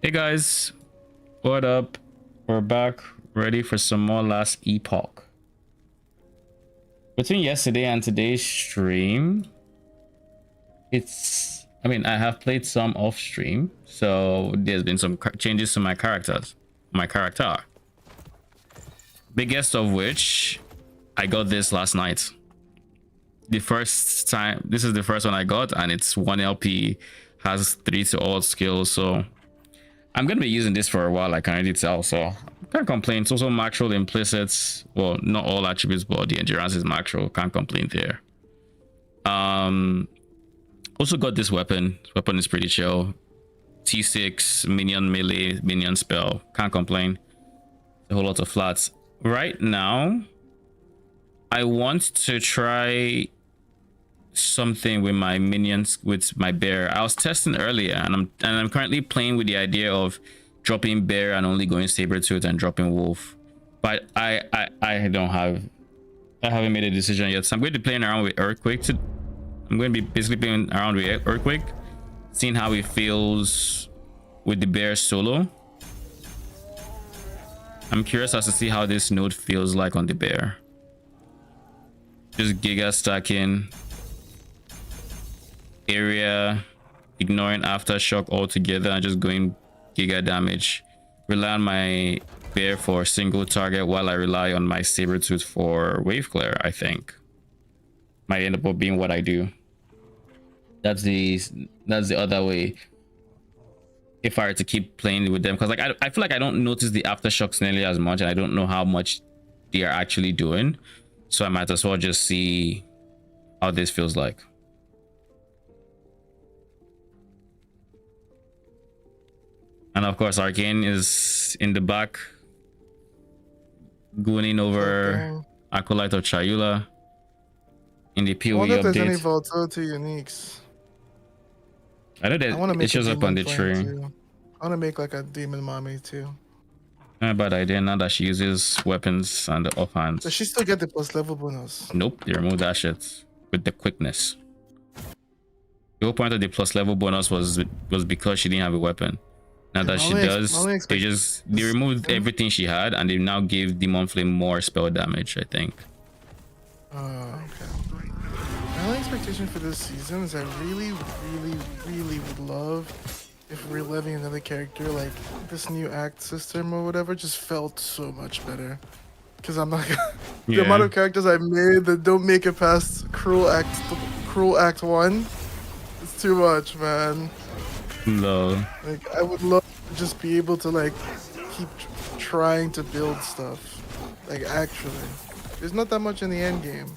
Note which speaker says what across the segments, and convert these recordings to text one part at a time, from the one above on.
Speaker 1: Hey guys, what up? We're back, ready for some more last Epoch. Between yesterday and today's stream, I have played some off stream, so there's been some changes to my character. Biggest of which, I got this last night. This is the first one I got, and it's 1 LP, has 3 to all skills, so I'm gonna be using this for a while. I can already tell, so can't complain. It's also maximum implicits. Well, not all attributes, but the endurance is maximum. Can't complain there. Also got this weapon. This weapon is pretty chill. T6 minion melee minion spell. Can't complain. A whole lot of flats. Right now, I want to try something with my minions, with my bear. I was testing earlier, and I'm currently playing with the idea of dropping bear and only going Sabertooth and dropping wolf, but I haven't made a decision yet. So I'm going to be playing around with earthquake. I'm going to be basically playing around with earthquake, seeing how it feels with the bear solo. I'm curious as to see how this node feels like on the bear. Just giga stacking area, ignoring aftershock altogether, and just going giga damage. Rely on my bear for single target while I rely on my Sabertooth for wave clear. I think might end up being what I do. That's the other way if I were to keep playing with them, because like I feel like I don't notice the aftershocks nearly as much, and I don't know how much they are actually doing, so I might as well just see how this feels like. And of course, Arcane is in the back, gooning over Acolyte of Chayula in the PoE
Speaker 2: wonder if
Speaker 1: update.
Speaker 2: there's any volatility uniques.
Speaker 1: I know that it shows up on the tree.
Speaker 2: I want to make like a demon mommy too.
Speaker 1: Not a bad idea now that she uses weapons and the offhands.
Speaker 2: Does she still get the plus level bonus?
Speaker 1: Nope, they removed that shit with the quickness. The whole point of the plus level bonus was because she didn't have a weapon. Now that she does, they removed everything she had, and they now give Demon Flame more spell damage, I think.
Speaker 2: Okay. My only expectation for this season is I really would love if reliving another character, like this new act system or whatever, just felt so much better. Because I'm not gonna... The amount of characters I've made that don't make it past Cruel Act 1, it's too much, man.
Speaker 1: No.
Speaker 2: Like, I would love to just be able to like keep trying to build stuff. Like, actually, there's not that much in the end game,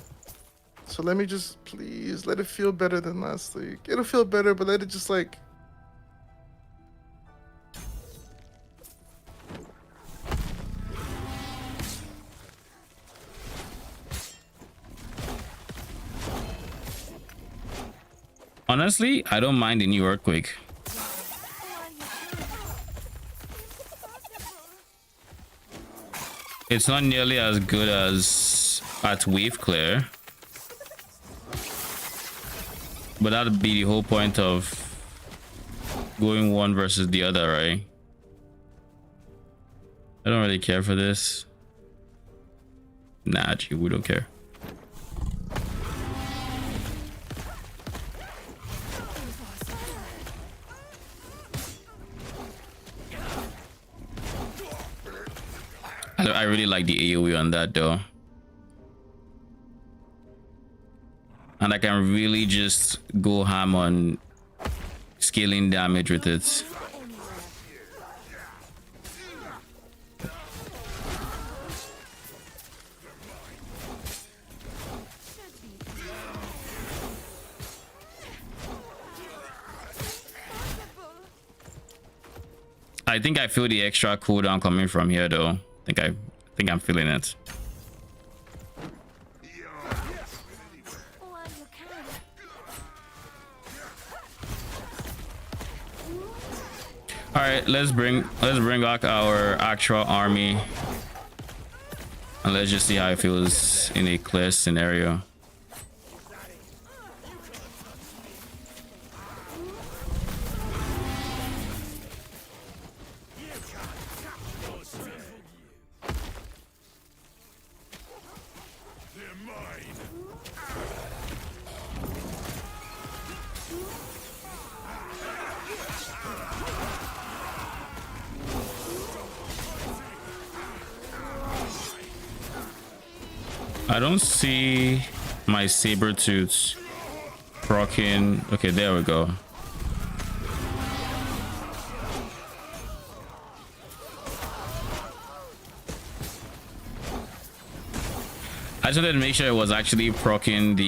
Speaker 2: so let me just please let it feel better than last week. It'll feel better, but let it just like...
Speaker 1: Honestly, I don't mind the new earthquake. It's not nearly as good as at wave clear, but that'd be the whole point of going one versus the other, right? I don't really care for this. Nah, actually, we don't care. I really like the AoE on that though, and I can really just go ham on scaling damage with it. I think I feel the extra cooldown coming from here though. I think I'm feeling it. All right, let's bring back our actual army, and let's just see how it feels in a clear scenario. I don't see my Sabertooth proccing. Okay, there we go. I just wanted to make sure it was actually proccing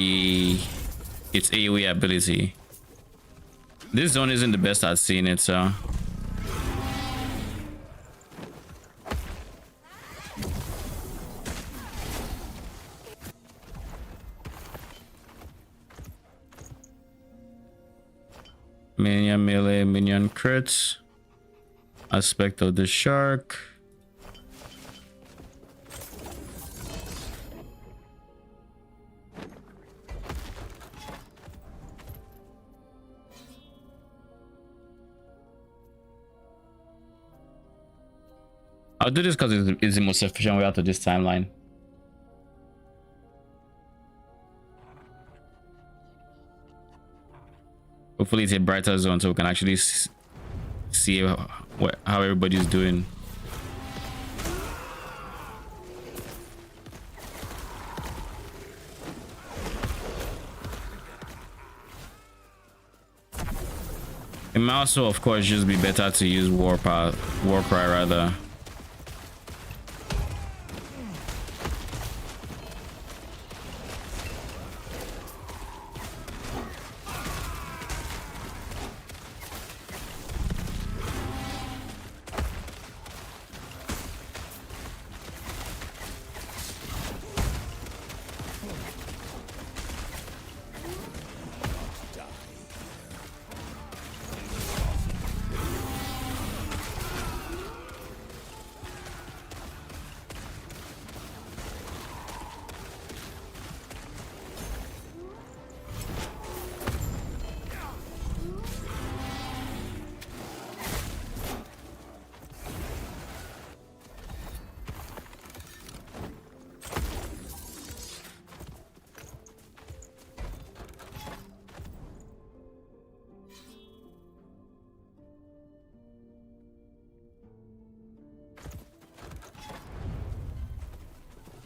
Speaker 1: its AoE ability. This zone isn't the best I've seen it, so. Minion melee, minion crits. Aspect of the shark. I'll do this because it's the most efficient way out of this timeline. Hopefully it's a brighter zone so we can actually see how everybody's doing. It might also, of course, just be better to use Warcry rather.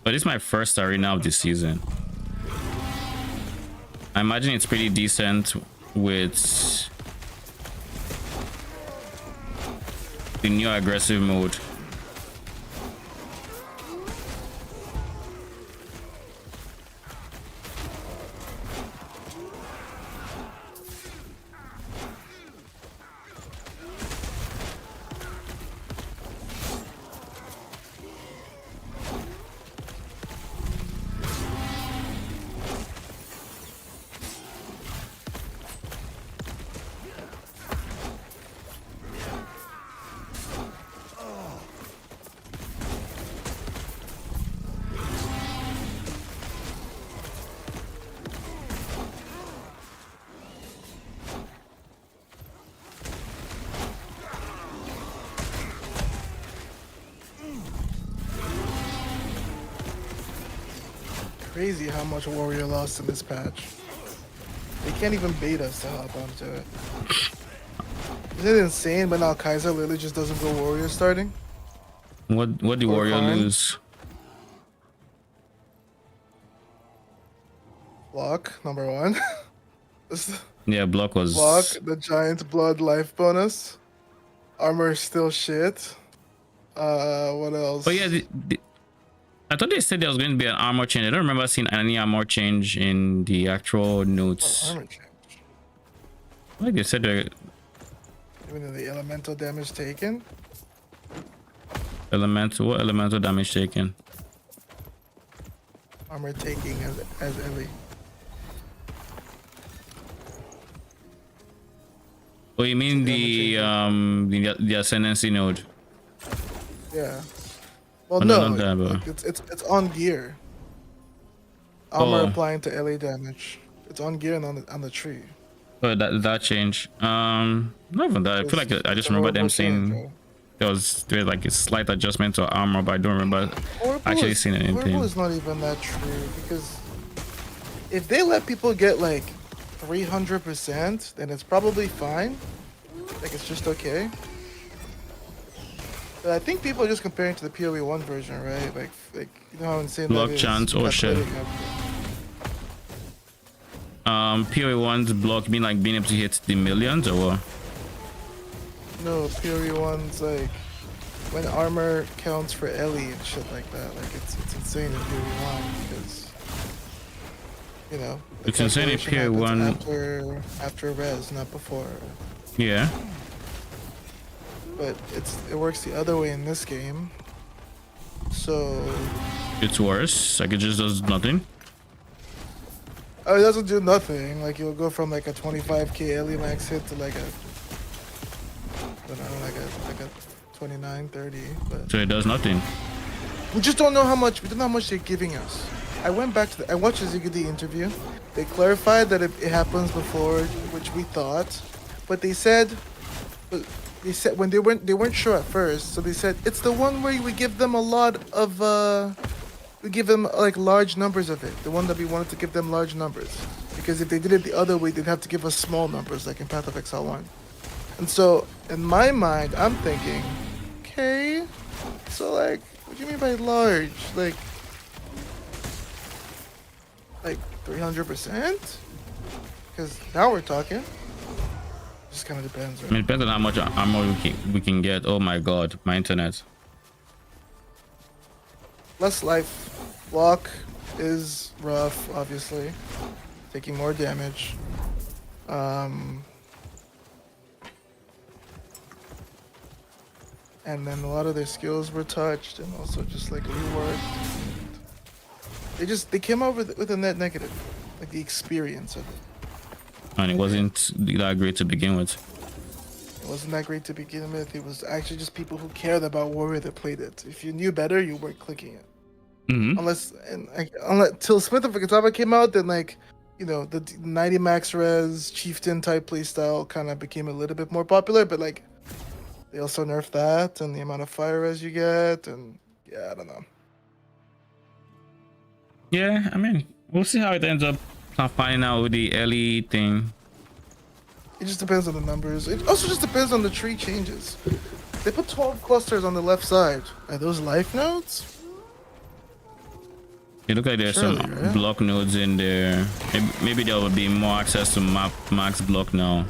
Speaker 1: But it's my first arena of the season. I imagine it's pretty decent with the new aggressive mode.
Speaker 2: Crazy how much warrior lost in this patch. They can't even bait us to hop onto it. Isn't it insane? But now Kaiser literally just doesn't go warrior starting.
Speaker 1: What do warrior lose?
Speaker 2: Block number one.
Speaker 1: Yeah, block was
Speaker 2: block. The giant blood life bonus. Armor still shit. What else?
Speaker 1: But yeah, I thought they said there was going to be an armor change. I don't remember seeing any armor change in the actual notes.
Speaker 2: Armor change.
Speaker 1: Like they said,
Speaker 2: Even the elemental damage taken.
Speaker 1: What elemental damage taken?
Speaker 2: Armor taking as Ellie.
Speaker 1: Oh, you mean the ascendancy node?
Speaker 2: Yeah. Well,
Speaker 1: oh,
Speaker 2: no,
Speaker 1: not that,
Speaker 2: like, it's on gear. Armor applying to LA damage. It's on gear and on the tree.
Speaker 1: Oh, that change. Not even that. I feel like I just remember them saying there was like a slight adjustment to armor, but I don't remember actually seeing anything.
Speaker 2: Horrible is not even that true because if they let people get like 300%, then it's probably fine. Like it's just okay. But I think people are just comparing to the PoE1 version, right? Like you know how insane
Speaker 1: Block
Speaker 2: that is.
Speaker 1: chance or shit. PoE1's block mean like being able to hit the millions or what?
Speaker 2: No, PoE1's like when armor counts for Ellie and shit like that. Like it's insane in PoE1 because you know
Speaker 1: It's insane in PoE1
Speaker 2: after res, not before.
Speaker 1: Yeah.
Speaker 2: But it works the other way in this game. So
Speaker 1: it's worse. Like it just does nothing.
Speaker 2: Oh, it doesn't do nothing. Like you'll go from like a 25k Ellie max hit to like a I don't know, like a 29, 30. But
Speaker 1: So it does nothing.
Speaker 2: we just don't know how much. We don't know how much they're giving us. I went back to I watched the Ziggy interview. They clarified that it happens before, which we thought, but they said when they weren't sure at first. So they said it's the one where we give them a lot of we give them like large numbers of it. The one that we wanted to give them large numbers, because if they did it the other way, they'd have to give us small numbers, like in Path of Exile 1. And so in my mind, I'm thinking, okay, so like, what do you mean by large? Like 300%? Because now we're talking. Just kind of depends, right?
Speaker 1: I mean, it depends on how much armor we can get. Oh my god, my internet.
Speaker 2: Less life. Block is rough, obviously. Taking more damage. And then a lot of their skills were touched and also just like reworked. They came up with a net negative, like the experience of it.
Speaker 1: And it wasn't that great to begin with.
Speaker 2: It wasn't that great to begin with. It was actually just people who cared about Warrior that played it. If you knew better, you weren't clicking it. Unless till Smith of Kataba came out, then like, you know, the 90 max res chieftain type playstyle kind of became a little bit more popular, but like they also nerfed that and the amount of fire res you get, and yeah, I don't know.
Speaker 1: Yeah, I mean, we'll see how it ends up finding out with the Ellie thing.
Speaker 2: It just depends on the numbers. It also just depends on the tree changes. They put 12 clusters on the left side. Are those life nodes?
Speaker 1: It looks like there's some block nodes in there. Maybe there will be more access to max block now.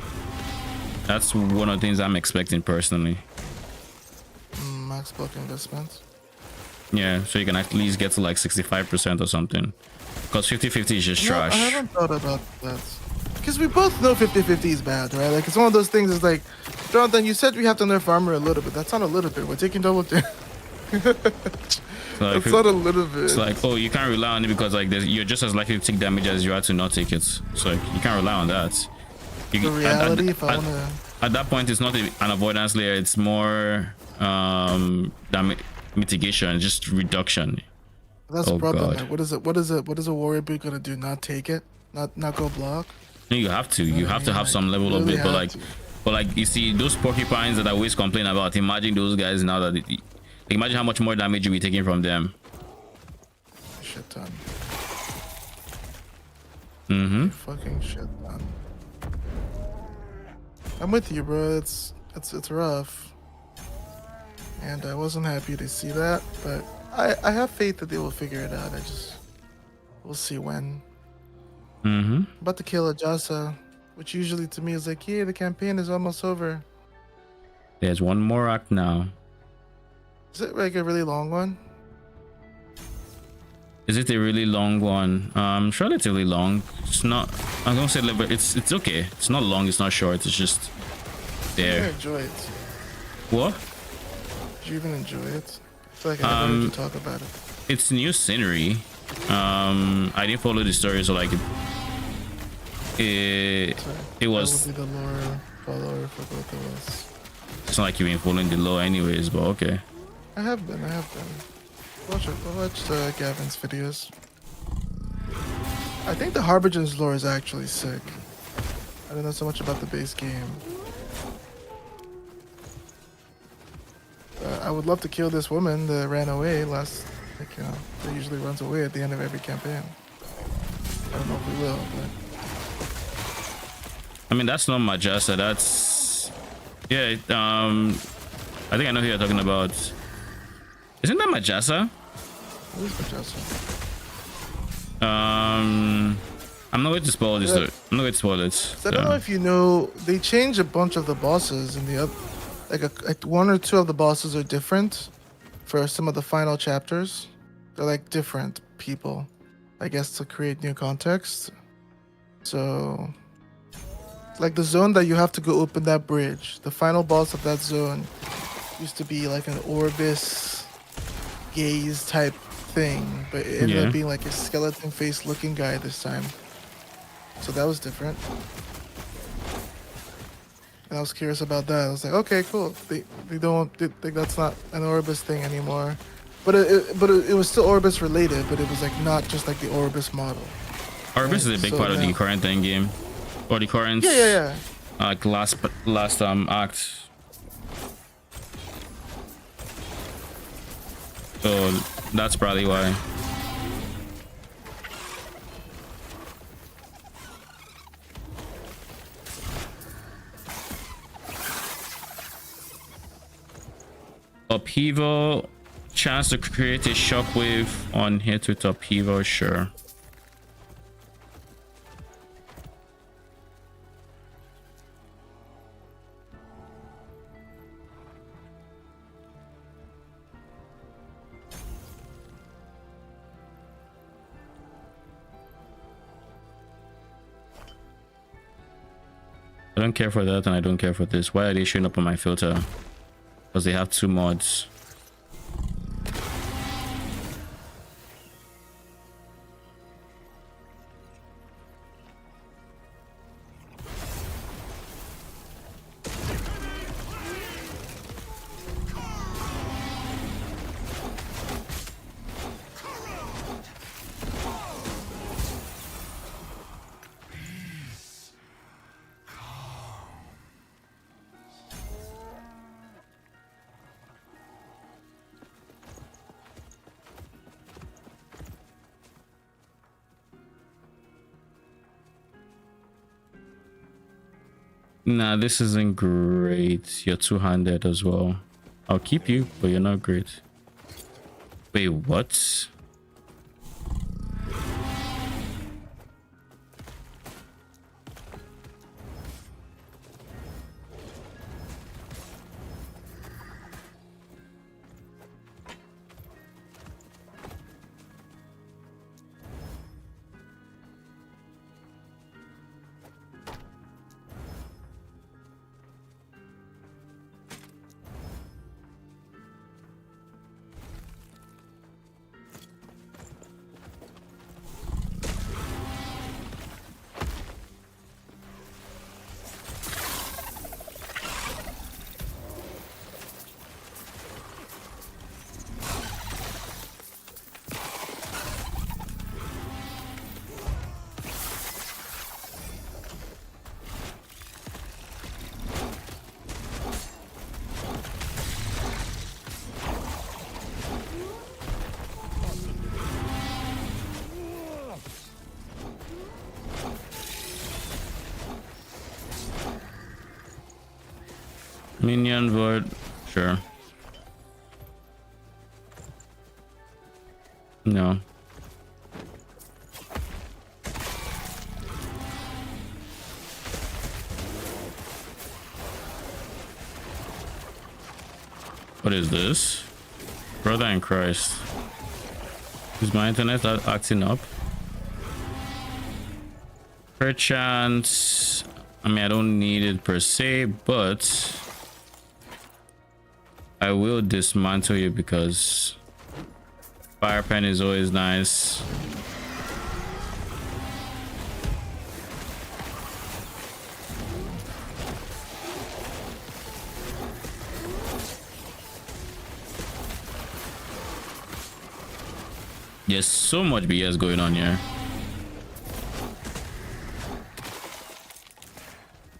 Speaker 1: That's one of the things I'm expecting personally.
Speaker 2: Max block investments.
Speaker 1: Yeah, so you can at least get to like 65% or something. Because 50-50 is just trash.
Speaker 2: I haven't thought about that. Because we both know 50-50 is bad, right? Like, it's one of those things, it's like, Jonathan, you said we have to nerf armor a little bit. That's not a little bit. We're taking double damage. It's not a little bit.
Speaker 1: It's like, oh, you can't rely on it because like you're just as likely to take damage as you are to not take it. So like, you can't rely on that.
Speaker 2: The reality,
Speaker 1: at that point, it's not an avoidance layer. It's more mitigation, just reduction.
Speaker 2: That's the problem. Like, what is a warrior bee gonna do? Not take it? Not go block?
Speaker 1: No, you have to. You have to have some level of it. But like you see, those porcupines that I always complain about. Imagine those guys now that imagine how much more damage you'll be taking from them.
Speaker 2: Shit ton. Fucking shit ton. I'm with you, bro. It's rough, and I wasn't happy to see that, but I have faith that they will figure it out. We'll see when. About to kill Ajasa, which usually to me is like, yeah, the campaign is almost over.
Speaker 1: There's one more act now.
Speaker 2: Is it like a really long one?
Speaker 1: Is it a really long one? It's relatively long. It's not. I'm gonna say it's okay. It's not long. It's not short. It's just there.
Speaker 2: I enjoy it.
Speaker 1: What?
Speaker 2: Did you even enjoy it? I feel like I never heard you talk about it.
Speaker 1: It's new scenery. I didn't follow the story, so like it was.
Speaker 2: I will be the lore follower for both of us.
Speaker 1: It's not like you've been following the law anyways, but okay.
Speaker 2: I have been. Watch Gavin's videos. I think the Harbinger's lore is actually sick. I don't know so much about the base game. I would love to kill this woman that ran away last. Like, you know, that usually runs away at the end of every campaign. I don't know if we will, but.
Speaker 1: I mean, that's not Majasa. That's Yeah, I think I know who you're talking about. Isn't that Majasa?
Speaker 2: What is Majasa?
Speaker 1: I'm not going to spoil this.
Speaker 2: Yeah.
Speaker 1: I'm not going to spoil it.
Speaker 2: So I don't know if you know, they changed a bunch of the bosses in the other, like one or two of the bosses are different for some of the final chapters. They're like different people, I guess, to create new context. So, like the zone that you have to go open that bridge, the final boss of that zone used to be like an Orbis gaze type thing, but it ended up being like a skeleton face looking guy this time. So that was different. And I was curious about that. I was like, okay, cool. They think that's not an Orbis thing anymore. But it was still Orbis related, but it was like not just like the Orbis model.
Speaker 1: Orbis is a big part of the current end game. Or the current like last act. So that's probably why. Upheaval, chance to create a shockwave on hit with upheaval, sure. I don't care for that and I don't care for this. Why are they showing up on my filter? Because they have 2 mods. Nah, this isn't great. You're two-handed as well. I'll keep you, but you're not great. Wait, what? Minion void, sure. No. What is this? Brother in Christ. Is my internet acting up? Perchance, I mean, I don't need it per se, but I will dismantle you because fire pen is always nice. There's so much BS going on here.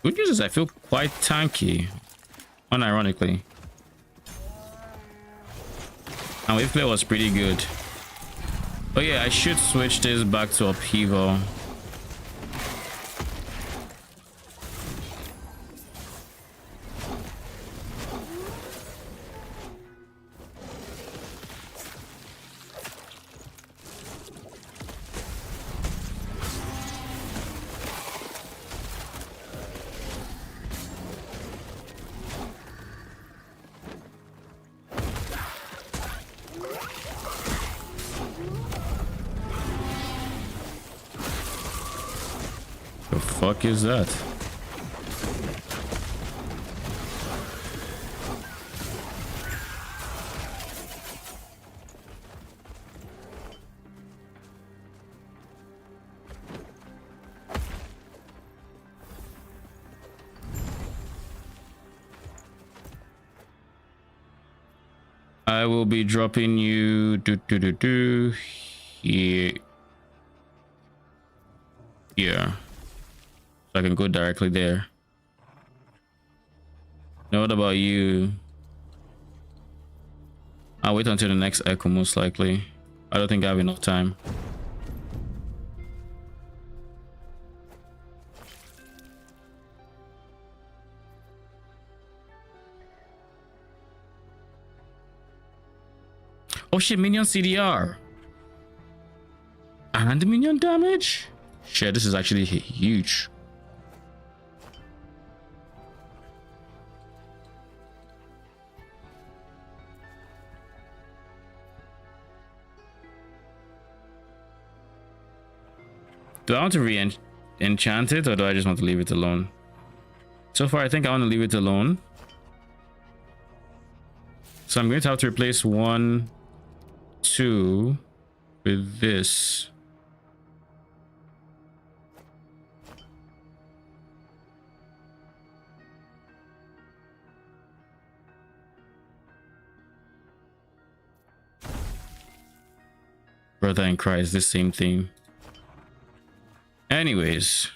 Speaker 1: Good news is I feel quite tanky, unironically. And wave play was pretty good. But yeah, I should switch this back to upheaval. fuck is that? I will be dropping you here. Yeah. So I can go directly there. Now what about you? I'll wait until the next echo most likely. I don't think I have enough time. Oh shit, minion CDR. And minion damage? Shit, this is actually huge. Do I want to re-enchant it or do I just want to leave it alone? So far, I think I want to leave it alone. So I'm going to have to replace 1, 2 with this. Brother in Christ, this same thing. Anyways.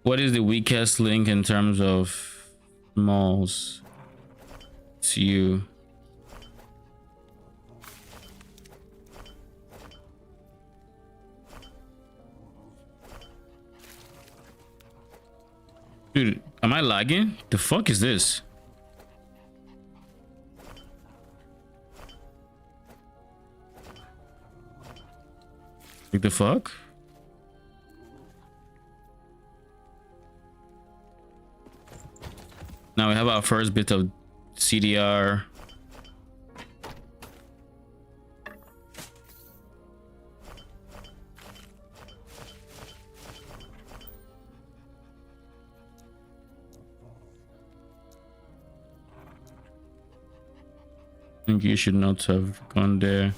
Speaker 1: What is the weakest link in terms of malls? It's you. Dude, am I lagging? The fuck is this? Like the fuck? Now we have our first bit of CDR. I think you should not have gone there.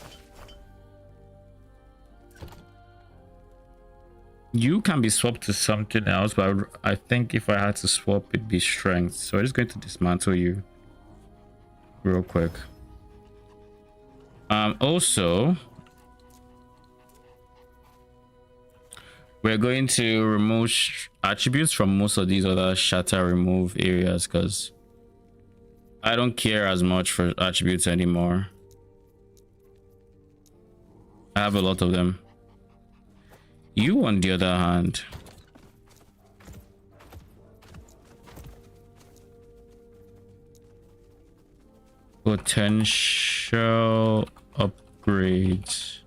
Speaker 1: You can be swapped to something else, but I think if I had to swap, it'd be strength. So I'm just going to dismantle you real quick. Also, we're going to remove attributes from most of these other shatter remove areas because I don't care as much for attributes anymore. I have a lot of them. You, on the other hand, potential upgrades.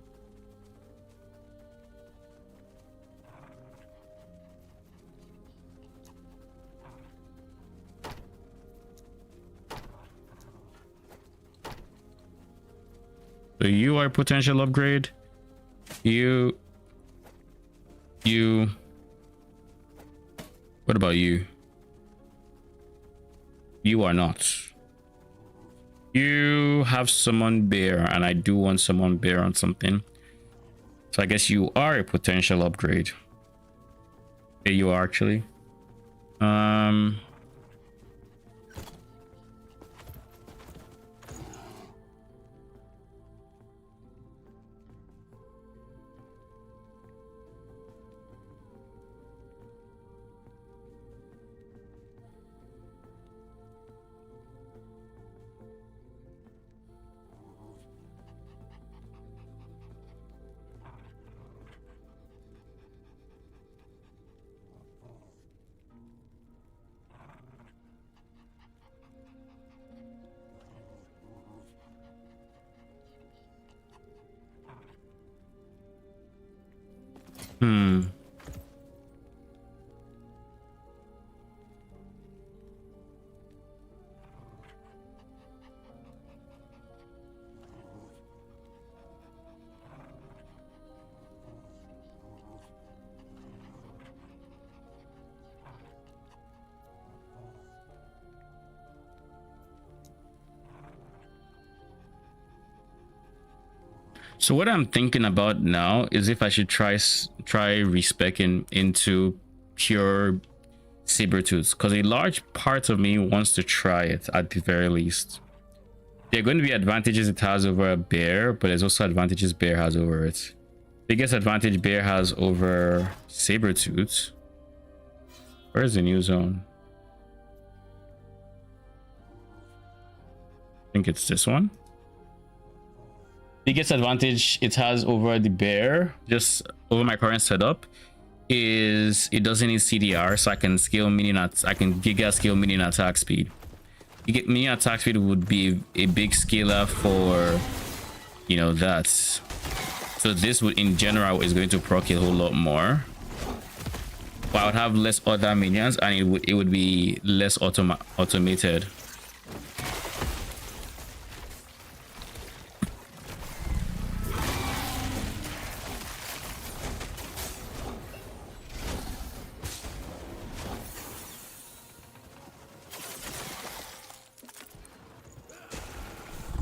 Speaker 1: So you are a potential upgrade. You. What about you? You are not. You have summon bear, and I do want summon bear on something. So I guess you are a potential upgrade. Yeah, you are actually. So what I'm thinking about now is if I should try respecing into pure Sabertooth, because a large part of me wants to try it at the very least. There are going to be advantages it has over a bear, but there's also advantages bear has over it. Biggest advantage bear has over Sabertooth. Where's the new zone? I think it's this one. Biggest advantage it has over the bear, just over my current setup, is it doesn't need CDR, so I can scale minion I can giga scale minion attack speed. Minion attack speed would be a big scaler for, you know, that. So this would in general is going to proc a whole lot more. But I would have less other minions and it would be less automated.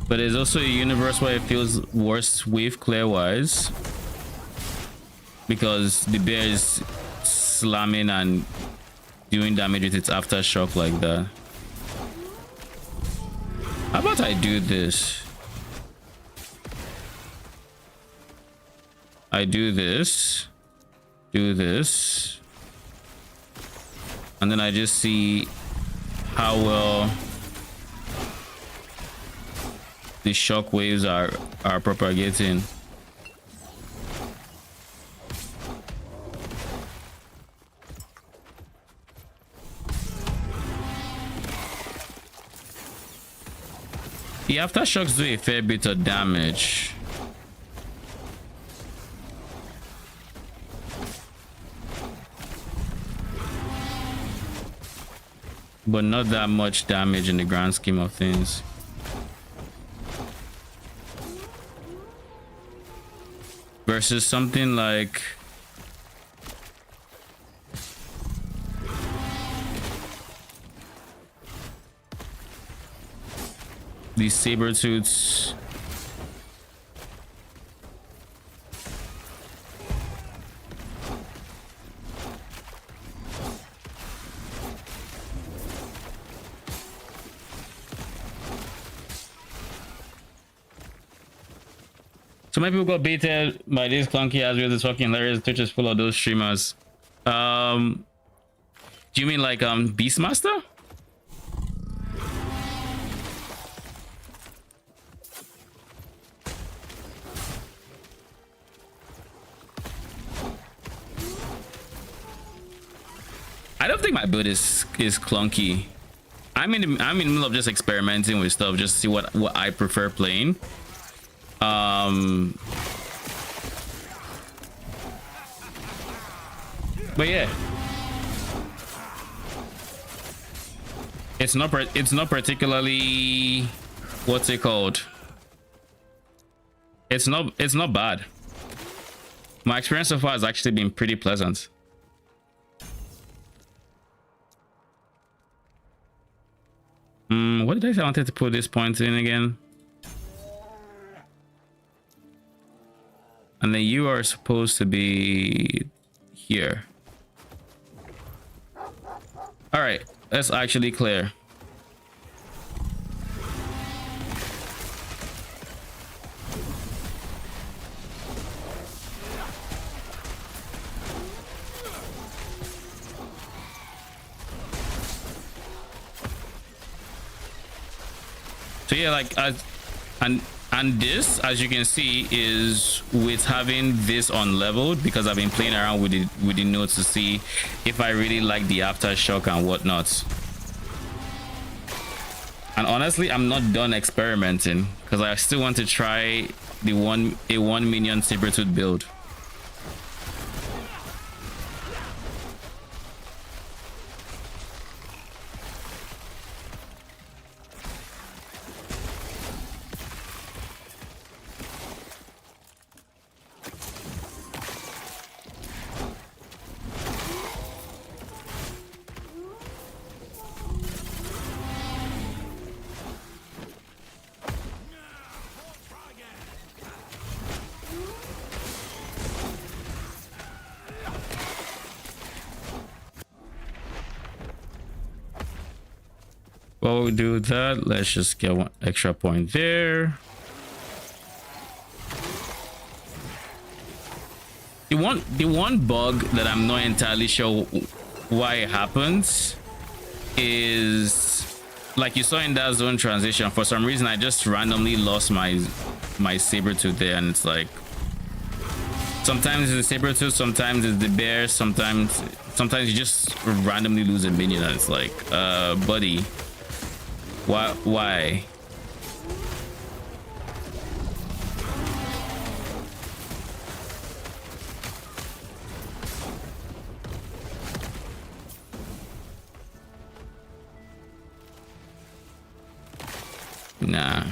Speaker 1: But there's also a universe where it feels worse wave clear wise, because the bear is slamming and doing damage with its aftershock like that. How about I do this? I do this, and then I just see how well the shock waves are propagating. The aftershocks do a fair bit of damage. But not that much damage in the grand scheme of things. Versus something like these Sabertooths. So many people got baited by this clunky as well. This fucking hilarious. Twitch is full of those streamers. Do you mean like Beastmaster? I don't think my build is clunky. I'm in the middle of just experimenting with stuff, just to see what I prefer playing. But yeah, it's not particularly, what's it called? It's not bad. My experience so far has actually been pretty pleasant. What did I say I wanted to put this point in again? And then you are supposed to be here. All right, that's actually clear. So yeah, like and this, as you can see, is with having this unleveled, because I've been playing around with the notes to see if I really like the aftershock and whatnot. And honestly, I'm not done experimenting, because I still want to try a one minion Sabertooth build. While we do that, let's just get one extra point there. The one bug that I'm not entirely sure why it happens is, like you saw in that zone transition, for some reason I just randomly lost my Sabertooth there, and it's like sometimes it's the Sabertooth, sometimes it's the bear, sometimes you just randomly lose a minion, and it's like buddy, why? Nah.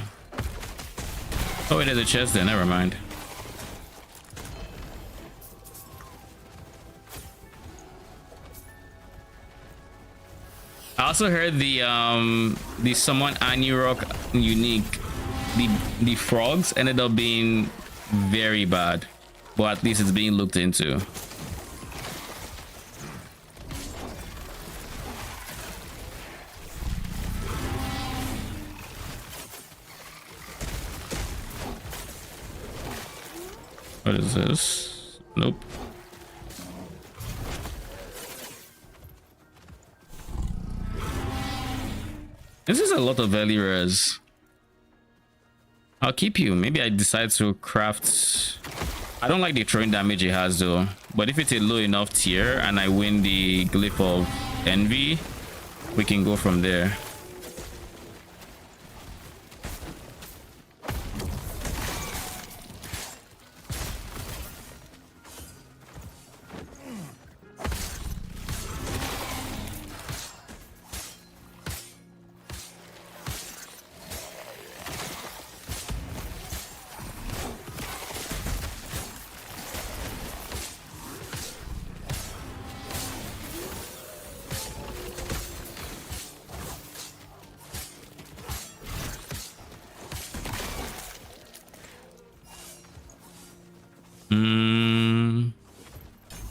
Speaker 1: Oh wait, there's a chest there, never mind. I also heard the someone Anurok unique, the frogs ended up being very bad, but at least it's being looked into. What is this? Nope. This is a lot of early res. I'll keep you. Maybe I decide to craft. I don't like the throwing damage it has though. But if it's a low enough tier and I win the glyph of envy, we can go from there.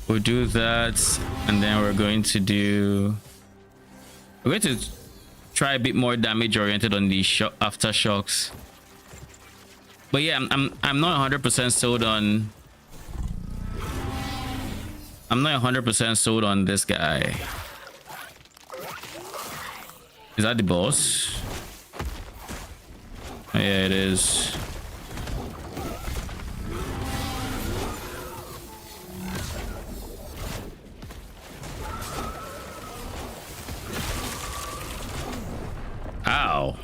Speaker 1: We'll do that, and then we're going to try a bit more damage oriented on the aftershocks. But yeah, I'm not 100% sold on. I'm not 100% sold on this guy. Is that the boss? Oh, yeah, it is. Ow.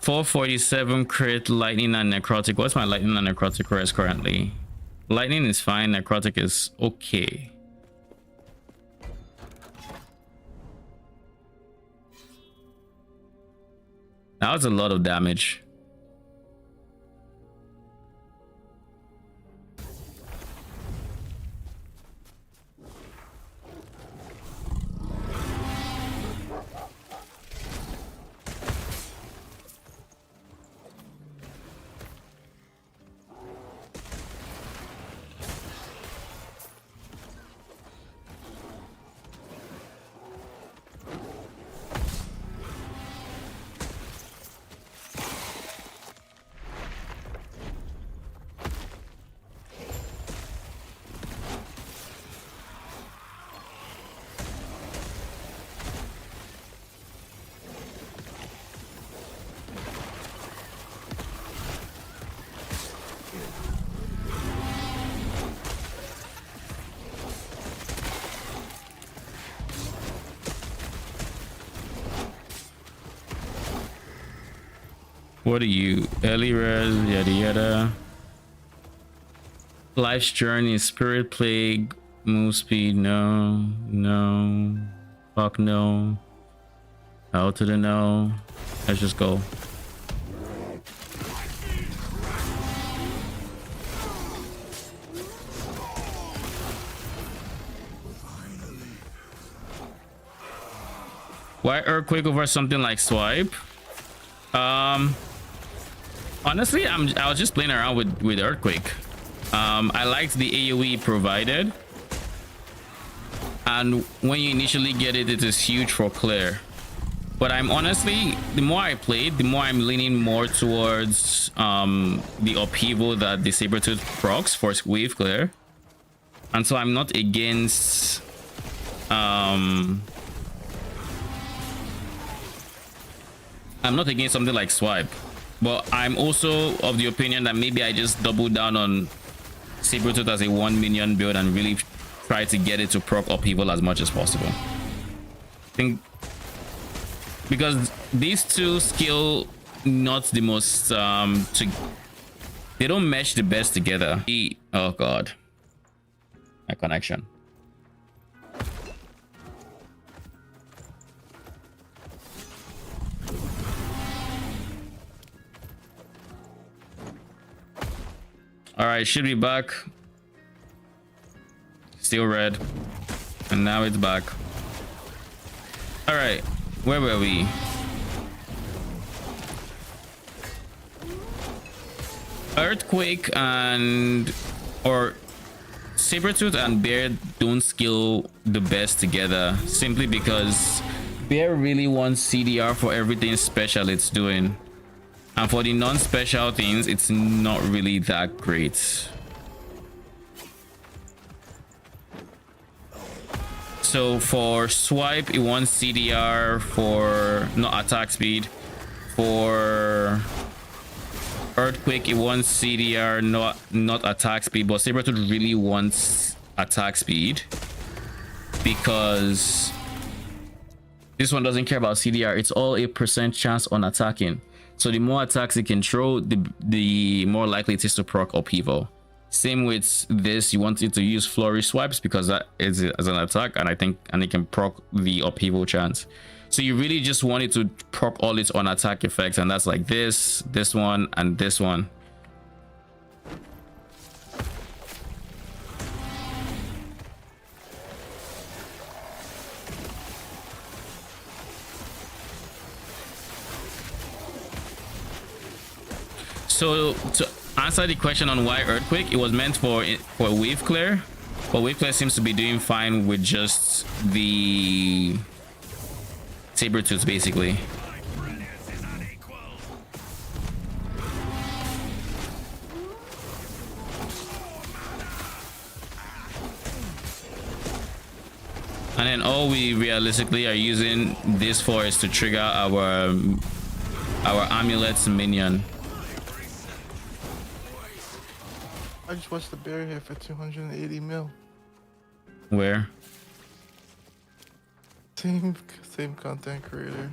Speaker 1: 447 crit, lightning and necrotic. What's my lightning and necrotic res currently? Lightning is fine, necrotic is okay. That was a lot of damage. What are you? Early res, yada yada. Life's journey, spirit plague, move speed, no, no, fuck no. Out to the no. Let's just go. Why earthquake over something like swipe? Honestly, I was just playing around with earthquake. I liked the AoE provided, and when you initially get it, it is huge for clear. But I'm honestly, the more I played, the more I'm leaning more towards the upheaval that the Sabertooth procs for wave clear. And so I'm not against something like swipe, but I'm also of the opinion that maybe I just double down on Sabertooth as a 1 minion build and really try to get it to proc upheaval as much as possible. I think because these two skill not the most they don't mesh the best together. Oh god, my connection. All right, should be back. Still red, and now it's back. All right, where were we? Earthquake and or Sabertooth and Bear don't skill the best together simply because Bear really wants CDR for everything special it's doing, and for the non-special things it's not really that great. So for swipe it wants CDR for not attack speed. For Earthquake it wants CDR not attack speed, but Sabertooth really wants attack speed because this one doesn't care about CDR. It's all a % chance on attacking, so the more attacks it can throw, the more likely it is to proc upheaval. Same with this, you want it to use flurry swipes because that is as an attack, and it can proc the upheaval chance. So you really just want it to proc all its on attack effects, and that's like this one, and this one. So to answer the question on why Earthquake, it was meant for wave clear, but wave clear seems to be doing fine with just the Sabertooth basically. And then all we realistically are using this for is to trigger our amulet's minion.
Speaker 2: I just watched the bear here for 280 mil.
Speaker 1: Where?
Speaker 2: Same content creator.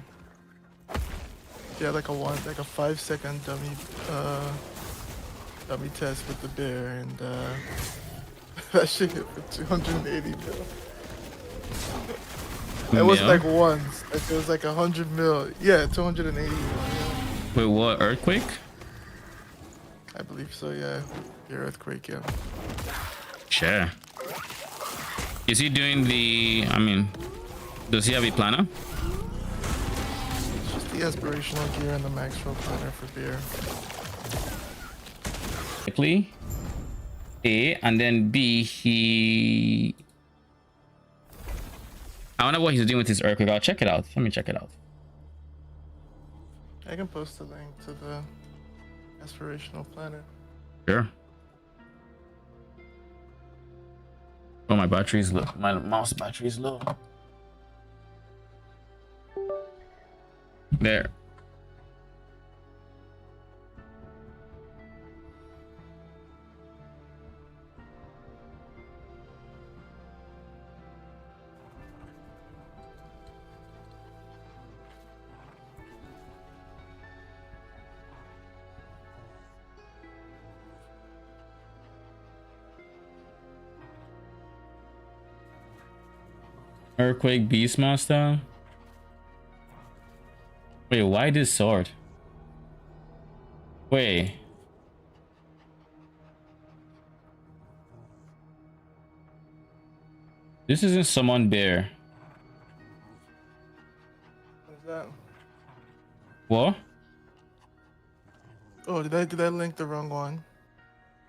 Speaker 2: Yeah, like a 5-second dummy test with the bear, and that shit hit for 280 mil. It wasn't like once. Like it was like 100 mil. Yeah, 280 mil. Yeah.
Speaker 1: Wait, what? Earthquake?
Speaker 2: I believe so. Yeah, your Earthquake. Yeah.
Speaker 1: Sure. Is he doing the? I mean, does he have a planner?
Speaker 2: It's just the aspirational gear and the max roll planner for beer.
Speaker 1: Quickly, A, and then B. I wonder what he's doing with his Earthquake. I'll check it out. Let me check it out.
Speaker 2: I can post a link to the aspirational planner.
Speaker 1: Sure. Oh, my battery's low. My mouse battery's low. There. Earthquake Beastmaster. Wait, why this sword? Wait. This isn't Summon Bear.
Speaker 2: What is that?
Speaker 1: What?
Speaker 2: Oh, did I link the wrong one?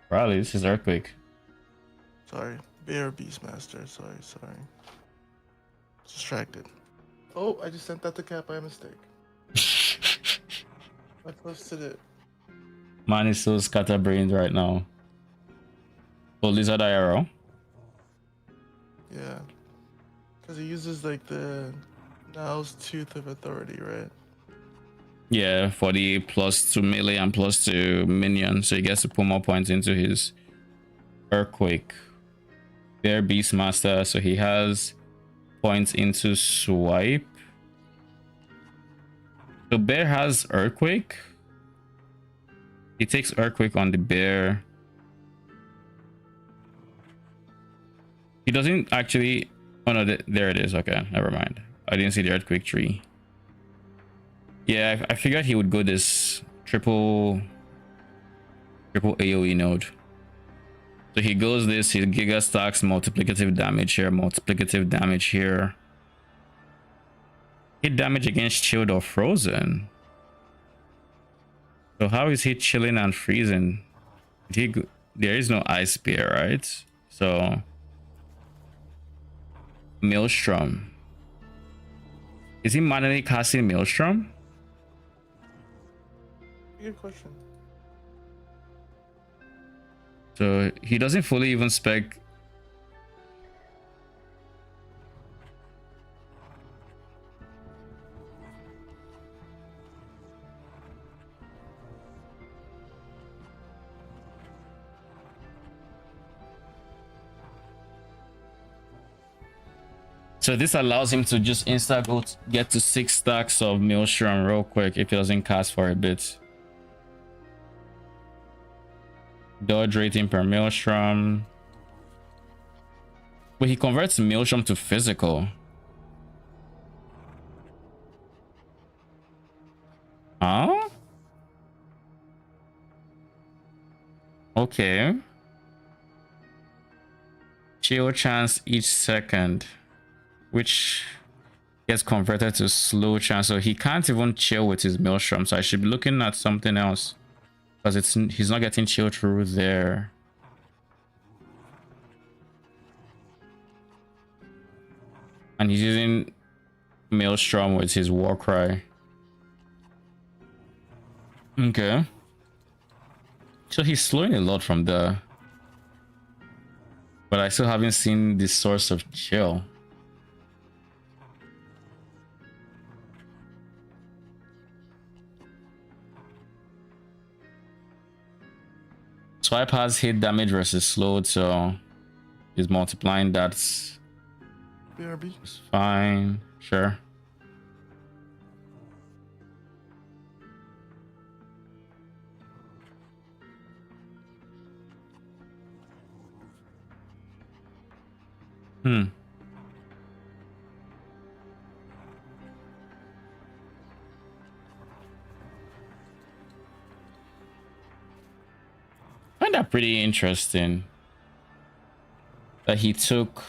Speaker 1: Probably this is Earthquake.
Speaker 2: Sorry, Bear Beastmaster. Sorry. Distracted. Oh, I just sent that to Cat by mistake. I posted it.
Speaker 1: Man is so scatterbrained right now. Oh, Lizard IRL?
Speaker 2: Yeah. Because he uses like the Now's Tooth of Authority, right?
Speaker 1: Yeah, for the +2 melee and +2 minion, so he gets to put more points into his Earthquake. Bear Beastmaster, so he has points into Swipe. So Bear has Earthquake. He takes Earthquake on the Bear. He doesn't actually... Oh no, there it is. Okay, never mind. I didn't see the Earthquake tree. Yeah, I figured he would go this triple AoE node. So he goes this, he Giga stacks multiplicative damage here, multiplicative damage here. Hit damage against chilled or frozen. So how is he chilling and freezing? There is no ice spear, right? So Maelstrom. Is he manually casting Maelstrom?
Speaker 2: Good question.
Speaker 1: So he doesn't fully even spec. So this allows him to just insta go get to 6 stacks of Maelstrom real quick if he doesn't cast for a bit. Dodge rating per Maelstrom. But he converts Maelstrom to physical. Huh? Okay. Chill chance each second, which gets converted to slow chance. So he can't even chill with his Maelstrom. So I should be looking at something else. Because he's not getting chill through there. And he's using Maelstrom with his Warcry. Okay. So he's slowing a lot from there. But I still haven't seen the source of chill. Swipe has hit damage versus slowed, so he's multiplying that.
Speaker 2: BRB.
Speaker 1: It's fine, sure. I find that pretty interesting that he took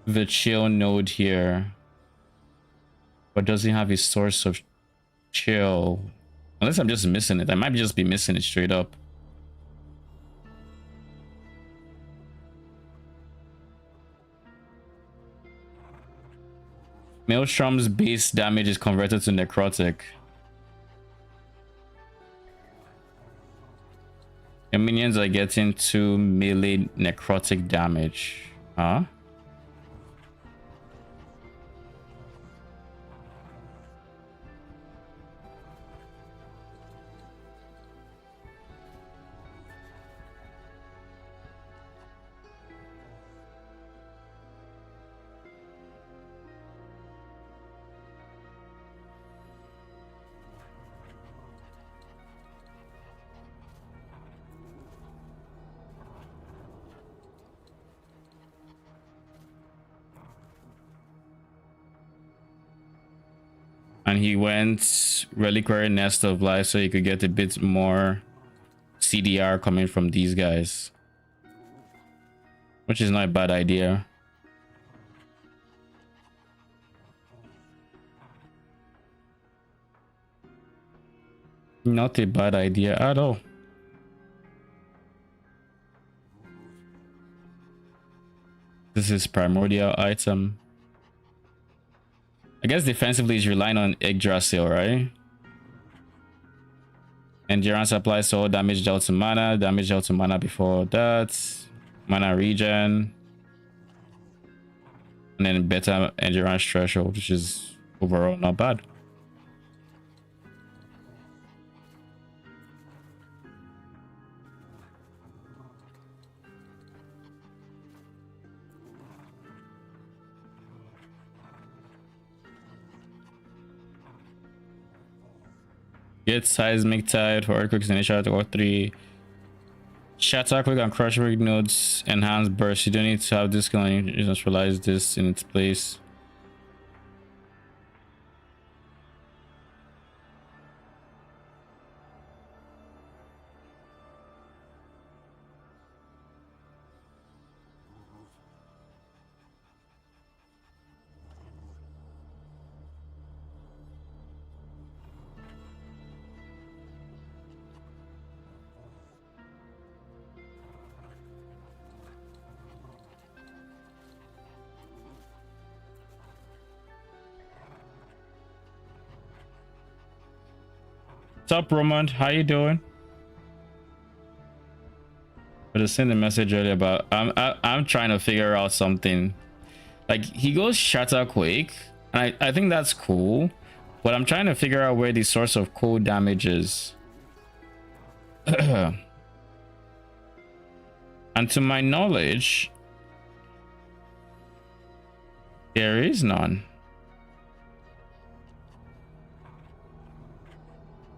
Speaker 1: the chill node here but doesn't have his source of chill, unless I'm just missing it. I might just be missing it straight up. Maelstrom's base damage is converted to necrotic. Your minions are getting 2 melee necrotic damage. Huh? And he went Reliquary Nest of Life so he could get a bit more CDR coming from these guys, which is not a bad idea. Not a bad idea at all. This is primordial item. I guess defensively he's relying on Yggdrasil, right? Endurance applies to all damage dealt to mana. Damage dealt to mana before that. Mana regen. And then better endurance threshold, which is overall not bad. Get seismic tide for earthquakes initial or 3. Shatter quick and crush rig nodes enhance burst. You don't need to have this going. You just realize this in its place. What's up, Roman? How you doing? I just sent a message earlier about I'm trying to figure out something. Like he goes shatter quake, and I think that's cool, but I'm trying to figure out where the source of cold damage is. And to my knowledge, there is none.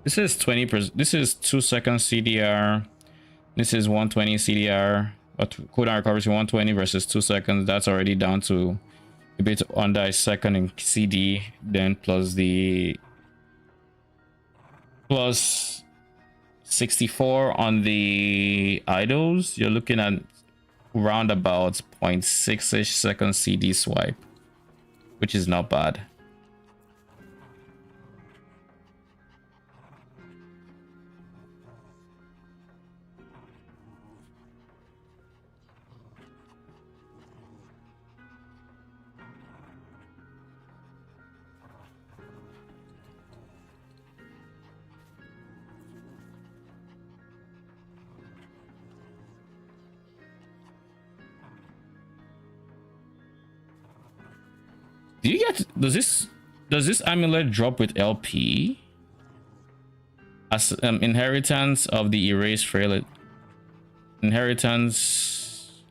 Speaker 1: This is 20%. This is 2 seconds CDR. This is 120 CDR. But cooldown recovery 120 versus 2 seconds. That's already down to a bit under a second in CD. Then plus the plus 64 on the idols. You're looking at round about 0.6-ish second CD swipe, which is not bad. Do you get, does this amulet drop with LP as inheritance of the erased frail inheritance?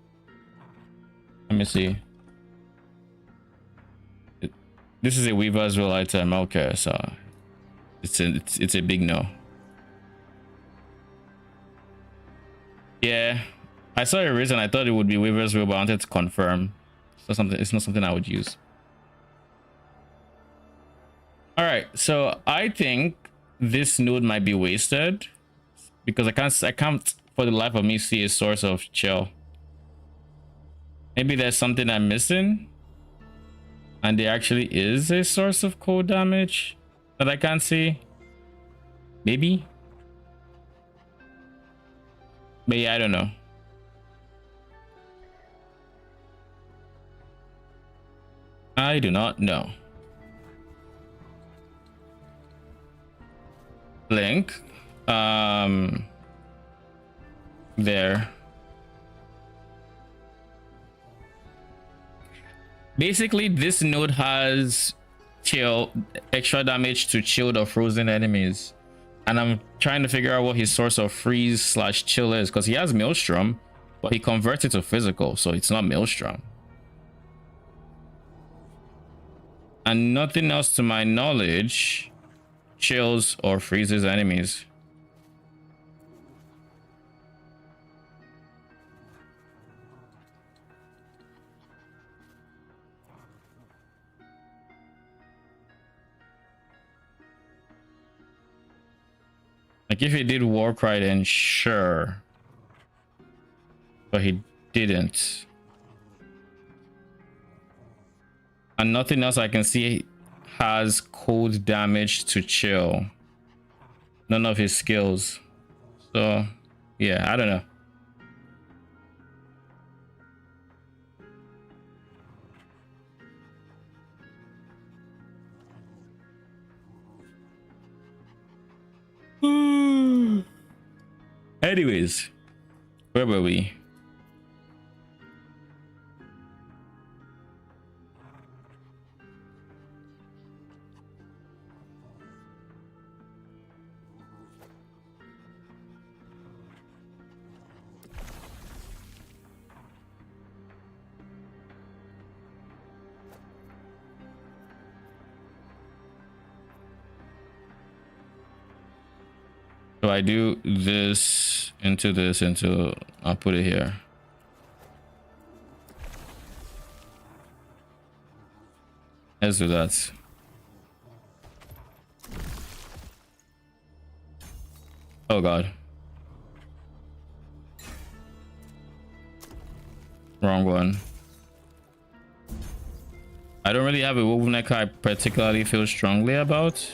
Speaker 1: Let me see. This is a Weaver's Will item. Okay, so it's a big no. Yeah, I saw a reason. I thought it would be Weaver's Will, but I wanted to confirm. It's not something I would use. All right, so I think this node might be wasted because I can't for the life of me see a source of chill. Maybe there's something I'm missing, and there actually is a source of cold damage that I can't see. Maybe, but yeah, I don't know. I do not know. Link there. Basically this node has extra damage to chilled or frozen enemies, and I'm trying to figure out what his source of freeze / chill is, because he has Maelstrom, but he converts it to physical, so it's not Maelstrom. And nothing else to my knowledge chills or freezes enemies. Like if he did Warcry, then sure, but he didn't. And nothing else I can see has cold damage to chill. None of his skills. So yeah, I don't know. Anyways, where were we? So I do this into this into, I'll put it here. Let's do that. Oh God. Wrong one. I don't really have a woven neck I particularly feel strongly about.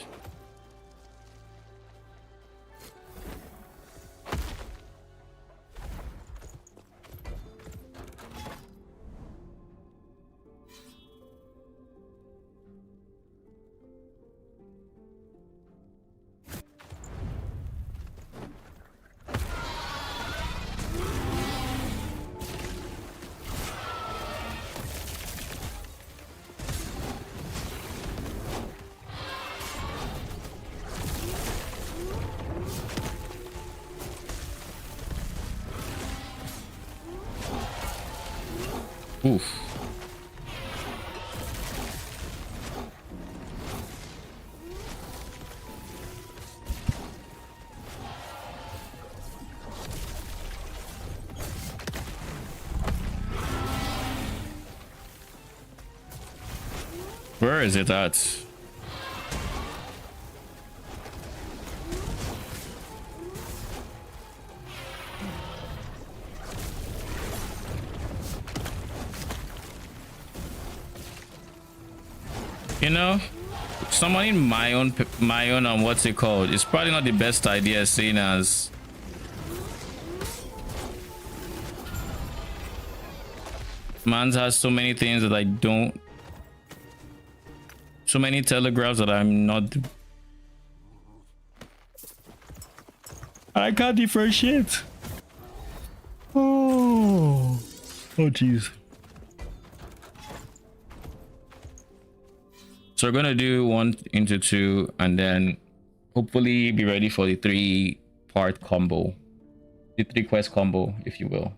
Speaker 1: Oof. Where is it at? You know, summoning my own what's it called? It's probably not the best idea, seeing as Mans has so many things that I don't, so many telegraphs that I'm not, I can't differentiate. Oh jeez. So we're gonna do 1 into 2 and then hopefully be ready for the 3-part combo, the 3-quest combo, if you will.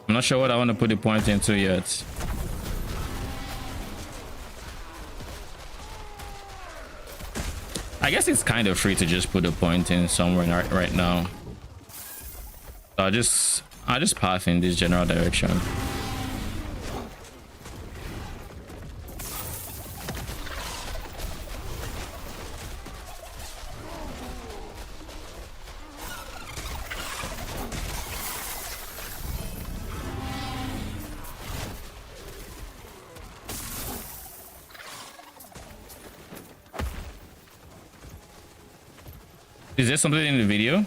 Speaker 1: I'm not sure what I want to put the point into yet. I guess it's kind of free to just put a point in somewhere right now. So I'll just path in this general direction. Is there something in the video?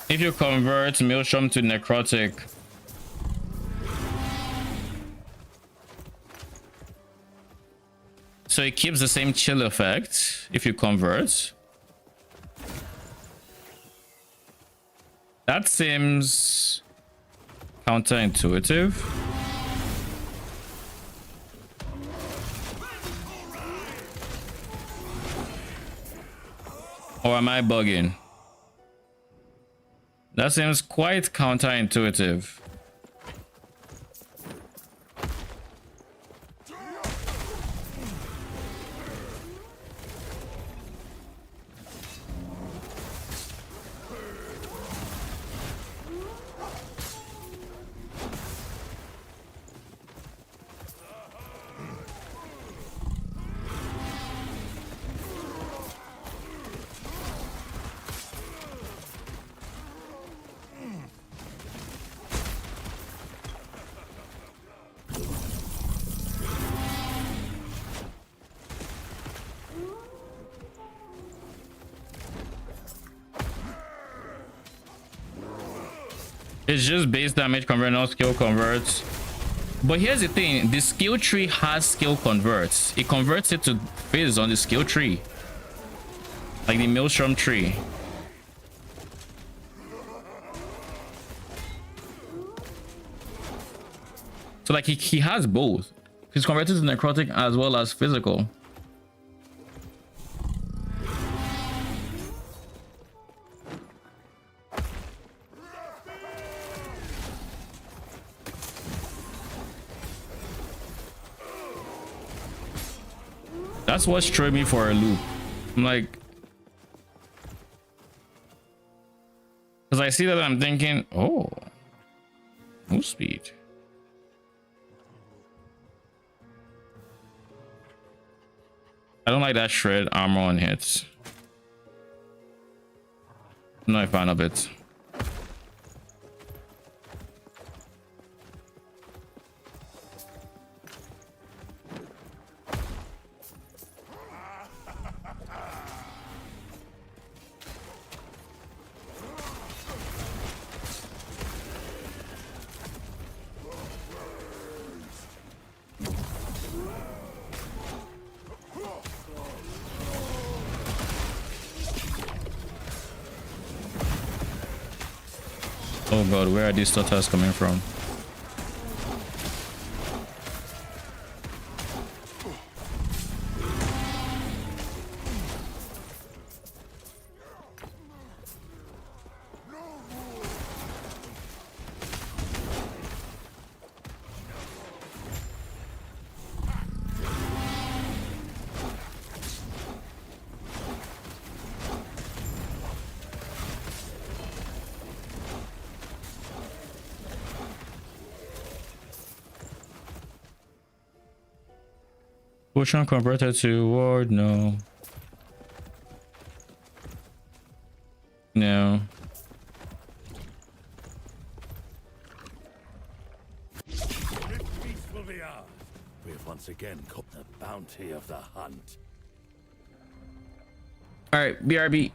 Speaker 1: If you convert Maelstrom to necrotic, So it keeps the same chill effect if you convert. That seems counterintuitive. Or am I bugging? That seems quite counterintuitive. It's just base damage convert, no skill converts. But here's the thing, the skill tree has skill converts. It converts it to fizz on the skill tree. Like the Maelstrom tree. So like he has both. He's converted to necrotic as well as physical. That's what's throwing me for a loop. I'm like, because I see that I'm thinking, oh, move speed. I don't like that shred armor on hits. I'm not a fan of it. Oh god, where are these turtles coming from? Potion converted to ward? No. No.
Speaker 3: Peace will be ours. We have once again caught the bounty of the hunt.
Speaker 1: All right, BRB.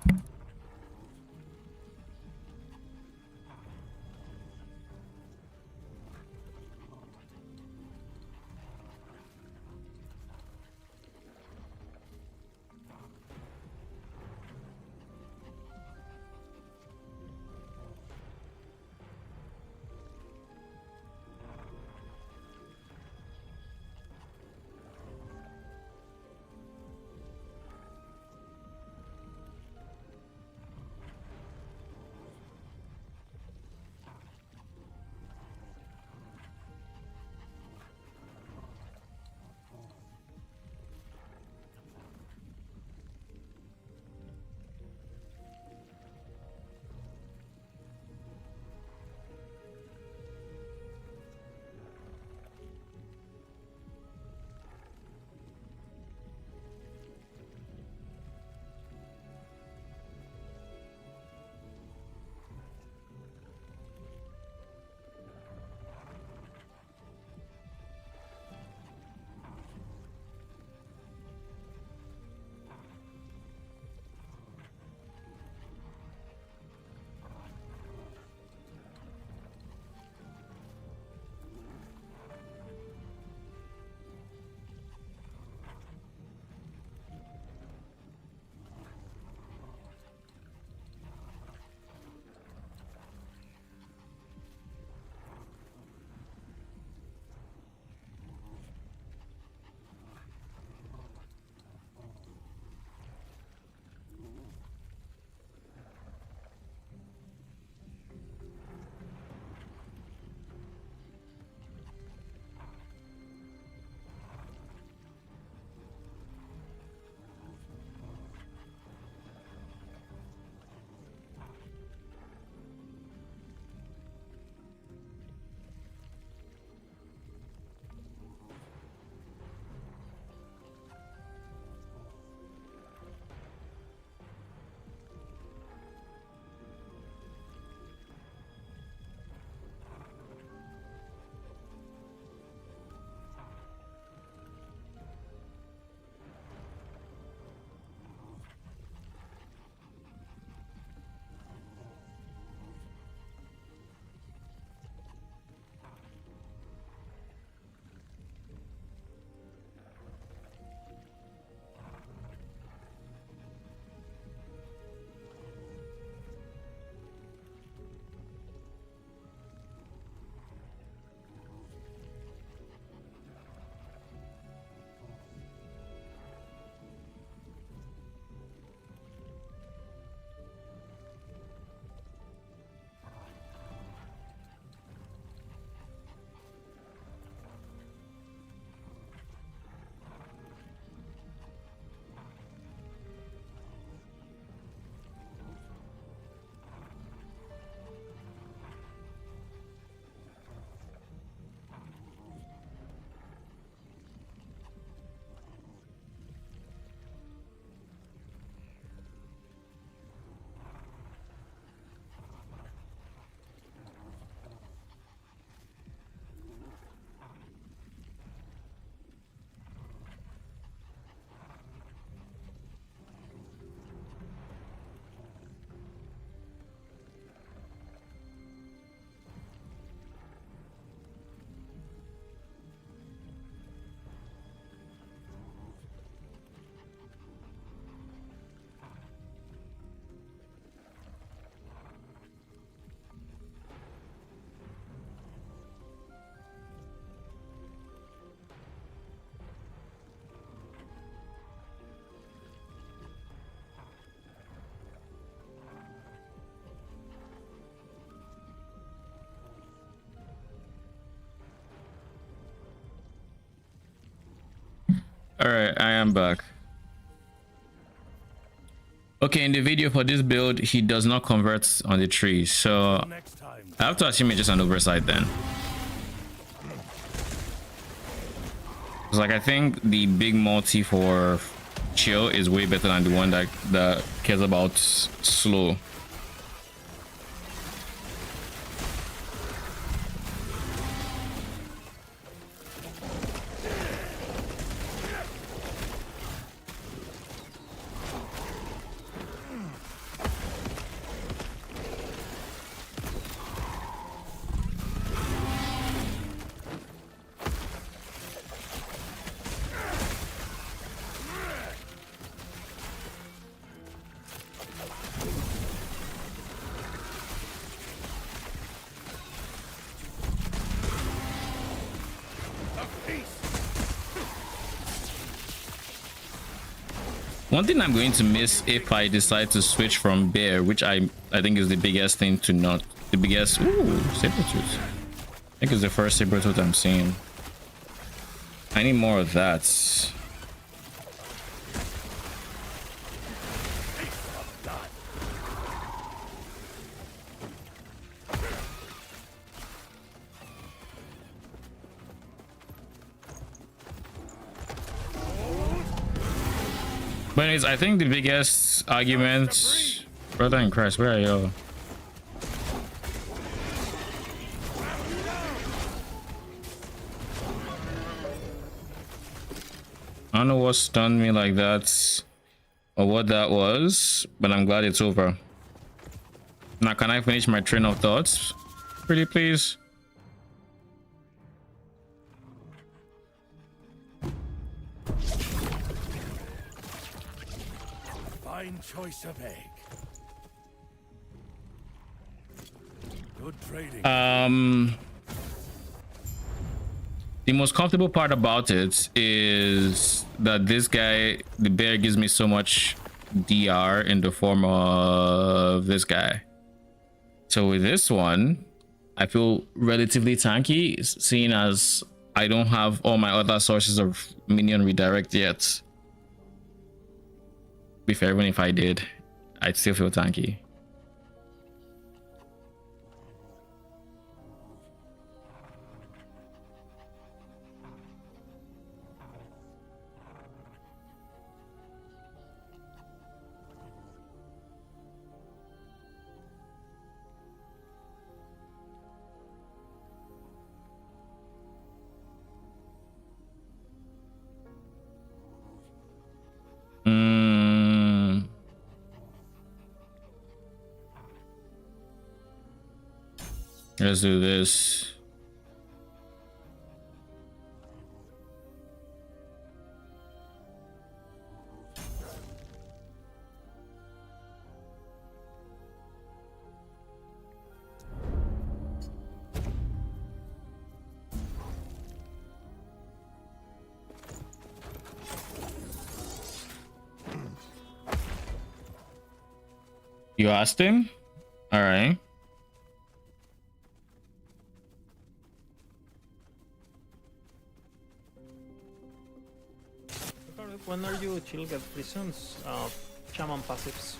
Speaker 1: All right, I am back. Okay, in the video for this build, he does not convert on the tree, so
Speaker 3: Next time.
Speaker 1: I have to assume it's just an oversight then. It's like I think the big multi for chill is way better than the one that cares about slow. One thing I'm going to miss if I decide to switch from bear, which I think is the biggest thing to not the biggest. Ooh, Sabertooth. I think it's the first Sabertooth I'm seeing. I need more of that. But anyways, I think the biggest argument, brother in Christ, where are you? I don't know what stunned me like that or what that was, but I'm glad it's over. Now, can I finish my train of thoughts? Pretty please.
Speaker 3: Fine choice of egg. Good trading.
Speaker 1: The most comfortable part about it is that this guy, the bear, gives me so much DR in the form of this guy. So with this one, I feel relatively tanky, seeing as I don't have all my other sources of minion redirect yet. Be fair, even if I did, I'd still feel tanky. Let's do this. You asked him? All right.
Speaker 4: When are you chill get prisons? Shaman passives.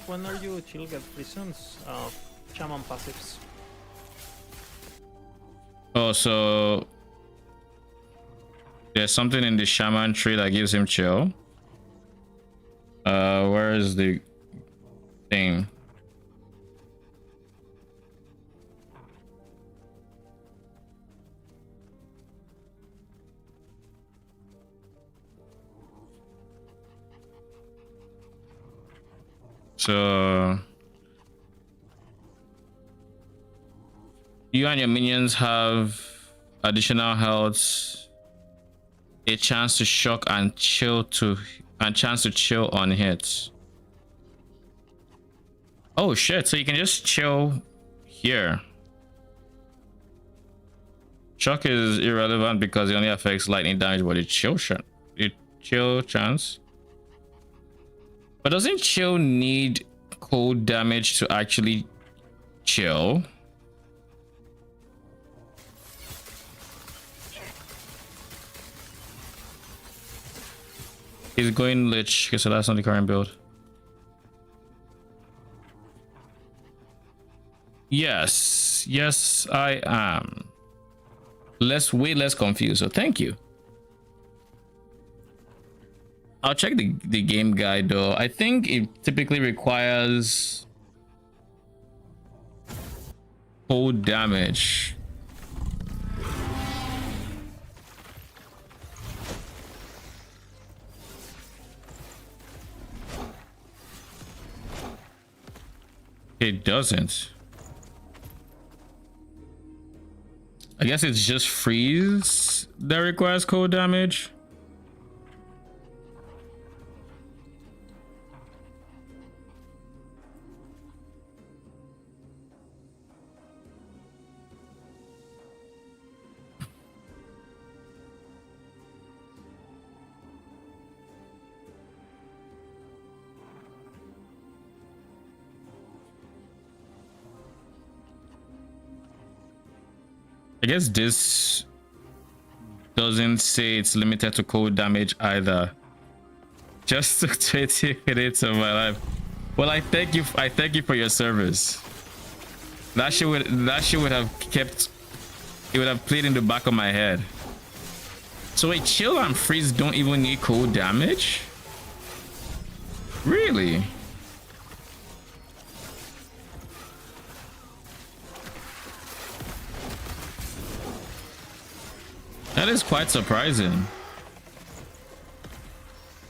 Speaker 4: When are you chill get prisons? Shaman passives.
Speaker 1: Oh, so there's something in the shaman tree that gives him chill. Where is the thing? So you and your minions have additional health, a chance to shock and chill chance to chill on hits. Oh shit, so you can just chill here. Shock is irrelevant because it only affects lightning damage, but it chill chance. But doesn't chill need cold damage to actually chill? He's going Lich. Okay, so that's not the current build. Yes. Yes, I am. Way less confused. So thank you. I'll check the game guide though. I think it typically requires cold damage. It doesn't. I guess it's just freeze that requires cold damage. I guess this doesn't say it's limited to cold damage either. Just took 20 minutes of my life. Well, I thank you for your service. That shit would have kept, it would have played in the back of my head. So wait, chill and freeze don't even need cold damage? Really? That is quite surprising.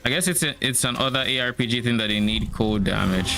Speaker 1: I guess it's an other ARPG thing that they need cold damage.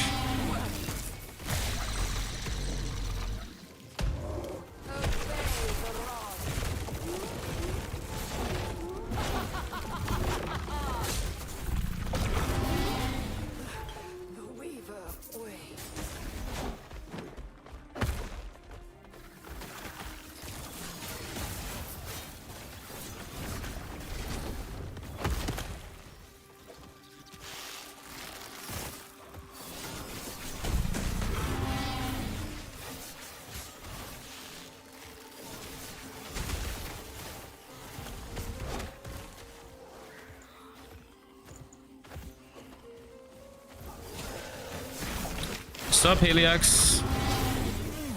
Speaker 1: Stop, Heliax.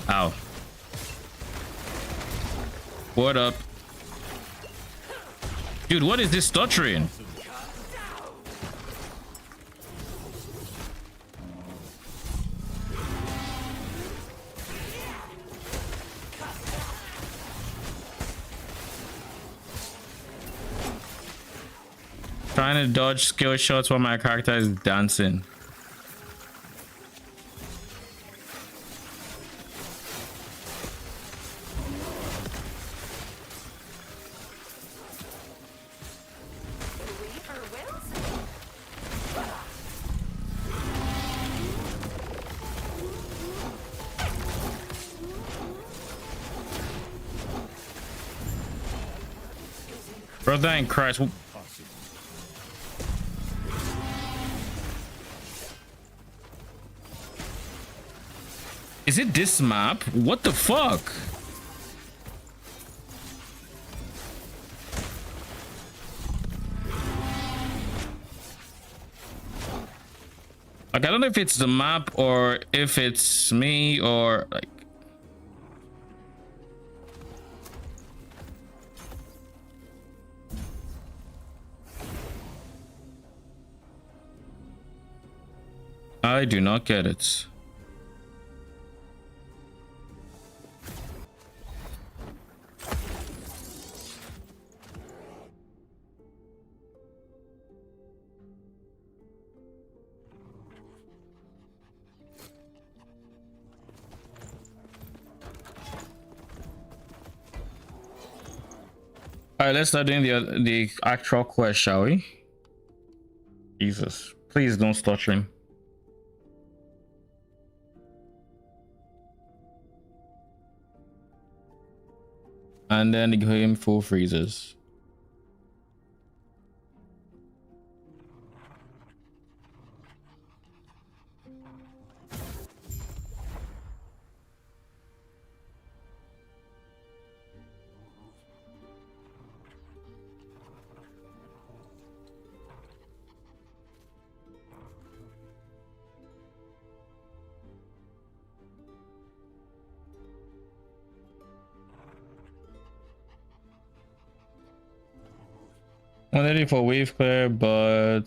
Speaker 1: Ow. What up? Dude, what is this stuttering? Trying to dodge skill shots while my character is dancing. Brother in Christ. Is it this map? What the fuck? Like, I don't know if it's the map or if it's me or like. I do not get it. All right, let's start doing the actual quest, shall we? Jesus, please don't stuttering. And then the game full freezes. 180 for wave clear, but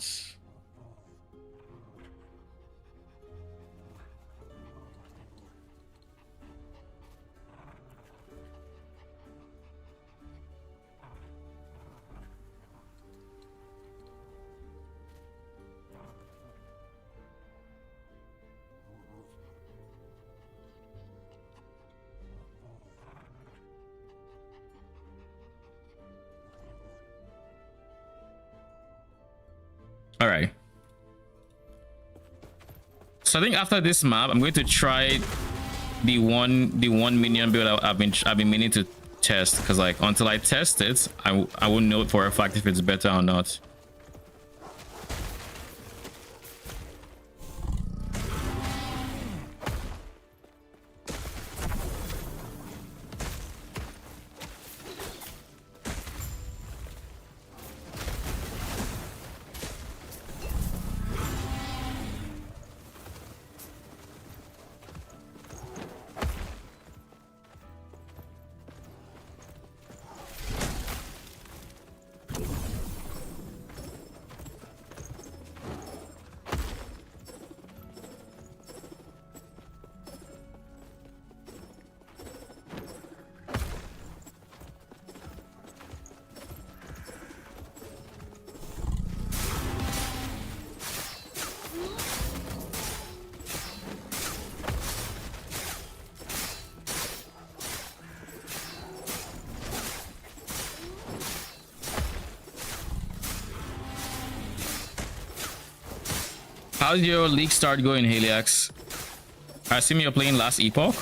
Speaker 1: all right. So I think after this map, I'm going to try the one minion build I've been meaning to test, because like until I test it, I won't know for a fact if it's better or not. How's your league start going, Heliax? I assume you're playing last Epoch?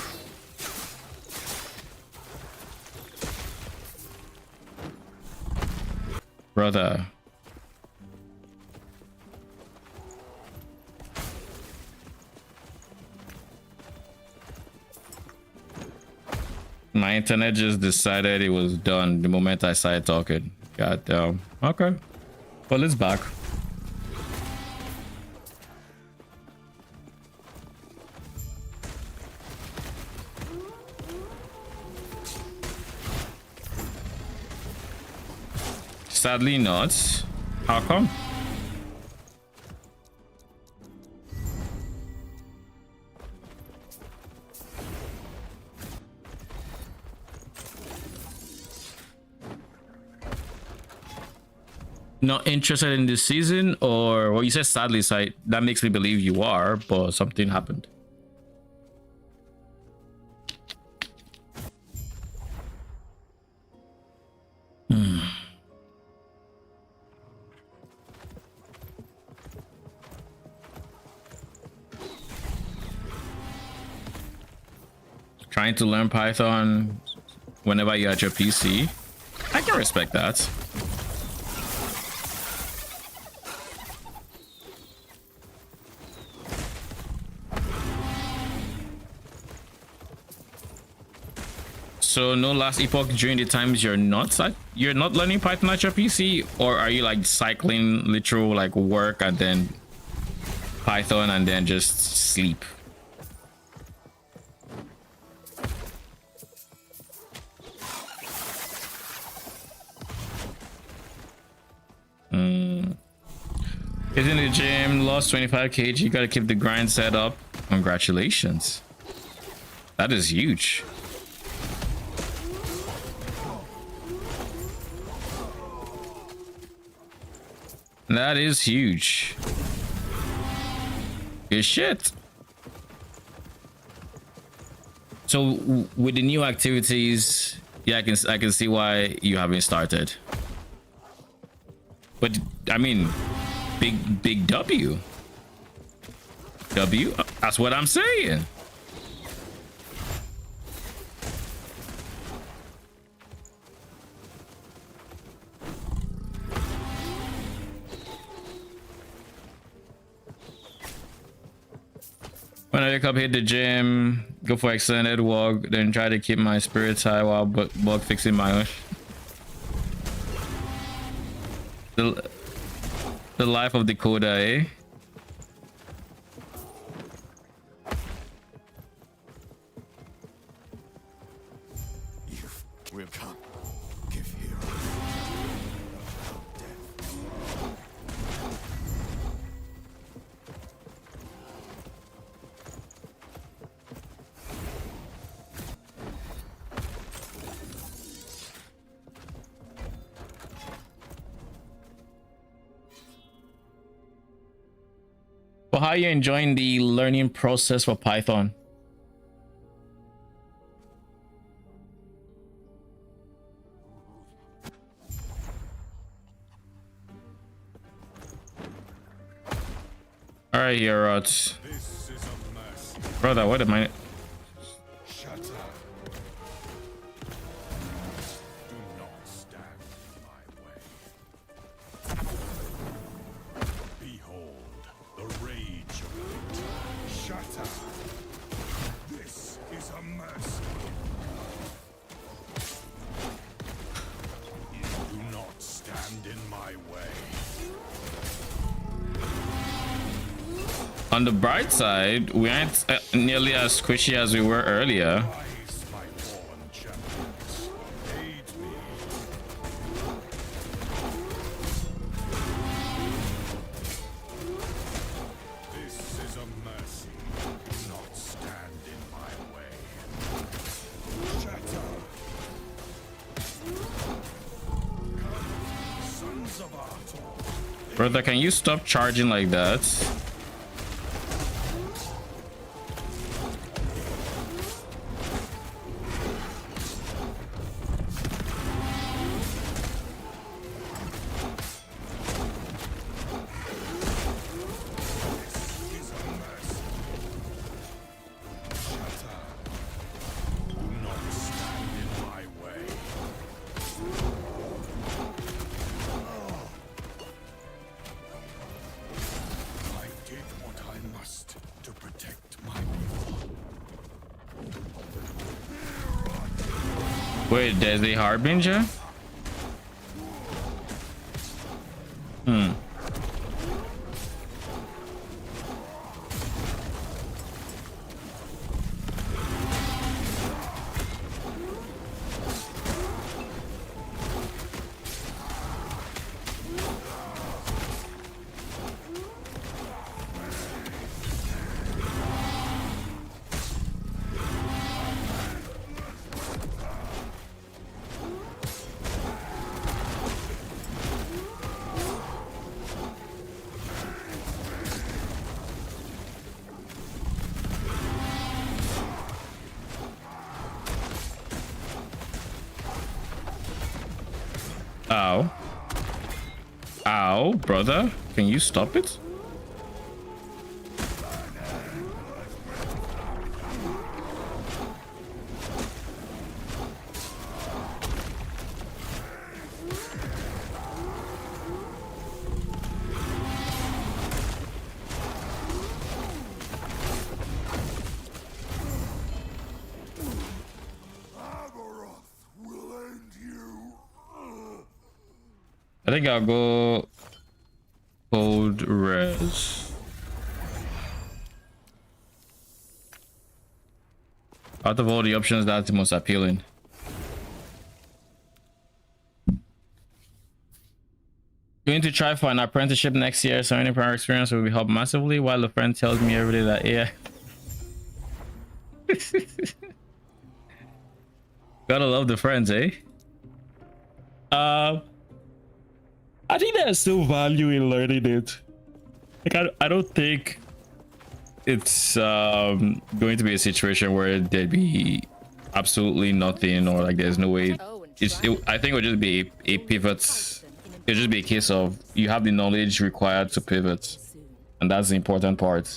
Speaker 1: Brother. My internet just decided it was done the moment I started talking. God damn. Okay. Well, it's back. Sadly not. How come? Not interested in this season, or well, you said sadly, so that makes me believe you are, but something happened. Trying to learn Python whenever you're at your PC. I can respect that. So no last epoch during the times you're not learning Python at your PC, or are you like cycling literal like work and then Python and then just sleep? Is in the gym, lost 25 kg. You gotta keep the grind set up. Congratulations. That is huge. That is huge. Good shit. So with the new activities, yeah, I can see why you haven't started. But I mean, big W. That's what I'm saying. When I wake up, hit the gym, go for extended walk, then try to keep my spirits high while bug fixing my own. The life of Dakota, eh?
Speaker 3: Youth will come. Give hero. Death.
Speaker 1: Well, how are you enjoying the learning process for Python? All right, Heroes. Brother, what am I?
Speaker 3: Shut up. Do not stand in my way. Behold the rage of it. Shut up. This is a mercy. Do not stand in my way.
Speaker 1: On the bright side, we aren't nearly as squishy as we were earlier.
Speaker 3: Rise, my fallen champions. Aid me. This is a mercy. Do not stand in my way. Shatter. Come, sons of Artor.
Speaker 1: Brother, can you stop charging like that?
Speaker 3: Is a mercy. Shatter. Do not stand in my way. I did what I must to protect my people.
Speaker 1: Wait, there's a harbinger? Ow. Ow, brother. Can you stop it?
Speaker 3: Aberoth will end you.
Speaker 1: I think I'll go cold res. Out of all the options, that's the most appealing. Going to try for an apprenticeship next year, so any prior experience will be helped massively, while a friend tells me every day that yeah. Gotta love the friends, eh? I think there's still value in learning it. Like I don't think it's going to be a situation where there'd be absolutely nothing or like there's no way. I think it would just be a pivot. It'll just be a case of you have the knowledge required to pivot, and that's the important part.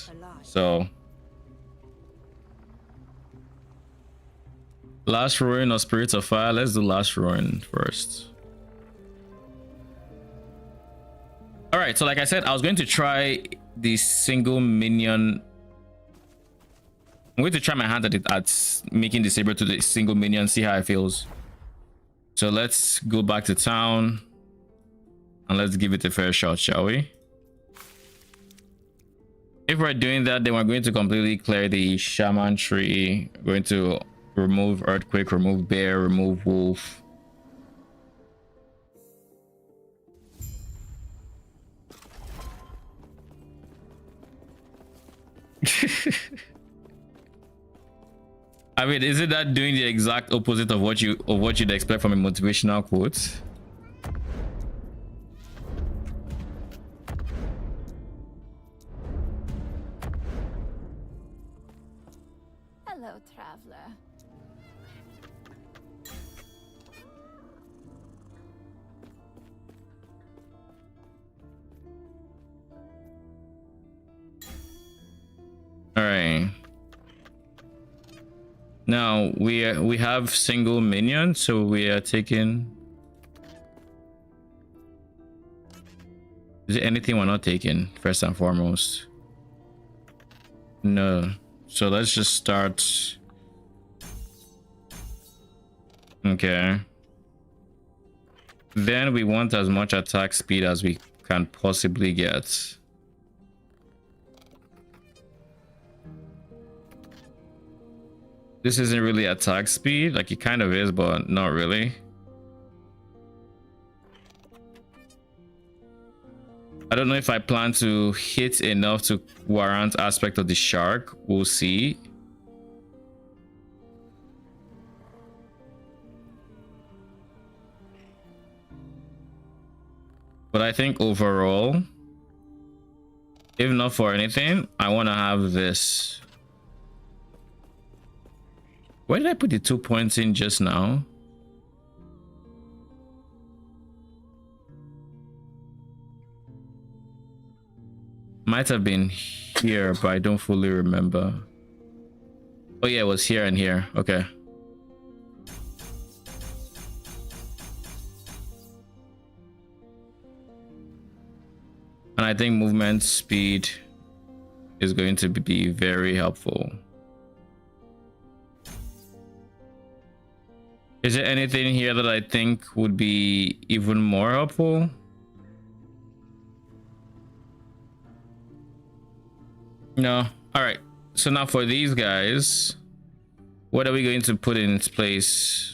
Speaker 1: So Last Ruin or Spirits of Fire? Let's do Last Ruin first. All right, so like I said, I was going to try the single minion. I'm going to try my hand at it, at making the saber to the single minion, see how it feels. So let's go back to town and let's give it a fair shot, shall we? If we're doing that, then we're going to completely clear the shaman tree. We're going to remove earthquake, remove bear, remove wolf. I mean, isn't that doing the exact opposite of what you'd expect from a motivational quote?
Speaker 5: traveler.
Speaker 1: All right. Now we have single minion, so we are taking. Is there anything we're not taking first and foremost? No. So let's just start. Okay. Then we want as much attack speed as we can possibly get. This isn't really attack speed, like it kind of is, but not really. I don't know if I plan to hit enough to warrant aspect of the shark. We'll see. But I think overall, if not for anything, I want to have this. Where did I put the 2 points in just now? Might have been here, but I don't fully remember. Oh yeah, it was here and here. Okay. And I think movement speed is going to be very helpful. Is there anything here that I think would be even more helpful? No. All right. So now for these guys, what are we going to put in its place?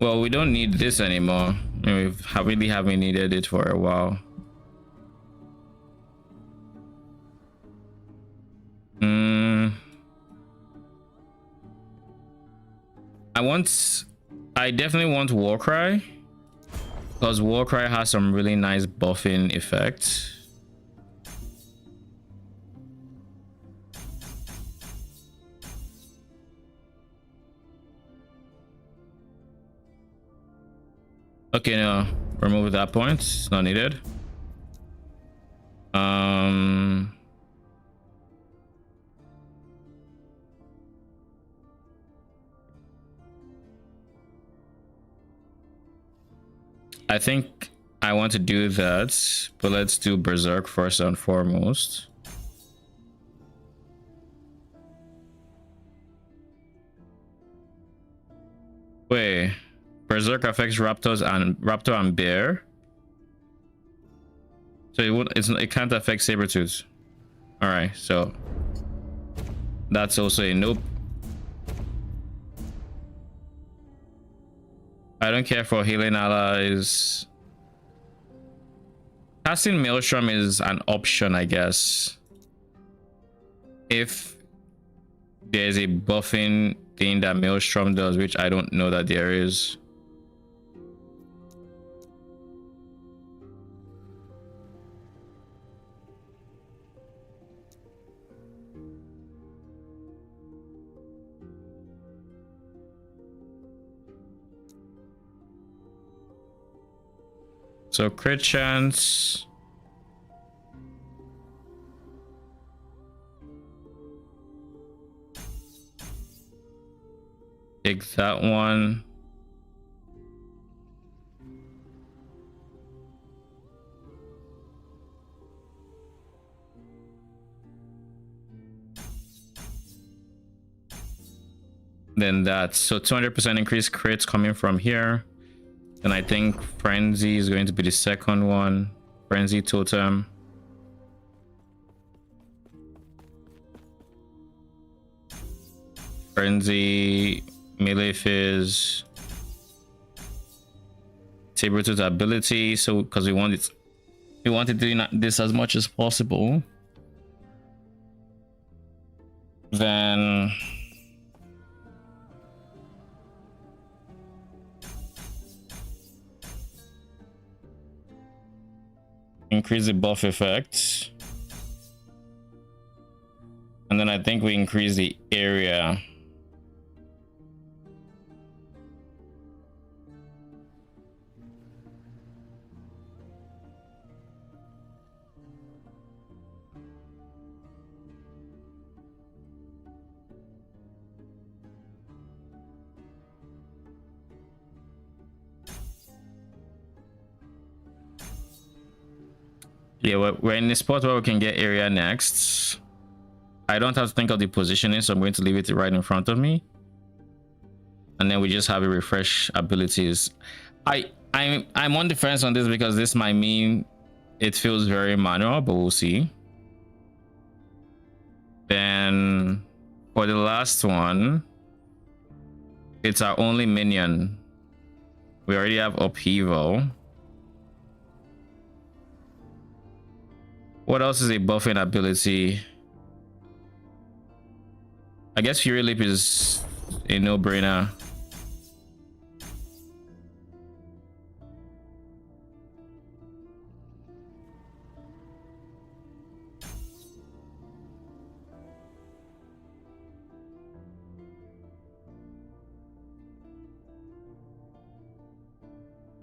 Speaker 1: Well, we don't need this anymore. I mean, we really haven't needed it for a while. I definitely want Warcry, because Warcry has some really nice buffing effects. Okay, no, remove that point. It's not needed. I think I want to do that, but let's do Berserk first and foremost. Wait, Berserk affects Raptor and Bear, so it can't affect Sabertooth. All right, so that's also a nope. I don't care for healing allies. Casting Maelstrom is an option, I guess, if there's a buffing thing that Maelstrom does, which I don't know that there is. So crit chance. Take that one. Then that's so 200% increased crits coming from here. And I think Frenzy is going to be the second one. Frenzy Totem. Frenzy, Melee Fizz. Sabertooth ability. So because we want to do this as much as possible. Then increase the buff effect. And then I think we increase the area. Yeah, we're in the spot where we can get area next. I don't have to think of the positioning, so I'm going to leave it right in front of me. And then we just have a refresh abilities. I'm on the fence on this because this might mean it feels very manual, but we'll see. Then for the last one, it's our only minion. We already have upheaval. What else is a buffing ability? I guess Fury Leap is a no-brainer.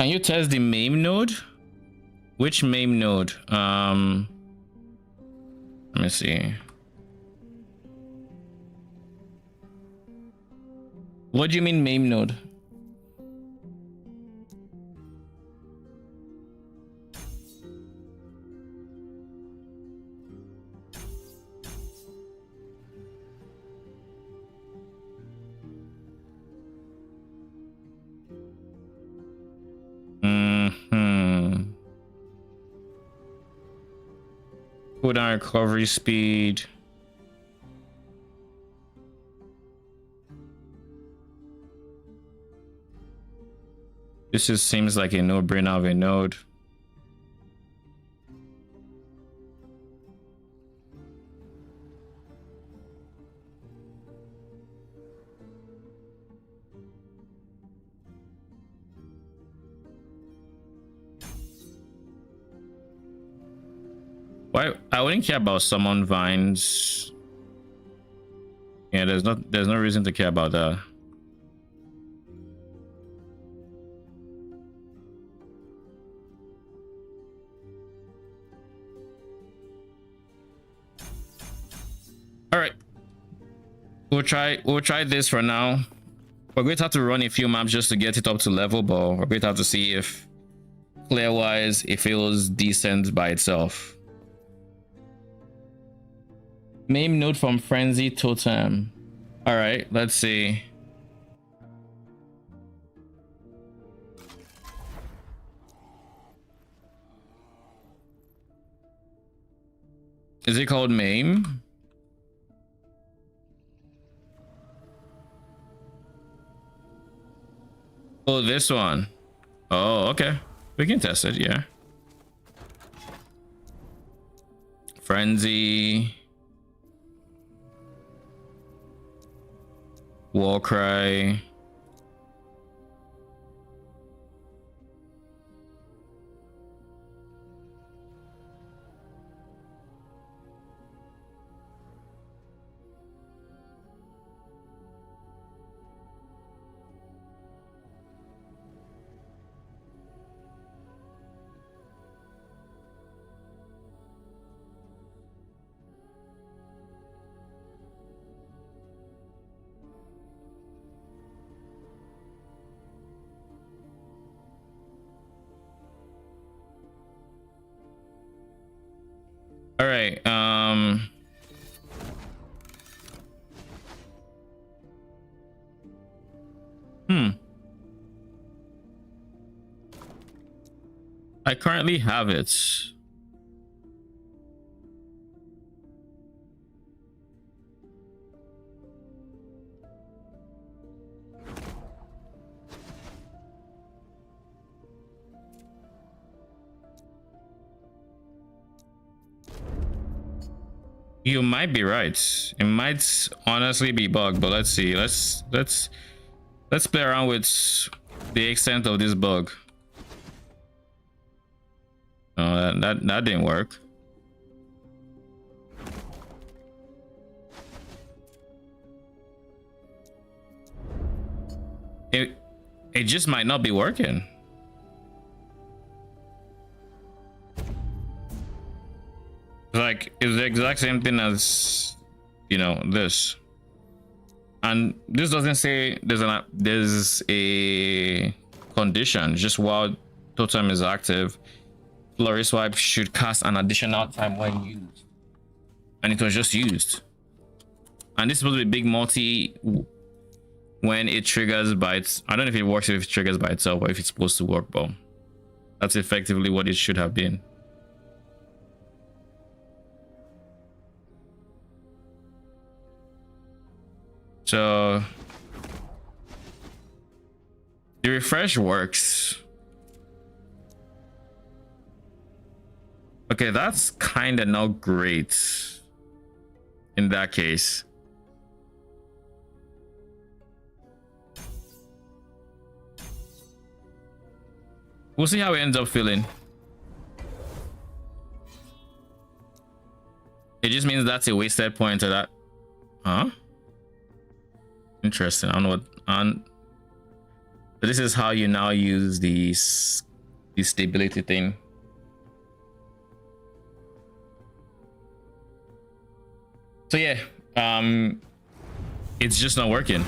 Speaker 1: Can you test the MAME node? Which MAME node? Let me see. What do you mean MAME node? Put on recovery speed. This just seems like a no-brainer of a node. Why I wouldn't care about summon vines. Yeah, there's no reason to care about that. All right, we'll try this for now. We're going to have to run a few maps just to get it up to level, but we're going to have to see if player wise it feels decent by itself. MAME node from Frenzy Totem. All right, let's see. Is it called MAME? Oh, this one. Oh, okay. We can test it, yeah. Frenzy. Warcry. All right, I currently have it. You might be right. It might honestly be bugged, but let's see. Let's play around with the extent of this bug. Oh, that didn't work. It just might not be working. Like, it's the exact same thing as, you know, this. And this doesn't say there's a condition. Just while totem is active, flurry swipe should cast an additional time when used. And it was just used. And this is supposed to be big multi when it triggers by its, I don't know if it works if it triggers by itself or if it's supposed to work, but that's effectively what it should have been. So the refresh works. Okay, that's kind of not great in that case. We'll see how it ends up feeling. It just means that's a wasted point to that. Huh? Interesting. I don't know what. And this is how you now use the stability thing. So yeah, it's just not working.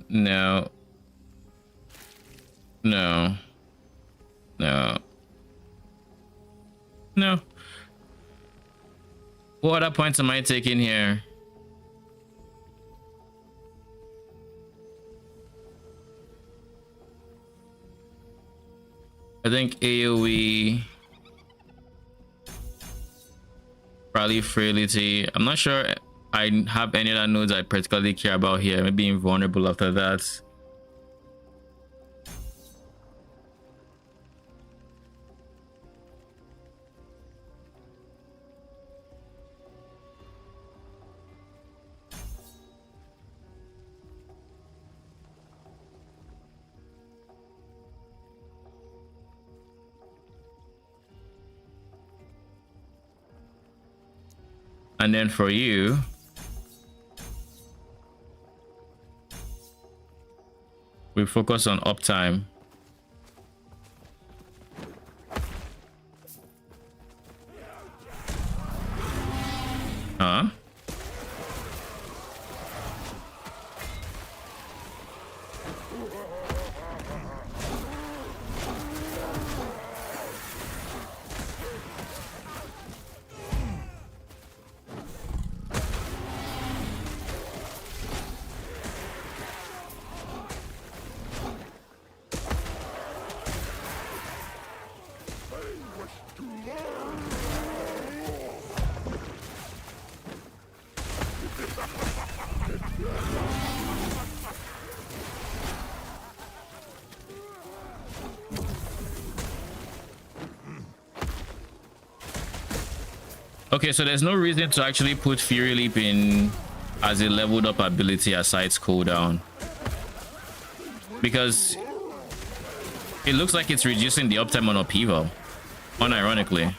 Speaker 1: No. No. No. No. What other points am I taking here? I think AoE, probably frailty. I'm not sure I have any other nodes I particularly care about here. Maybe invulnerable after that. And then for you, we focus on uptime. Huh? Okay, so there's no reason to actually put Fury Leap in as a leveled up ability aside its cooldown, because it looks like it's reducing the uptime on upheaval, unironically.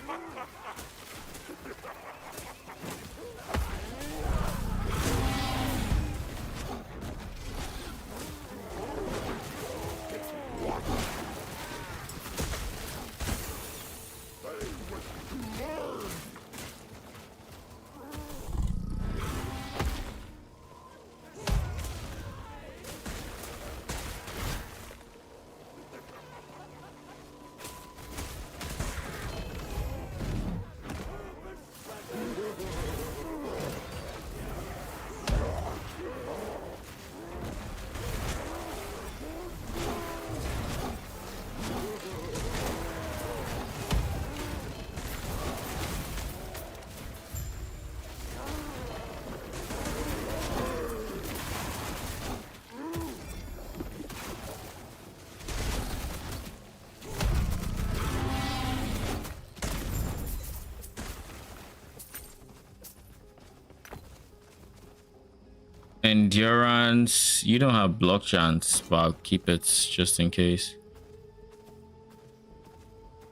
Speaker 1: endurance. You don't have block chance, but I'll keep it just in case.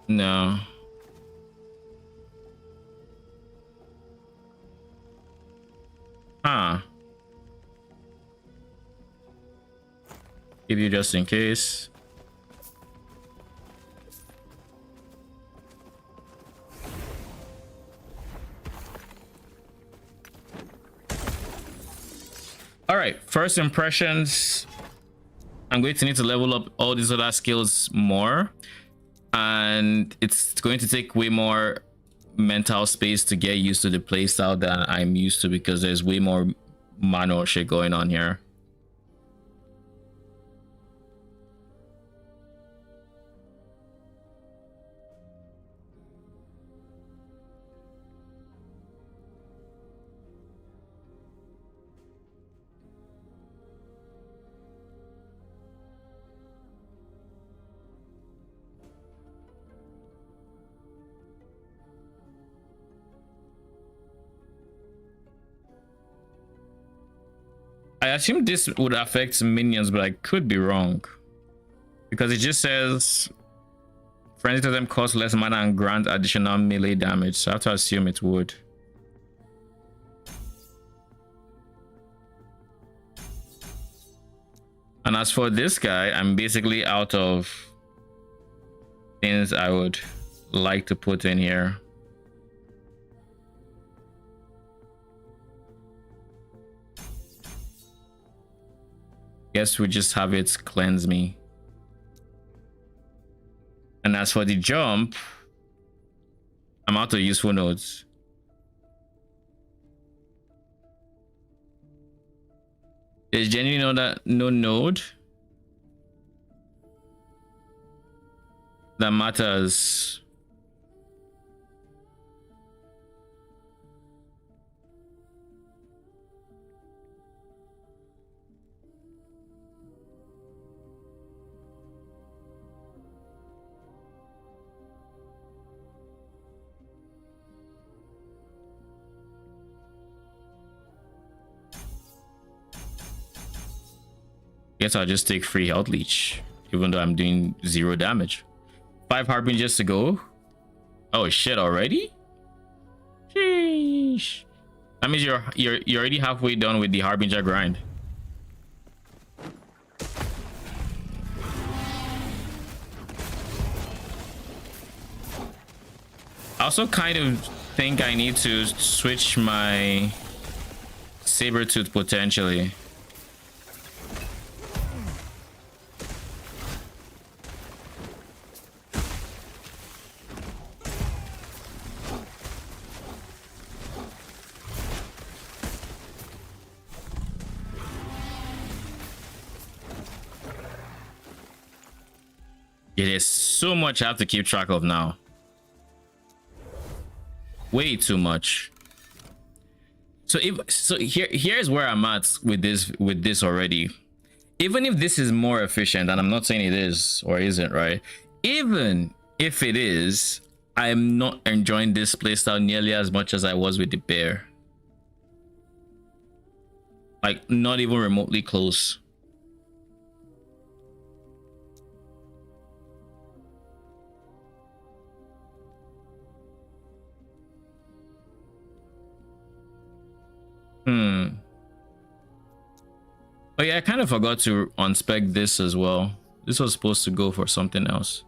Speaker 1: No. Huh. Give you just in case. All right, first impressions. I'm going to need to level up all these other skills more, and it's going to take way more mental space to get used to the playstyle than I'm used to, because there's way more manual shit going on here. I assume this would affect minions, but I could be wrong, because it just says frenzy to them cost less mana and grant additional melee damage, so I have to assume it would. And as for this guy, I'm basically out of things I would like to put in here. Guess we just have it cleanse me. And as for the jump, I'm out of useful nodes. There's genuinely no node that matters. Guess I'll just take free health leech, even though I'm doing 0 damage. 5 harbingers to go. Oh shit, already? Sheesh. That means you're already halfway done with the harbinger grind. I also kind of think I need to switch my Sabertooth potentially. It is so much I have to keep track of now. Way too much. So here's where I'm at with this already. Even if this is more efficient, and I'm not saying it is or isn't, right? Even if it is, I'm not enjoying this playstyle nearly as much as I was with the bear. Like, not even remotely close. Oh yeah, I kind of forgot to unspec this as well. This was supposed to go for something else.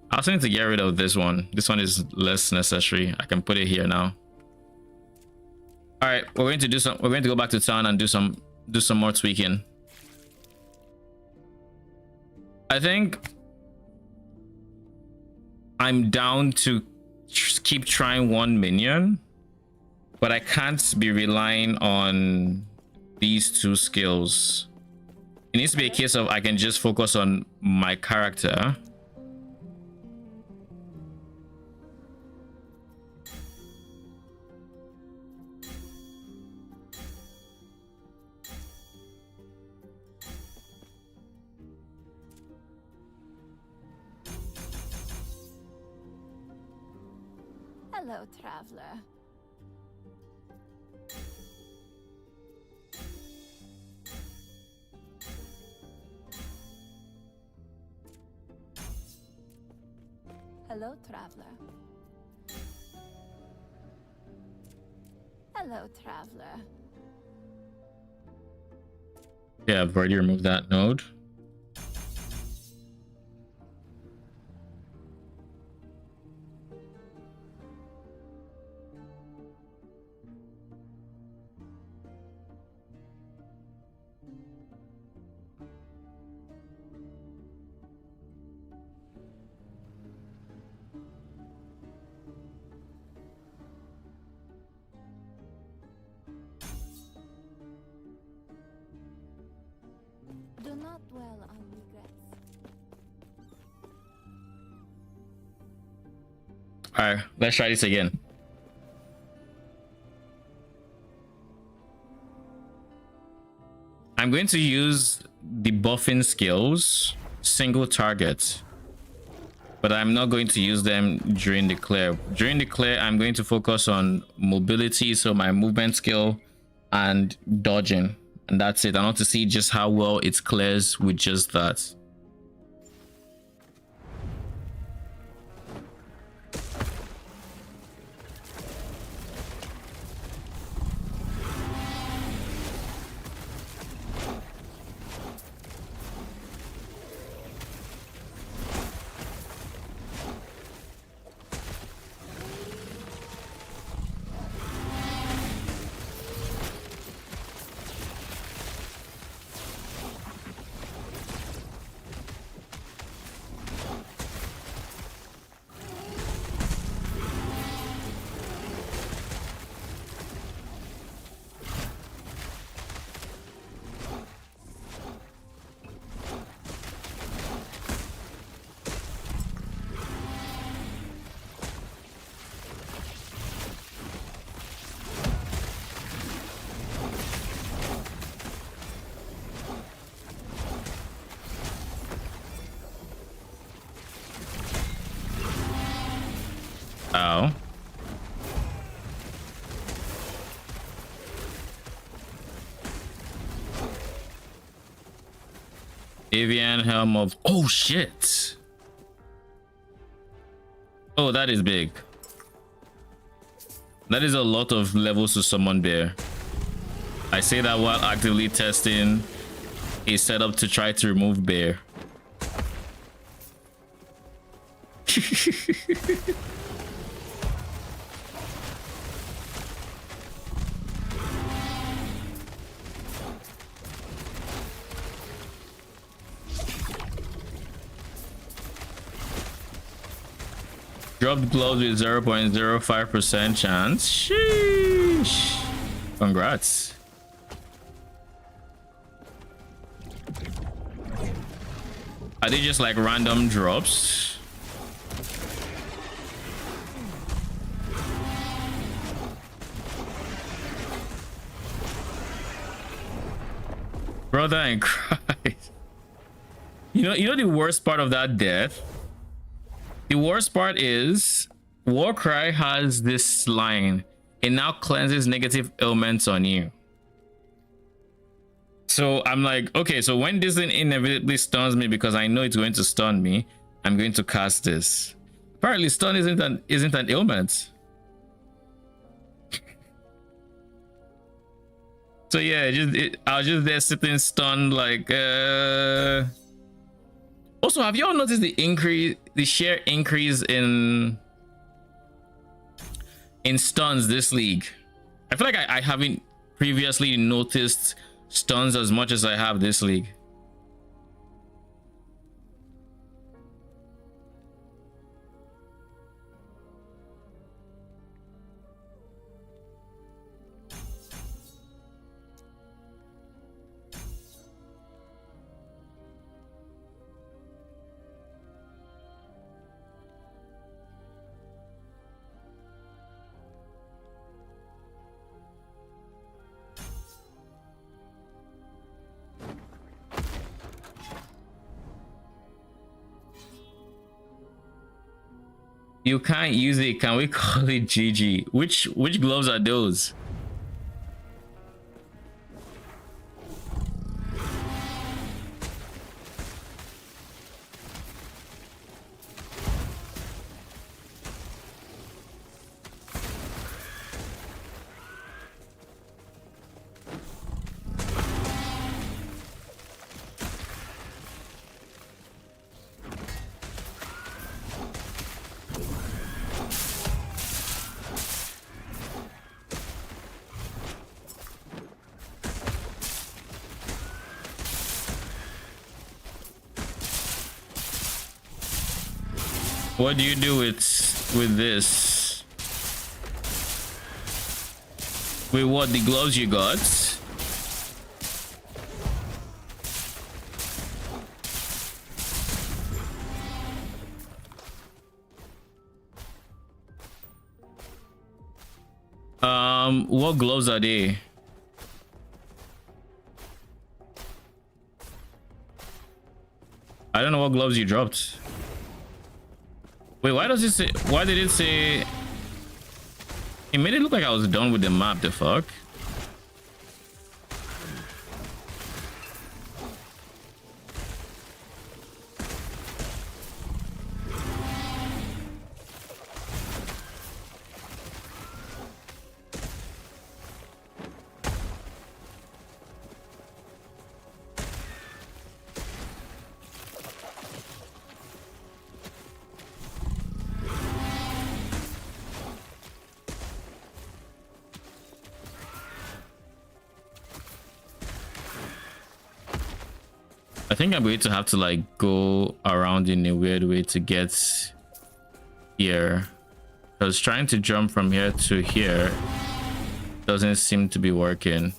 Speaker 1: I also need to get rid of this one. This one is less necessary. I can put it here now. All right, we're going to go back to town and do some more tweaking. I think I'm down to keep trying one minion, but I can't be relying on these 2 skills. It needs to be a case of I can just focus on my character.
Speaker 5: Hello, traveler. Hello, traveler. Hello, traveler.
Speaker 1: Yeah, I've already removed that node.
Speaker 5: Do not dwell on regrets.
Speaker 1: All right, let's try this again. I'm going to use the buffing skills, single target, but I'm not going to use them during the clear. During the clear, I'm going to focus on mobility, so my movement skill and dodging, and that's it. I want to see just how well it clears with just that. Oh. Avian helm of... Oh, shit. Oh, that is big. That is a lot of levels to summon bear. I say that while actively testing a setup to try to remove bear. Dropped gloves with 0.05% chance. Sheesh. Congrats. Are they just like random drops? Brother in Christ. You know the worst part of that death? The worst part is Warcry has this line. It now cleanses negative elements on you. So I'm like, okay, so when this thing inevitably stuns me because I know it's going to stun me, I'm going to cast this. Apparently stun isn't an ailment. So yeah, I was just there sitting stunned like Also, have y'all noticed the sheer increase in stuns this league? I feel like I haven't previously noticed stuns as much as I have this league. You can't use it. Can we call it GG? Which gloves are those? What do you do with this? With what, the gloves you got? What gloves are they? I don't know what gloves you dropped. Wait, why does it say, why did it say, it made it look like I was done with the map, the fuck? 'I think I'm going to have to like go around in a weird way to get here, because trying to jump from here to here doesn't seem to be working.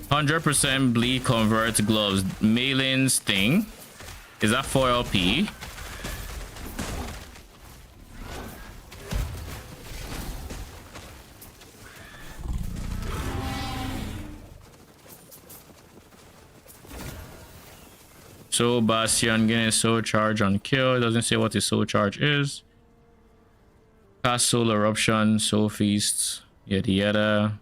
Speaker 1: %100% bleed convert gloves. Malin's thing. Is that 4 LP? So Bastion getting a soul charge on kill. It doesn't say what his soul charge is. Cast soul eruption, soul feast, yada yada.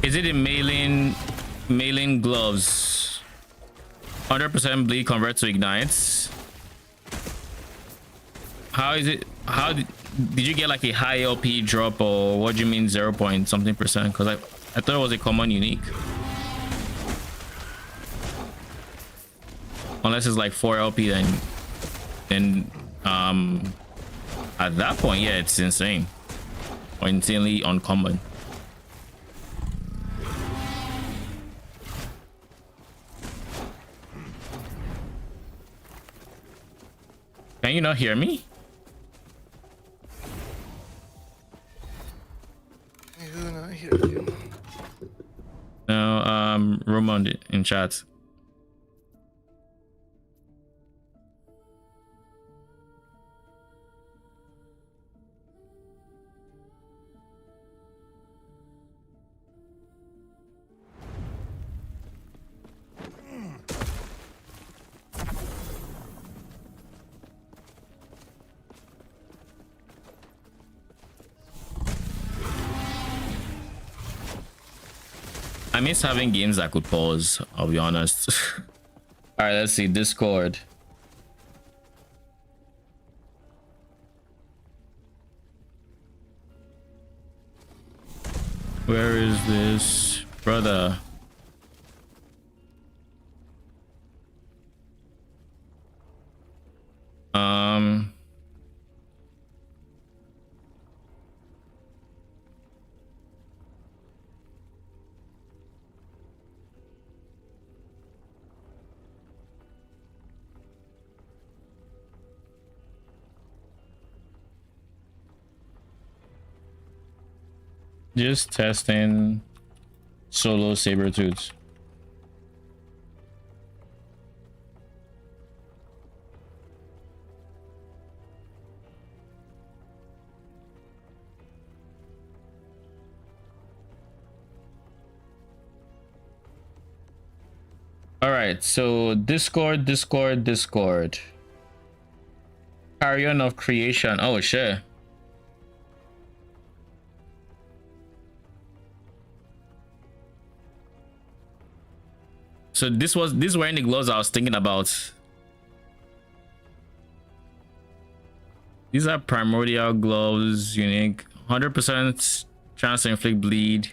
Speaker 1: Is it in mailing gloves? 100% bleed convert to ignites. How is it? How did you get like a high LP drop, or what do you mean 0 point something percent? Because I thought it was a common unique. Unless it's like 4 LP, then at that point, yeah, it's insane or insanely uncommon. Can you not hear me?
Speaker 2: I do not hear you.
Speaker 1: No, Roman in chat. I miss having games that could pause, I'll be honest. All right, let's see. Discord. Where is this brother? Just testing solo Sabertooth. All right, so Discord. Carrion of Creation. Oh shit. So this wearing the gloves I was thinking about. These are primordial gloves, unique, 100% chance to inflict bleed.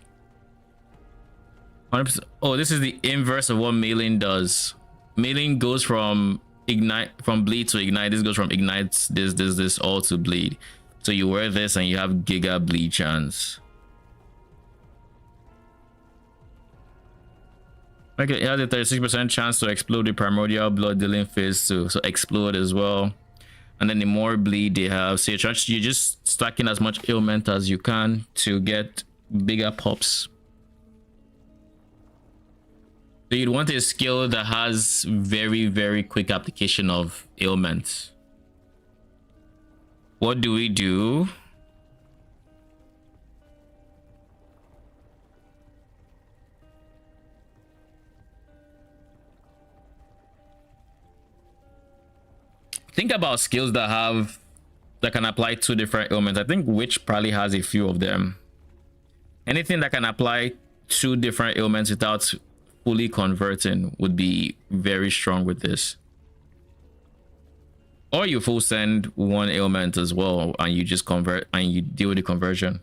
Speaker 1: 100%. Oh, this is the inverse of what Mailing does. Mailing goes from bleed to ignite. This goes from ignite this all to bleed. So you wear this and you have giga bleed chance. Okay, it has a 36% chance to explode the primordial blood dealing phase too. So explode as well. And then the more bleed they have, so you're just stacking as much ailment as you can to get bigger pops. So you'd want a skill that has very, very quick application of ailment. What do we do? Think about skills that can apply 2 different ailments. I think Witch probably has a few of them. Anything that can apply 2 different ailments without fully converting would be very strong with this. Or you full send 1 ailment as well and you just convert and you deal with the conversion.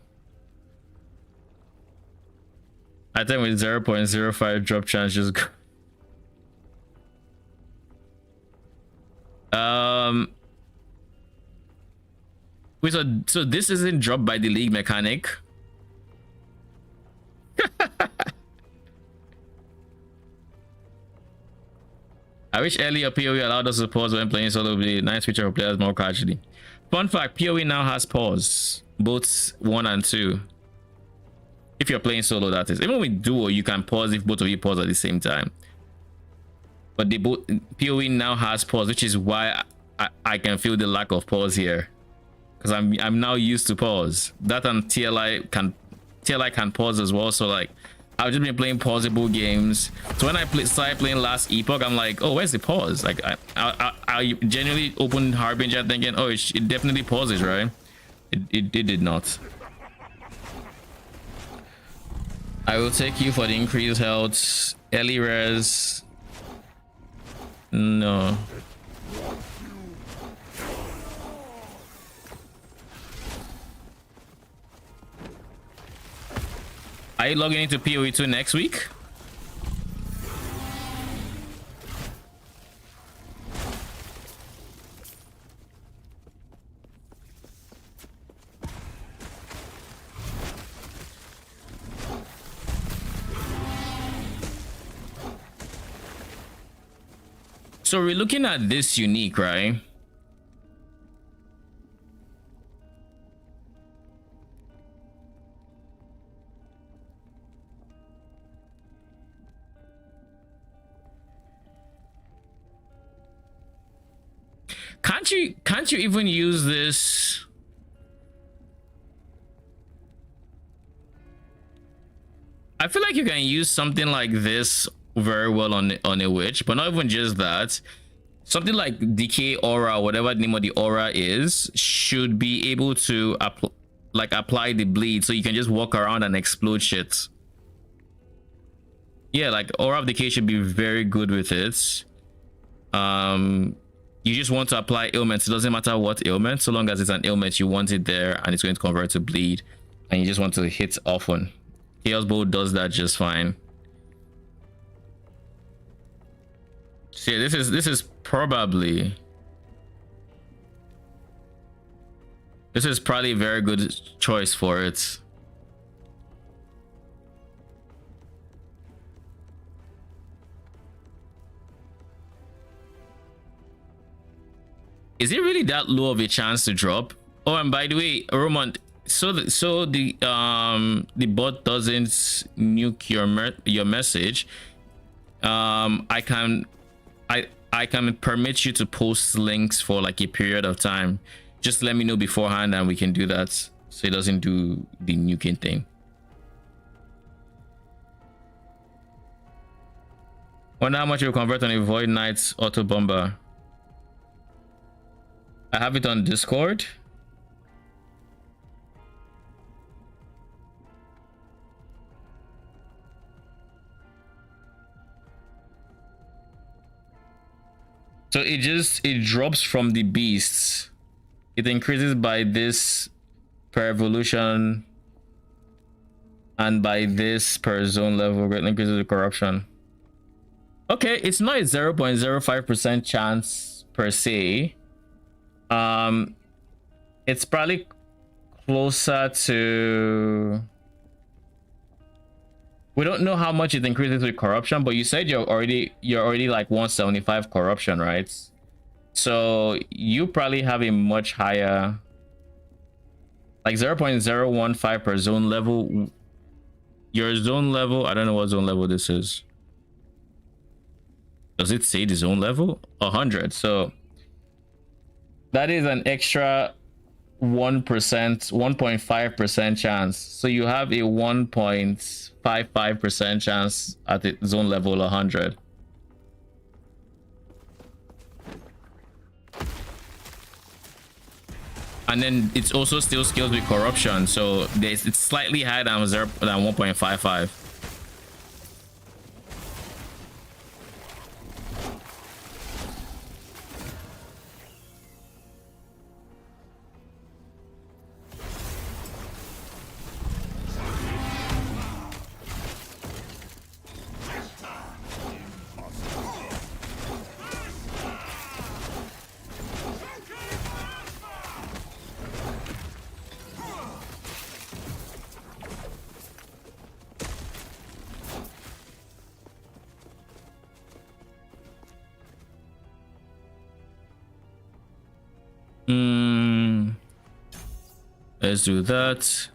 Speaker 1: I think with 0.05 drop chance, just go. Wait, so this isn't dropped by the league mechanic? I wish earlier PoE allowed us to pause when playing solo. Be nice feature for players more casually. Fun fact, PoE now has pause, both 1 and 2. If you're playing solo, that is. Even with duo, you can pause if both of you pause at the same time. But the both PoE now has pause, which is why I can feel the lack of pause here, because I'm now used to pause. That and TLI can pause as well. So like I've just been playing pausable games. So when I started playing last Epoch, I'm like, oh, where's the pause? Like I genuinely opened Harbinger thinking, oh, it definitely pauses, right? It did not. I will take you for the increased health. Early res. No. Are you logging into PoE2 next week? So we're looking at this unique, right? Can't you even use this? I feel like you can use something like this very well on a witch, but not even just that. Something like decay aura, whatever the name of the aura is, should be able to apply the bleed, so you can just walk around and explode shit. Yeah, like aura of decay should be very good with it. You just want to apply ailments. It doesn't matter what ailment, so long as it's an ailment, you want it there and it's going to convert to bleed, and you just want to hit often. Chaos Bolt does that just fine. So yeah, this is probably a very good choice for it. Is it really that low of a chance to drop? Oh, and by the way, Roman, the bot doesn't nuke your message. I can permit you to post links for like a period of time. Just let me know beforehand and we can do that so it doesn't do the nuking thing. Wonder how much you convert on a Void Knight auto bomber. I have it on Discord. So it drops from the beasts. It increases by this per evolution and by this per zone level. It increases the corruption. Okay, it's not a 0.05% chance per se. It's probably closer to, we don't know how much it increases with corruption, but you said you're already like 175 corruption, right? So you probably have a much higher, like 0.015 per zone level. Your zone level, I don't know what zone level this is. Does it say the zone level? 100. So that is an extra 1%, 1.5% chance. So you have a 1.55% chance at the zone level 100. And then it's also still scales with corruption, so it's slightly higher than 1.55. Let's do that.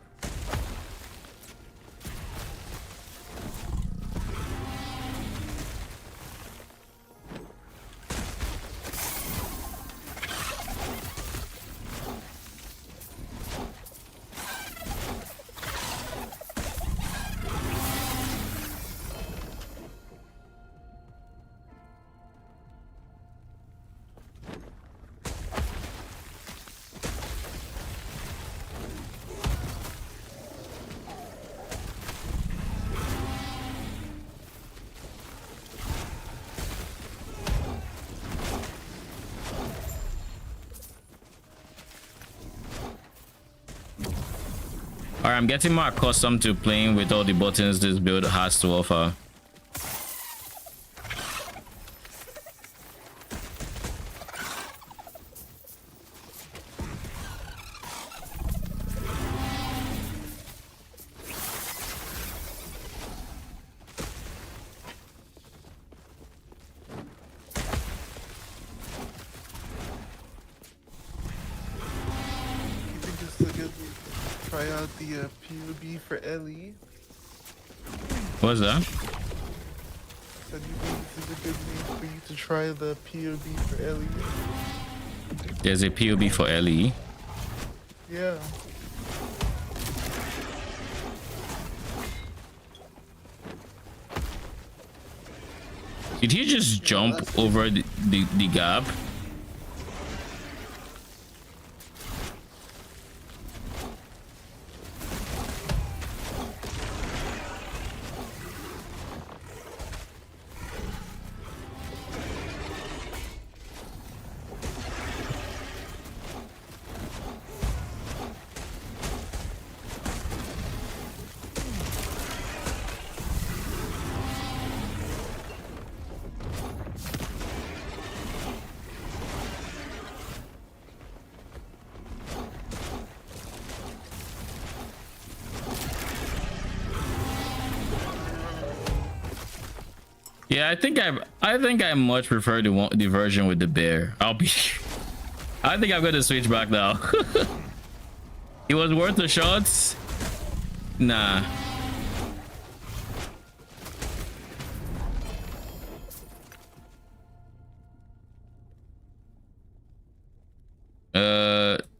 Speaker 1: Alright, I'm getting more accustomed to playing with all the buttons this build has to offer.
Speaker 2: Try out the POB for Ellie.
Speaker 1: What's that?
Speaker 2: Said you think this is a good way for you to try the POB for Ellie.
Speaker 1: There's a POB for Ellie.
Speaker 2: Yeah.
Speaker 1: Did he just jump over the gap? Yeah, I think I much prefer the version with the bear. I think I'm gonna switch back now. It was worth the shots. Nah.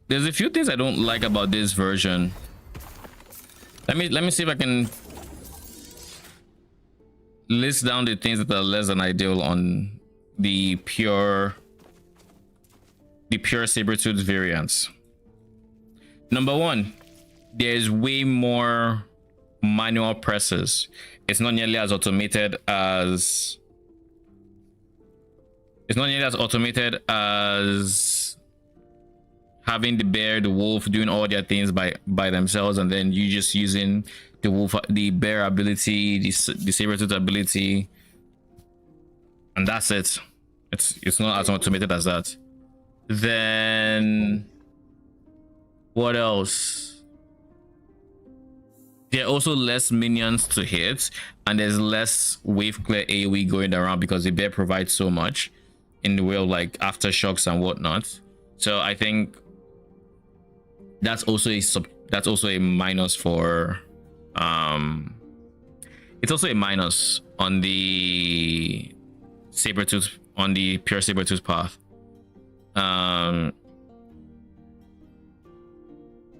Speaker 1: There's a few things I don't like about this version. Let me see if I can list down the things that are less than ideal on the pure Sabertooth variants. Number one, there's way more manual presses. It's not nearly as automated as having the bear, the wolf doing all their things by themselves, and then you just using the wolf, the bear ability, the Sabertooth ability, and that's it. It's not as automated as that. Then what else? There are also less minions to hit, and there's less wave clear AoE going around because the bear provides so much in the way of like aftershocks and whatnot. So I think that's also a minus for it's also a minus on the Sabertooth, on the pure Sabertooth path. I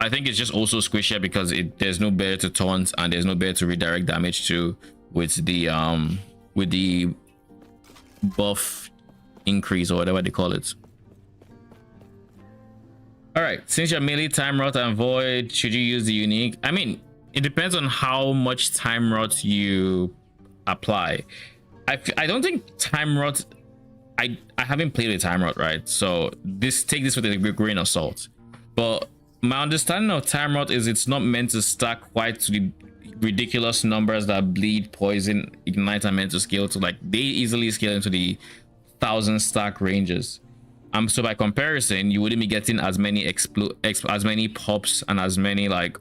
Speaker 1: think it's just also squishier because there's no bear to taunt and there's no bear to redirect damage to with the buff increase or whatever they call it. All right, since you're melee, time rot and void, should you use the unique? I mean, it depends on how much time rot you apply. I don't think time rot, I haven't played with time rot, right? So take this with a grain of salt. But my understanding of time rot is it's not meant to stack quite to the ridiculous numbers that bleed, poison, ignite are meant to scale to. Like they easily scale into the 1,000 stack ranges. So by comparison, you wouldn't be getting as many as many pops and as many like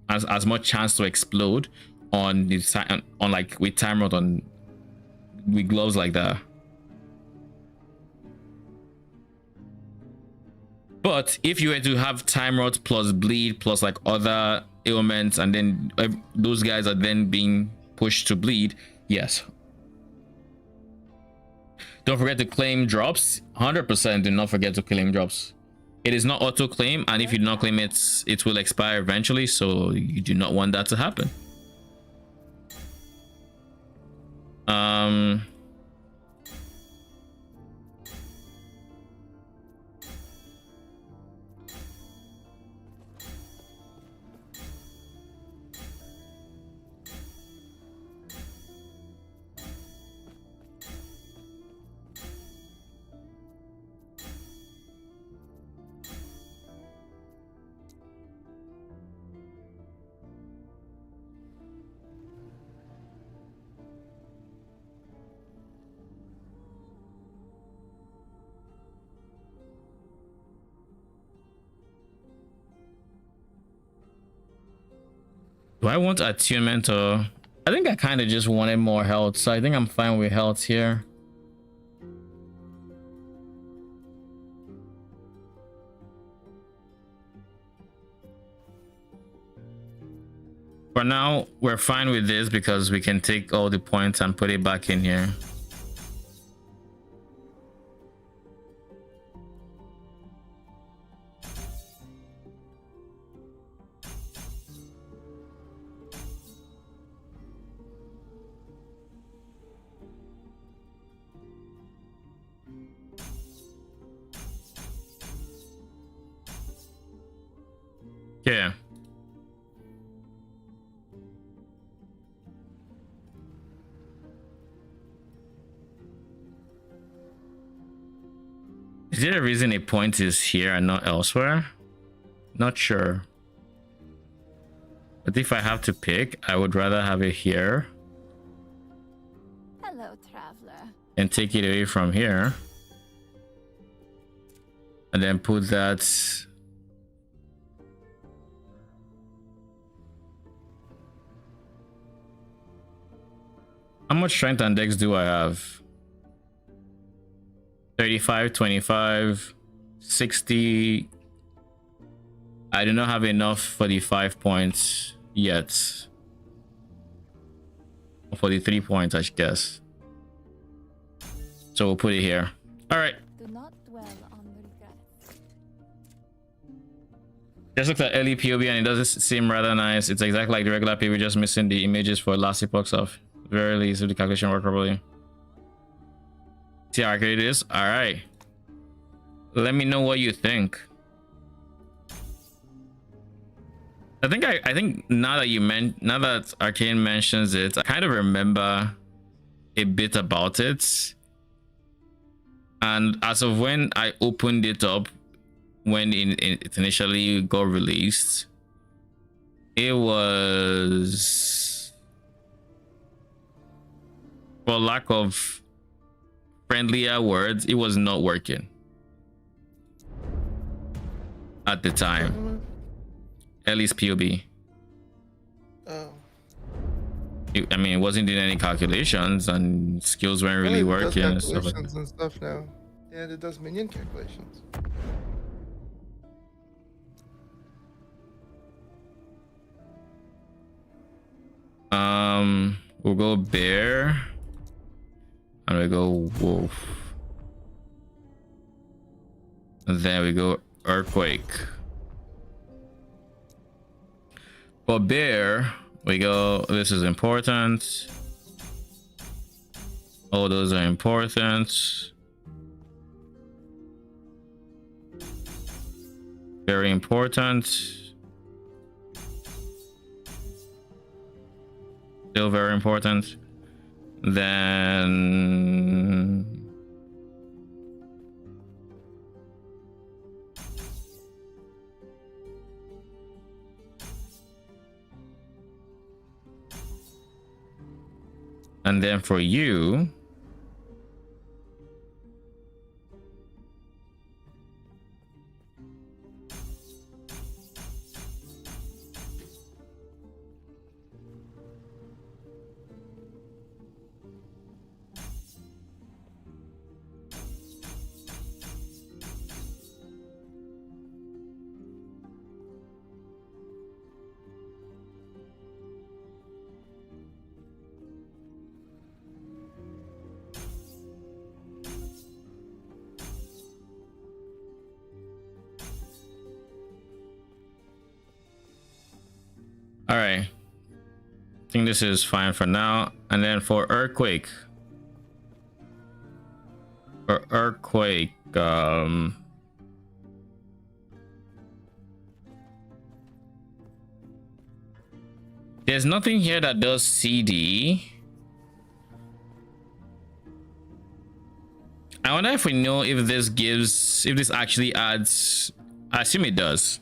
Speaker 1: as much chance to explode on the on like with time rot on with gloves like that. But if you were to have time rot plus bleed plus like other ailments, and then those guys are then being pushed to bleed, yes. Don't forget to claim drops. 100% do not forget to claim drops. It is not auto claim, and if you do not claim it, it will expire eventually, so you do not want that to happen. Do I want attunement, or I think I kind of just wanted more health, so I think I'm fine with health here. For now, we're fine with this because we can take all the points and put it back in here. Yeah. Is there a reason a point is here and not elsewhere? Not sure. But if I have to pick, I would rather have it here.
Speaker 5: Hello, traveler.
Speaker 1: And take it away from here. And then put that... How much strength and dex do I have? 35, 25, 60. I do not have enough for the 5 points yet. For the 3 points, I guess. So we'll put it here. All right.
Speaker 5: Do not dwell on regrets.
Speaker 1: Just looked at early POV and it doesn't seem rather nice. It's exactly like the regular POV, just missing the images for last Epoch stuff. Very least if the calculation work properly. See how accurate it is? All right. Let me know what you think. I think now that Arcane mentions it, I kind of remember a bit about it. And as of when I opened it up, when it initially got released, it was, for lack of friendlier words, it was not working at the time. At least POB.
Speaker 2: Oh.
Speaker 1: I mean, it wasn't doing any calculations and skills weren't really working and stuff like that.
Speaker 2: And stuff now. Yeah, it does minion calculations.
Speaker 1: We'll go bear and we go wolf. And then we go earthquake. For bear, we go, this is important. All those are important. Very important. Still very important. Then for you, all right, I think this is fine for now. And then for earthquake, there's nothing here that does CD. I wonder if we know if this actually adds. I assume it does.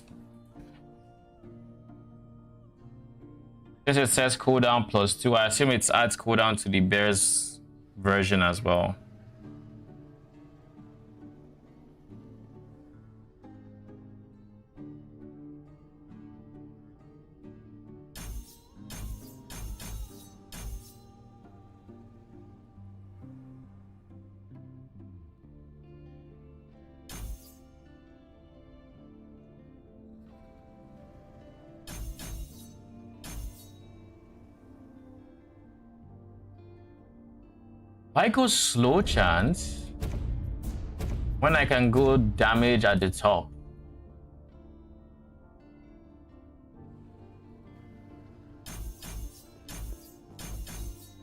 Speaker 1: This it says cooldown +2. I assume it adds cooldown to the bear's version as well. I go slow chance when I can go damage at the top.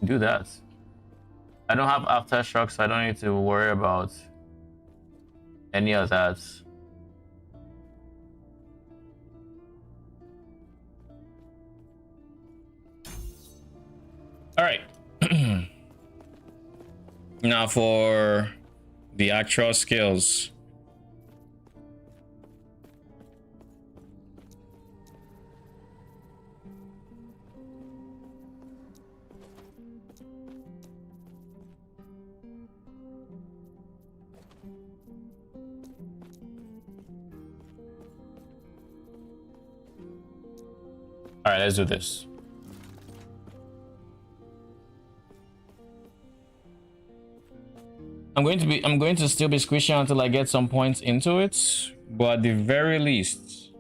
Speaker 1: Do that. I don't have aftershocks, so I don't need to worry about any of that. All right. Now for the actual skills. All right, let's do this. I'm going to still be squishing until I get some points into it, but at the very least,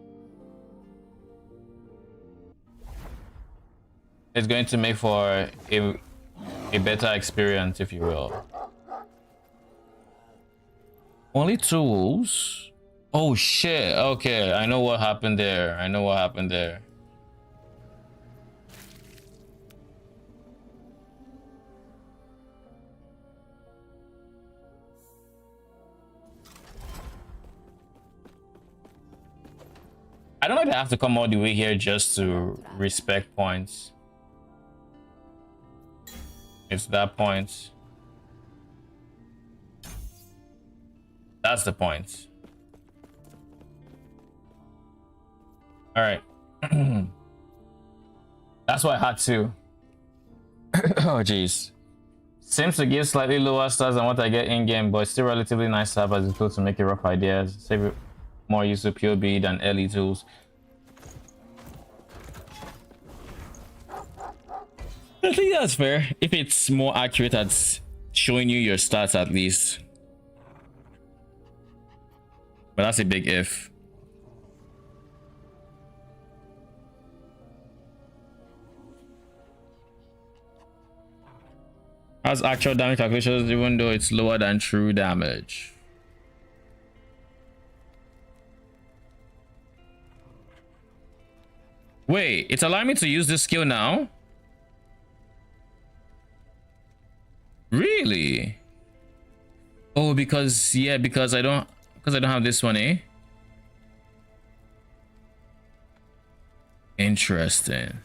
Speaker 1: It's going to make for a better experience, if you will. Only 2 wolves? Oh shit, okay, I know what happened there. I know what happened there. I don't know if I have to come all the way here just to respect points. It's that point. That's the point. All right. That's why I had to. Oh, jeez. Seems to give slightly lower stars than what I get in game, but it's still relatively nice to have as a tool to make it rough ideas. Save it more use of POB than early tools. I think that's fair. If it's more accurate at showing you your stats at least. But that's a big if. Has actual damage calculations even though it's lower than true damage. Wait, it's allowing me to use this skill now? Really? Oh, because because I don't have this one, eh? Interesting.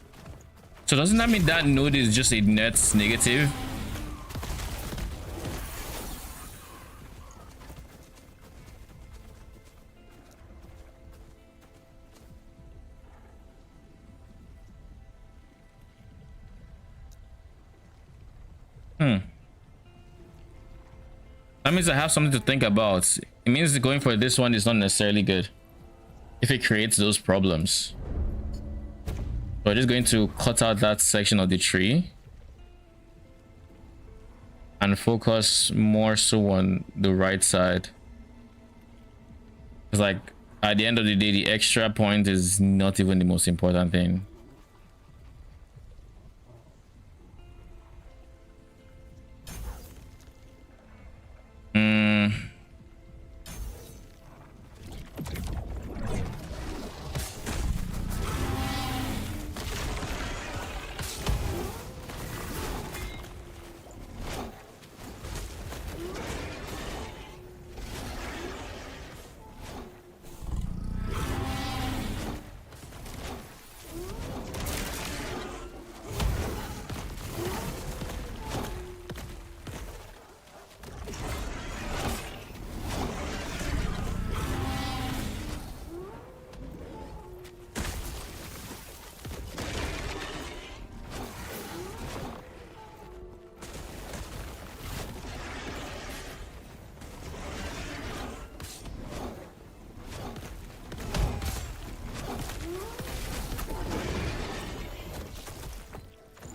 Speaker 1: So doesn't that mean that node is just a net negative? That means I have something to think about. It means going for this one is not necessarily good if it creates those problems. So I'm just going to cut out that section of the tree and focus more so on the right side. It's like at the end of the day, the extra point is not even the most important thing.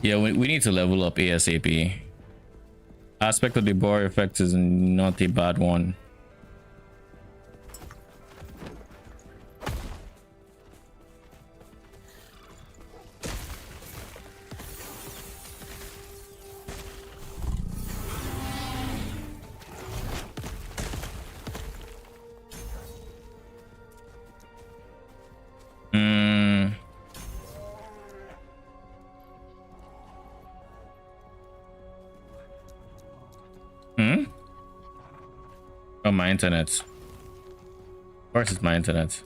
Speaker 1: Yeah, we need to level up ASAP. Aspect of the bar effect is not a bad one. Oh, my internet. Of course it's my internet.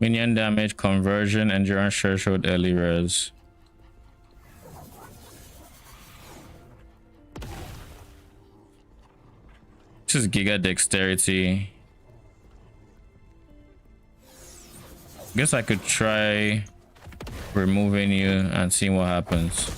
Speaker 1: Minion damage, conversion, endurance threshold, early res. This is Giga Dexterity. Guess I could try removing you and seeing what happens.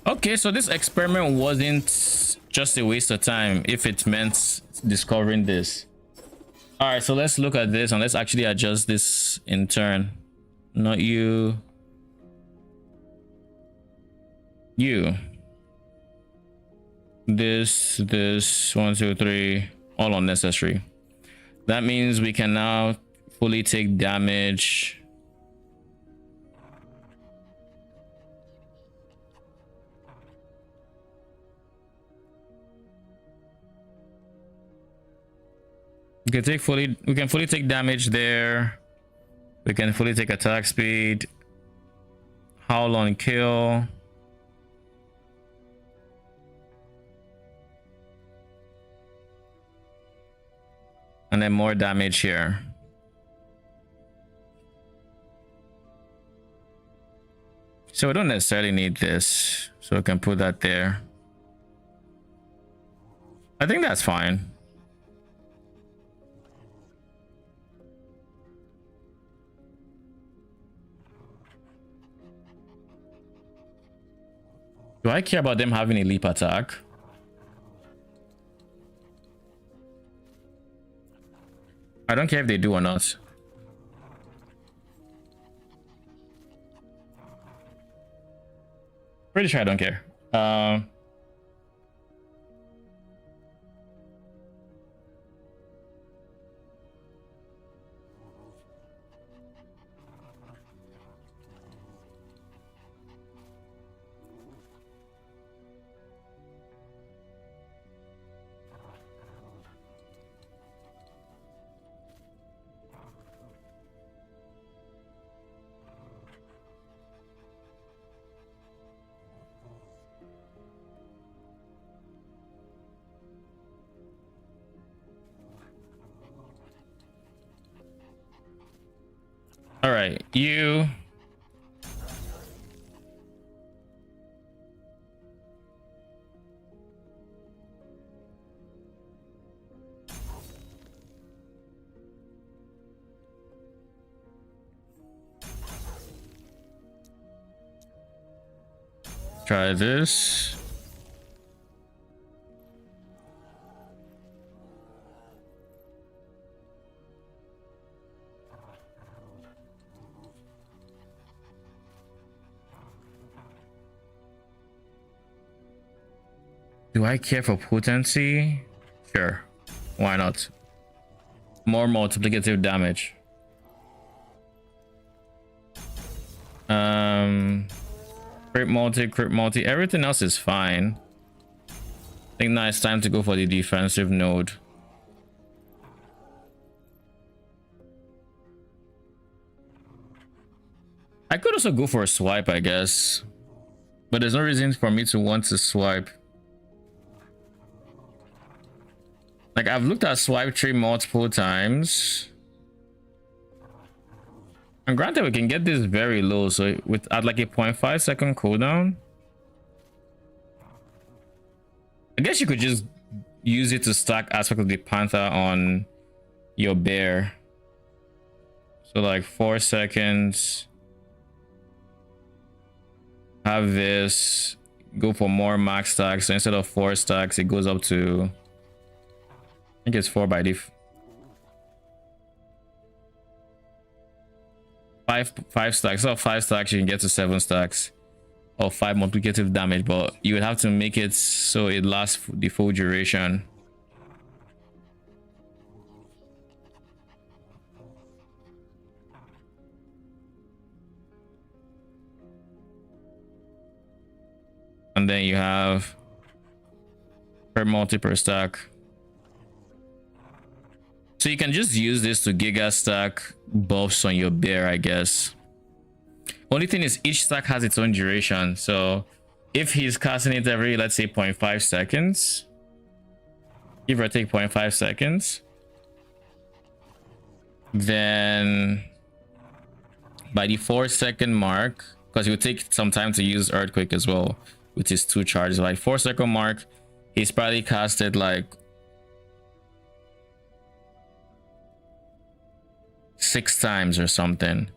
Speaker 1: Okay, so this experiment wasn't just a waste of time if it meant discovering this. All right, so let's look at this and let's actually adjust this in turn. Not you. You. This, 1, 2, 3, all unnecessary. That means we can now fully take damage. We can fully take damage there. We can fully take attack speed. Howl on kill. And then more damage here. So we don't necessarily need this. So we can put that there. I think that's fine. Do I care about them having a leap attack? I don't care if they do or not. Pretty sure I don't care. All right, you. Try this. Do I care for potency? Sure. Why not? More multiplicative damage. Crit multi. Everything else is fine. I think now it's time to go for the defensive node. I could also go for a swipe, I guess. But there's no reason for me to want to swipe. Like, I've looked at swipe tree multiple times. And granted, we can get this very low, so with at like a 0.5 second cooldown, I guess you could just use it to stack Aspect of the Panther on your bear. So like 4 seconds. Have this, go for more max stacks. So instead of 4 stacks, it goes up to, I think it's 4 by def. 5 stacks. So 5 stacks, you can get to 7 stacks or 5 multiplicative damage, but you would have to make it so it lasts the full duration. And then you have per multi per stack. So you can just use this to giga stack buffs on your bear, I guess. Only thing is each stack has its own duration. So if he's casting it every, let's say 0.5 seconds, give or take 0.5 seconds, then by the 4-second mark, because it will take some time to use Earthquake as well, which is 2 charges, like 4-second mark, he's probably casted like 6 times or something,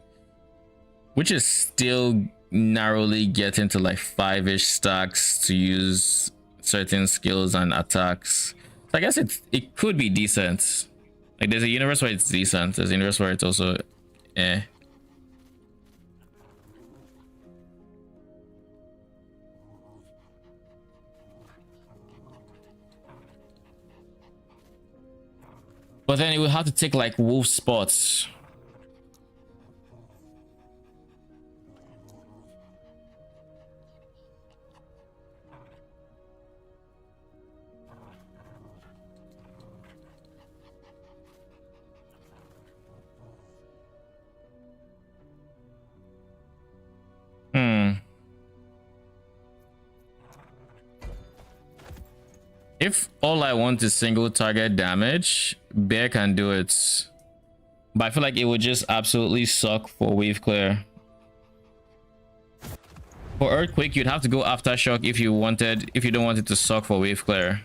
Speaker 1: which is still narrowly getting to like 5-ish stacks to use certain skills and attacks. So I guess it could be decent. Like there's a universe where it's decent, there's a universe where it's also eh. But then it will have to take like wolf spots. If all I want is single target damage, Bear can do it. But I feel like it would just absolutely suck for wave clear. For Earthquake, you'd have to go Aftershock if you don't want it to suck for wave clear.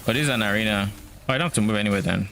Speaker 1: But this is an arena. Oh, I don't have to move anywhere then.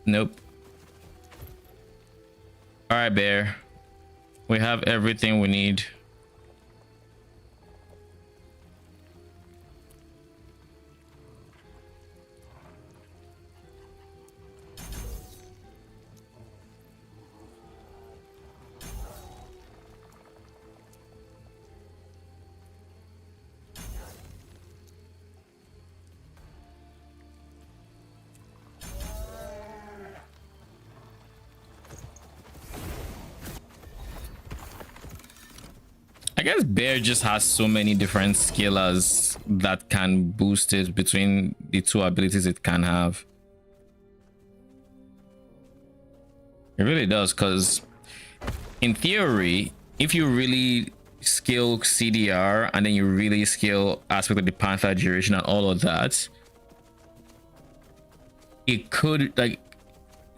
Speaker 1: Nope. All right, Bear. We have everything we need. I guess Bear just has so many different skillers that can boost it between the two abilities it can have. It really does, because in theory, if you really skill CDR and then you really skill aspect of the Panther duration and all of that, it could, like,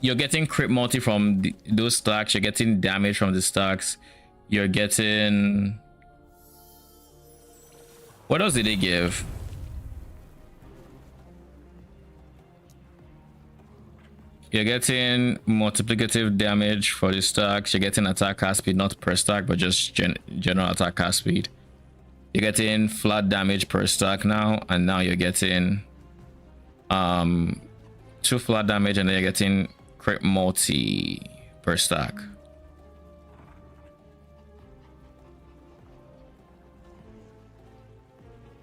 Speaker 1: you're getting crit multi from those stacks, you're getting damage from the stacks, you're getting... What else did they give? You're getting multiplicative damage for the stacks. You're getting attack cast speed, not per stack, but just general attack cast speed. You're getting flat damage per stack now, and now you're getting 2 flat damage, and then you're getting crit multi per stack.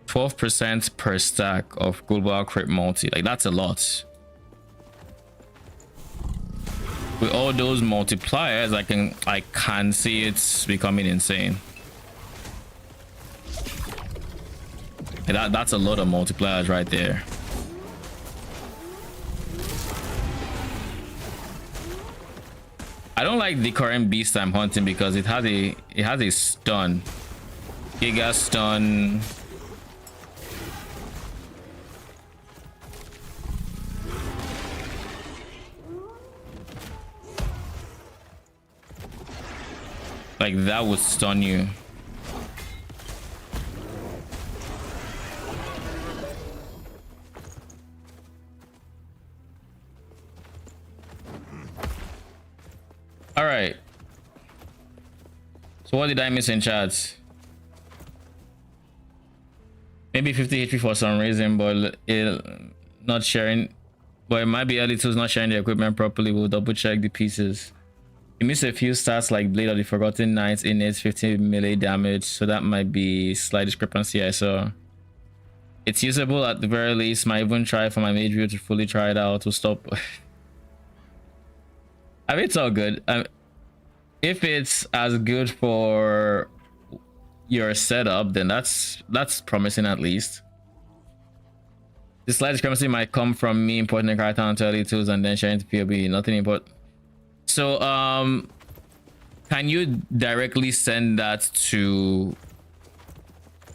Speaker 1: 12% per stack of global crit multi. Like, that's a lot. With all those multipliers, I can see it becoming insane. That's a lot of multipliers right there. I don't like the current beast I'm hunting because it has a stun. Giga stun. Like that would stun you. All right. So what did I miss in chat? Maybe 50 HP for some reason, but it not sharing. But it might be early tools not sharing the equipment properly. We'll double check the pieces. You missed a few stats like Blade of the Forgotten Knights, innate 15 melee damage, so that might be slight discrepancy I saw. It's usable at the very least. Might even try for my mage view to fully try it out to stop. I mean, it's all good. If it's as good for your setup, then that's promising at least. The slight discrepancy might come from me importing the character onto early tools and then sharing to POB. Nothing important. So can you directly send that to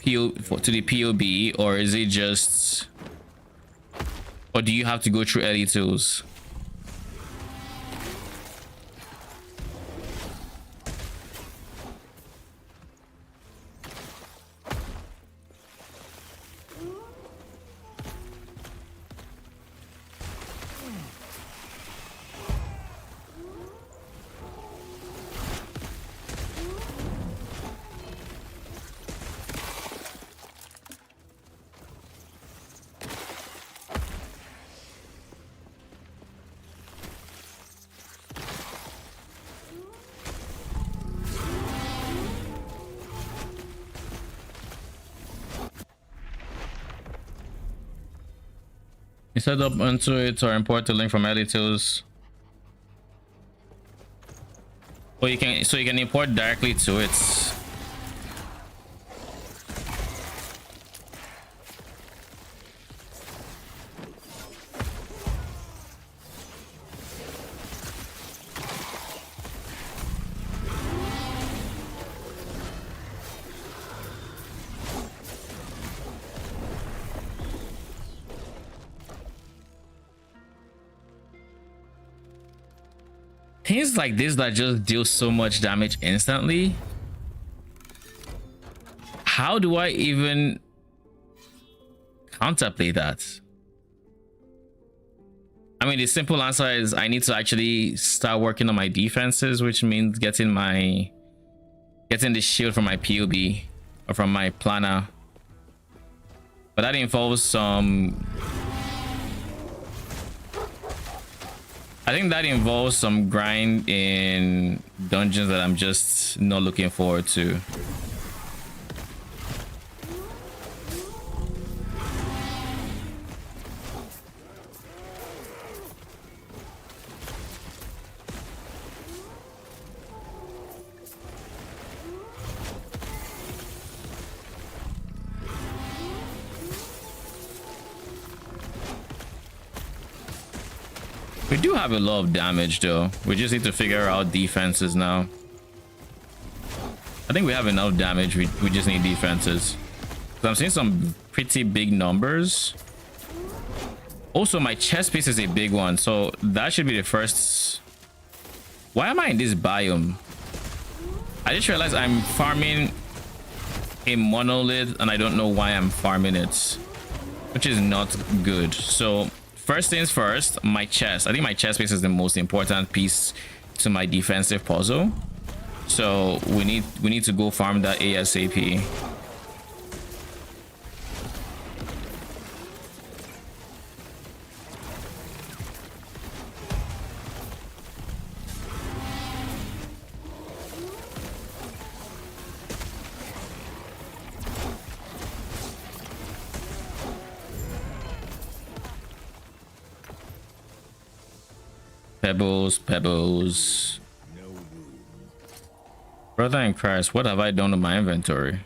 Speaker 1: the POB, or is it just, or do you have to go through early tools? You set up onto it or import the link from early tools. Well, you can import directly to it. Things like this that just deal so much damage instantly. How do I even contemplate that? I mean, the simple answer is I need to actually start working on my defenses, which means getting the shield from my POB or from my planner. But that involves some, I think that involves some grind in dungeons that I'm just not looking forward to. We do have a lot of damage though. We just need to figure out defenses now. I think we have enough damage. We just need defenses. So I'm seeing some pretty big numbers. Also, my chest piece is a big one, so that should be the first. Why am I in this biome? I just realized I'm farming a monolith and I don't know why I'm farming it, which is not good. So first things first, my chest. I think my chest piece is the most important piece to my defensive puzzle. So we need to go farm that ASAP. Pebbles. Brother in Christ, what have I done to my inventory?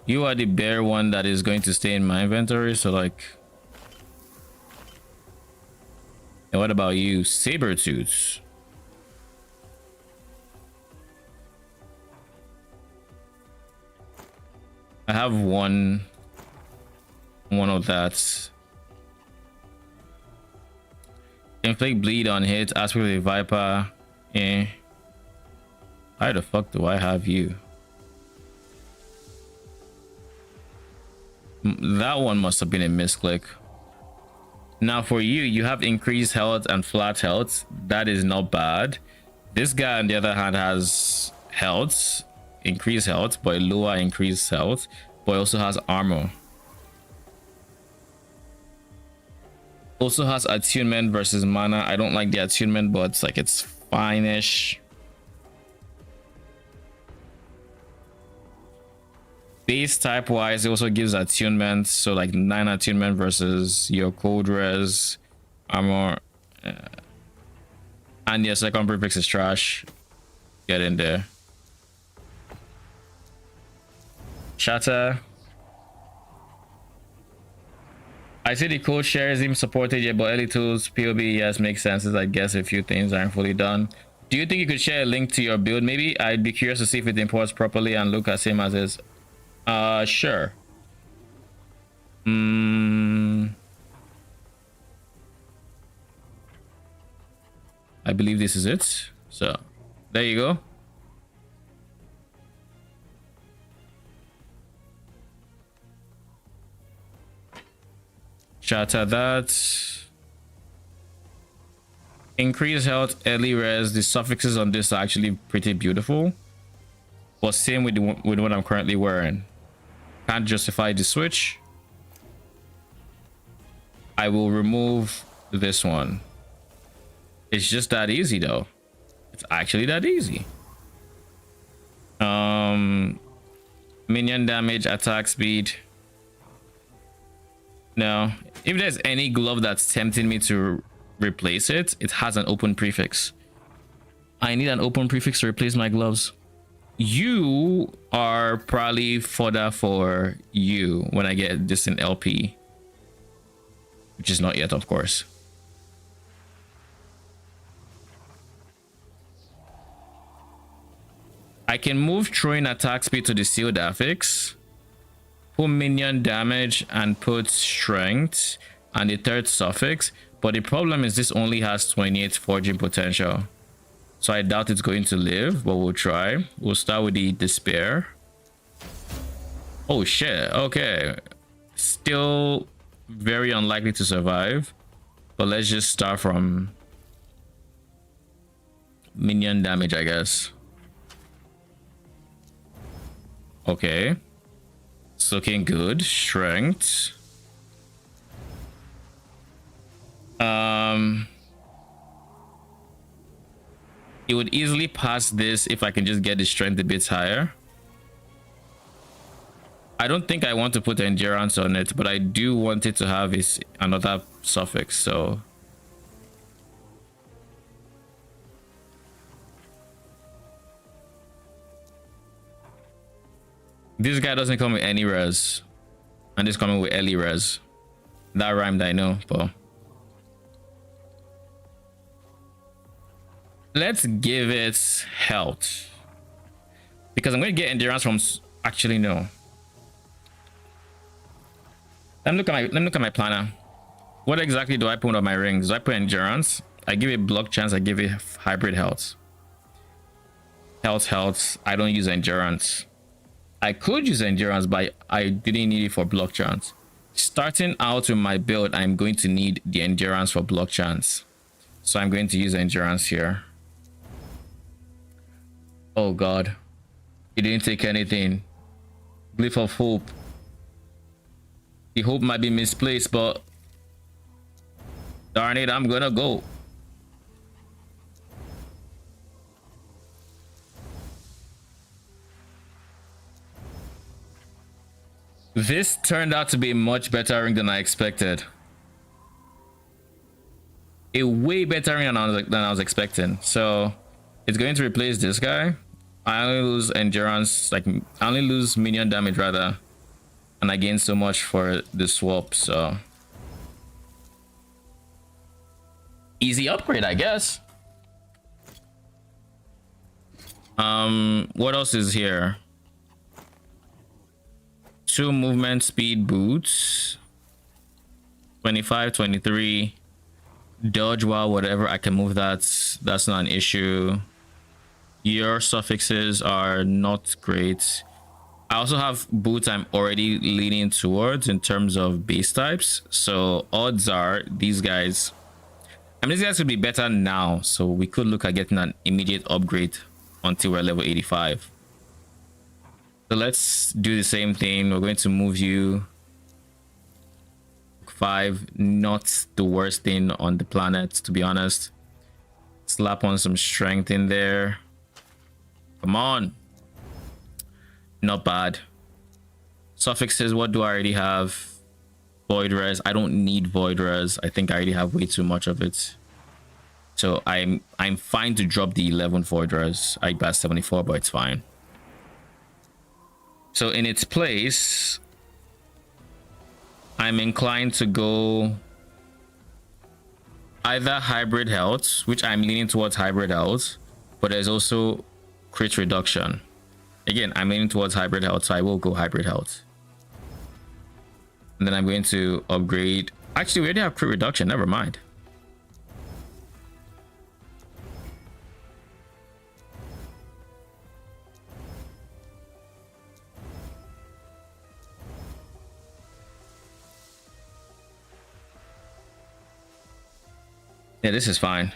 Speaker 1: You are the bare one that is going to stay in my inventory, so like And what about you, Sabertooth? I have one of that. Inflict bleed on hit, aspect of the Viper. Eh. Why the fuck do I have you? That one must have been a misclick. Now for you, you have increased health and flat health. That is not bad. This guy on the other hand has health, increased health, but lower increased health, but also has armor. Also has attunement versus mana. I don't like the attunement, but it's like it's fine-ish. Base type wise, it also gives attunement, so like 9 attunement versus your cold res armor, and your second prefix is trash. Get in there. Shatter. I see the code shares him supported yet, but early tools POB, yes, makes sense. I guess a few things aren't fully done. Do you think you could share a link to your build? Maybe I'd be curious to see if it imports properly and look as same as is. Sure. I believe this is it. So there you go. Shatter that. Increase health, early res. The suffixes on this are actually pretty beautiful. But same with what I'm currently wearing. Can't justify the switch. I will remove this one. It's just that easy though. It's actually that easy. Minion damage, attack speed. No. If there's any glove that's tempting me to replace it, it has an open prefix. I need an open prefix to replace my gloves. You are probably fodder for you when I get this in LP, which is not yet, of course. I can move throwing attack speed to the sealed affix, put minion damage and put strength and the third suffix, but the problem is this only has 28 forging potential. So I doubt it's going to live, but we'll try. We'll start with the despair. Oh shit, okay. Still very unlikely to survive, but let's just start from minion damage, I guess. Okay. It's looking good. Strength. It would easily pass this if I can just get the strength a bit higher. I don't think I want to put endurance on it, but I do want it to have another suffix, so this guy doesn't come with any res, and this coming with early res. That rhymed, I know, but let's give it health, because I'm going to get endurance from. Actually, no. Let me look at my planner. What exactly do I put on my rings? Do I put endurance? I give it block chance. I give it hybrid health. Health. I don't use endurance. I could use endurance, but I didn't need it for block chance. Starting out with my build, I'm going to need the endurance for block chance, so I'm going to use endurance here. Oh god, he didn't take anything. Glyph of hope. The hope might be misplaced, but darn it, I'm gonna go. This turned out to be a much better ring than I expected. A way better ring than I was expecting. So it's going to replace this guy. I only lose endurance, like I only lose minion damage rather, and I gain so much for the swap. So Easy upgrade, I guess. What else is here? 2 movement speed boots. 25, 23. Dodge while whatever. I can move that. That's not an issue. Your suffixes are not great. I also have boots I'm already leaning towards in terms of base types. So odds are these guys, I mean, these guys could be better now. So we could look at getting an immediate upgrade until we're level 85. So let's do the same thing. We're going to move you 5, not the worst thing on the planet, to be honest. Slap on some strength in there. Come on. Not bad. Suffixes, what do I already have? Void res. I don't need void res. I think I already have way too much of it. So I'm fine to drop the 11 void res. I got 74, but it's fine. So in its place, I'm inclined to go either hybrid health, which I'm leaning towards hybrid health, but there's also crit reduction. Again, I'm leaning towards hybrid health, so I will go hybrid health. And then I'm going to upgrade. Actually, we already have crit reduction. Never mind. Yeah, this is fine.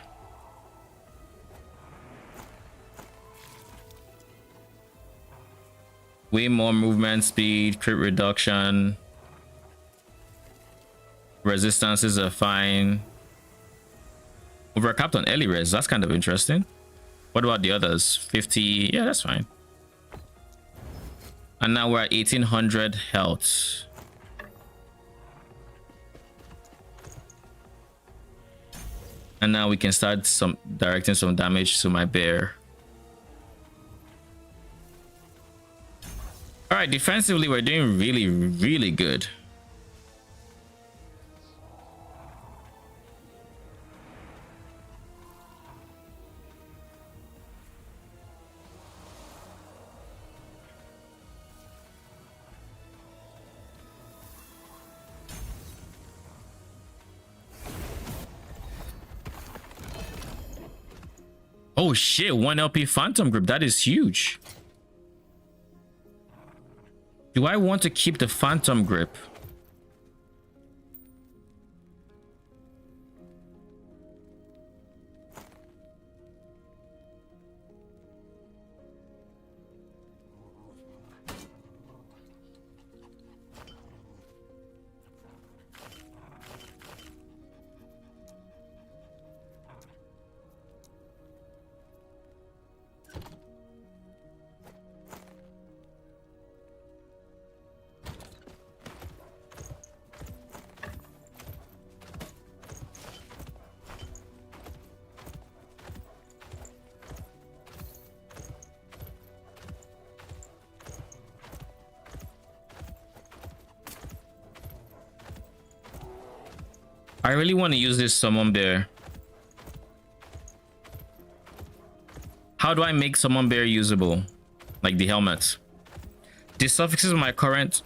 Speaker 1: Way more movement speed, crit reduction. Resistances are fine. Overcapped on early res. That's kind of interesting. What about the others? 50. Yeah, that's fine. And now we're at 1800 health. And now we can start directing some damage to my bear. All right, defensively, we're doing really, really good. Oh shit, 1 LP Phantom Grip. That is huge. Do I want to keep the Phantom Grip? I really want to use this summon bear. How do I make summon bear usable? Like the helmet. The suffixes of my current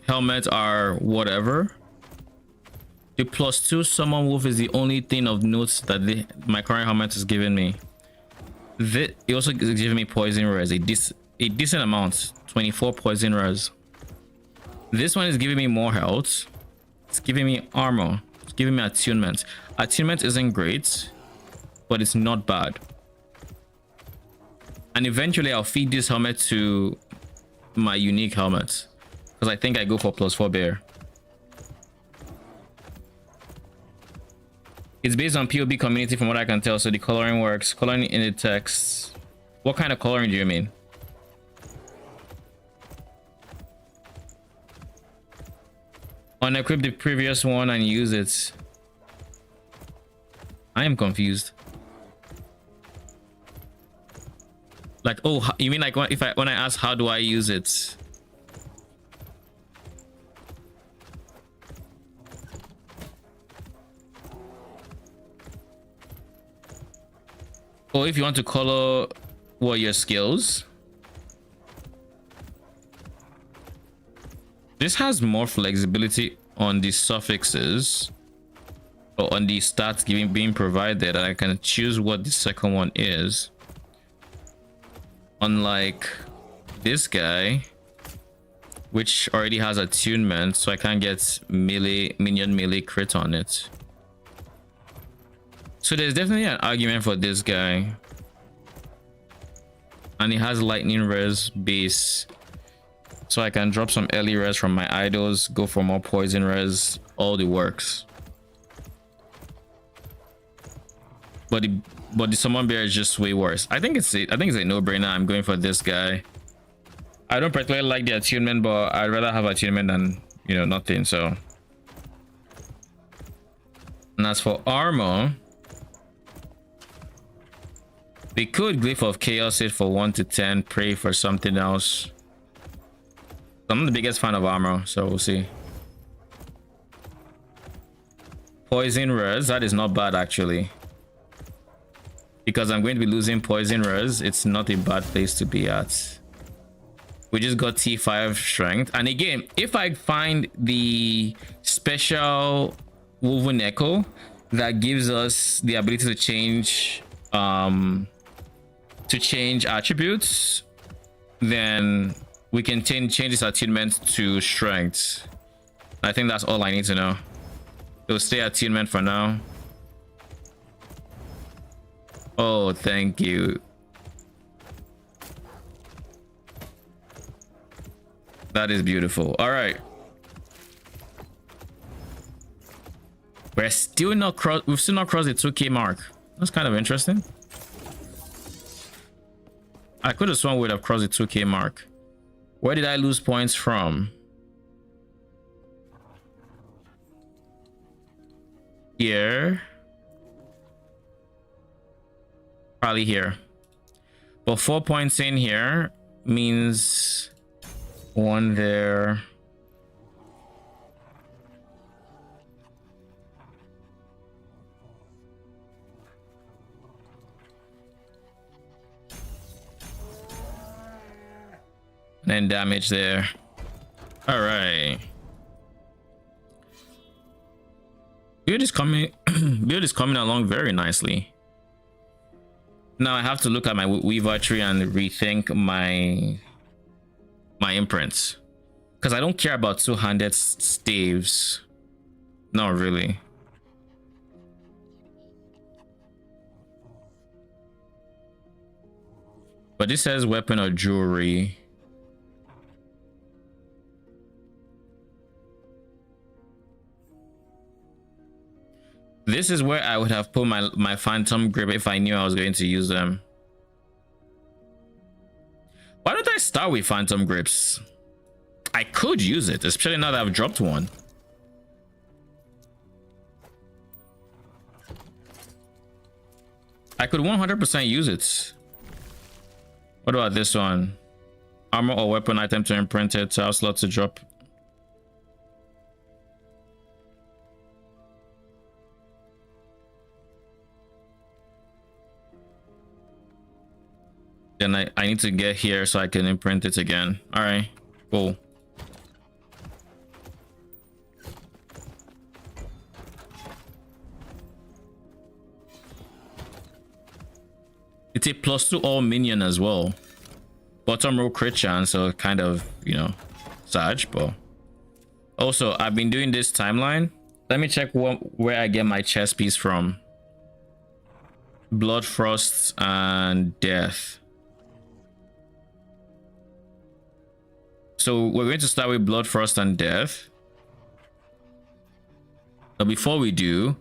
Speaker 1: helmet are whatever. The +2 summon wolf is the only thing of note that my current helmet is giving me. It also is giving me poison res, a decent amount, 24 poison res. This one is giving me more health. It's giving me armor. It's giving me attunement. Attunement isn't great, but it's not bad. And eventually I'll feed this helmet to my unique helmet, because I think I go for +4 bear. It's based on POB community from what I can tell, so the coloring works. Coloring in the text. What kind of coloring do you mean? Unequip the previous one and use it. I am confused. Like, oh, you mean like when I ask how do I use it? Or if you want to color what your skills, this has more flexibility on the suffixes or on the stats being provided, and I can choose what the second one is. Unlike this guy, which already has attunement, so I can't get minion melee crit on it. So there's definitely an argument for this guy. And he has lightning res base, so I can drop some early res from my idols, go for more poison res, all the works. But the summon bear is just way worse. I think it's a no-brainer. I'm going for this guy. I don't particularly like the attunement, but I'd rather have attunement than, you know, nothing. So, and as for armor, we could Glyph of Chaos it for 1 to 10, pray for something else. I'm the biggest fan of armor, so we'll see. Poison res, that is not bad actually. Because I'm going to be losing poison res, it's not a bad place to be at. We just got T5 strength. And again, if I find the special woven echo that gives us the ability to change attributes, then we can change this attunement to strength. I think that's all I need to know. It'll stay attunement for now. Oh, thank you. That is beautiful. All right. We've still not crossed the 2K mark. That's kind of interesting. I could have sworn we'd have crossed the 2K mark. Where did I lose points from? Here. Probably here. But 4 points in here means 1 there. And then damage there. All right. Build is coming along very nicely. Now I have to look at my weaver tree and rethink my imprints, because I don't care about two-handed staves. Not really. But this says weapon or jewelry. This is where I would have put my phantom grip if I knew I was going to use them. Why don't I start with phantom grips? I could use it, especially now that I've dropped one. I could 100% use it. What about this one? Armor or weapon item to imprint it, tile slot to drop. Then I need to get here so I can imprint it again. All right, cool. It's a +2 all minion as well. Bottom row crit chance, so kind of, you know, Sag, but also I've been doing this timeline. Let me check where I get my chest piece from. Blood, Frost, and Death. So we're going to start with Blood, Frost, and Death. But before we do,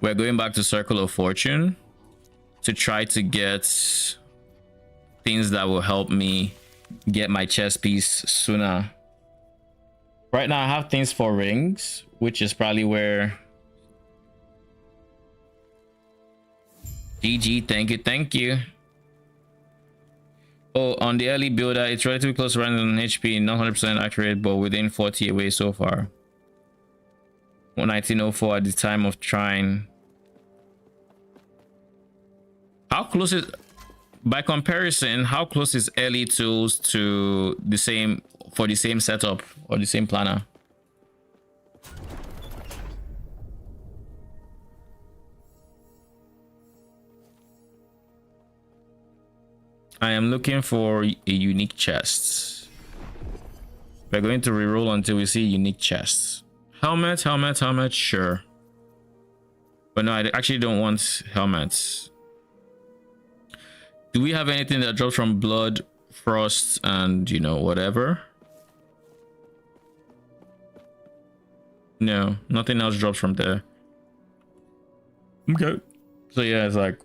Speaker 1: we're going back to Circle of Fortune to try to get things that will help me get my chest piece sooner. Right now I have things for rings, which is probably where... GG, thank you. Oh, on the early builder, it's relatively close to random HP, not 100% accurate, but within 40 away so far. 1904 at the time of trying. How close is, by comparison, how close is early tools to the same, for the same setup or the same planner? I am looking for a unique chest. We're going to reroll until we see unique chests. Helmet, helmet, helmet, sure. But no, I actually don't want helmets. Do we have anything that drops from blood, frost, and you know, whatever? No, nothing else drops from there. Okay. So yeah, it's like,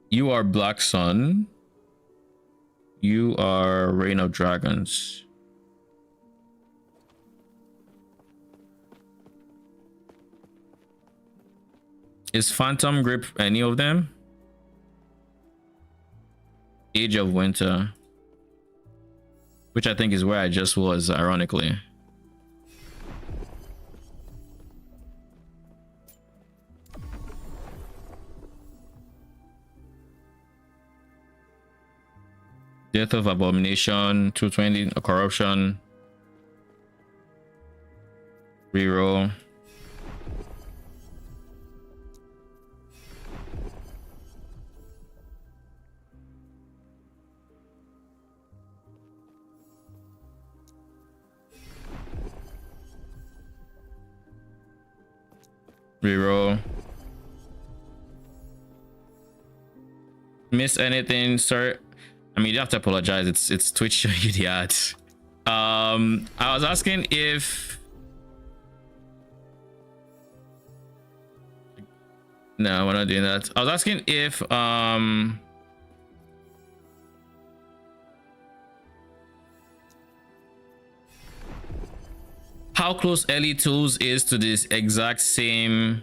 Speaker 1: you are Black Sun. You are Reign of Dragons. Is Phantom Grip any of them? Age of Winter, which I think is where I just was, ironically. Death of Abomination, 220, Corruption. Reroll. Reroll. Miss anything, sir? I mean, you have to apologize. It's Twitch showing you the ads. I was asking if, no, we're not doing that. I was asking if how close Ellie Tools is to this exact same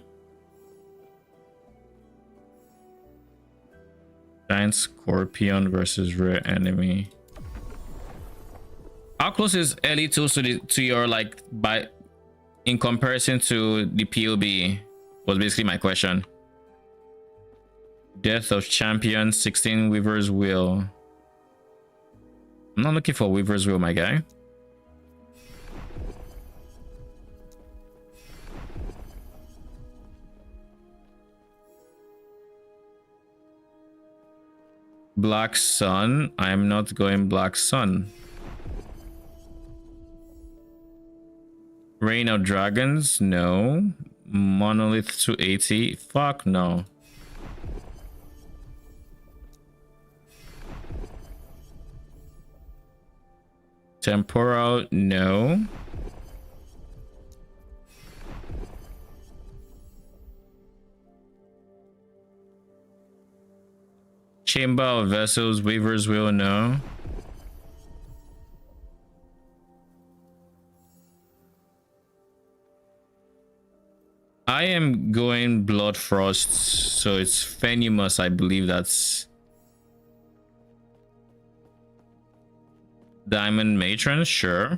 Speaker 1: Giant Scorpion versus Rare Enemy. How close is Ellie Tools to your, like, by in comparison to the POB was basically my question. Death of Champion, 16 Weaver's Wheel. I'm not looking for Weaver's Wheel, my guy. Black Sun. I'm not going Black Sun. Reign of Dragons. No. Monolith 280. Fuck no. Temporal. No. Chamber of Vessels, Weaver's Wheel, no. I am going Blood Frost, so it's Venomous, I believe that's Diamond Matron, sure.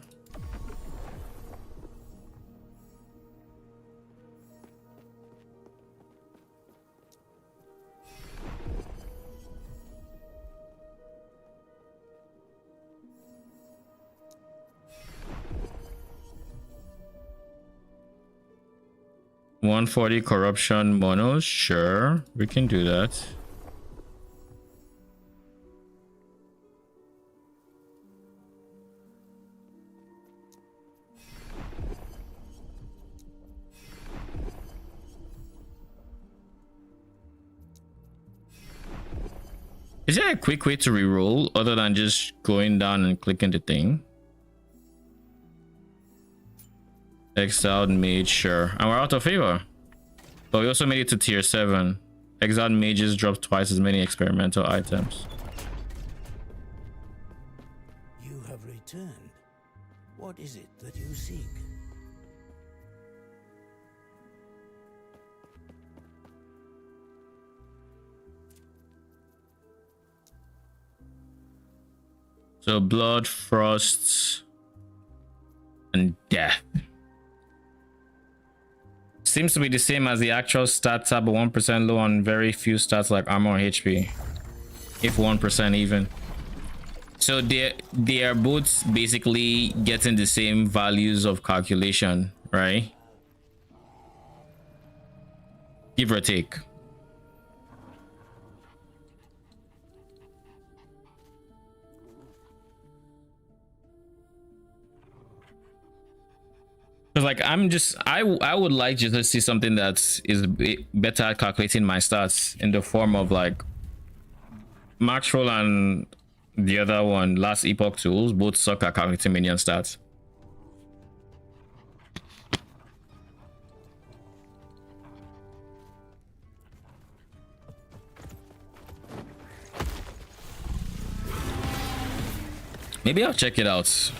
Speaker 1: $140 Corruption Monos, sure, we can do that. Is there a quick way to reroll other than just going down and clicking the thing? Exiled Mage, sure. And we're out of favor. But we also made it to tier 7. Exiled Mages drop twice as many experimental items.
Speaker 6: You have returned. What is it that you seek?
Speaker 1: So Blood, Frost, and Death. seems to be the same as the actual stat tab, but 1% low on very few stats like armor or HP, if 1% even. So they are both basically getting the same values of calculation, right? Give or take. Like I would like just to see something that is better at calculating my stats in the form of like max roll, and the other one, last epoch tools, both suck at calculating minion stats. Maybe I'll check it out.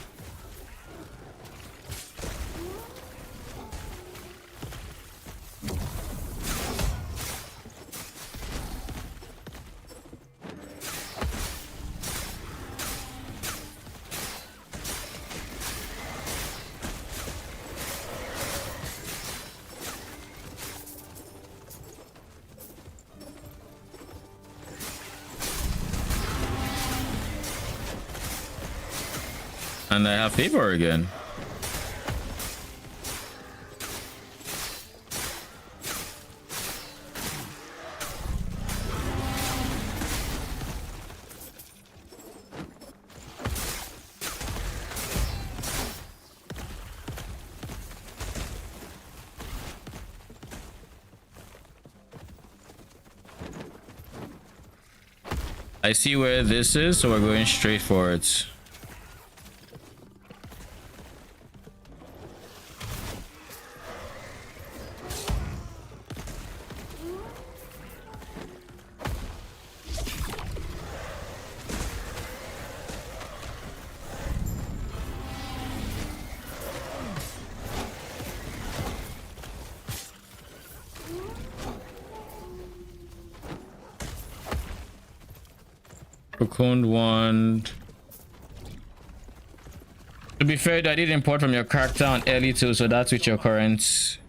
Speaker 1: And I have favor again. I see where this is, so we're going straight for it. Cocooned wand. To be fair, I did import from your character on early too, so that's with your current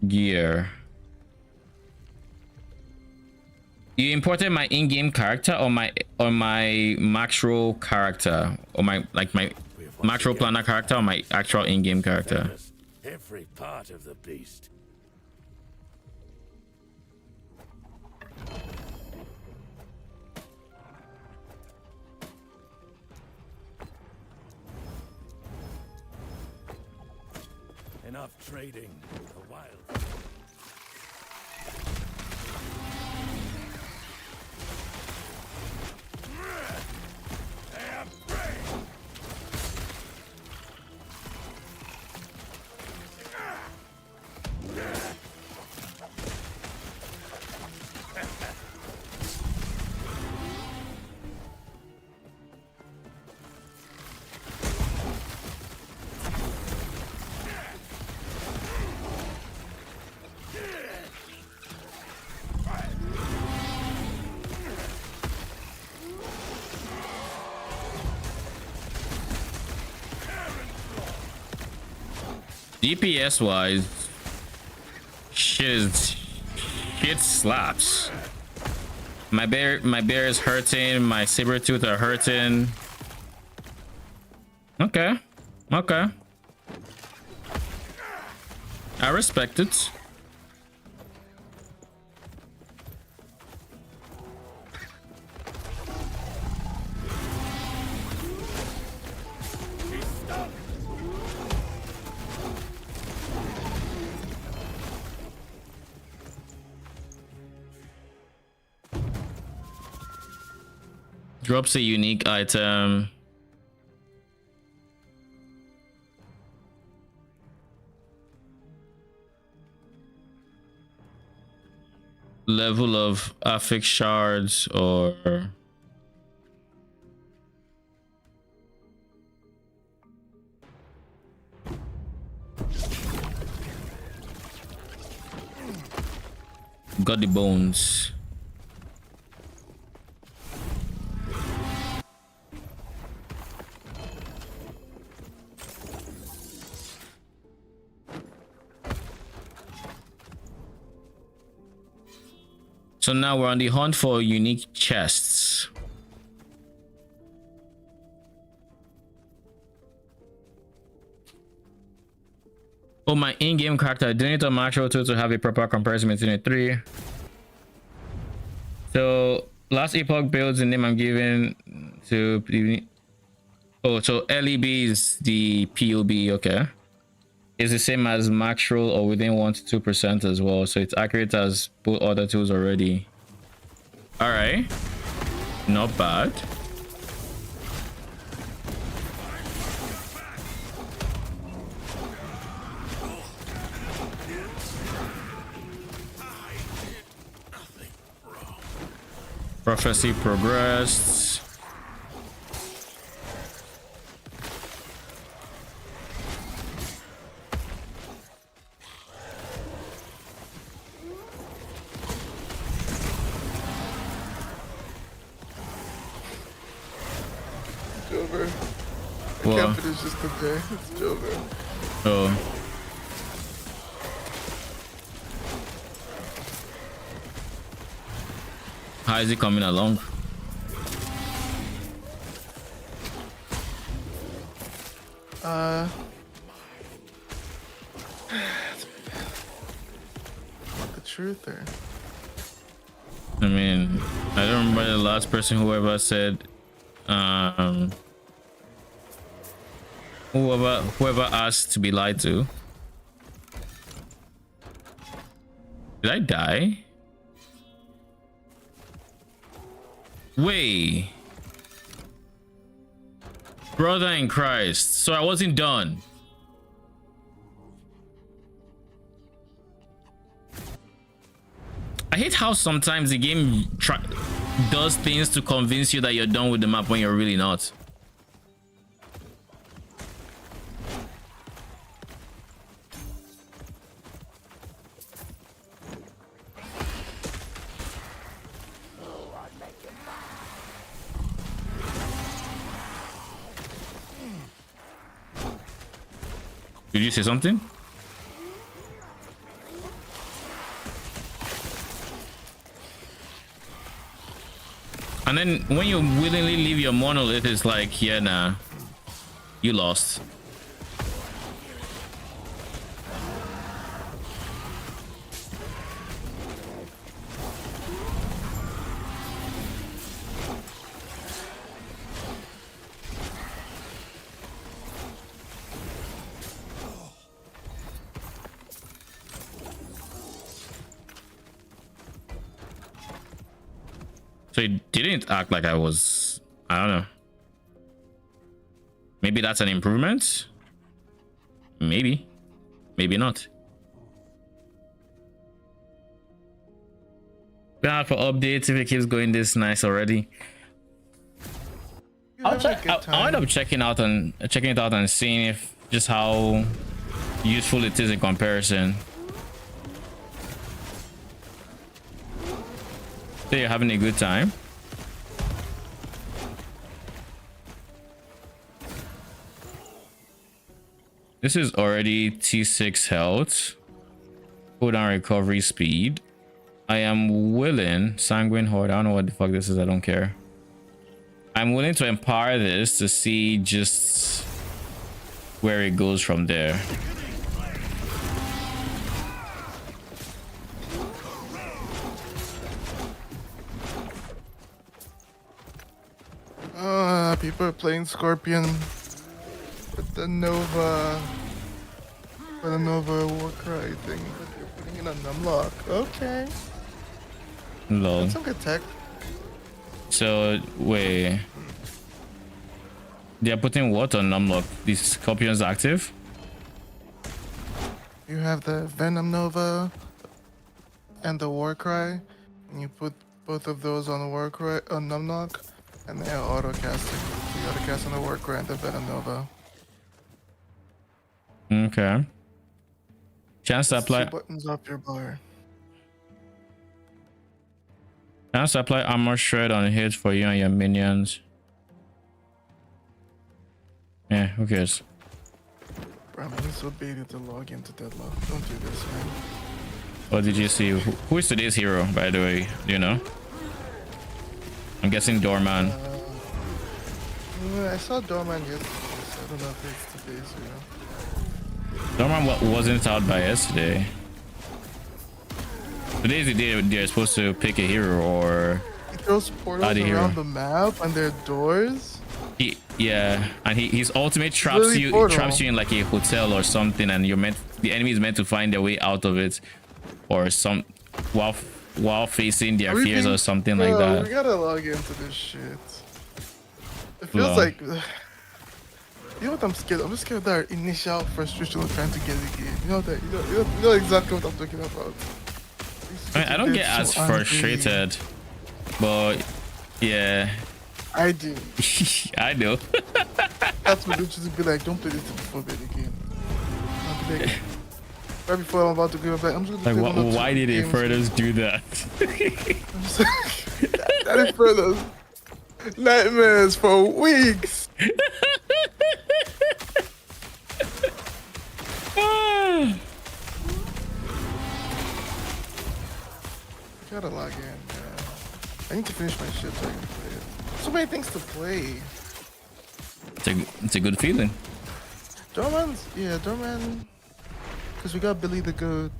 Speaker 1: gear. You imported my in-game character or my macro character, or my macro planner character, or my actual in-game character?
Speaker 6: Every part of the beast. Enough trading. A while.
Speaker 1: DPS wise, shit slaps. My bear is hurting, my Sabertooth are hurting. Okay. I respect it. Drops a unique item. Level of affix shards or got the bones. So now we're on the hunt for unique chests. Oh, my in-game character didn't on Macro 2 to have a proper comparison between the three. So last Epoch builds the name I'm giving to. Oh, so LEB is the POB, okay. It's the same as max roll or within 1 to 2% as well, so it's accurate as both other tools already. All right, not bad. Prophecy progressed.
Speaker 2: It's over. I
Speaker 1: Well,
Speaker 2: can't finish this today. It's over.
Speaker 1: oh. How is it coming along?
Speaker 2: The truth or
Speaker 1: I mean, I don't remember the last person who ever said, whoever asked to be lied to. Did I die? Wait. Brother in Christ. So I wasn't done. I hate how sometimes the game does things to convince you that you're done with the map when you're really not. Did you say something? And then when you willingly leave your monolith, it's like, yeah, nah, you lost. So it didn't act like I was, I don't know. Maybe that's an improvement. Maybe, maybe not. God for updates if it keeps going this nice already.
Speaker 2: you have a good
Speaker 1: I'll
Speaker 2: time.
Speaker 1: end up checking it out and seeing if just how useful it is in comparison. So you're having a good time. This is already T6 health. Cooldown recovery speed. I am willing. Sanguine horde. I don't know what the fuck this is. I don't care. I'm willing to empower this to see just where it goes from there.
Speaker 2: People are playing Scorpion with the Nova Warcry thing, but they're putting it on Numlock. Okay.
Speaker 1: Lol.
Speaker 2: That's some good tech.
Speaker 1: So wait, they're putting what on Numlock? These Scorpions active?
Speaker 2: You have the Venom Nova and the Warcry, and you put both of those on the Warcry on Numlock, and they are auto casting. You auto cast on the Warcry and the Venom Nova.
Speaker 1: Okay. Chance to apply.
Speaker 2: 2 buttons up your bar.
Speaker 1: Chance to apply armor shred on hits for you and your minions. Yeah, who cares?
Speaker 2: Bro, I'm so baited to log into Deadlock. Don't do this, man.
Speaker 1: What did you see? Who is today's hero, by the way? Do you know? I'm guessing Doorman.
Speaker 2: I saw Doorman yesterday, so I don't know if it's today's, you know.
Speaker 1: Doorman wasn't out by yesterday. Today's the day they're supposed to pick a hero, or
Speaker 2: He throws portals around the map and their doors.
Speaker 1: Yeah, and his ultimate traps you in like a hotel or something, and the enemy is meant to find their way out of it, or some while facing their fears or something like that.
Speaker 2: We gotta log into this shit. It feels like, you know what I'm scared? I'm just scared of that initial frustration of trying to get the game. You know that you know exactly what I'm talking about.
Speaker 1: I mean, I don't get as frustrated, but yeah.
Speaker 2: I do.
Speaker 1: I know.
Speaker 2: That's what you just be like, don't play this before bed again. I'll be like, right before I'm about to go back, I'm just gonna
Speaker 1: like, why did Infernus do that?
Speaker 2: I'm just like, that Infernus nightmares for weeks. Gotta log in, man. I need to finish my shit so I can play it. So many things to play.
Speaker 1: It's a good feeling.
Speaker 2: Doorman. Because we got Billy the Goat.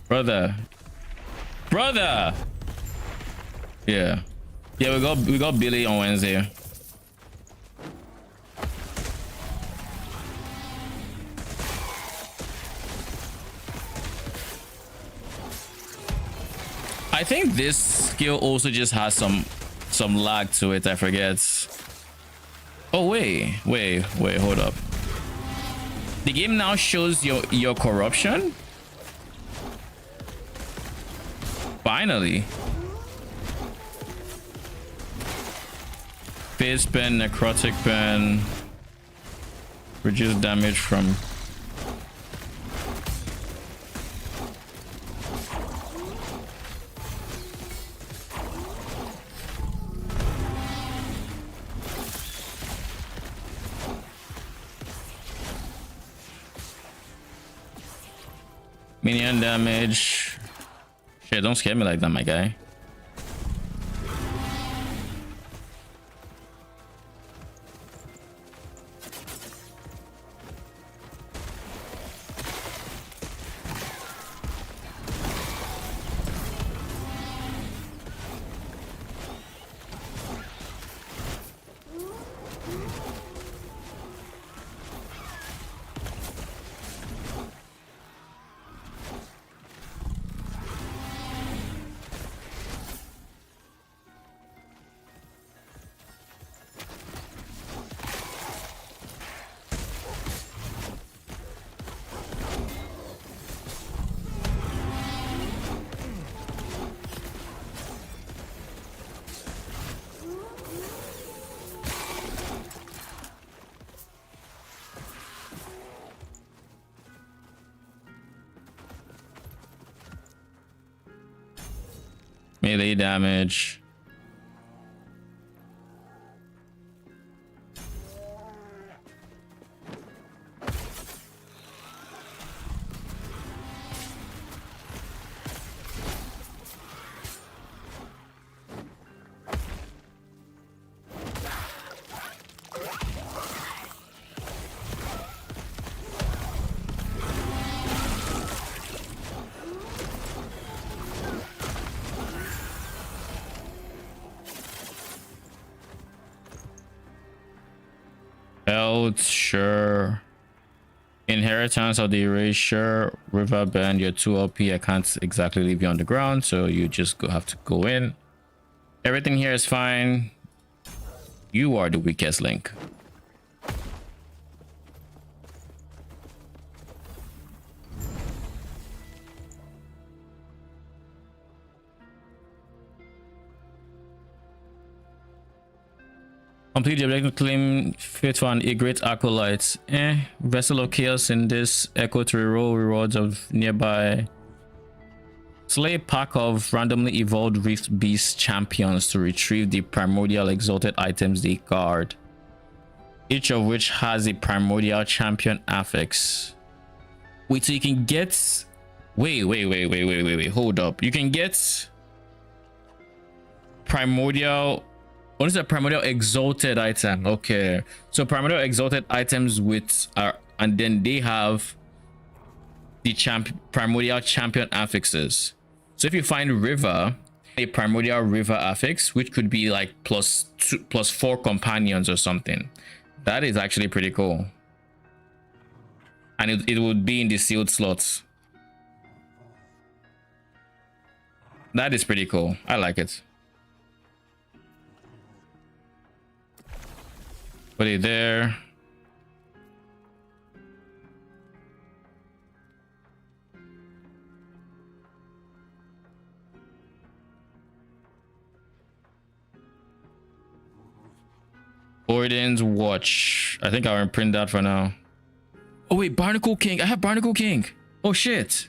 Speaker 1: Brother. Yeah, we got Billy on Wednesday. I think this skill also just has some lag to it. I forget. Oh wait, hold up. The game now shows your corruption. Finally. Phase pen, necrotic pen, reduce damage from. Minion damage. Shit, don't scare me like that, my guy. Melee damage. Belt, sure. Inheritance of the Erasure, Riverbend, you're too OP. I can't exactly leave you on the ground, so you just have to go in. Everything here is fine. You are the weakest link. Complete the objective, claim fit for an great acolyte. Vessel of chaos in this echo to reroll rewards of nearby. Slay a pack of randomly evolved Rift Beast champions to retrieve the primordial exalted items they guard, each of which has a primordial champion affix. Wait, so you can get Wait. Hold up. You can get primordial. What is that? Primordial exalted item. Okay. So primordial exalted items with and then they have the primordial champion affixes. So if you find river, a primordial river affix, which could be like +4 companions or something, that is actually pretty cool. And it would be in the sealed slots. That is pretty cool. I like it. Put it there. Orden's watch. I think I'll imprint that for now. Oh wait, Barnacle King. I have Barnacle King. Oh shit.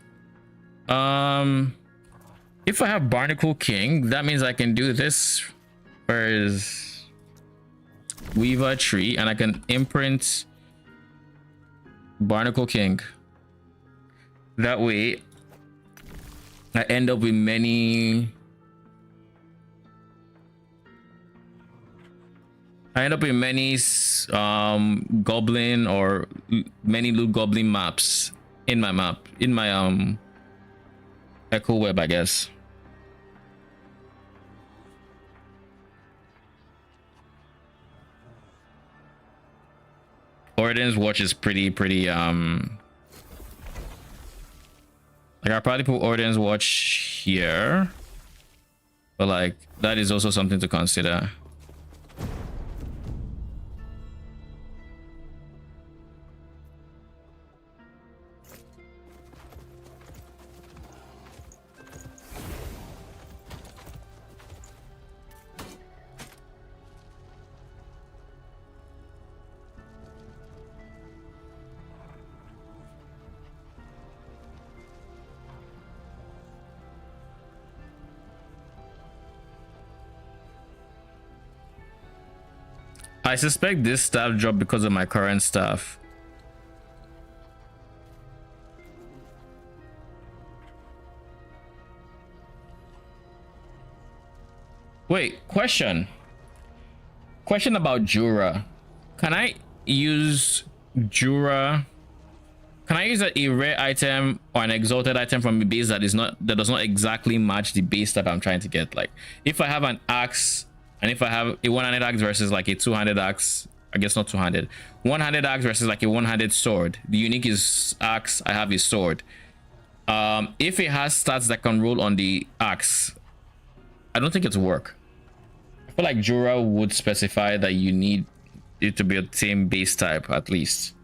Speaker 1: If I have Barnacle King, that means I can do this. Where is Weaver Tree, and I can imprint Barnacle King. That way, I end up with many. Goblin or many loot goblin maps in my Echo Web, I guess. Orden's watch is pretty like I'll probably put Orden's watch here, but like that is also something to consider. I suspect this staff dropped because of my current staff. Wait, question about Jura. Can I use Jura? Can I use a rare item or an exalted item from a base that does not exactly match the base type I'm trying to get? Like if I have an axe, and if I have a one-handed axe versus like a two-handed axe, I guess not two-handed, one-handed axe versus like a one-handed sword. The unique is axe, I have a sword. If it has stats that can roll on the axe, I don't think it's work. I feel like Jura would specify that you need it to be a same base type at least.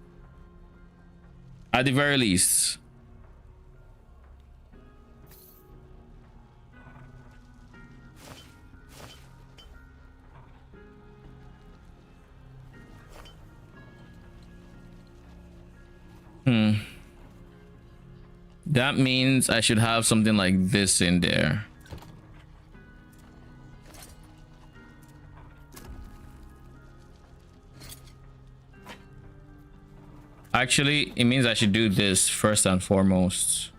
Speaker 1: At the very least. That means I should have something like this in there. Actually, it means I should do this first and foremost.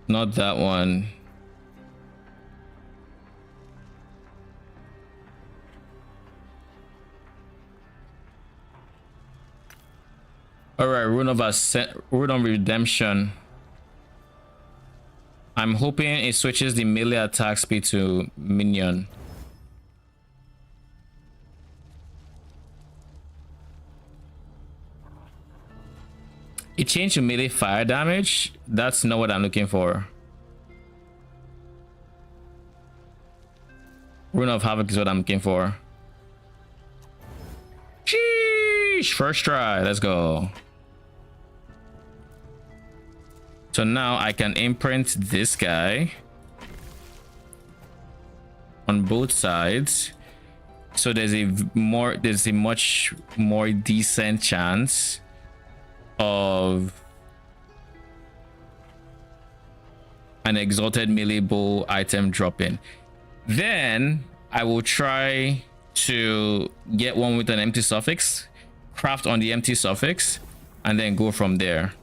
Speaker 1: Not that one. All right, Rune of Redemption. I'm hoping it switches the melee attack speed to Minion. It changed to melee fire damage. That's not what I'm looking for. Rune of Havoc is what I'm looking for. Sheesh! First try. Let's go. So now I can imprint this guy on both sides. So there's a much more decent chance of an exalted melee bow item dropping. Then I will try to get one with an empty suffix, craft on the empty suffix, and then go from there.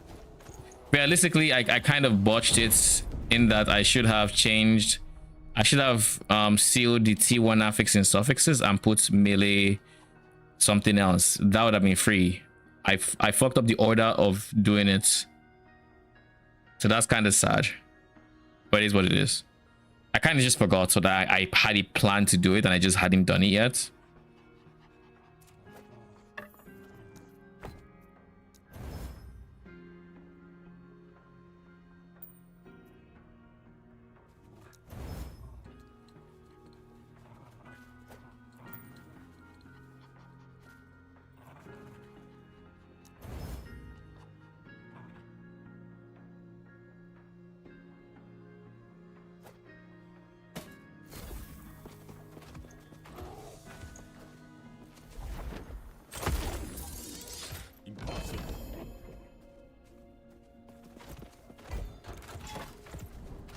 Speaker 1: Realistically, I kind of botched it in that I should have changed. I should have sealed the T1 affix in suffixes and put melee something else. That would have been free. I fucked up the order of doing it. So that's kind of sad. But it is what it is. I kind of just forgot, so that I had a plan to do it and I just hadn't done it yet.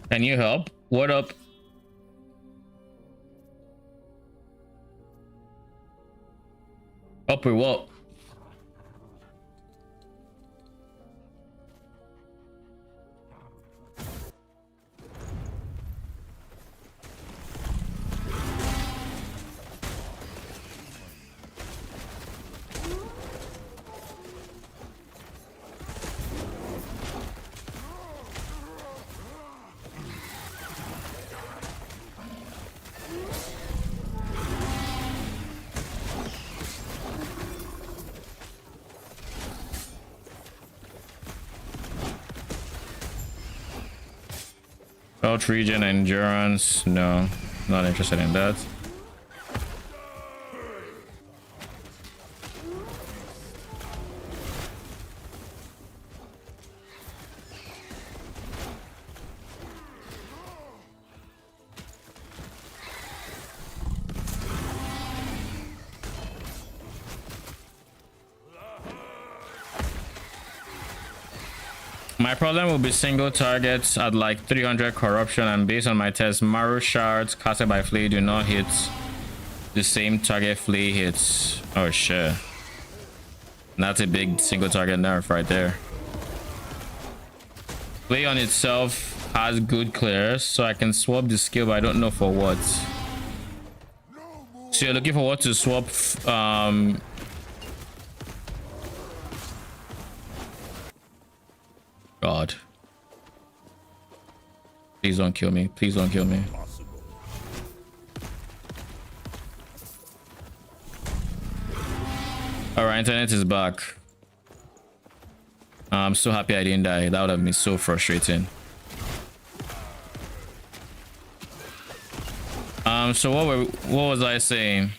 Speaker 1: Can you help? What up? Up with what? Belt regen endurance, no, not interested in that. My problem will be single targets at like 300 corruption, and based on my test, Maru shards casted by Flea do not hit the same target Flea hits. Oh shit. That's a big single target nerf right there. Flea on itself has good clears, so I can swap the skill, but I don't know for what. So you're looking for what to swap God. Please don't kill me. Please don't kill me. Alright, internet is back. I'm so happy I didn't die. That would have been so frustrating. So what was I saying?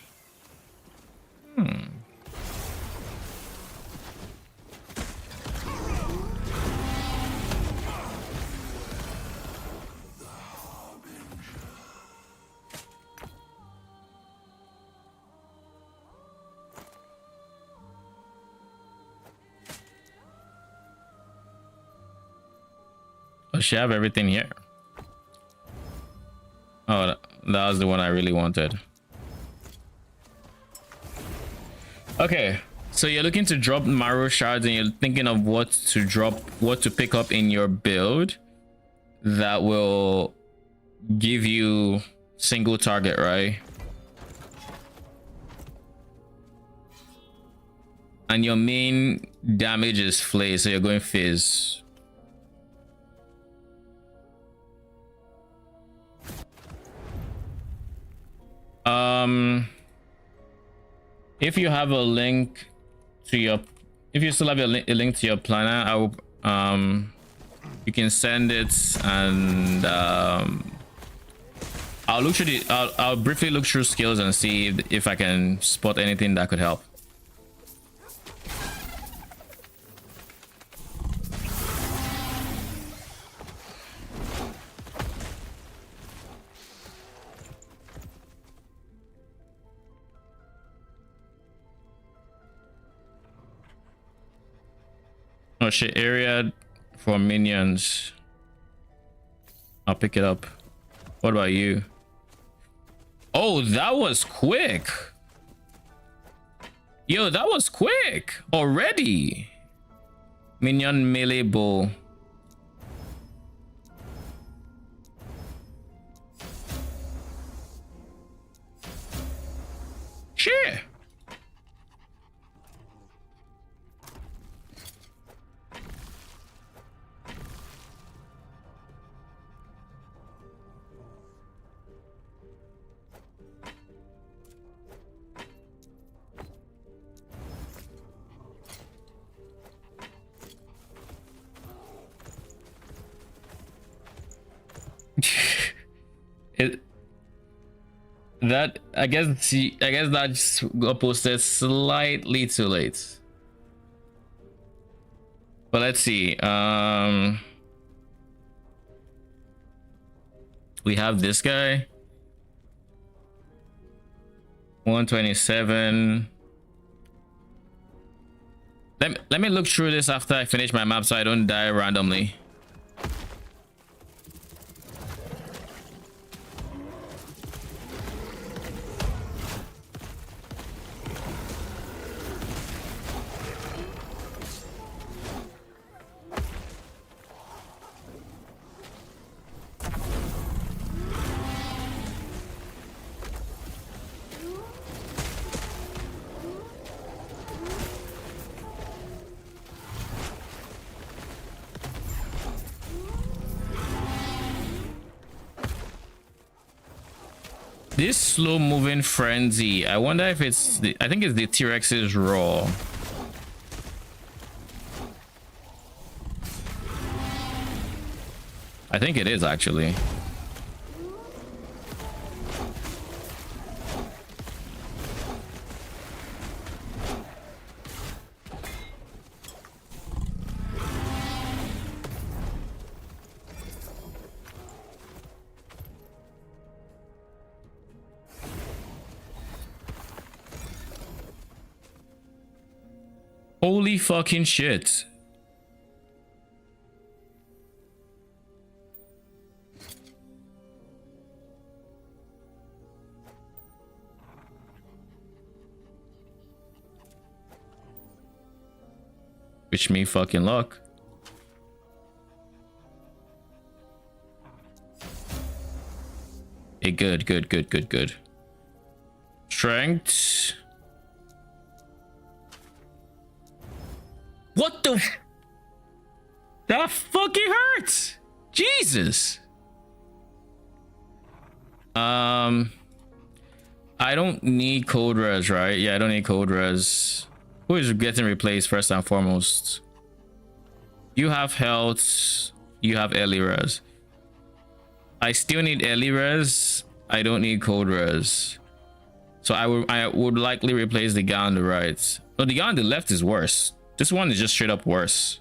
Speaker 1: I should have everything here. Oh, that was the one I really wanted. Okay, so you're looking to drop Maru shards and you're thinking of what to drop, what to pick up in your build that will give you single target, right? And your main damage is Flay, so you're going Fizz. If you have a link to your, if you still have a link to your planner, I will, you can send it, and I'll look through the, I'll briefly look through skills and see if I can spot anything that could help. Oh shit, area for minions. I'll pick it up. What about you? Oh, that was quick. Yo, that was quick already. Minion melee bow. Sure. It that I guess that just got posted slightly too late. But let's see. We have this guy. 127. Let me look through this after I finish my map so I don't die randomly. This slow moving frenzy, I wonder if it's the, I think it's the T-Rex's raw. I think it is actually. Holy fucking shit. Wish me fucking luck. Hey, good. Strength. What the that fucking hurts. Jesus. I don't need code res, right? Yeah, I don't need code res. Who is getting replaced first and foremost? You have health, you have early res. I still need early res. I don't need code res. So I would likely replace the guy on the right. No, the guy on the left is worse. This one is just straight up worse.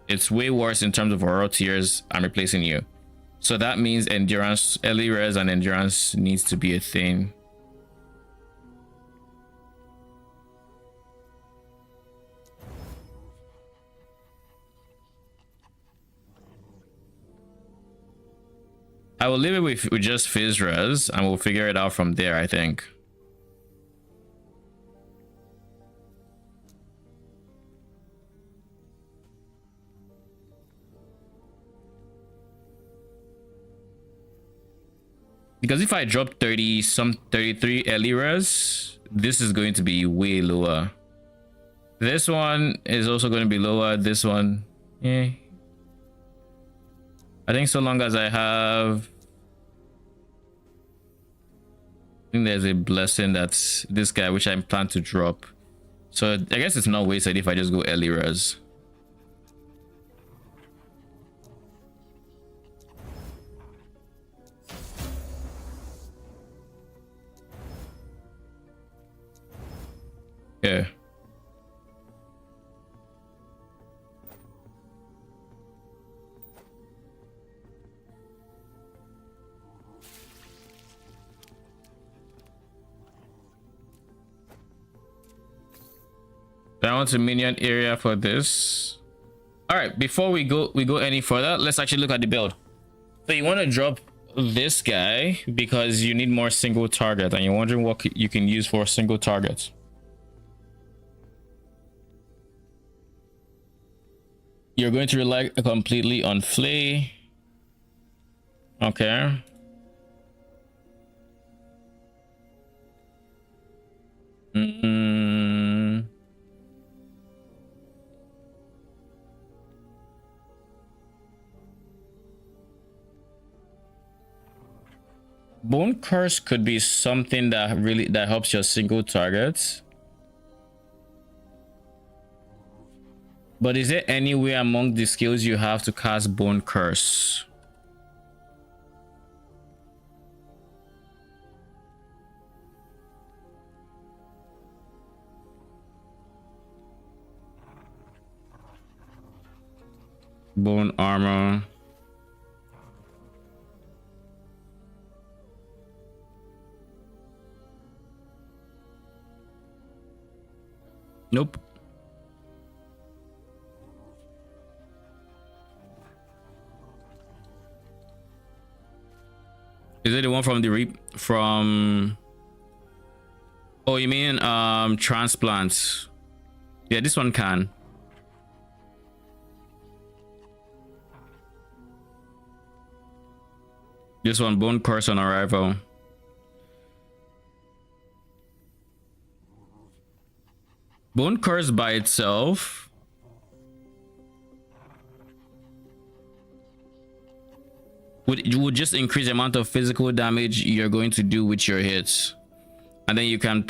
Speaker 1: It's way worse in terms of overall tiers. I'm replacing you. So that means endurance, early res and endurance needs to be a thing. I will leave it with just phys res and we'll figure it out from there, I think. Because if I drop 33 early res, this is going to be way lower. This one is also going to be lower. This one, yeah. I think so long as I have, I think there's a blessing that's this guy, which I plan to drop. So I guess it's not wasted if I just go early res. Yeah. Down to minion area for this. All right, before we go any further, let's actually look at the build. So you want to drop this guy because you need more single target and you're wondering what you can use for single targets. You're going to rely completely on Flay. Okay. Bone Curse could be something that helps your single targets. But is there any way among the skills you have to cast Bone Curse? Bone Armor. Nope. Is it the one from the from? Oh, you mean transplants? Yeah, this one can. This one, Bone Curse on arrival. Bone Curse by itself would just increase the amount of physical damage you're going to do with your hits, and then you can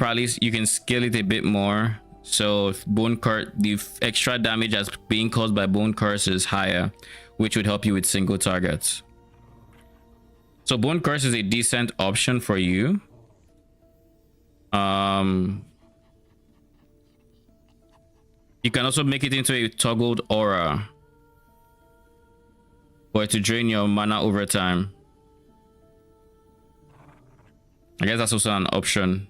Speaker 1: scale it a bit more. So Bone Curse, the extra damage that's being caused by Bone Curse is higher, which would help you with single targets. So Bone Curse is a decent option for you. You can also make it into a toggled aura, or to drain your mana over time. I guess that's also an option.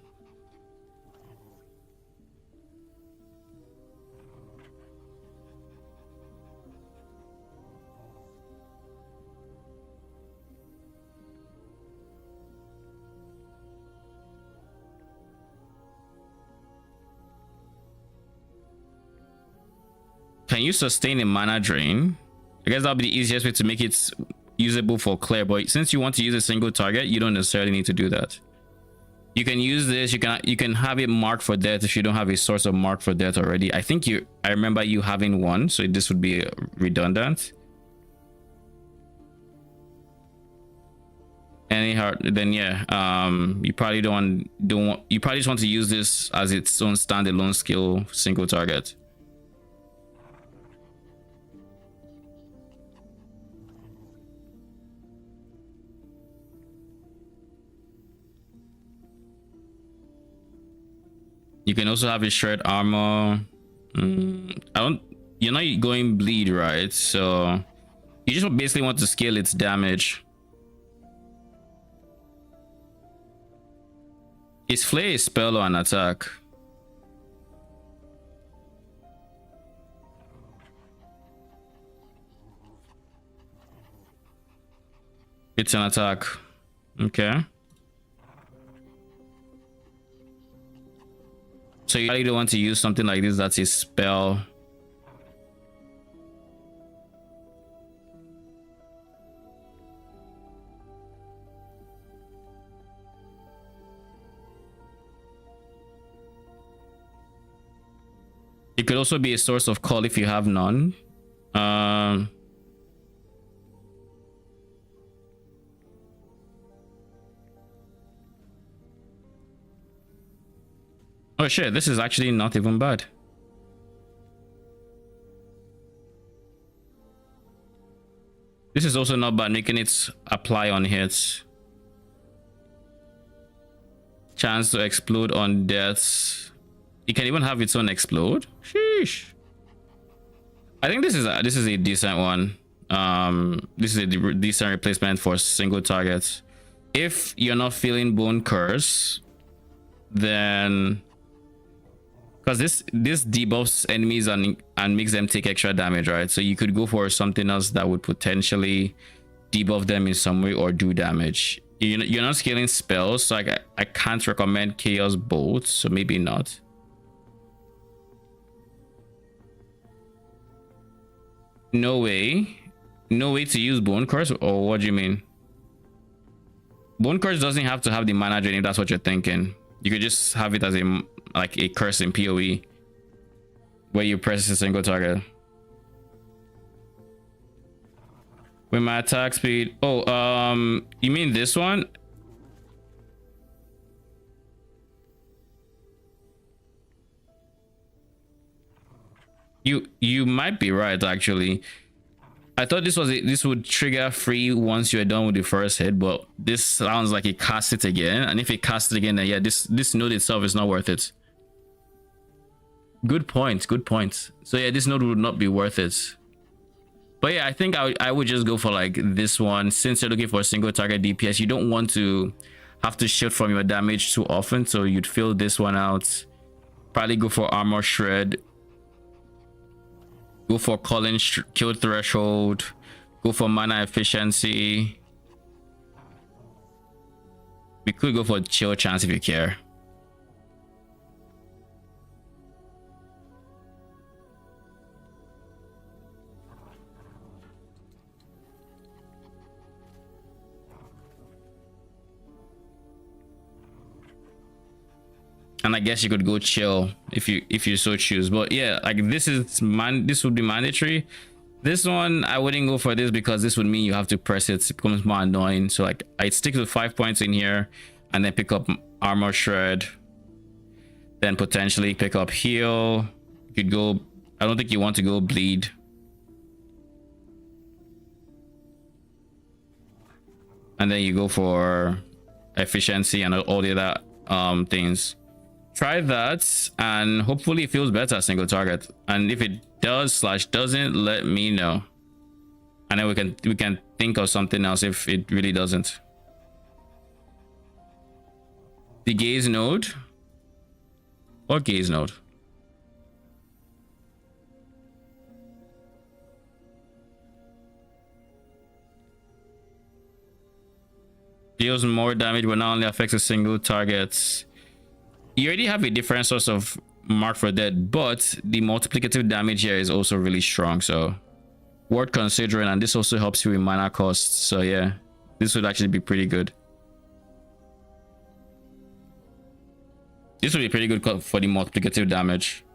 Speaker 1: Can you sustain a mana drain? I guess that'll be the easiest way to make it usable for Claire, but since you want to use a single target, you don't necessarily need to do that. You can use this, you can have it marked for death if you don't have a source of mark for death already. I remember you having one, so this would be redundant. Anyhow, then yeah, you probably you probably just want to use this as its own standalone skill single target. You can also have a shred armor. You're not going bleed, right? So you just basically want to scale its damage. Is Flay a spell or an attack? It's an attack. Okay. So you really don't want to use something like this that's a spell. It could also be a source of call if you have none. Oh shit, this is actually not even bad. This is also not bad, making it apply on hits. Chance to explode on deaths. It can even have its own explode. Sheesh. I think this is a decent one. This is a decent replacement for single targets. If you're not feeling Bone Curse, then because this debuffs enemies and makes them take extra damage, right? So you could go for something else that would potentially debuff them in some way or do damage. You're not scaling spells, so I can't recommend Chaos Bolt, so maybe not. No way. No way to use Bone Curse, or what do you mean? Bone Curse doesn't have to have the mana drain if that's what you're thinking. You could just have it as a like a curse in PoE where you press a single target. With my attack speed. Oh, you mean this one? You might be right actually. I thought this would trigger free once you're done with the first hit, but this sounds like it casts it again, and if it casts it again, then yeah, this node itself is not worth it. Good point, good point. So yeah, this node would not be worth it. But yeah, I think I would just go for like this one. Since you're looking for a single target DPS, you don't want to have to shift from your damage too often, so you'd fill this one out. Probably go for armor shred. Go for kill threshold. Go for mana efficiency. We could go for chill chance if you care. And I guess you could go chill if you so choose. But yeah, like this would be mandatory. This one I wouldn't go for this because this would mean you have to press it. It becomes more annoying. So like I'd stick with 5 points in here and then pick up armor shred. Then potentially pick up heal. You could go, I don't think you want to go bleed. And then you go for efficiency and all the other things. Try that and hopefully it feels better single target, and if it does/doesn't, let me know, and then we can think of something else if it really doesn't. The gaze node. What gaze node? Deals more damage but not only affects a single target. You already have a different source of mark for dead, but the multiplicative damage here is also really strong, so worth considering. And this also helps you with mana costs, so yeah, this would actually be pretty good. This would be pretty good for the multiplicative damage.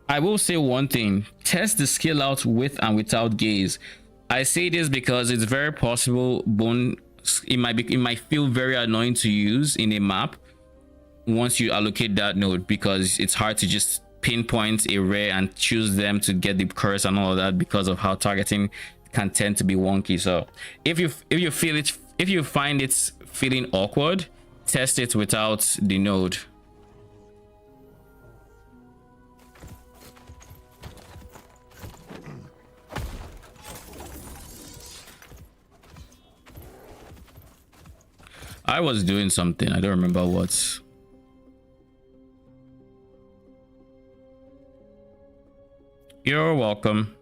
Speaker 1: I will say one thing: test the skill out with and without gaze. I say this because it's very possible it might feel very annoying to use in a map once you allocate that node, because it's hard to just pinpoint a rare and choose them to get the curse and all of that because of how targeting can tend to be wonky. So if you find it's feeling awkward, test it without the node. I was doing something, I don't remember what. You're welcome.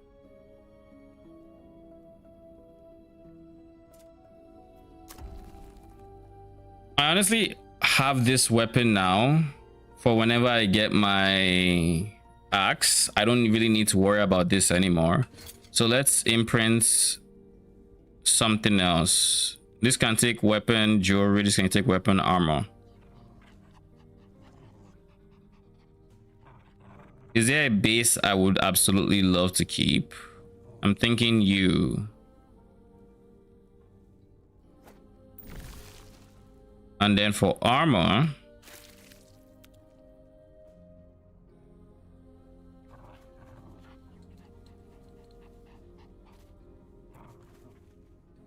Speaker 1: I honestly have this weapon now for whenever I get my axe. I don't really need to worry about this anymore. So let's imprint something else. This can take weapon jewelry, this can take weapon armor. Is there a base I would absolutely love to keep? I'm thinking you. And then for armor,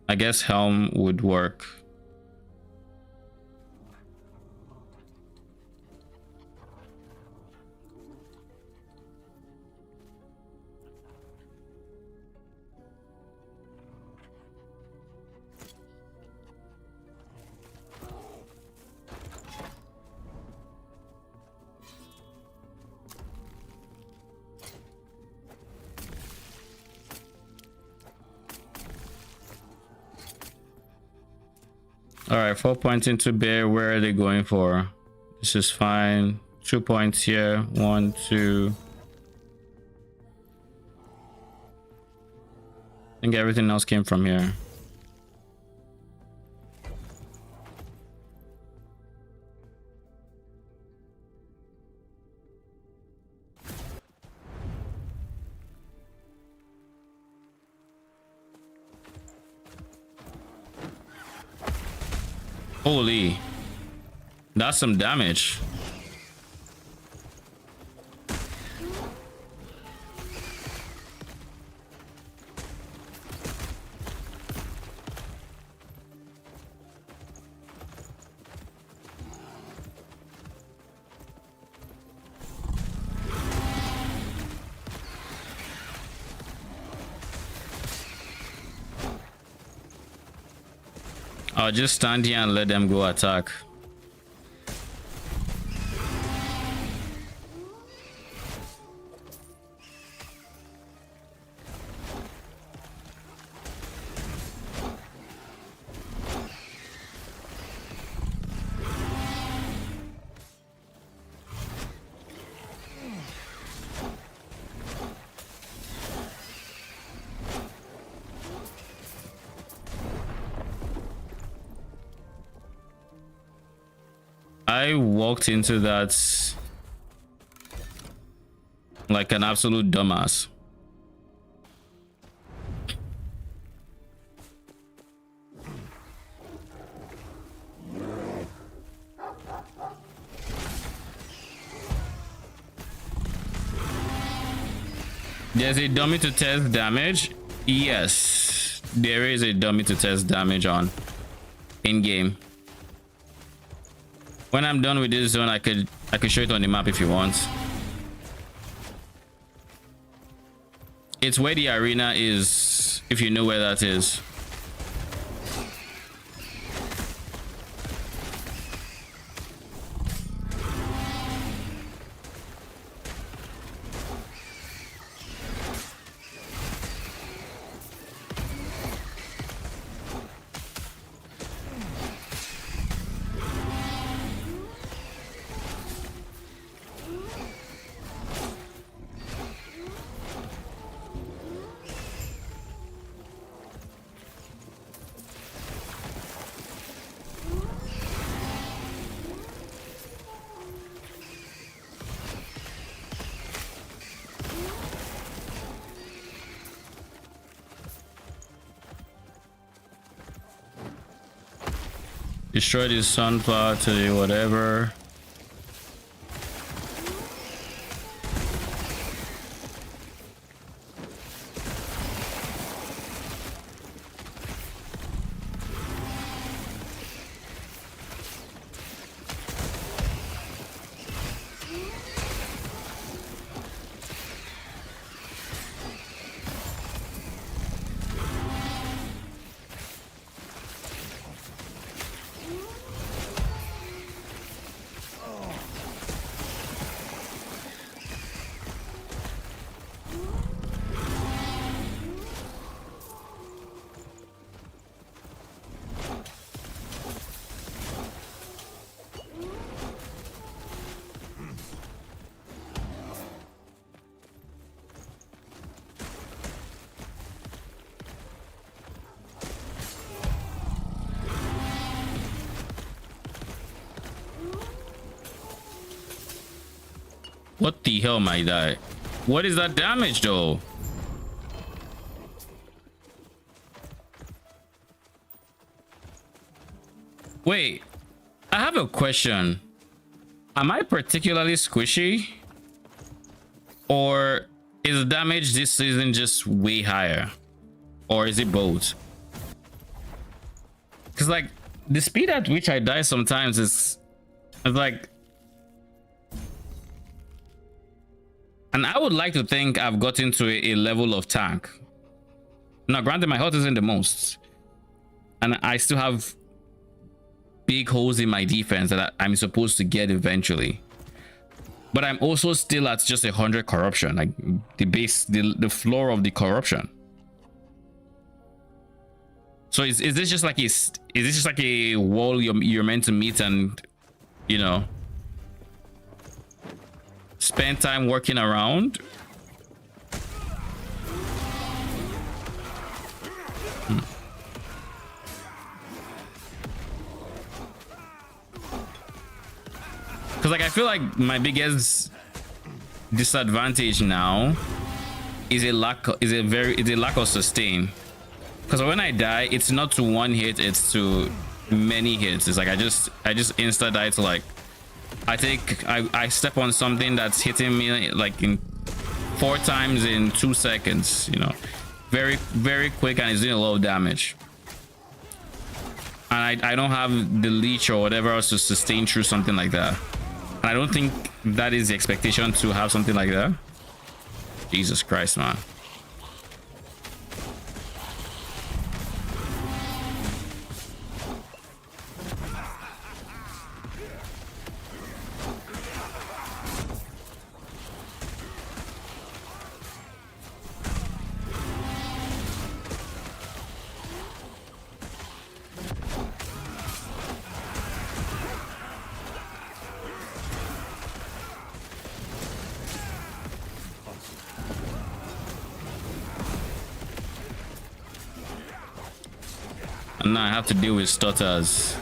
Speaker 1: I guess helm would work. All right, 4 points into bear. Where are they going for? This is fine. 2 points here. 1, 2. I think everything else came from here. Holy, that's some damage. I'll just stand here and let them go attack. I walked into that like an absolute dumbass. There's a dummy to test damage. Yes, there is a dummy to test damage on in game. When I'm done with this zone, I could show it on the map if you want. It's where the arena is, if you know where that is. Destroy this sunflower to the whatever. What the hell, my guy? What is that damage though? Wait, I have a question. Am I particularly squishy? Or is the damage this season just way higher? Or is it both? Because like the speed at which I die sometimes is like, and I would like to think I've gotten to a level of tank. Now, granted, my health isn't the most, and I still have big holes in my defense that I'm supposed to get eventually. But I'm also still at just 100 corruption, like the base, the floor of the corruption. So is this just like is this just like a wall you're meant to meet and, you know, spend time working around? Because like I feel like my biggest disadvantage now is a lack of sustain. Because when I die, it's not to one hit, it's to many hits. It's like I just insta die to like I step on something that's hitting me like in 4 times in 2 seconds, you know, very quick, and it's doing a lot of damage. And I don't have the leech or whatever else to sustain through something like that. And I don't think that is the expectation to have something like that. Jesus Christ, man. And now I have to deal with stutters.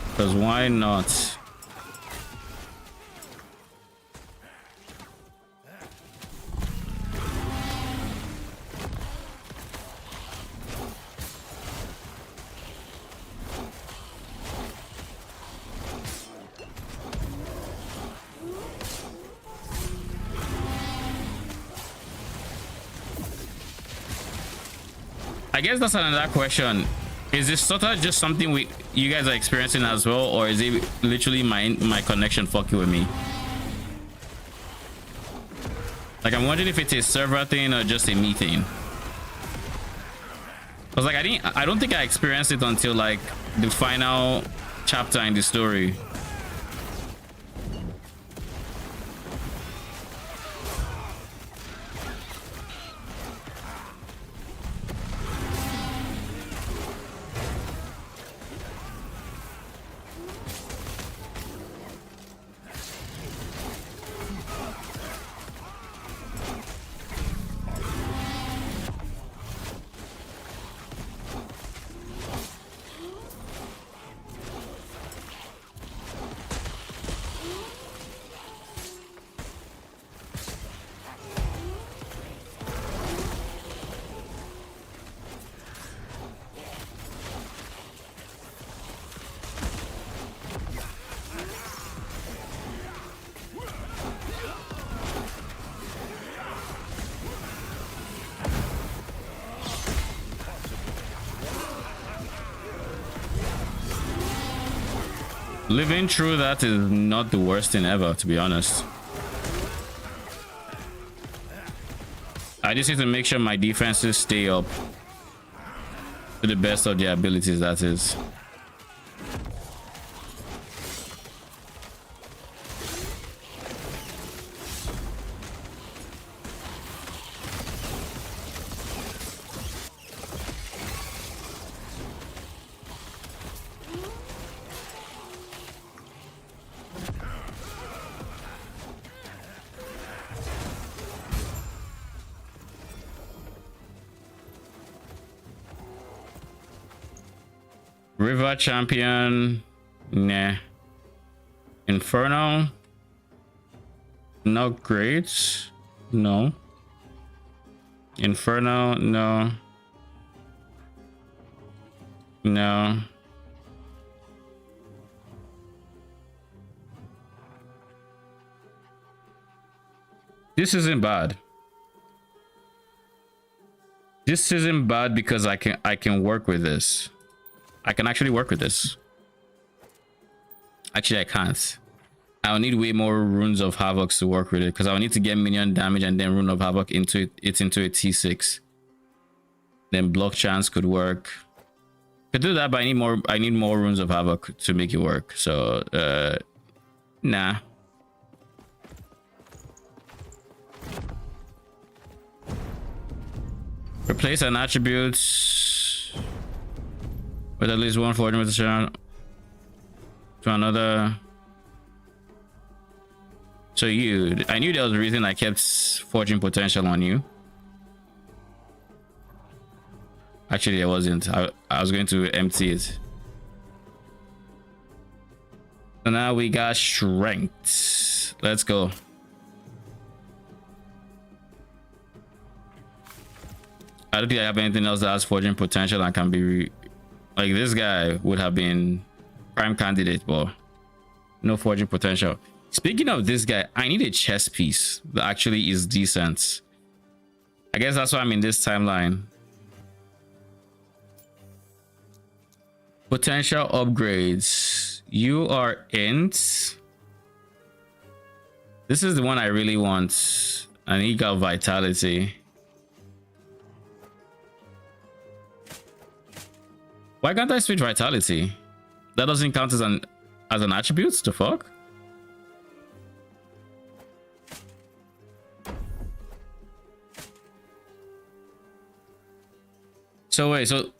Speaker 1: Because why not? I guess that's another question. Is this stutter just something you guys are experiencing as well, or is it literally my connection fucking with me? Like I'm wondering if it's a server thing or just a me thing. Cause like I don't think I experienced it until like the final chapter in the story. Living through that is not the worst thing ever, to be honest. I just need to make sure my defenses stay up to the best of their abilities, that is. River champion, nah. Inferno, not great, no. Inferno, no. No. This isn't bad. This isn't bad because I can work with this. I can actually work with this. Actually, I can't. I'll need way more runes of havoc to work with it, because I'll need to get minion damage and then rune of havoc into it into a T6. Then block chance could work. Could do that, but I need more runes of havoc to make it work. So nah. Replace an attribute. With at least one fortune potential to another. So I knew there was a reason I kept fortune potential on you. Actually, I wasn't. I was going to empty it. So now we got strength. Let's go. I don't think I have anything else that has fortune potential and can be like this guy would have been prime candidate, but no fortune potential. Speaking of this guy, I need a chess piece that actually is decent. I guess that's why I'm in this timeline. Potential upgrades. You are int. This is the one I really want. And he got vitality. Why can't I switch vitality? That doesn't count as an attribute? The fuck? So wait, so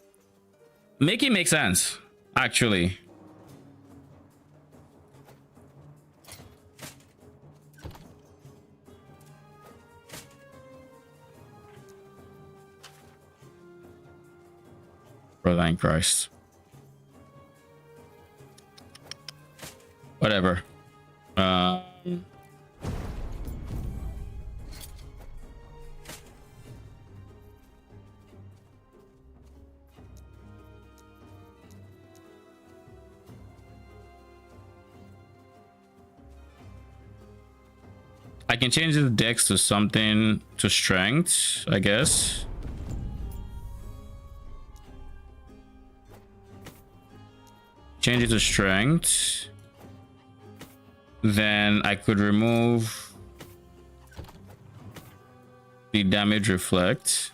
Speaker 1: make it make sense, actually. Brother in Christ. Whatever. I can change the dex to something to strength, I guess. Change it to strength. Then I could remove the damage reflect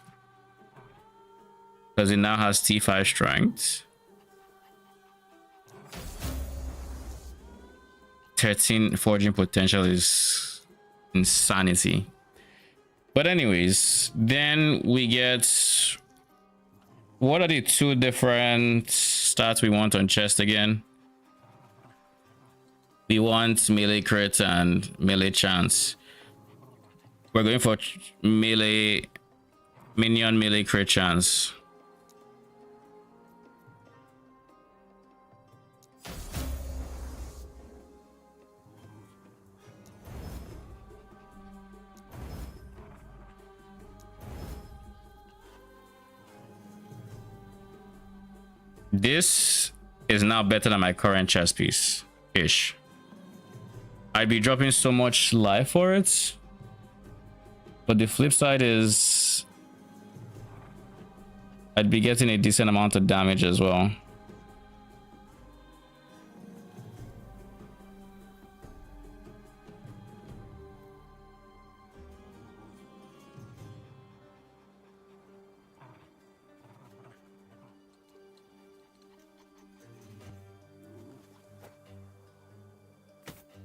Speaker 1: because it now has T5 strength. 13 forging potential is insanity. But anyways, then we get, what are the two different stats we want on chest again? We want melee crit and melee chance. We're going for melee, minion melee crit chance. This is now better than my current chest piece ish. I'd be dropping so much life for it, but the flip side is I'd be getting a decent amount of damage as well.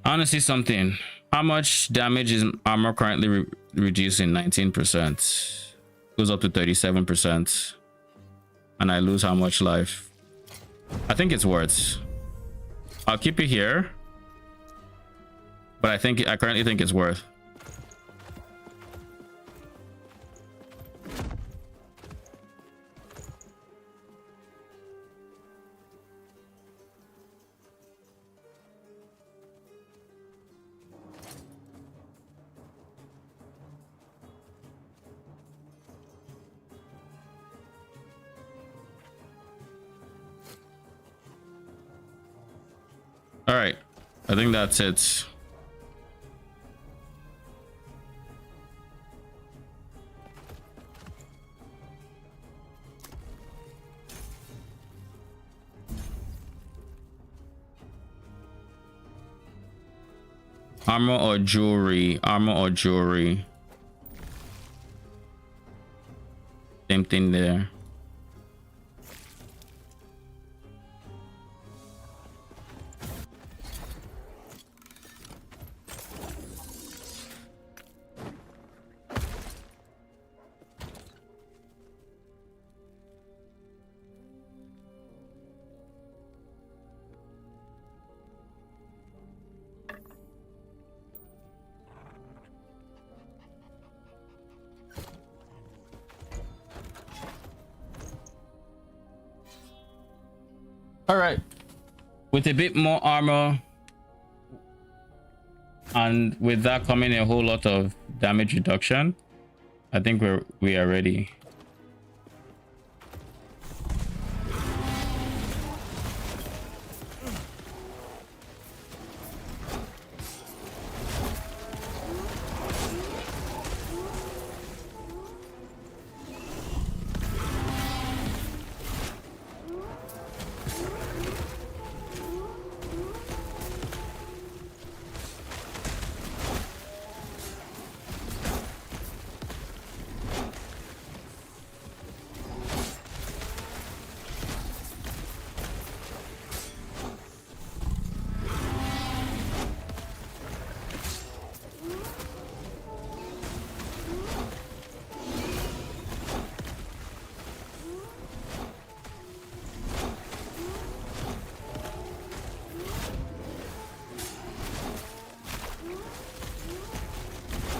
Speaker 1: Honestly, something. How much damage is armor currently reducing? 19%. Goes up to 37%. And I lose how much life? I think it's worth. I'll keep it here. But I currently think it's worth. All right, I think that's it. Armor or jewelry? Armor or jewelry? Same thing there. All right, with a bit more armor and with that coming a whole lot of damage reduction, I think we are ready.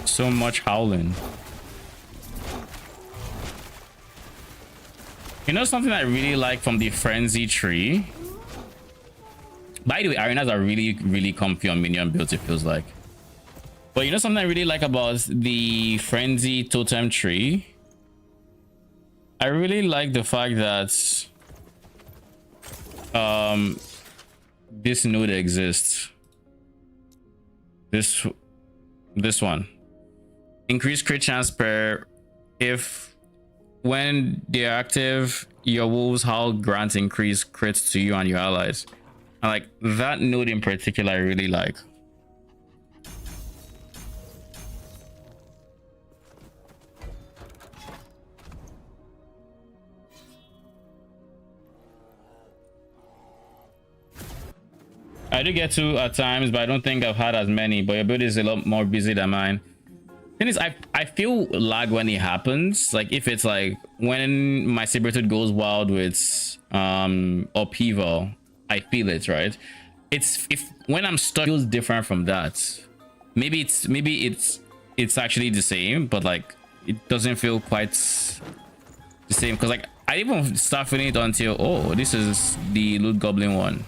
Speaker 1: So much howling. You know something I really like from the frenzy tree? By the way, arenas are really comfy on minion builds, it feels like. But you know something I really like about the frenzy totem tree? I really like the fact that this node exists. This one. Increase crit chance per if when they're active, your wolves howl grants increase crits to you and your allies. And like that node in particular I really like. I do get to at times, but I don't think I've had as many. But your build is a lot more busy than mine. Thing is, I feel lag when it happens. Like if it's like when my Sabertooth goes wild with upheaval, I feel it, right? It's when I'm stuck, it feels different from that. Maybe it's actually the same, but like it doesn't feel quite the same because like I didn't even start feeling it until this is the loot goblin one.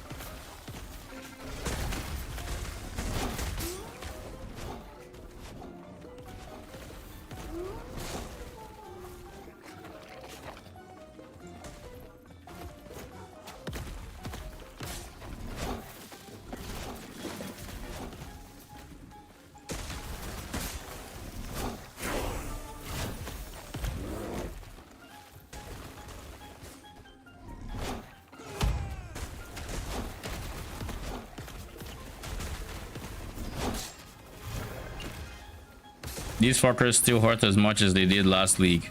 Speaker 1: These fuckers still hurt as much as they did last league.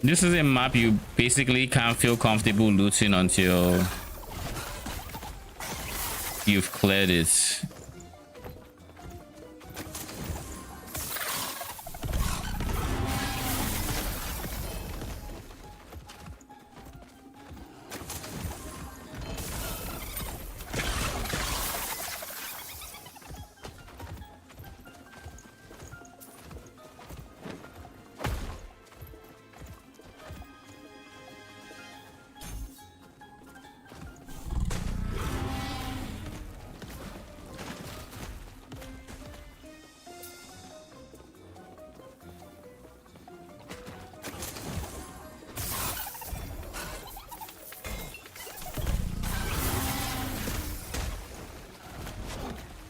Speaker 1: This is a map you basically can't feel comfortable looting until you've cleared it.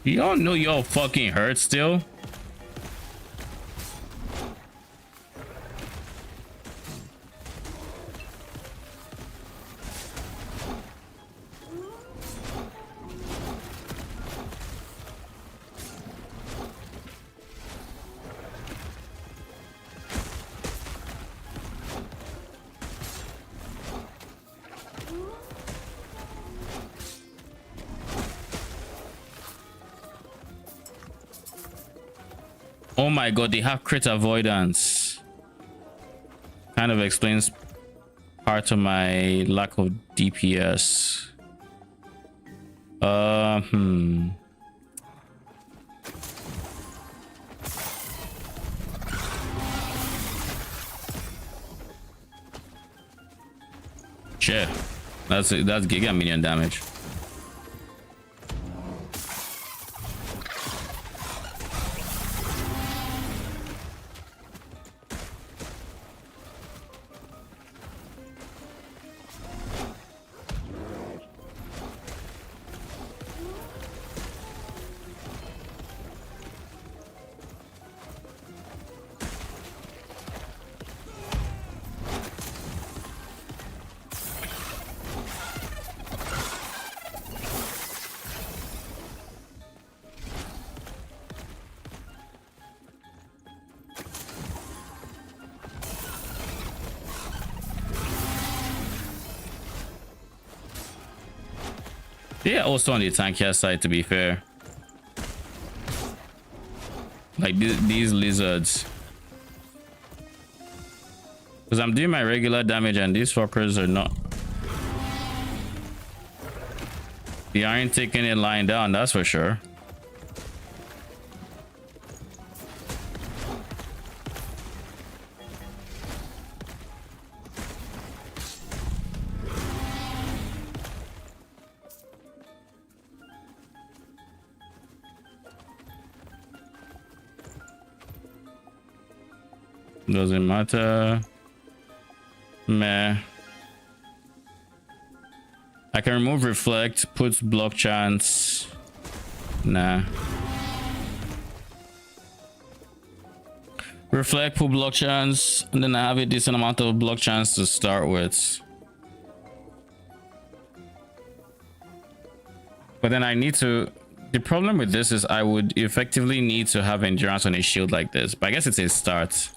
Speaker 1: Y'all know y'all fucking hurt still. Oh my god, they have crit avoidance. Kind of explains part of my lack of DPS. Shit. That's Giga Minion damage. Yeah, also on the tankier side, to be fair. Like these lizards. Because I'm doing my regular damage and these fuckers are not. They aren't taking it lying down, that's for sure. Doesn't matter. Meh. I can remove reflect, puts block chance. Nah. Reflect, put block chance, and then I have a decent amount of block chance to start with. But then I need to. The problem with this is I would effectively need to have endurance on a shield like this, but I guess it's a start.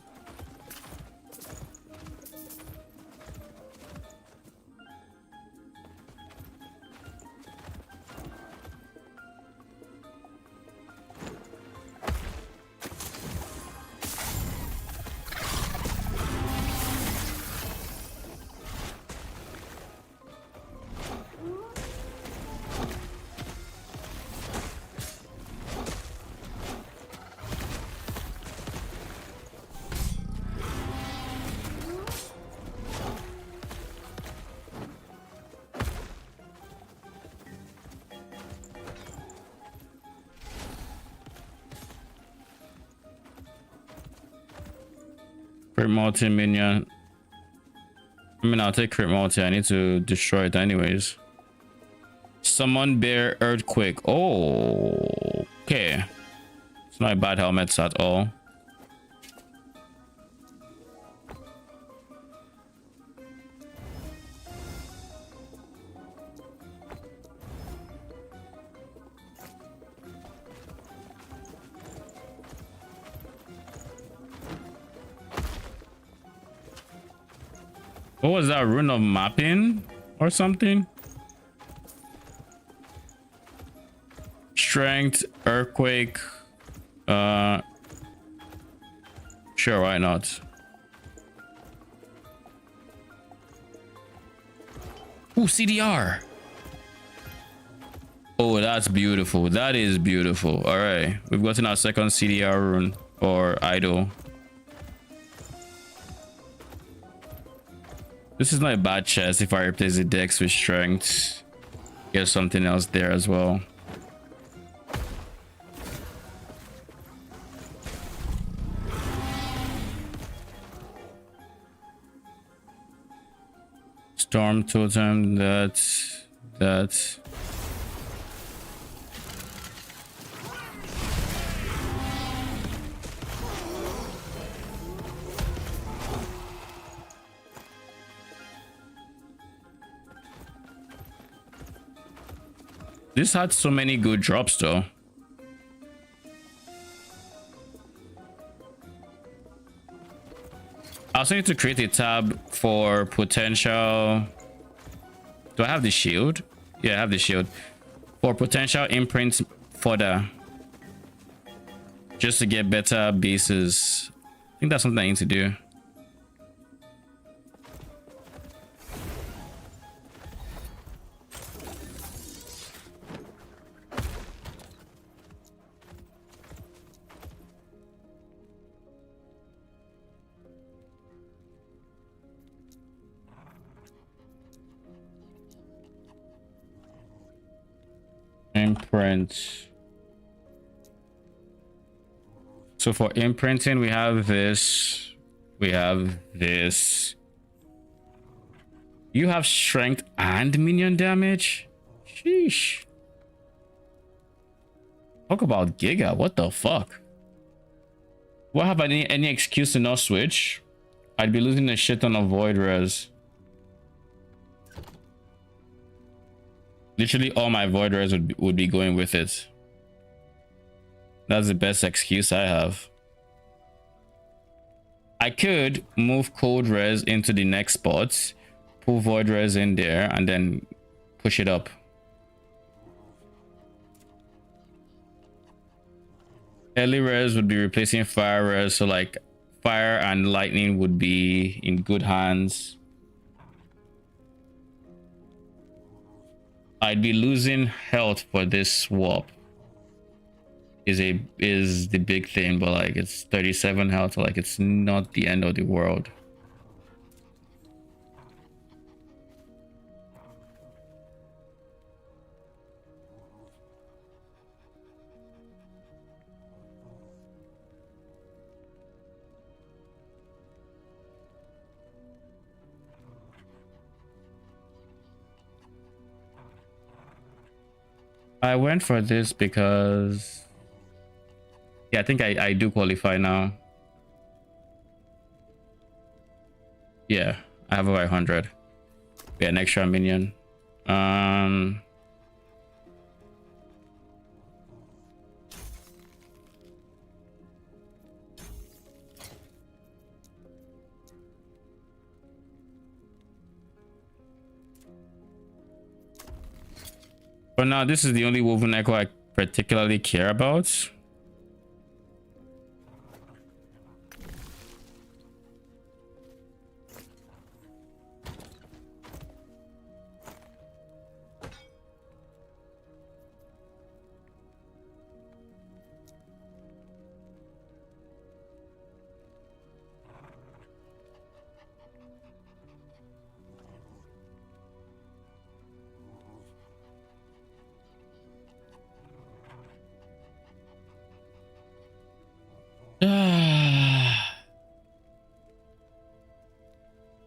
Speaker 1: Crit multi minion. I mean, I'll take crit multi. I need to destroy it anyways. Summon bear earthquake. Oh, okay. It's not bad helmets at all. What was that, rune of mapping or something? Strength, earthquake. Sure, why not? Ooh, CDR. Oh, that's beautiful. That is beautiful. All right, we've gotten our second CDR rune or idol. This is not a bad chest if I replace the dex with strength. Get something else there as well. Storm totem, that. This had so many good drops though. I also need to create a tab for potential. Do I have the shield? Yeah, I have the shield. For potential imprint fodder. Just to get better bases. I think that's something I need to do. Imprint. So for imprinting, we have this. We have this. You have strength and minion damage? Sheesh. Talk about Giga. What the fuck? Do I have any excuse to not switch? I'd be losing a shit ton of void res. Literally all my void res would be going with it. That's the best excuse I have. I could move cold res into the next spot, pull void res in there, and then push it up. Early res would be replacing fire res, so like fire and lightning would be in good hands. I'd be losing health for this swap. Is the big thing, but like it's 37 health, like it's not the end of the world. I went for this because yeah, I think I do qualify now. Yeah, I have about 100. Yeah, an extra minion. But now this is the only woven echo I particularly care about.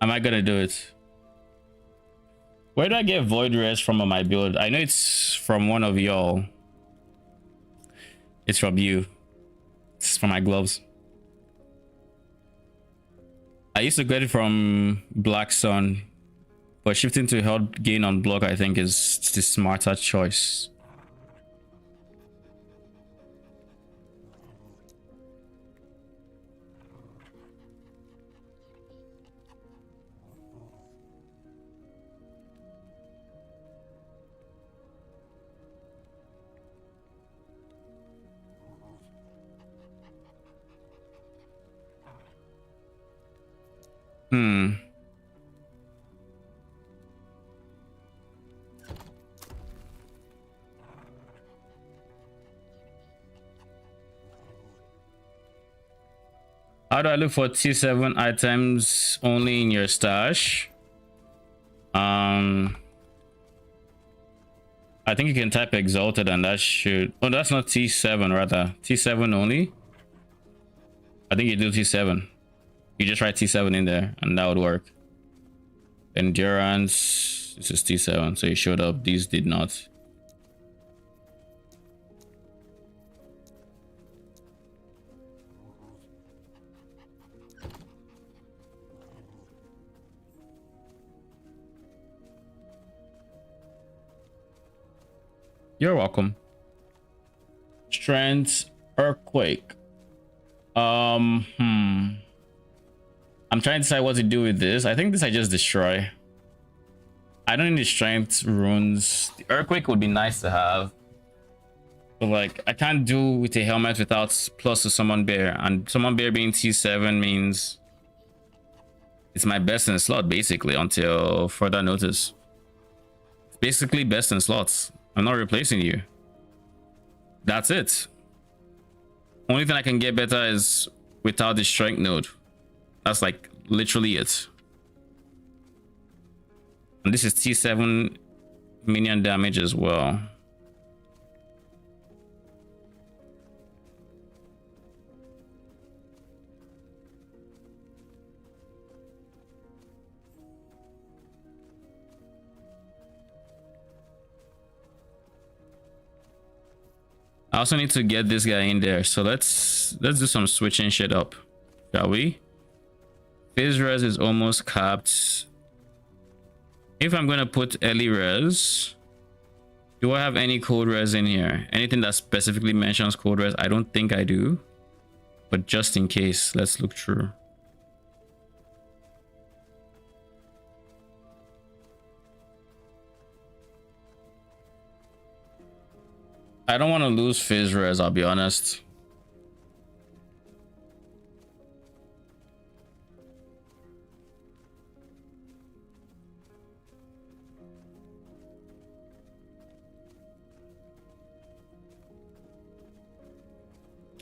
Speaker 1: Am I gonna do it? Where do I get void rest from on my build? I know it's from one of y'all. It's from you. It's from my gloves. I used to get it from Black Sun, but shifting to health gain on block I think is the smarter choice. How do I look for T7 items only in your stash? I think you can type exalted and that should... Oh, that's not T7 rather. T7 only? I think you do T7. You just write T7 in there and that would work. Endurance. This is T7, so it showed up. These did not. You're welcome. Strength, earthquake. I'm trying to decide what to do with this. I think this I just destroy. I don't need the strength runes. The earthquake would be nice to have. But like, I can't do with a helmet without plus to summon bear. And summon bear being T7 means it's my best in slot basically until further notice. It's basically best in slots. I'm not replacing you. That's it. Only thing I can get better is without the strength node. That's like literally it. And this is T7 minion damage as well. I also need to get this guy in there, so let's do some switching shit up, shall we? Phase res is almost capped. If I'm gonna put early res, do I have any code res in here? Anything that specifically mentions code res? I don't think I do, but just in case, let's look through. I don't want to lose phase res, I'll be honest.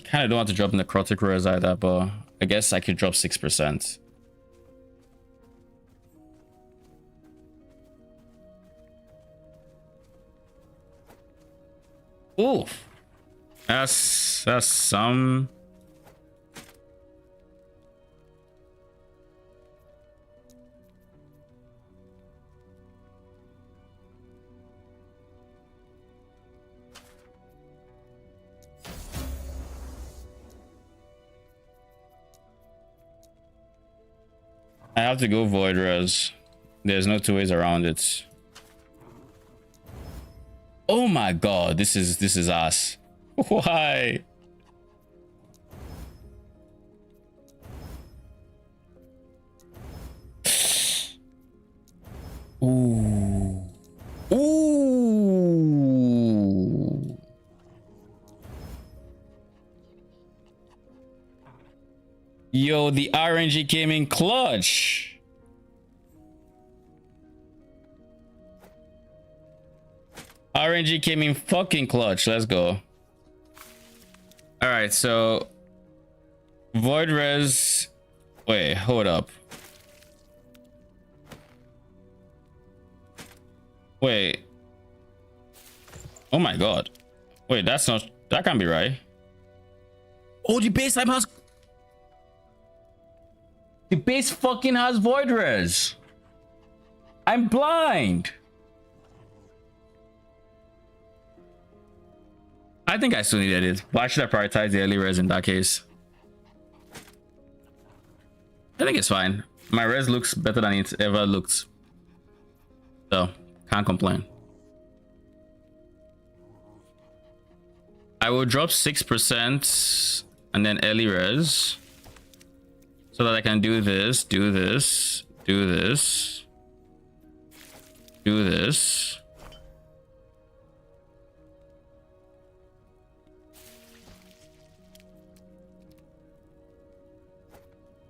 Speaker 1: Kind of don't want to drop necrotic res either, but I guess I could drop 6%. Oof. That's some. I have to go void res. There's no two ways around it. Oh my god, this is ass. Why? Ooh. Ooh. Yo, the RNG came in clutch. RNG came in fucking clutch. Let's go. All right, so void res. Wait, hold up. Wait. Oh my god. Wait, that can't be right. Oh, the base type has. The base fucking has void res. I'm blind. I think I still needed it. Why should I prioritize the early res in that case? I think it's fine. My res looks better than it ever looked. So, can't complain. I will drop 6% and then early res. So that I can do this, do this, do this, do this.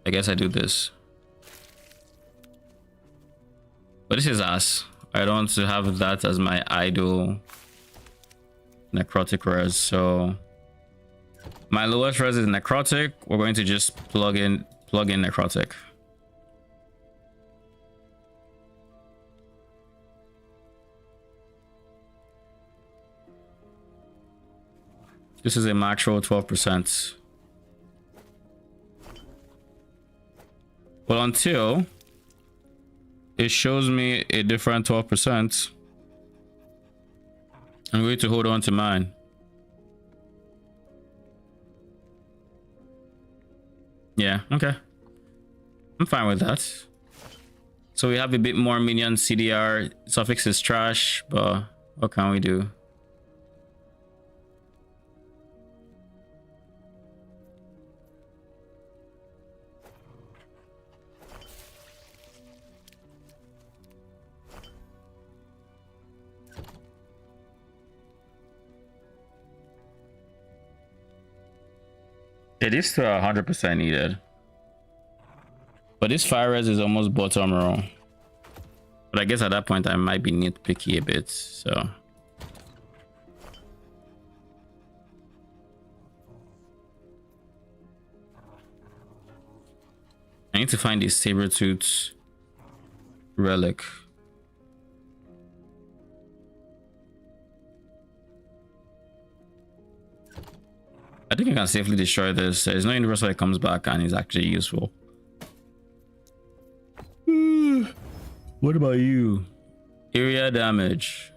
Speaker 1: I guess I do this. But this is ass. I don't want to have that as my idle necrotic res. So my lowest res is necrotic. We're going to just plug in necrotic. This is a macro 12%. Well, until it shows me a different 12%, I'm going to hold on to mine. Yeah, okay. I'm fine with that. So we have a bit more minion CDR. Suffix is trash, but what can we do? Yeah, these two are 100% needed. But this fire res is almost bottom row. But I guess at that point I might be nitpicky a bit, so. I need to find the Sabertooth relic. I think I can safely destroy this. There's no universe where it comes back and is actually useful. What about you? Area damage.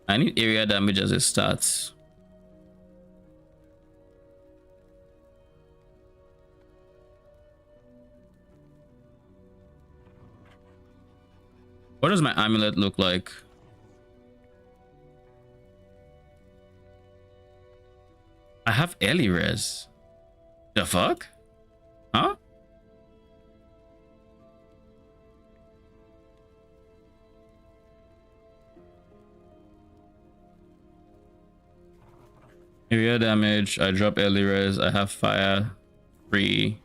Speaker 1: I need area damage as it starts. What does my amulet look like? I have early res. The fuck? Huh? Area damage. I drop early res. I have fire 3.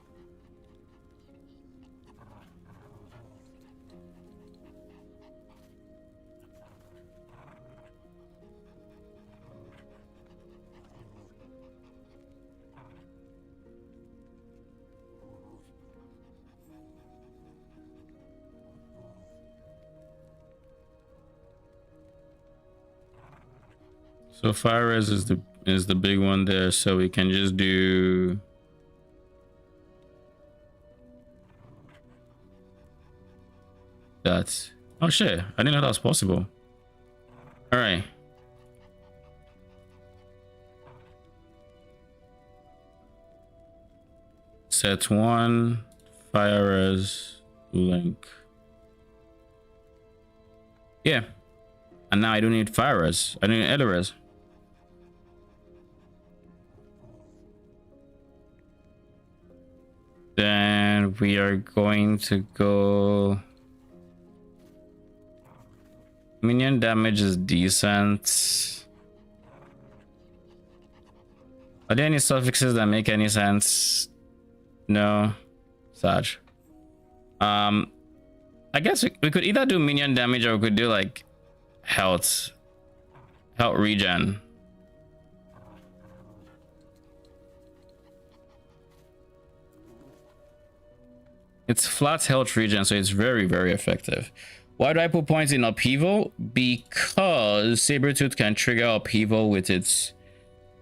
Speaker 1: So fire res is the big one there, so we can just do that. Oh shit, I didn't know that was possible. All right. Set 1 fire res link. Yeah. And now I don't need fire res. I don't need early res. Then we are going to go. Minion damage is decent. Are there any suffixes that make any sense? No. Sad. I guess we could either do minion damage or we could do like health regen. It's flat health regen, so it's very, very effective. Why do I put points in upheaval? Because Sabertooth can trigger upheaval with its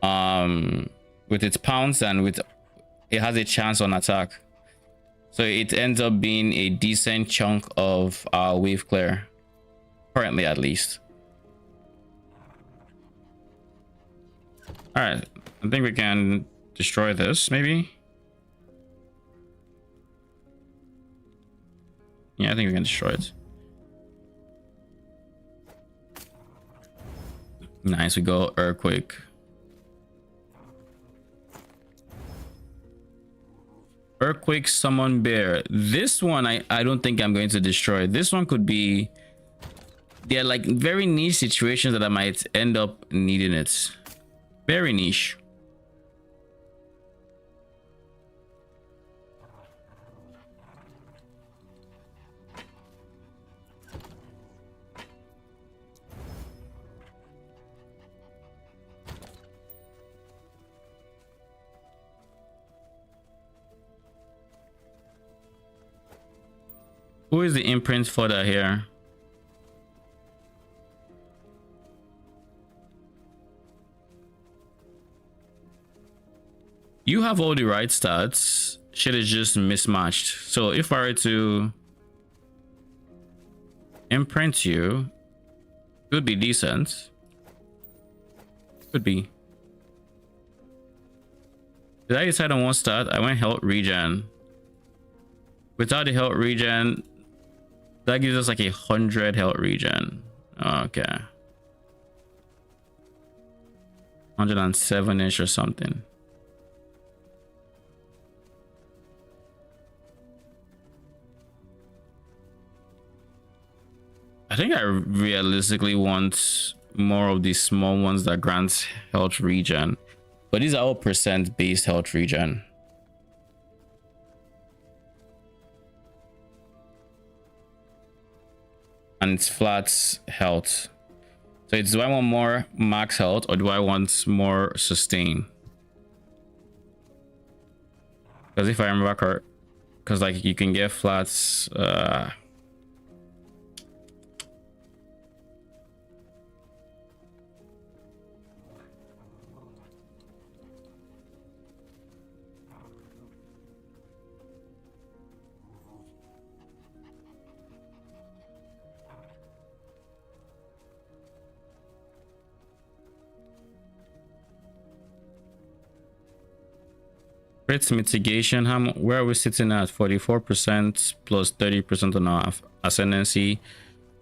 Speaker 1: pounce, and with it has a chance on attack. So it ends up being a decent chunk of our wave clear. Currently at least. Alright. I think we can destroy this, maybe. Yeah, I think we can destroy it. Nice, we go earthquake. Earthquake, summon bear. This one I don't think I'm going to destroy. This one could be, they're like very niche situations that I might end up needing it. Very niche. Who is the imprint fodder here? You have all the right stats. Shit is just mismatched. So if I were to imprint you, it would be decent. Could be. Did I decide on one stat? I went health regen. Without the health regen, that gives us like 100 health regen. Okay. 107-ish or something. I think I realistically want more of these small ones that grants health regen. But these are all percent based health regen. And it's flat health. So it's, do I want more max health or do I want more sustain? Because if I remember correct, because like you can get flats Crits mitigation, where are we sitting at? 44% plus 30% on our ascendancy.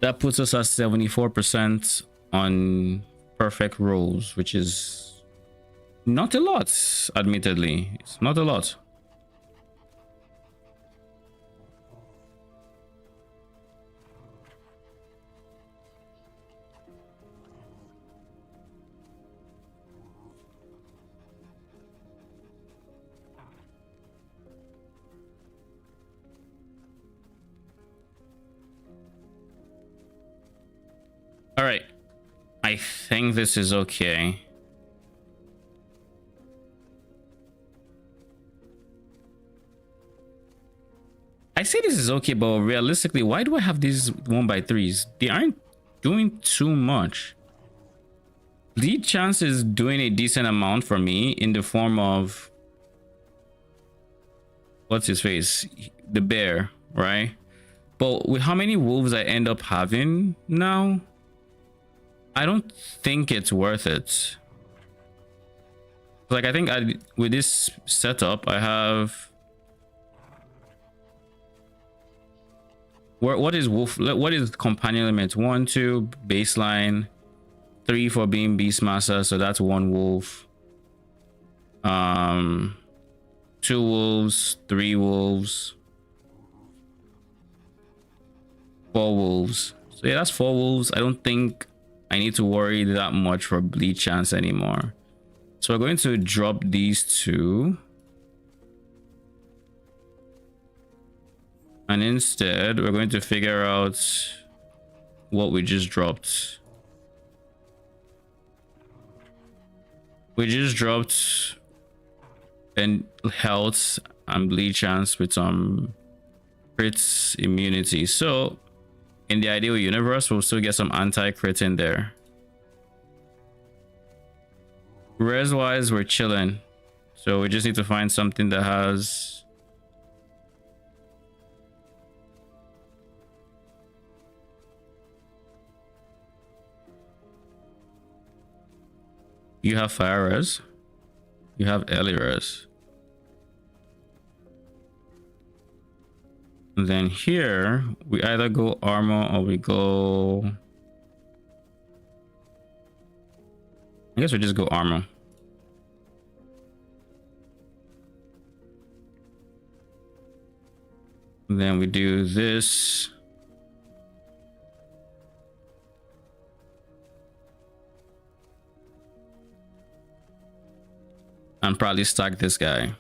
Speaker 1: That puts us at 74% on perfect rolls, which is not a lot, admittedly. It's not a lot. All right, I think this is okay. I say this is okay, but realistically, why do I have these 1x3s? They aren't doing too much. Lead chance is doing a decent amount for me in the form of, what's his face? The bear, right? But with how many wolves I end up having now, I don't think it's worth it. Like, I think with this setup, I have... What is wolf? What is companion limit? 1, 2, baseline. 3 for being Beastmaster, so that's 1 wolf. 2 wolves, 3 wolves. 4 wolves. So yeah, that's 4 wolves. I don't think I need to worry that much for bleed chance anymore. So we're going to drop these 2. And instead, we're going to figure out what we just dropped. We just dropped and health and bleed chance with some crit immunity. So in the ideal universe, we'll still get some anti-crit in there. Res wise, we're chilling. So we just need to find something that has... You have fire res. You have early res. And then here, we either go armor or we go... I guess we just go armor. And then we do this. And probably stack this guy.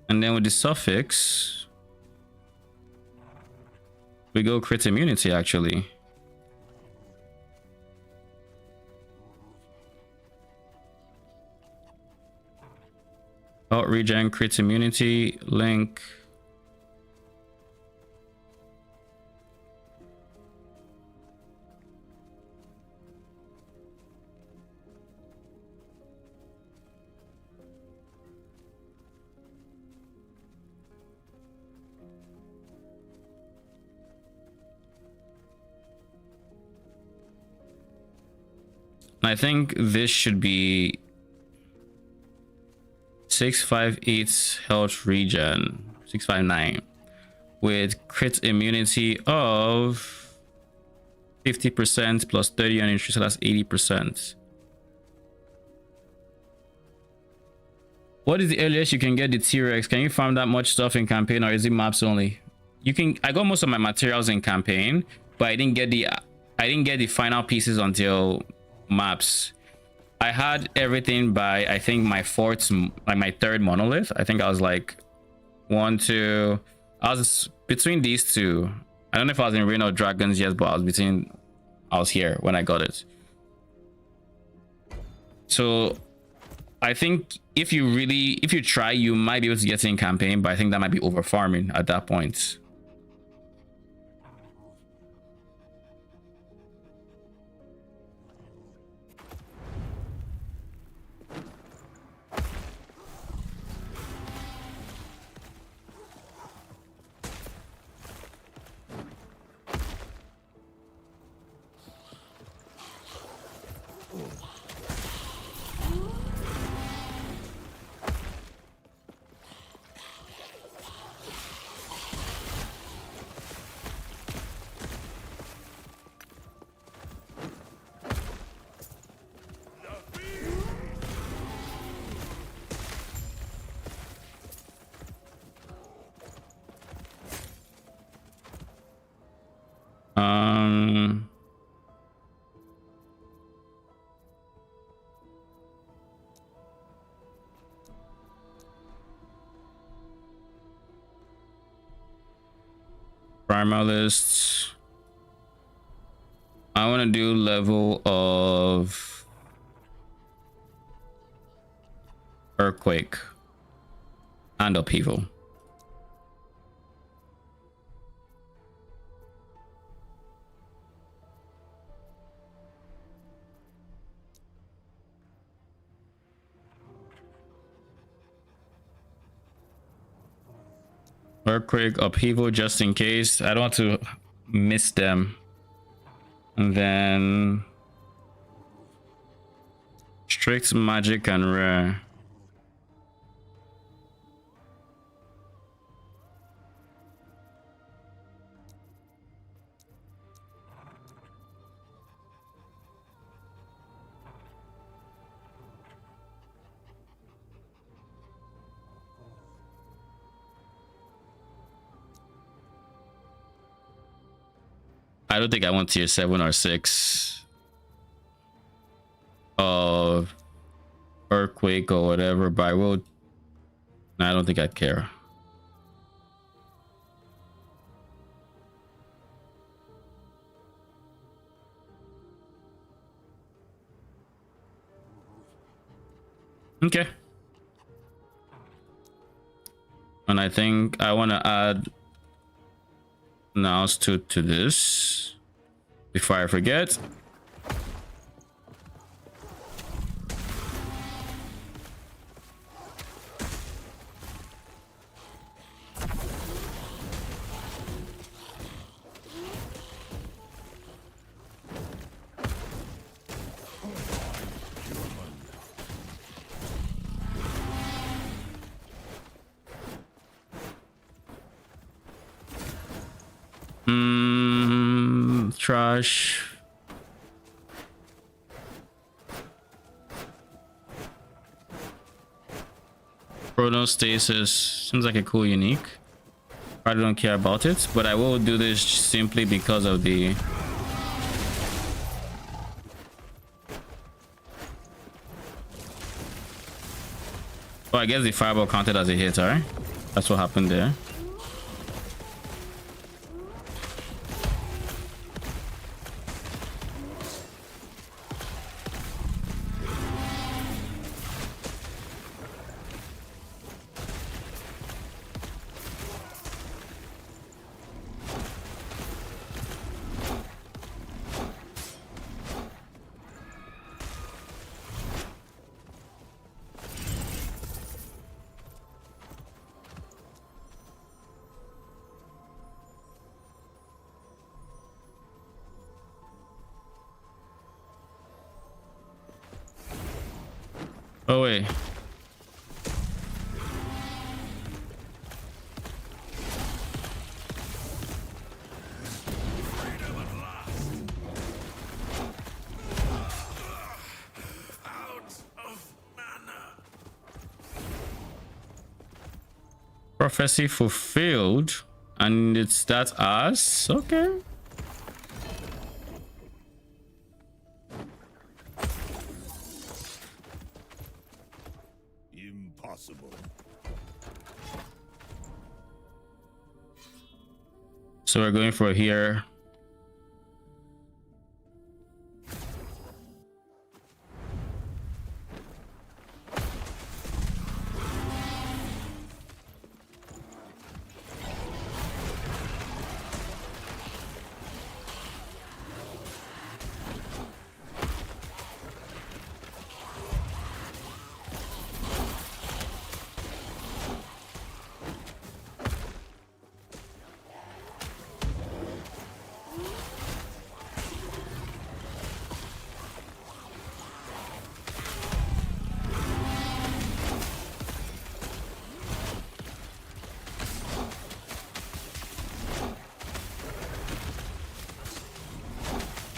Speaker 1: And then with the suffix, we go crit immunity actually. Out regen, crit immunity, link. I think this should be 658 health regen, 659 with crit immunity of 50% plus 30 on entry, so that's 80%. What is the earliest you can get the T-Rex? Can you farm that much stuff in campaign, or is it maps only? You can. I got most of my materials in campaign, but I didn't get the final pieces until maps. I had everything by I think my my third monolith. I think I was like 1, 2. I was between these two. I don't know if I was in Reign of Dragons yet, but I was here when I got it. So I think if you try, you might be able to get it in campaign, but I think that might be over farming at that point. Primalist. I want to do level of Earthquake and Upheaval. Earthquake, Upheaval, just in case. I don't want to miss them. And then Strict, Magic, and Rare. I don't think I want tier 7 or 6 of Earthquake or whatever, but I will. I don't think I'd care. Okay. And I think I want to add Now's to this before I forget. Trash. Chronostasis seems like a cool unique. I don't care about it, but I will do this simply because of the I guess the fireball counted as a hit, alright? That's what happened there. Oh wait. Prophecy fulfilled, and it's that us. Okay.
Speaker 6: possible.
Speaker 1: So we're going for here.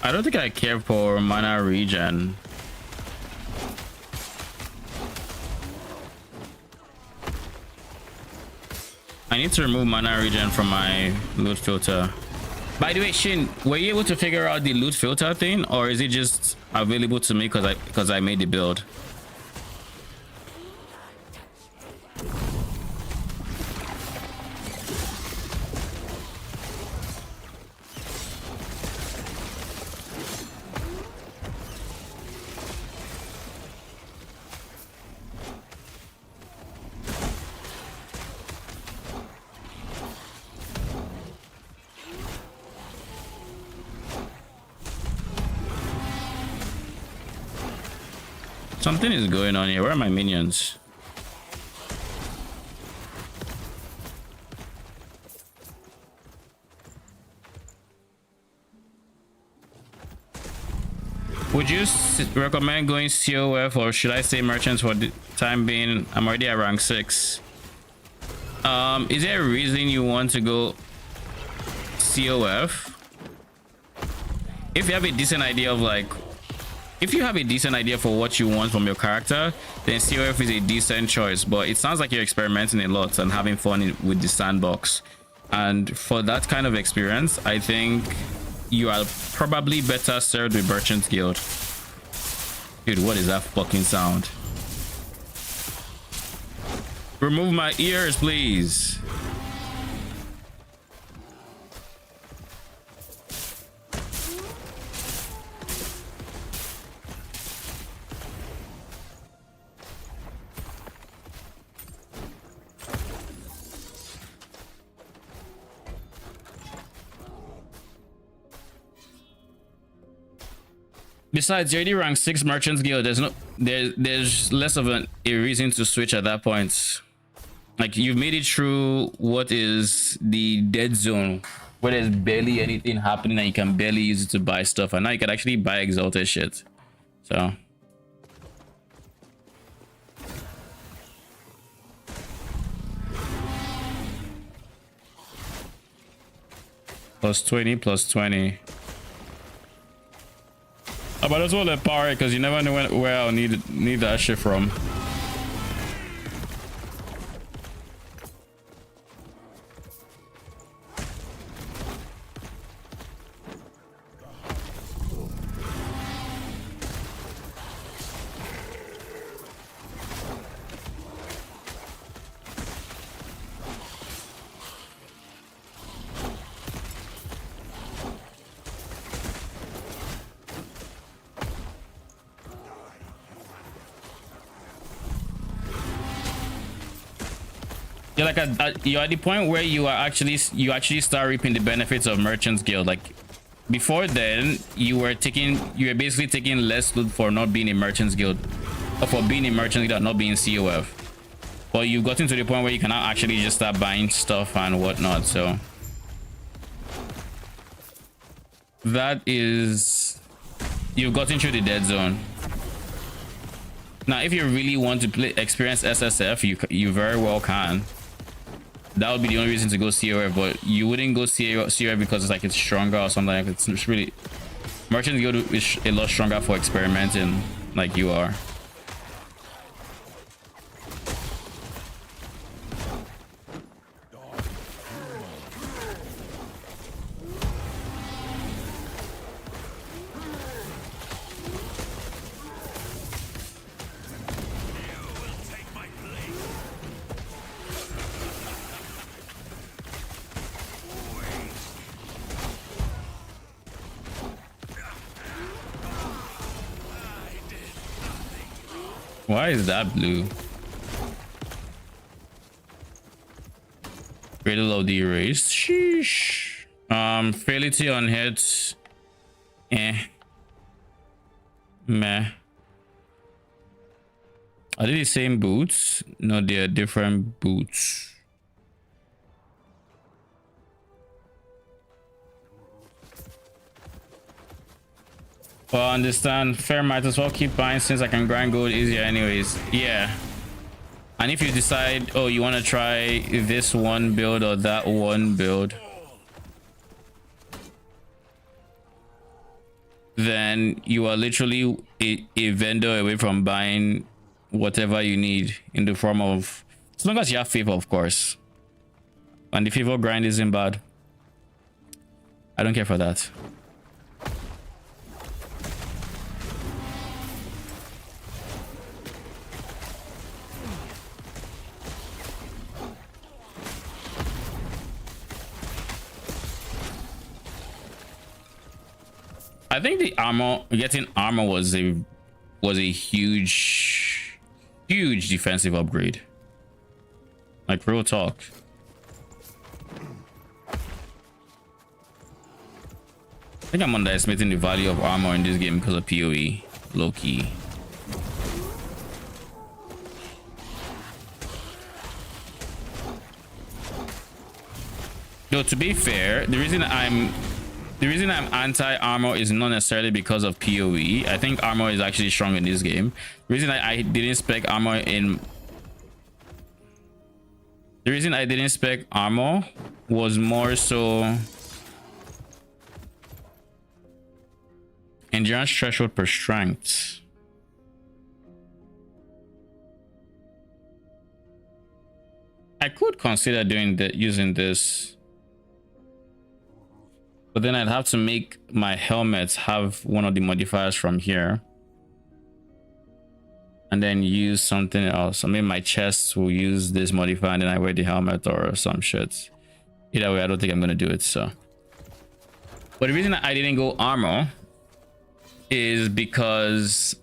Speaker 1: I don't think I care for mana regen. I need to remove mana regen from my loot filter. By the way, Shin, were you able to figure out the loot filter thing, or is it just available to me because I made the build? Something is going on here. Where are my minions? Would you recommend going COF, or should I say merchants for the time being? I'm already at rank 6. Is there a reason you want to go COF? If you have a decent idea of if you have a decent idea for what you want from your character, then COF is a decent choice. But it sounds like you're experimenting a lot and having fun with the sandbox. And for that kind of experience, I think you are probably better served with Merchant Guild. Dude, what is that fucking sound? Remove my ears, please. Besides, you're already rank 6 Merchants Guild. There's less of a reason to switch at that point. Like, you've made it through what is the dead zone, where there's barely anything happening and you can barely use it to buy stuff, and now you can actually buy exalted shit. So plus 20 plus 20. I might as well let power it, because you never know where I'll need that shit from. You're like you're at the point where you actually start reaping the benefits of Merchants Guild. Like, before then, you were basically taking less loot for not being a Merchants Guild, or for being a Merchants Guild and not being COF. But you've gotten to the point where you can now actually just start buying stuff and whatnot. So that is, you've gotten through the dead zone. Now, if you really want to experience SSF, you very well can. That would be the only reason to go COF, but you wouldn't go COF because it's stronger or something. Like, it's really, Merchant Guild is a lot stronger for experimenting, like you are. Why is that blue? Riddle of the erased. Sheesh. Fatality on hits. Meh. Are they the same boots? No, they are different boots. Well, I understand. Fair, might as well keep buying since I can grind gold easier anyways. Yeah. And if you decide, oh, you want to try this one build or that one build, then you are literally a vendor away from buying whatever you need in the form of, as long as you have favor, of course. And the favor grind isn't bad. I don't care for that. I think the armor, getting armor was a huge defensive upgrade. Like, real talk. I think I'm underestimating the value of armor in this game because of PoE, low key. Though, to be fair, the reason I'm anti-armor is not necessarily because of PoE. I think armor is actually strong in this game. The reason I didn't spec armor in... The reason I didn't spec armor was more so... Endurance threshold per strength. I could consider doing that, using this. But then I'd have to make my helmets have one of the modifiers from here. And then use something else. I mean, my chest will use this modifier and then I wear the helmet or some shit. Either way, I don't think I'm going to do it, so. But the reason I didn't go armor is because...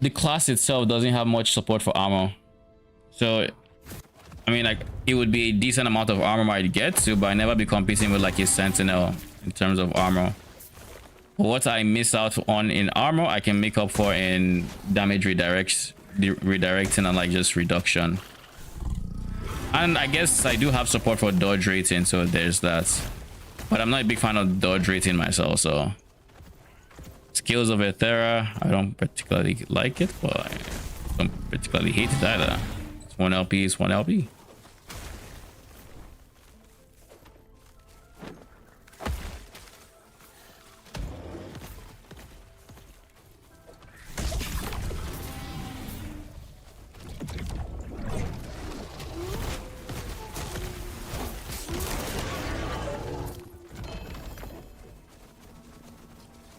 Speaker 1: the class itself doesn't have much support for armor. So, I mean, like, it would be a decent amount of armor I'd get to, but I never be competing with like a sentinel in terms of armor. What I miss out on in armor, I can make up for in damage redirecting and like just reduction. And I guess I do have support for dodge rating, so there's that. But I'm not a big fan of dodge rating myself, so... Skills of Ethera, I don't particularly like it, but I don't particularly hate it either. It's 1 LP, it's 1 LP.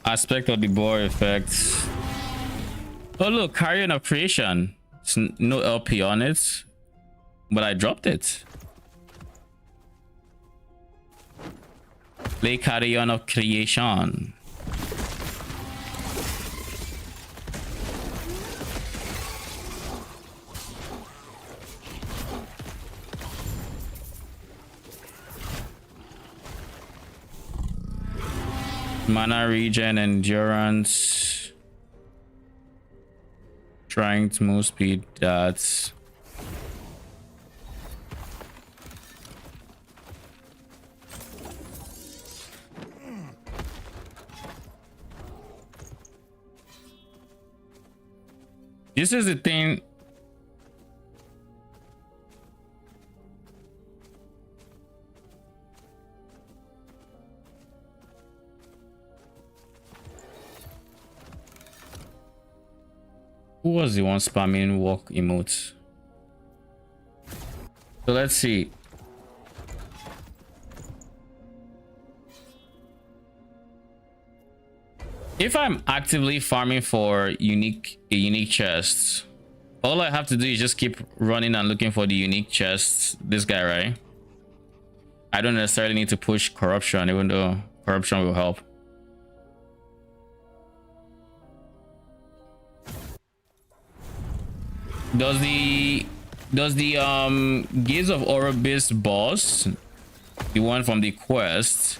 Speaker 1: Aspect of the boar effects. Oh look, Carrion of Creation. It's no LP on it, but I dropped it. Play Carrion of Creation. Mana regen, endurance, strength, move speed, that's this is the thing. Who was the one spamming walk emotes? So let's see. If I'm actively farming for unique chests, All I have to do is just keep running and looking for the unique chests. This guy, right? I don't necessarily need to push corruption, even though corruption will help. Does the Gates of Oribis boss, the one from the quest,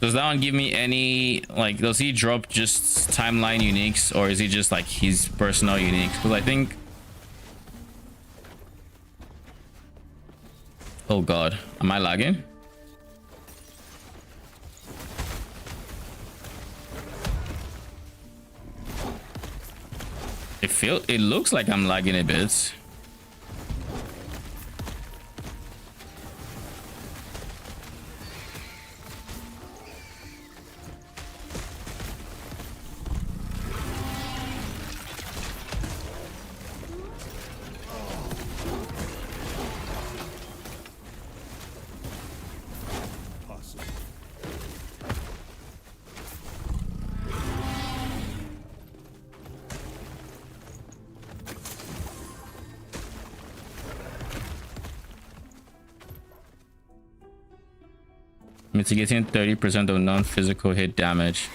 Speaker 1: does that one give me any, like, does he drop just timeline uniques, or is he just like his personal uniques? Because I think, oh god, am I lagging? It looks like I'm lagging a bit. Mitigating 30% of non-physical hit damage.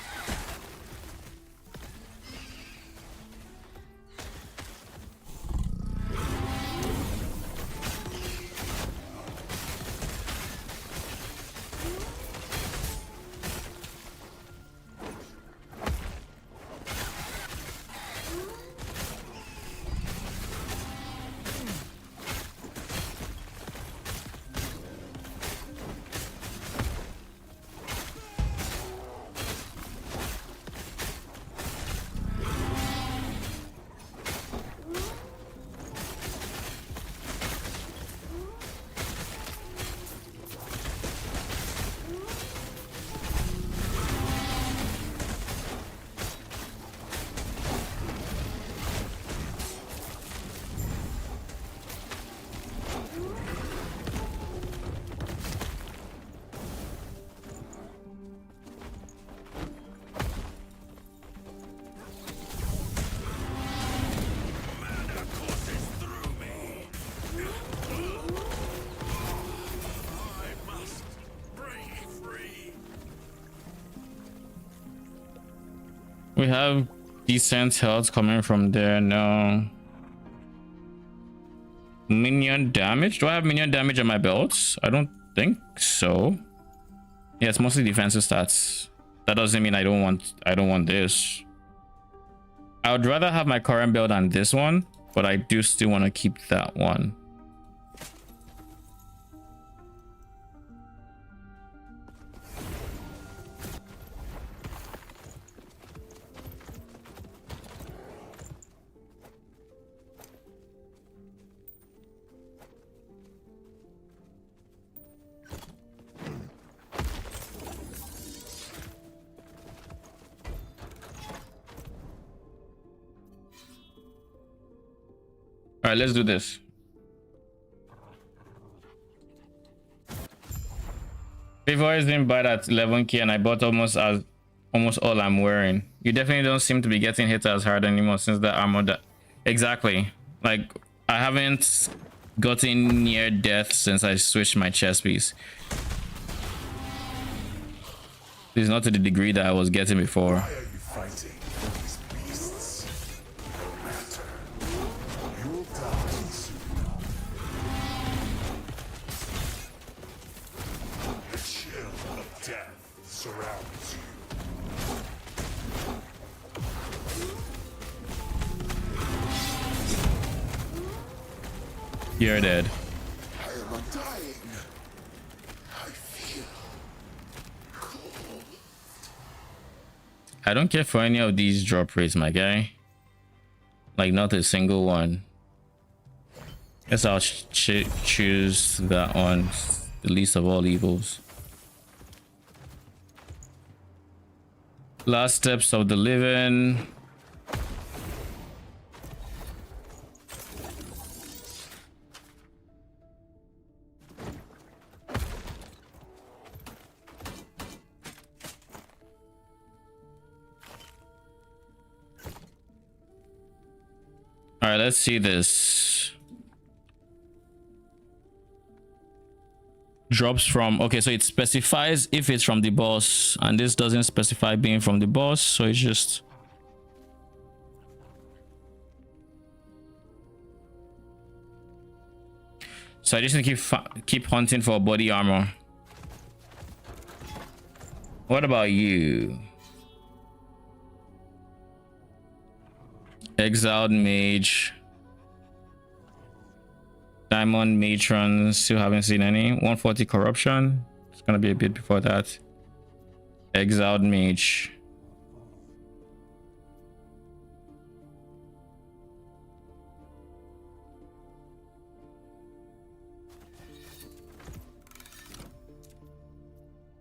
Speaker 1: We have decent health coming from there. No minion damage. Do I have minion damage on my belts? I don't think so. Yeah, it's mostly defensive stats. That doesn't mean I don't want this. I would rather have my current build on this one, but I do still want to keep that one. All right, let's do this. Before I didn't buy that 11k and I bought almost all I'm wearing. You definitely don't seem to be getting hit as hard anymore since the armor that exactly. Like I haven't gotten near death since I switched my chest piece. It's not to the degree that I was getting before.
Speaker 3: Why are you fighting these beasts? No matter. You'll die soon enough. The chill of death surrounds you.
Speaker 1: You're dead.
Speaker 3: I am undying. I feel cold.
Speaker 1: I don't care for any of these drop rates, my guy. Like not a single one. Guess I'll choose that one, the least of all evils. Last steps of the living. All right, let's see this. Drops from, okay, so it specifies if it's from the boss, and this doesn't specify being from the boss, so it's just so I just need to keep hunting for body armor. What about you? Exiled mage, diamond matron, still haven't seen any. 140 corruption, it's gonna be a bit before that. Exiled mage,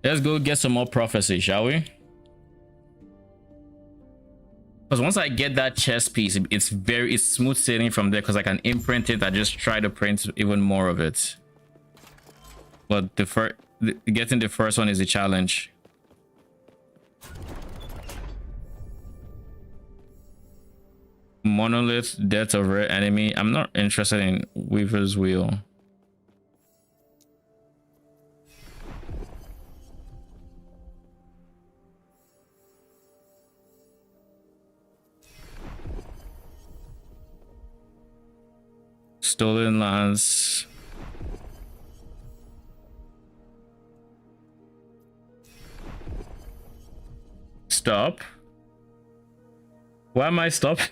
Speaker 1: let's go get some more prophecy, shall we? Because once I get that chest piece, it's smooth sailing from there, because I can imprint it. I just try to print even more of it. But getting the first one is a challenge. Monolith, death of rare enemy. I'm not interested in Weaver's Wheel. Stolen lands. Stop. Why am I stopping?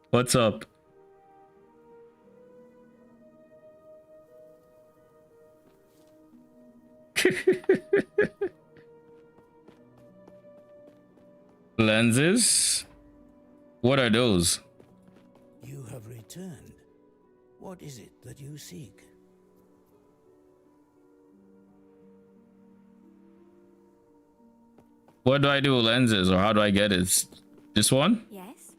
Speaker 1: What's up? Lenses? What are those?
Speaker 6: You have returned. What is it that you seek?
Speaker 1: What do I do with lenses, or how do I get it? This one?
Speaker 5: Yes?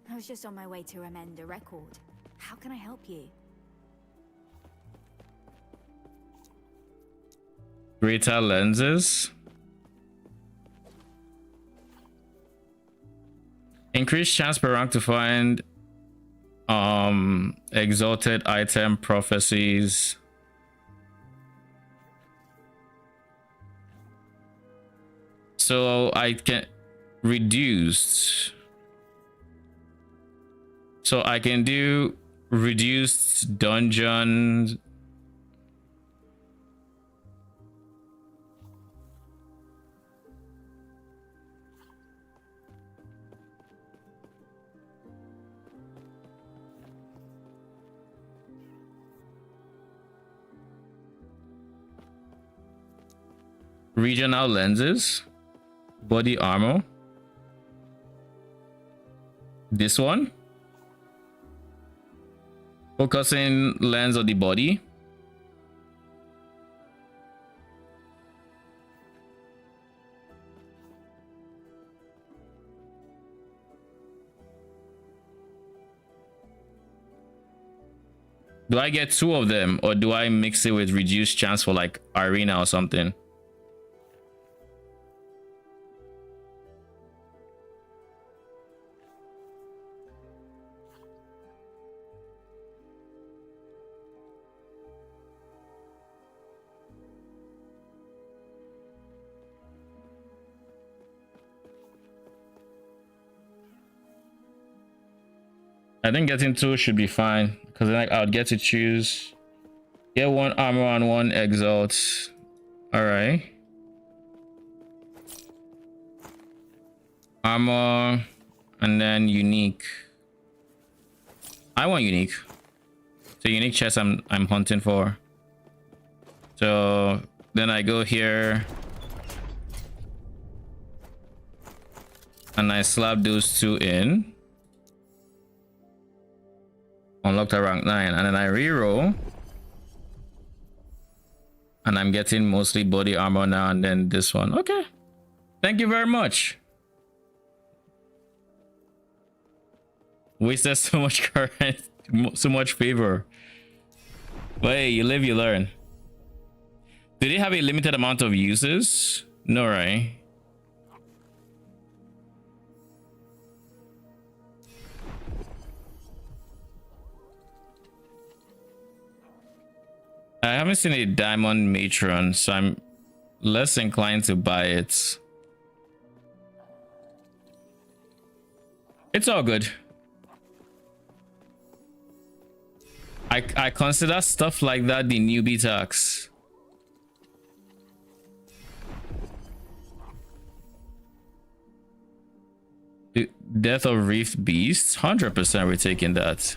Speaker 5: I was just on my way to amend a record. How can I help you?
Speaker 1: Greater lenses. Increased chance per rank to find exalted item prophecies. So I can reduced. So I can do reduced dungeon. Regional lenses, body armor. This one, focusing lens of the body. Do I get two of them, or do I mix it with reduced chance for like arena or something? I think getting two should be fine, because then I'll get to choose. Get one armor and one exalt. All right. Armor and then unique. I want unique. So unique chest I'm hunting for. So then I go here and I slap those two in. Unlocked at rank 9, and then I reroll, and I'm getting mostly body armor now, and then this one. Okay, thank you very much. Wasted so much current, so much favor. But hey, you live, you learn. Did it have a limited amount of uses? No, right? haven't seen a diamond matron, so I'm less inclined to buy it. It's all good. I consider stuff like that the newbie tax. Death of Reef Beasts, 100% we're taking that.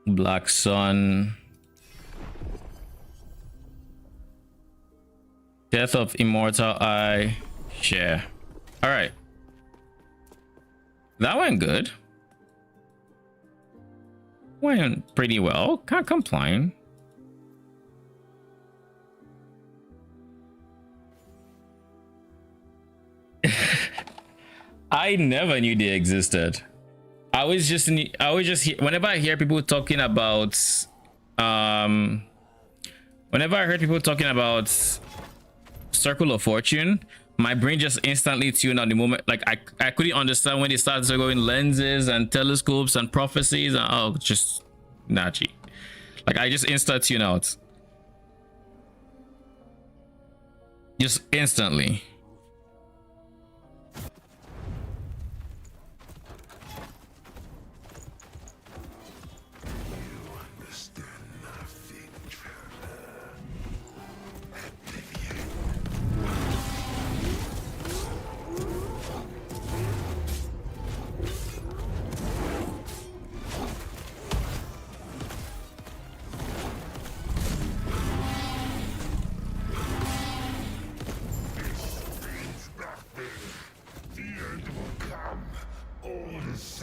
Speaker 1: Black Sun. Death of Immortal Eye. Share. All right. That went good. Went pretty well. Can't complain. I never knew they existed. I always just whenever I hear people talking about whenever I heard people talking about Circle of Fortune, my brain just instantly tuned out the moment. Like I couldn't understand when they started going lenses and telescopes and prophecies and oh, just Nachi. Like I just instant tune out. Just instantly.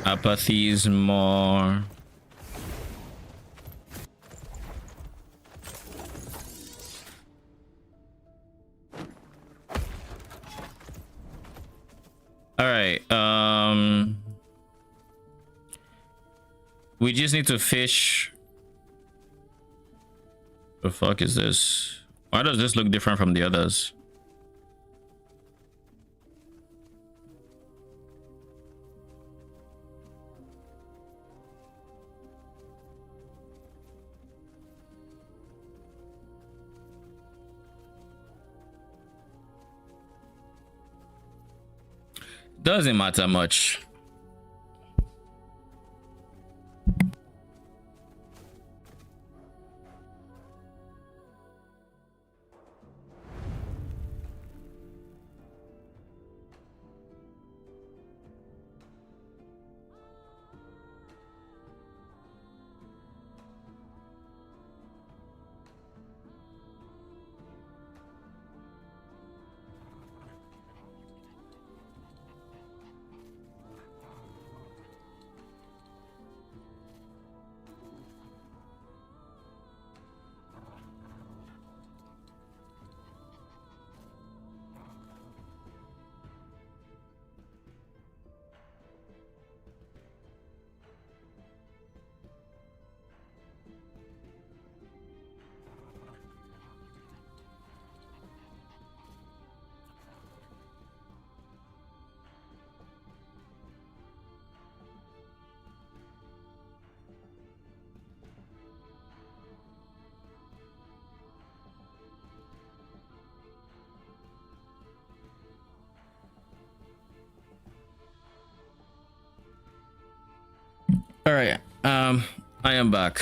Speaker 1: Apathies more. All right. We just need to fish. The fuck is this? Why does this look different from the others? Doesn't matter much. All right, I am back.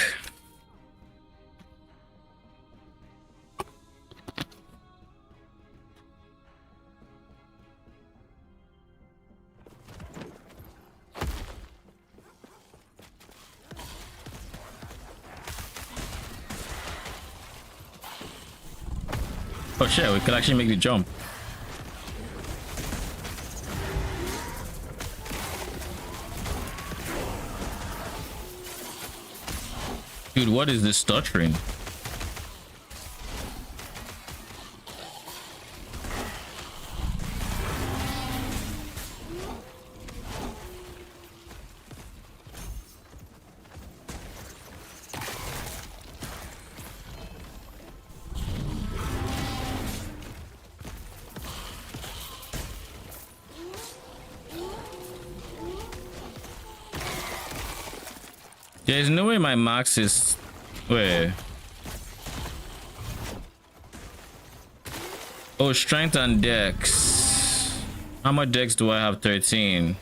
Speaker 1: Oh shit, we could actually make the jump. Dude, what is this stuttering? There's no way my max is... Wait. Oh, strength and dex. How much dex do I have? 13.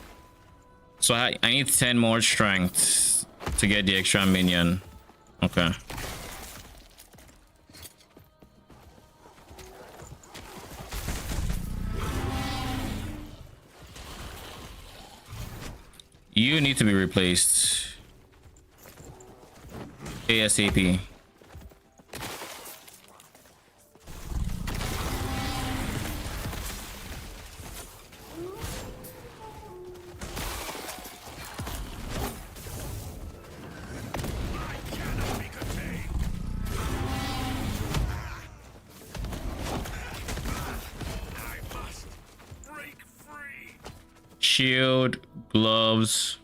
Speaker 1: So I need 10 more strength to get the extra minion. Okay. You need to be replaced ASAP. Shield, gloves.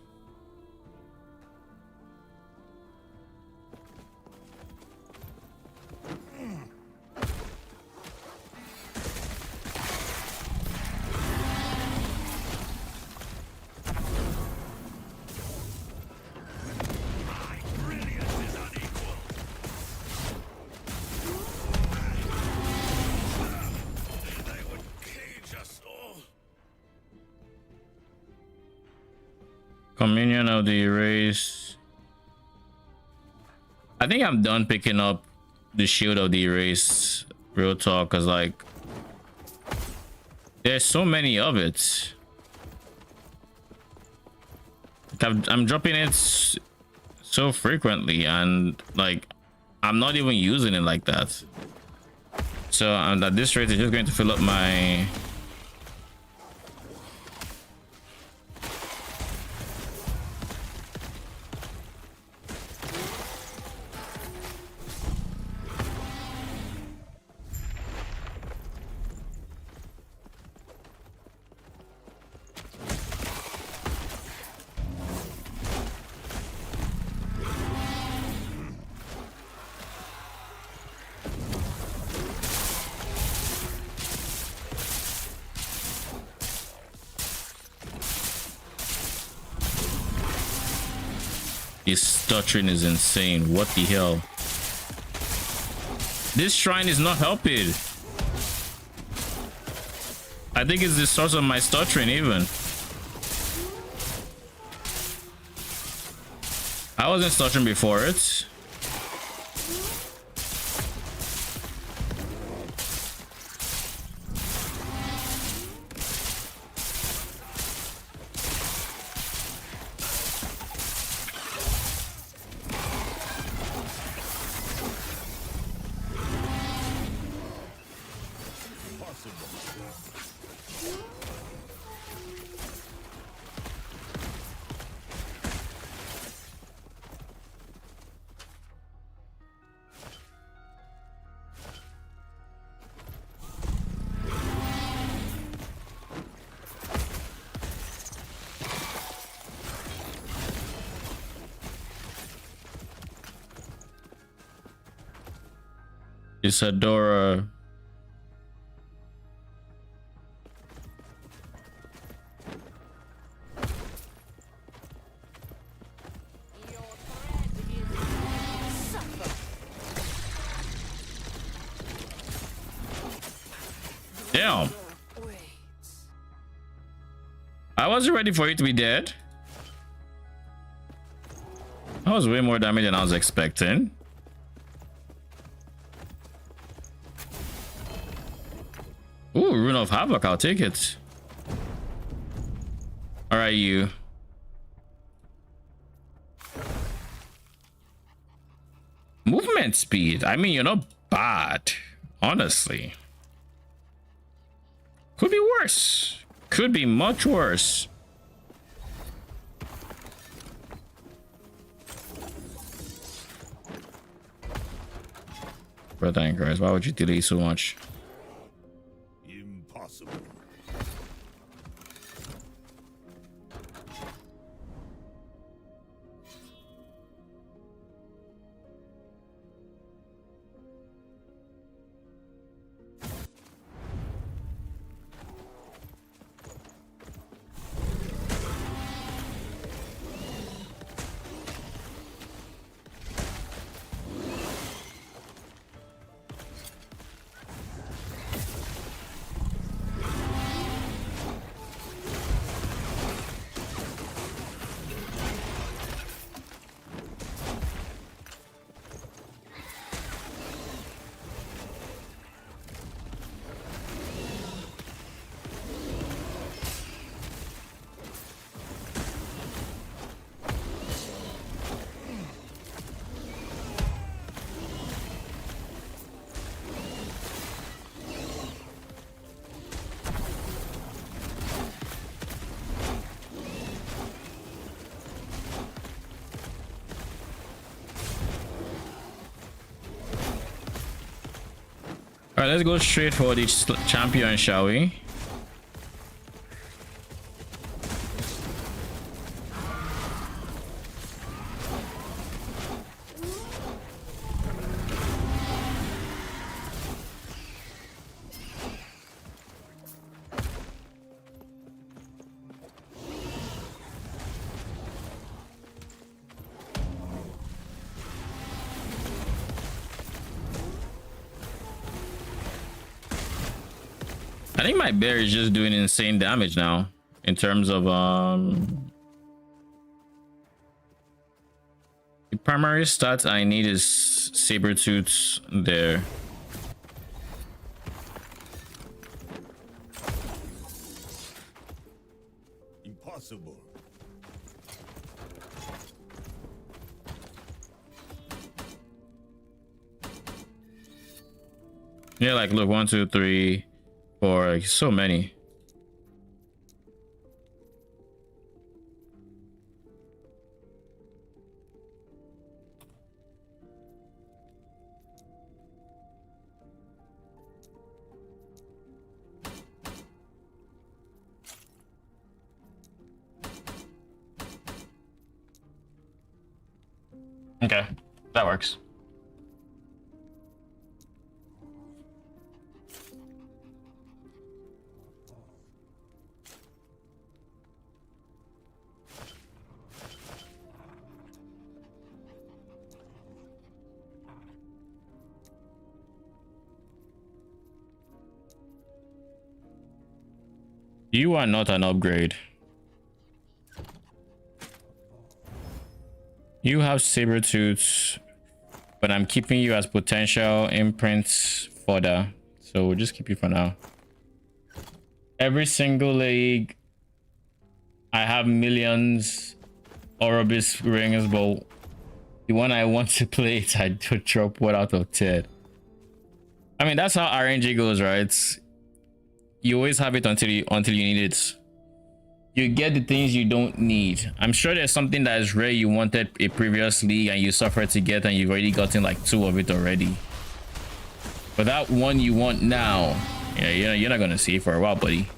Speaker 1: Communion of the erase. I think I'm done picking up the shield of the erase. Real talk, because like there's so many of it. I'm dropping it so frequently, and like I'm not even using it like that. So at this rate, it's just going to fill up my... His stuttering is insane. What the hell? This shrine is not helping. I think it's the source of my stuttering even. I wasn't stuttering before it. Isadora. Damn. I wasn't ready for you to be dead. That was way more damage than I was expecting. Ooh, Rune of Havoc, I'll take it. All right, you. Movement speed. I mean, you're not bad, honestly. Could be worse. Could be much worse. Brother in Christ, why would you delay so much?
Speaker 3: Impossible.
Speaker 1: All right, let's go straight for the champion, shall we? I think my bear is just doing insane damage now in terms of the primary stats I need is Sabertooth there.
Speaker 3: Impossible.
Speaker 1: Yeah, like look, 1, 2, 3, 4, like so many. Okay, that works. You are not an upgrade. You have Sabertooth, but I'm keeping you as potential imprints fodder. So we'll just keep you for now. Every single league, I have millions Orobis rings, but the one I want to play it, I do drop 1 out of 10. I mean, that's how RNG goes, right? You always have it until you need it. You get the things you don't need. I'm sure there's something that is rare you wanted a previous league and you suffered to get, and you've already gotten like 2 of it already. But that one you want now, yeah, you're not gonna see it for a while, buddy.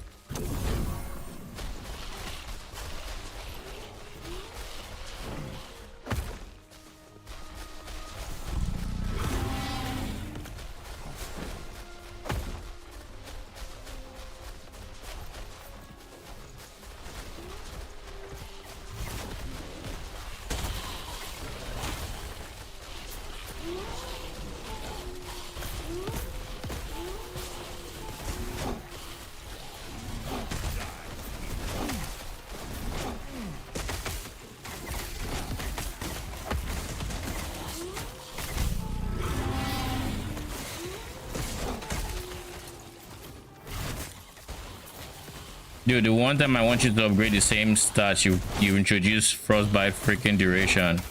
Speaker 1: Dude, the one time I want you to upgrade the same stats, you introduce frostbite freaking duration.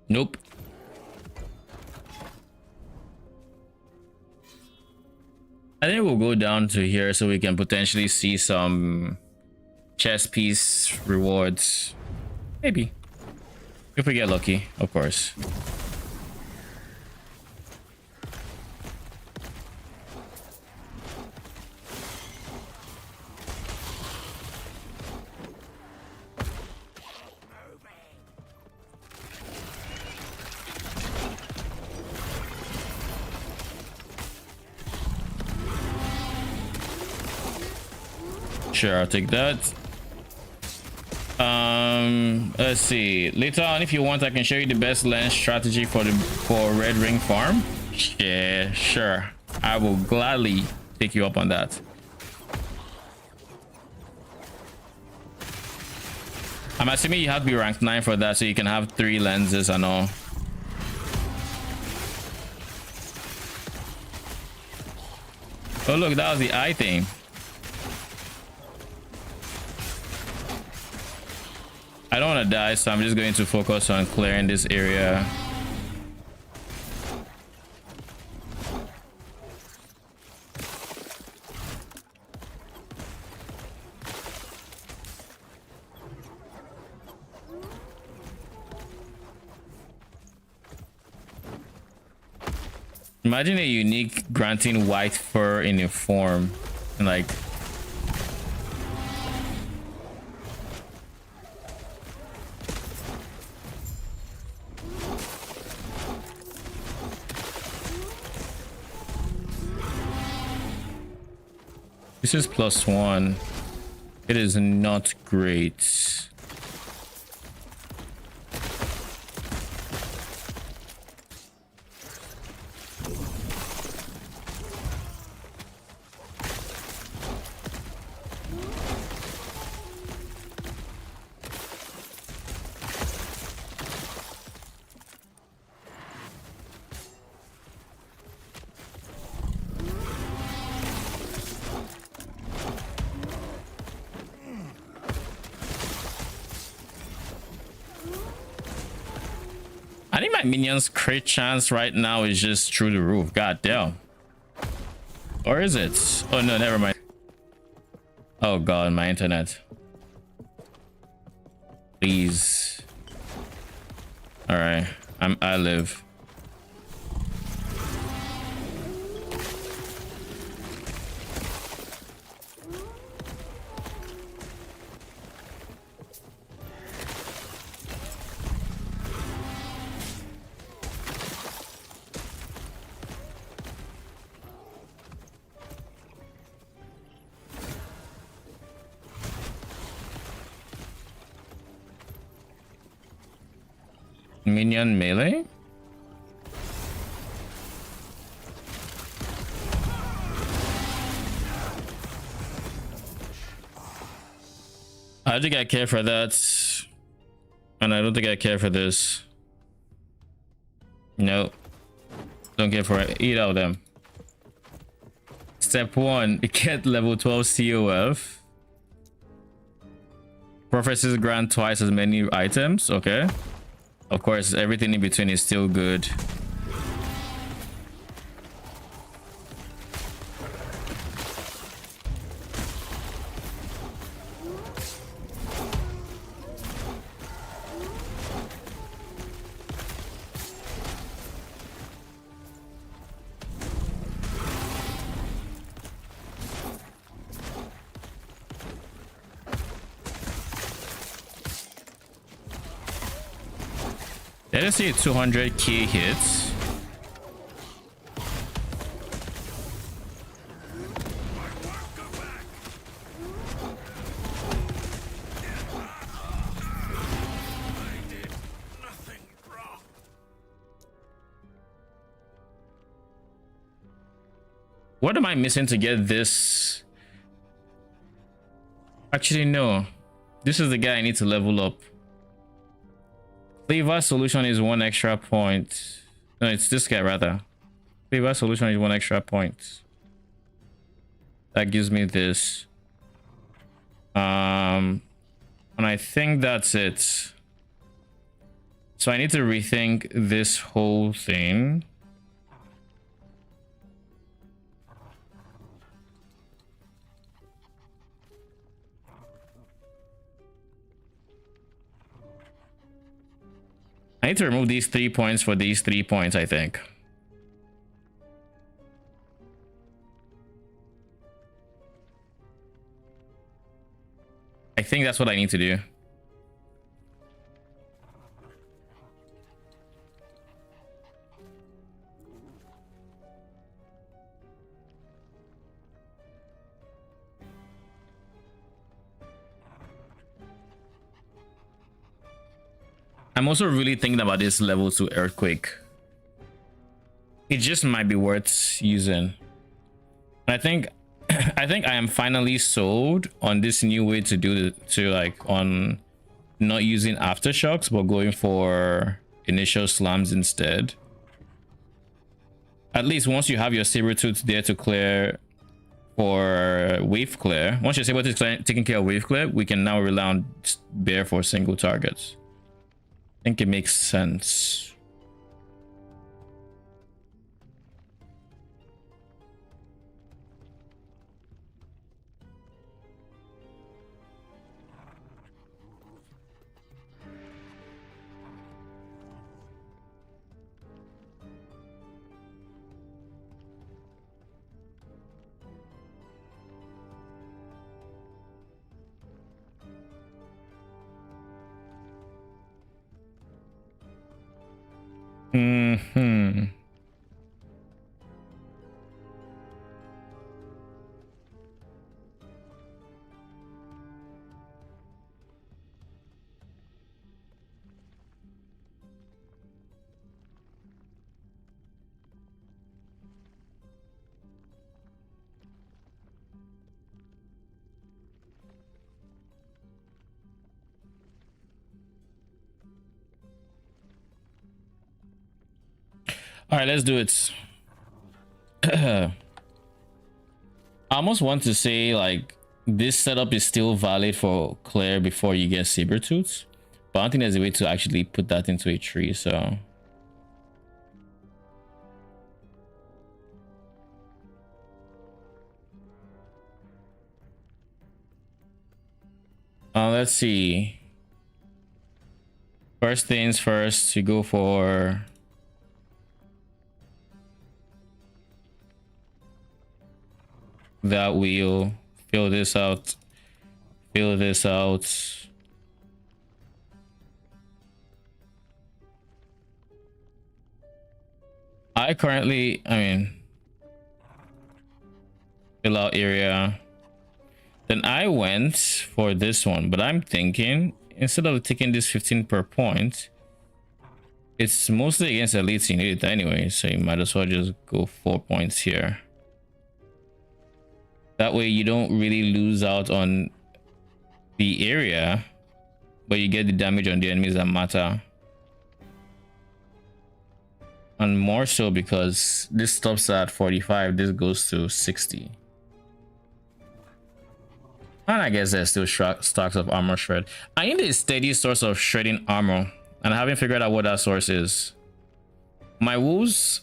Speaker 1: Nope. I think we'll go down to here so we can potentially see some chess piece rewards. Maybe. If we get lucky, of course. Sure, I'll take that. Let's see. Later on, if you want, I can show you the best lens strategy for red ring farm. Yeah, sure. I will gladly take you up on that. I'm assuming you have to be ranked 9 for that, so you can have 3 lenses and all. Oh look, that was the eye thing. I don't want to die, so I'm just going to focus on clearing this area. Imagine a unique granting white fur in a form, and like this is +1. It is not great. I think my minions crit chance right now is just through the roof. God damn. Or is it? Oh no, never mind. Oh god, my internet. Please. All right, I live. Minion melee? I don't think I care for that. And I don't think I care for this. No. Don't care for it. Eat out them. Step 1. Get level 12 COF. Prophecies grant twice as many items. Okay. Of course, everything in between is still good. Let us see 200k hits. What am I missing to get this? Actually, no. This is the guy I need to level up. Flavor solution is 1 extra point. No, it's this guy rather. Flavor solution is 1 extra point. That gives me this. And I think that's it. So I need to rethink this whole thing. I need to remove these 3 points for these 3 points, I think. I think that's what I need to do. I'm also really thinking about this level 2 earthquake. It just might be worth using. I think I think I am finally sold on this new way to do on not using aftershocks but going for initial slams instead. At least once you have your Sabertooth there to clear for wave clear, once your Sabertooth is taking care of wave clear, we can now rely on bear for single targets. I think it makes sense. Mm-hmm. All right, let's do it. I almost want to say like this setup is still valid for Claire before you get Sabertooth, but I don't think there's a way to actually put that into a tree. So let's see. First things first, you go for that wheel, fill this out, fill this out. I mean, fill out area. Then I went for this one, but I'm thinking instead of taking this 15 per point, it's mostly against elites, you need it anyway, so you might as well just go 4 points here. That way you don't really lose out on the area, but you get the damage on the enemies that matter. And more so because this stops at 45, this goes to 60. And I guess there's still stocks of armor shred. I need a steady source of shredding armor, and I haven't figured out what that source is. My wolves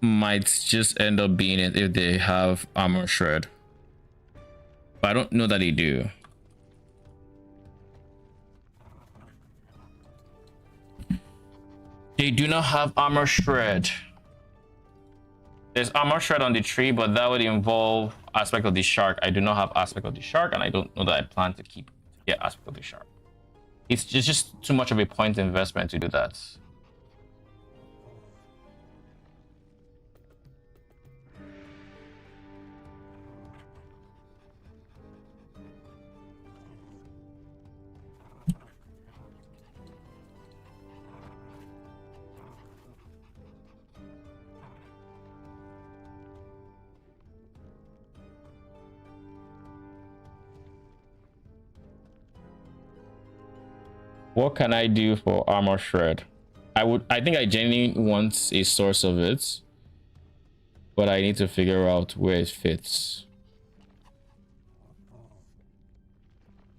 Speaker 1: might just end up being it if they have armor shred. But I don't know that they do. They do not have armor shred. There's armor shred on the tree, but that would involve aspect of the shark. I do not have aspect of the shark, and I don't know that I plan to get aspect of the shark. It's just too much of a point investment to do that. What can I do for armor shred? I think I genuinely want a source of it, but I need to figure out where it fits.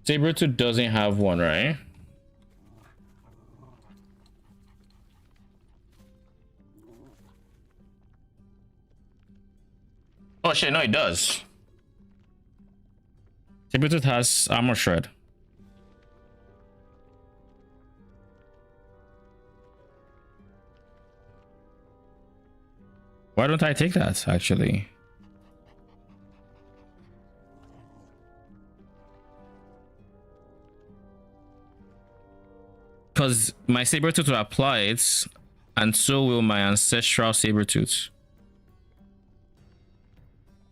Speaker 1: Sabertooth doesn't have one, right? Oh shit, no, it does. Sabertooth has armor shred. Why don't I take that, actually? Because my Sabertooth will apply it, and so will my ancestral Sabertooth.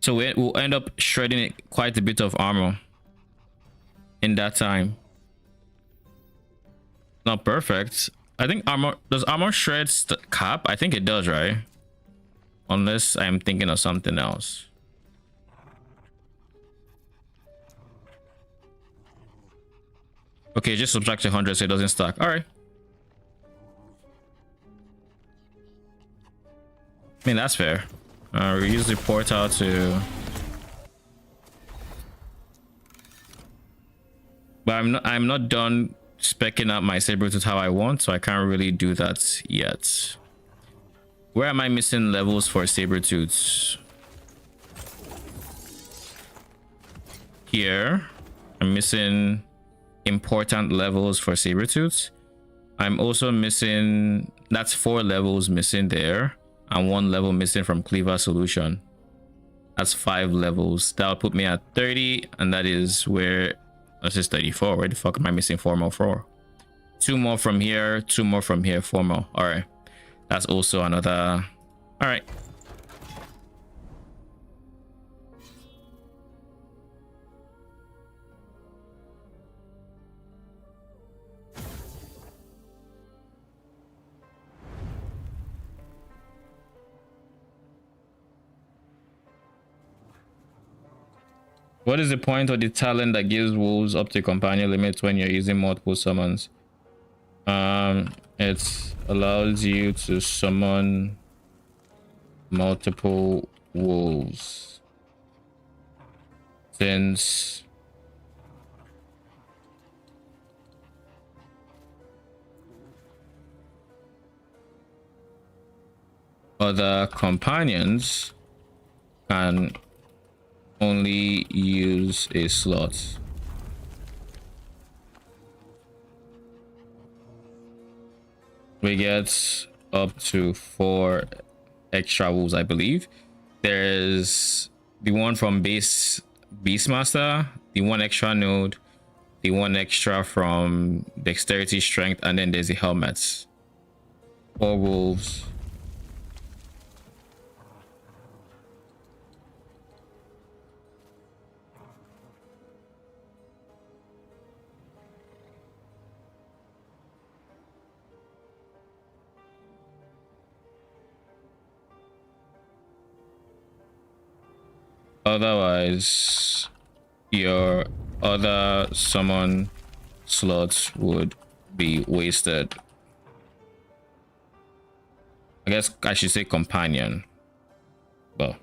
Speaker 1: So we'll end up shredding quite a bit of armor in that time. Not perfect. I think armor does armor shred cap? I think it does, right? Unless I'm thinking of something else. Okay, just subtract 100 so it doesn't stack. All right. I mean, that's fair. We use the portal to, but I'm not done specking out my Sabertooth how I want, so I can't really do that yet. Where am I missing levels for Sabertooths? Here, I'm missing important levels for Sabertooths. I'm also missing, that's 4 levels missing there, and 1 level missing from Cleaver Solution. That's 5 levels. That'll put me at 30, and that is where, this is 34. Where the fuck am I missing 4 more for? 2 more from here, 2 more from here, 4 more. All right, that's also another. All right. What is the point of the talent that gives wolves up to companion limits when you're using multiple summons? It allows you to summon multiple wolves. Since other companions can only use a slot. We get up to 4 extra wolves, I believe. There's the one from Beastmaster, the 1 extra node, the 1 extra from Dexterity Strength, and then there's the helmets. 4 wolves. Otherwise, your other summon slots would be wasted. I guess I should say companion. Well,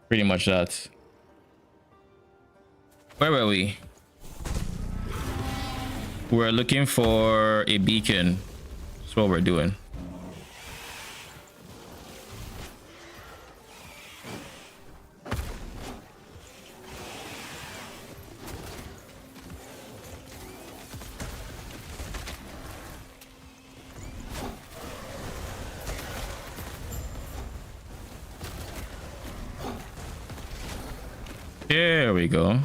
Speaker 1: pretty much that. Where were we? We're looking for a beacon. That's what we're doing. There we go.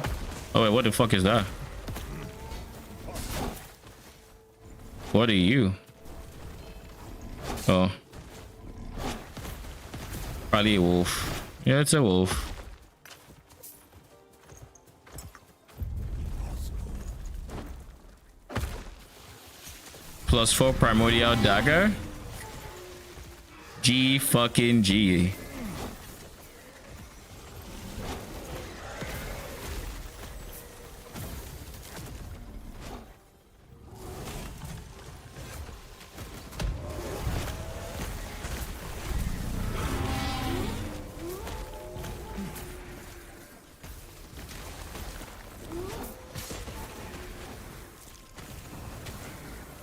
Speaker 1: Oh wait, what the fuck is that? What are you? Oh, probably a wolf. Yeah, it's a wolf. +4 primordial dagger. G fucking G.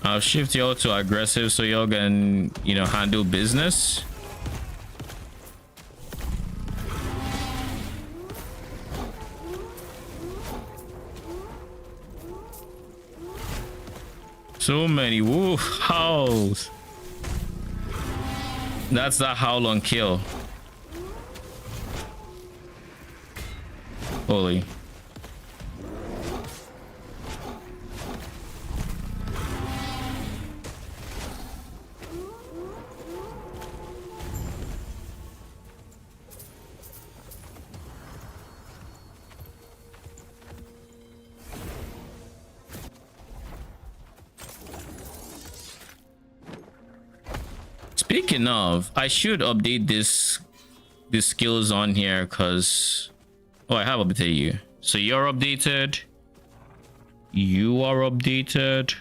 Speaker 1: I'll shift y'all to aggressive so y'all can, you know, handle business. So many wolf howls. That's the howl on kill. Holy. Speaking of, I should update the skills on here because I have updated you. So you're updated. You are updated.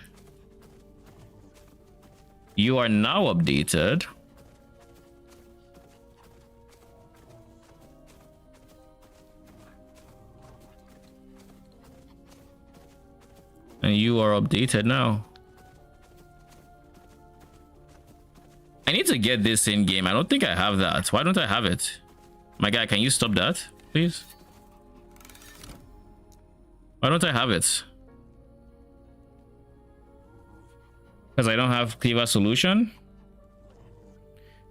Speaker 1: You are now updated. And you are updated now. I need to get this in game. I don't think I have that. Why don't I have it? My guy, can you stop that, please? Why don't I have it? Because I don't have Cleaver Solution?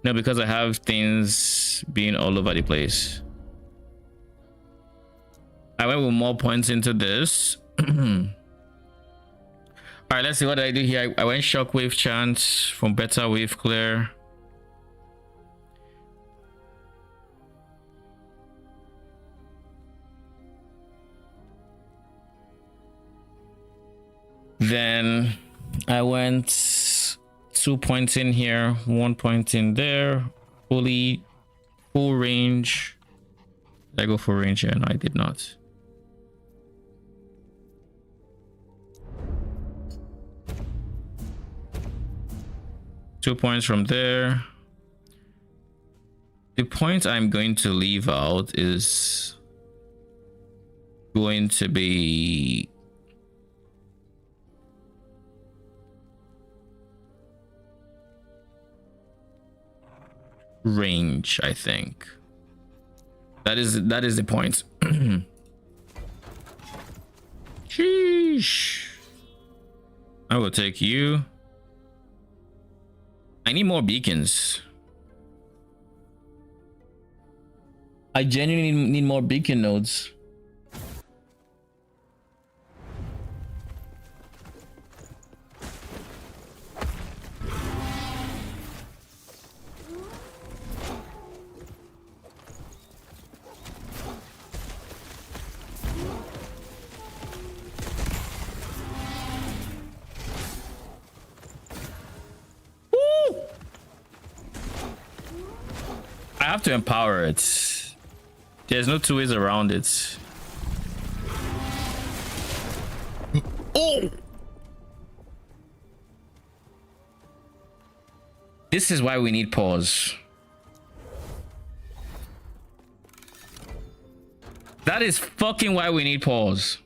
Speaker 1: No, because I have things being all over the place. I went with more points into this. All right, let's see what I do here. I went Shockwave Chance from Beta Wave Clear. Then I went 2 points in here, 1 point in there, full range. Did I go full range here? No, I did not. Two points from there. The point I'm going to leave out is going to be range, I think. That is the point. Sheesh. I will take you. I need more beacons. I genuinely need more beacon nodes. I have to empower it. There's no two ways around it. Oh! This is why we need pause. That is fucking why we need pause.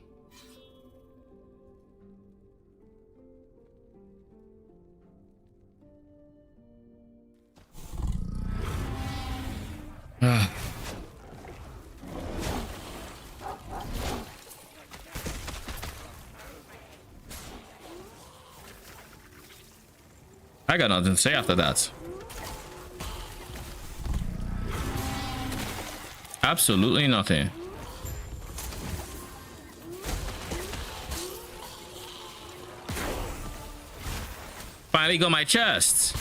Speaker 1: I got nothing to say after that. Absolutely nothing. Finally got my chest.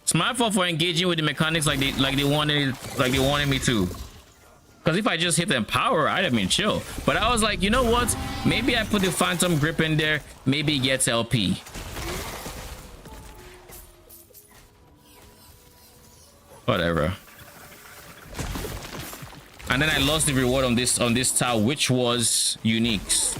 Speaker 1: It's my fault for engaging with the mechanics like they wanted me to. Because if I just hit empower, I'd have been chill. But I was like, you know what? Maybe I put the phantom grip in there. Maybe it gets LP. Whatever. And then I lost the reward on this tile, which was uniques.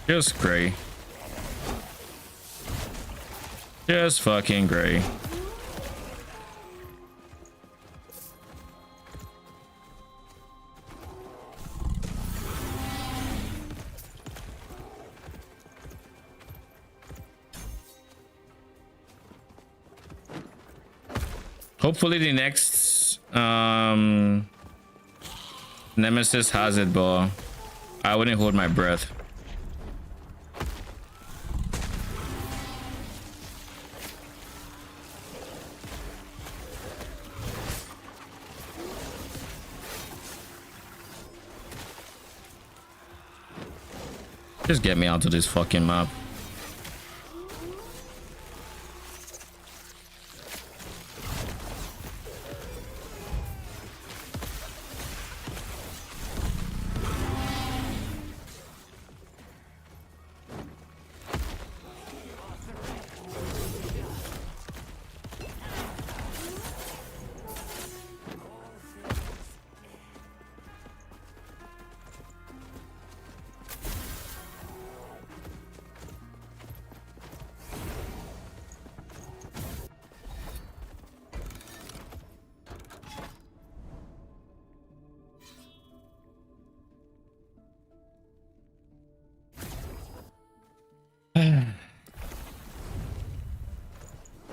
Speaker 1: Just gray. Just fucking gray. Hopefully the next Nemesis has it, but I wouldn't hold my breath. Just get me onto this fucking map.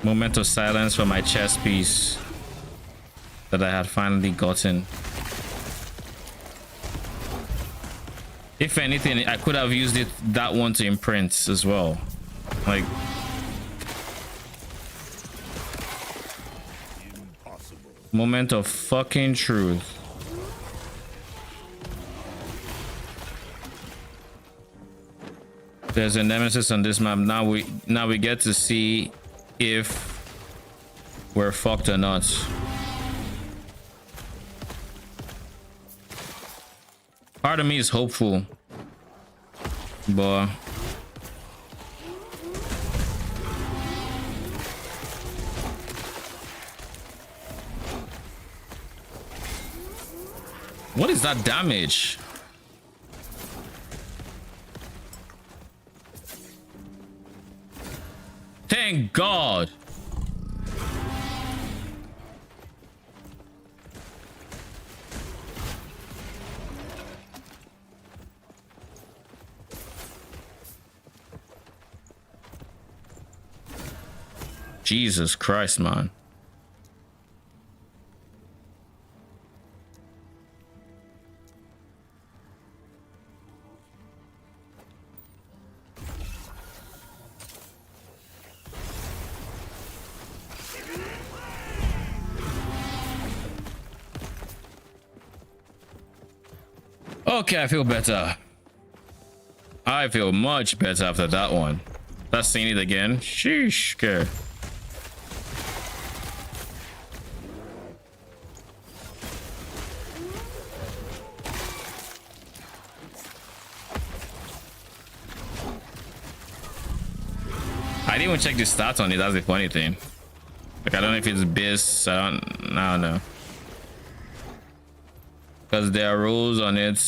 Speaker 1: Moment of silence for my chess piece that I had finally gotten. If anything, I could have used that one to imprint as well. Like, moment of fucking truth. There's a nemesis on this map. Now we get to see if we're fucked or not. Part of me is hopeful, but what is that damage? Thank God. Jesus Christ, man. Okay, I feel better. I feel much better after that one. That's seeing it again. Sheesh, okay. I didn't even check the stats on it. That's the funny thing. Like, I don't know if it's bis. I don't know. Because there are rules on it.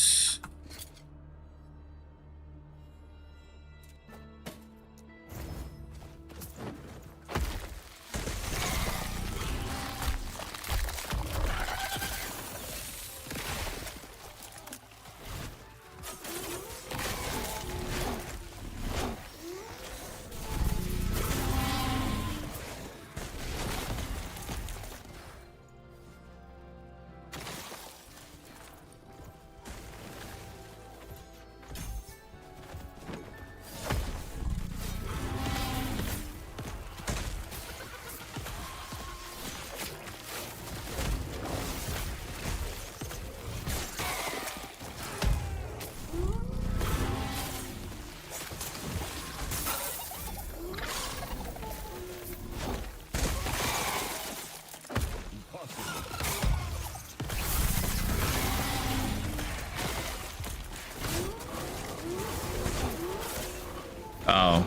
Speaker 1: Oh.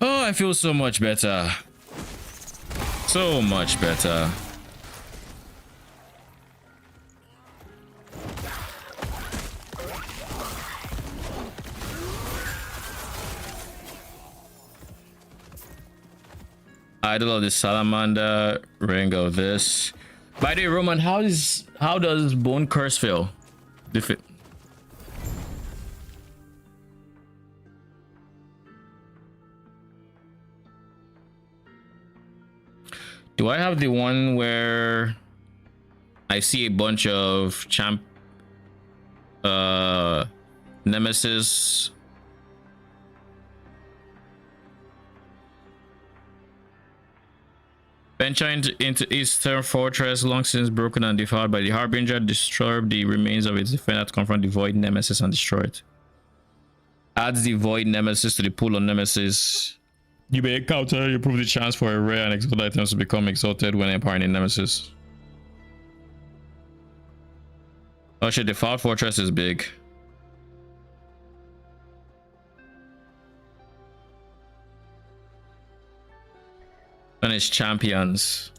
Speaker 1: Oh, I feel so much better. So much better. Idol of the Salamander, Ring of this. By the way, Roman, how does Bone Curse feel? Do I have the one where I see a bunch of nemesis? Venture into Eastern Fortress, long since broken and devoured by the Harbinger, disturb the remains of its defender to confront the Void Nemesis and destroy it. Adds the Void Nemesis to the pool of Nemesis. You may encounter, you prove the chance for a rare and exalted items to become exalted when empowering a Nemesis. Oh shit, the Default Fortress is big. And its champions.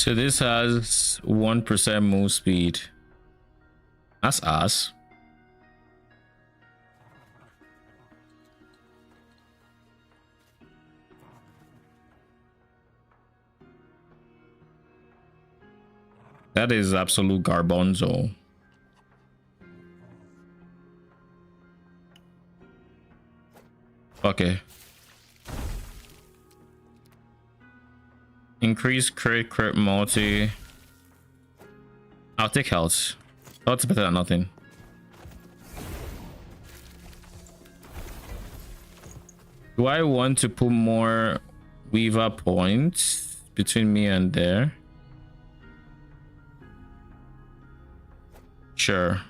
Speaker 1: So this has 1% move speed. That's ass. That is absolute garbanzo. Okay. Increase crit multi. I'll take health. Health's better than nothing. Do I want to put more Weaver points between me and there? Sure.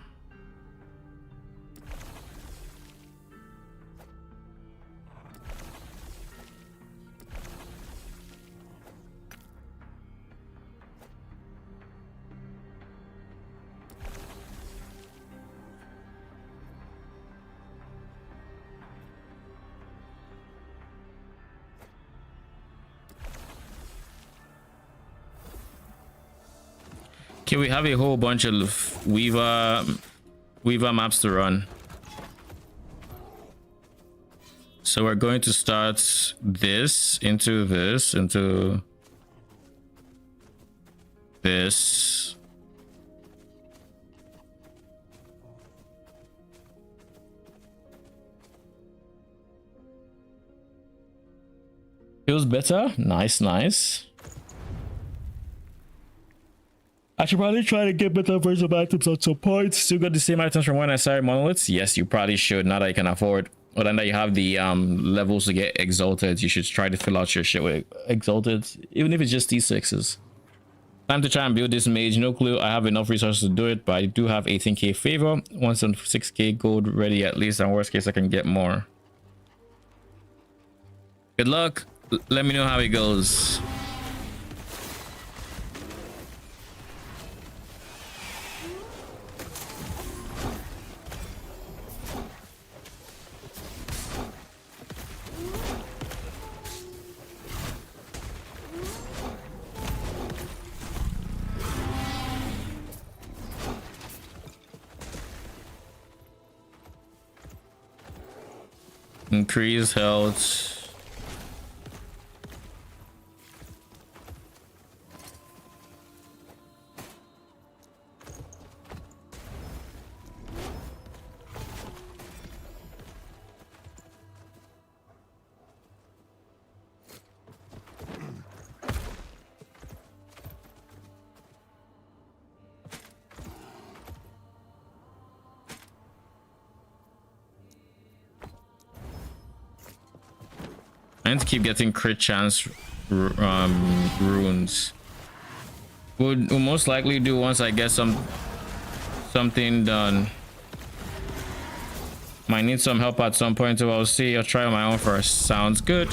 Speaker 1: Okay, we have a whole bunch of Weaver maps to run. So we're going to start this into this into this. Feels better. Nice, nice. I should probably try to get better versions of items at some point. Still got the same items from when I started monoliths. Yes, you probably should. Now that you can afford. Or then that you have the levels to get exalted, you should try to fill out your shit with exalted, even if it's just T6s. Time to try and build this mage. No clue. I have enough resources to do it, but I do have 18k favor. Once on 6k gold ready at least, and worst case I can get more. Good luck. Let me know how it goes. Increase health. I need to keep getting crit chance runes. We'll most likely do once I get something done. Might need some help at some point, so I'll see. I'll try on my own first. Sounds good.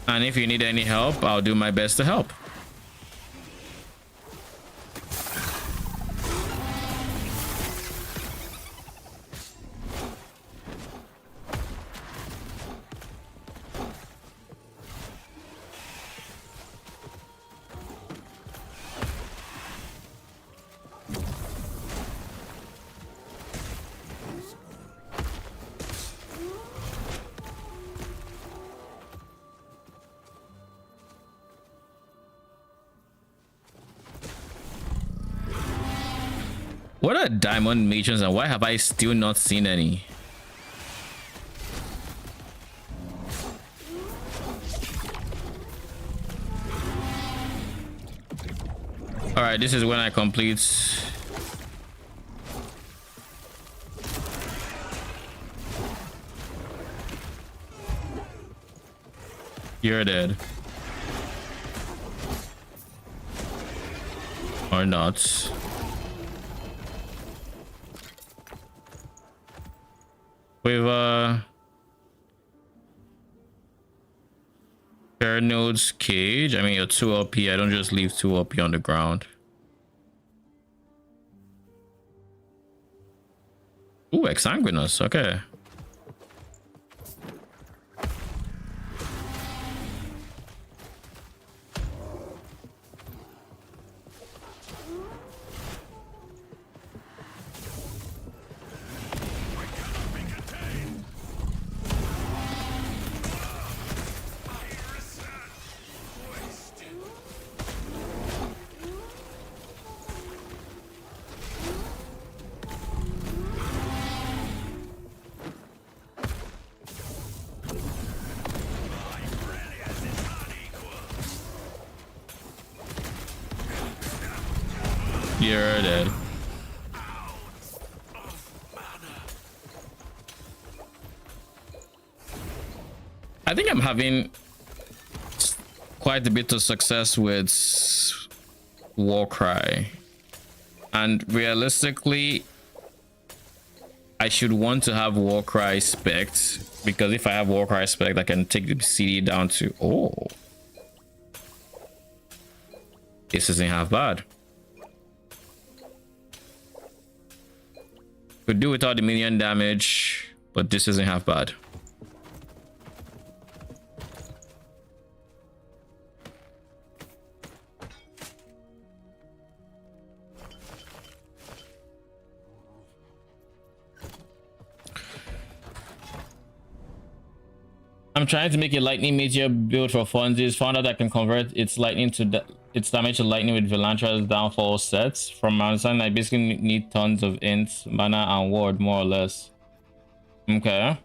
Speaker 1: And if you need any help, I'll do my best to help. What are diamond mages and why have I still not seen any? All right, this is when I complete. You're dead. Or not. With Paranoid's cage. I mean, you're 2 OP. I don't just leave 2 OP on the ground. Ooh, Exsanguinous. Okay. You're dead. I think I'm having quite a bit of success with Warcry, and realistically I should want to have Warcry spec'd, because if I have Warcry spec'd I can take the CD down to, oh, this isn't half bad. Could do without the minion damage, but this isn't half bad. I'm trying to make a lightning meteor build for funsies. Found out I can convert its lightning to its damage to lightning with Velantra's downfall sets. From my understanding, I basically need tons of int, mana, and ward, more or less. Okay.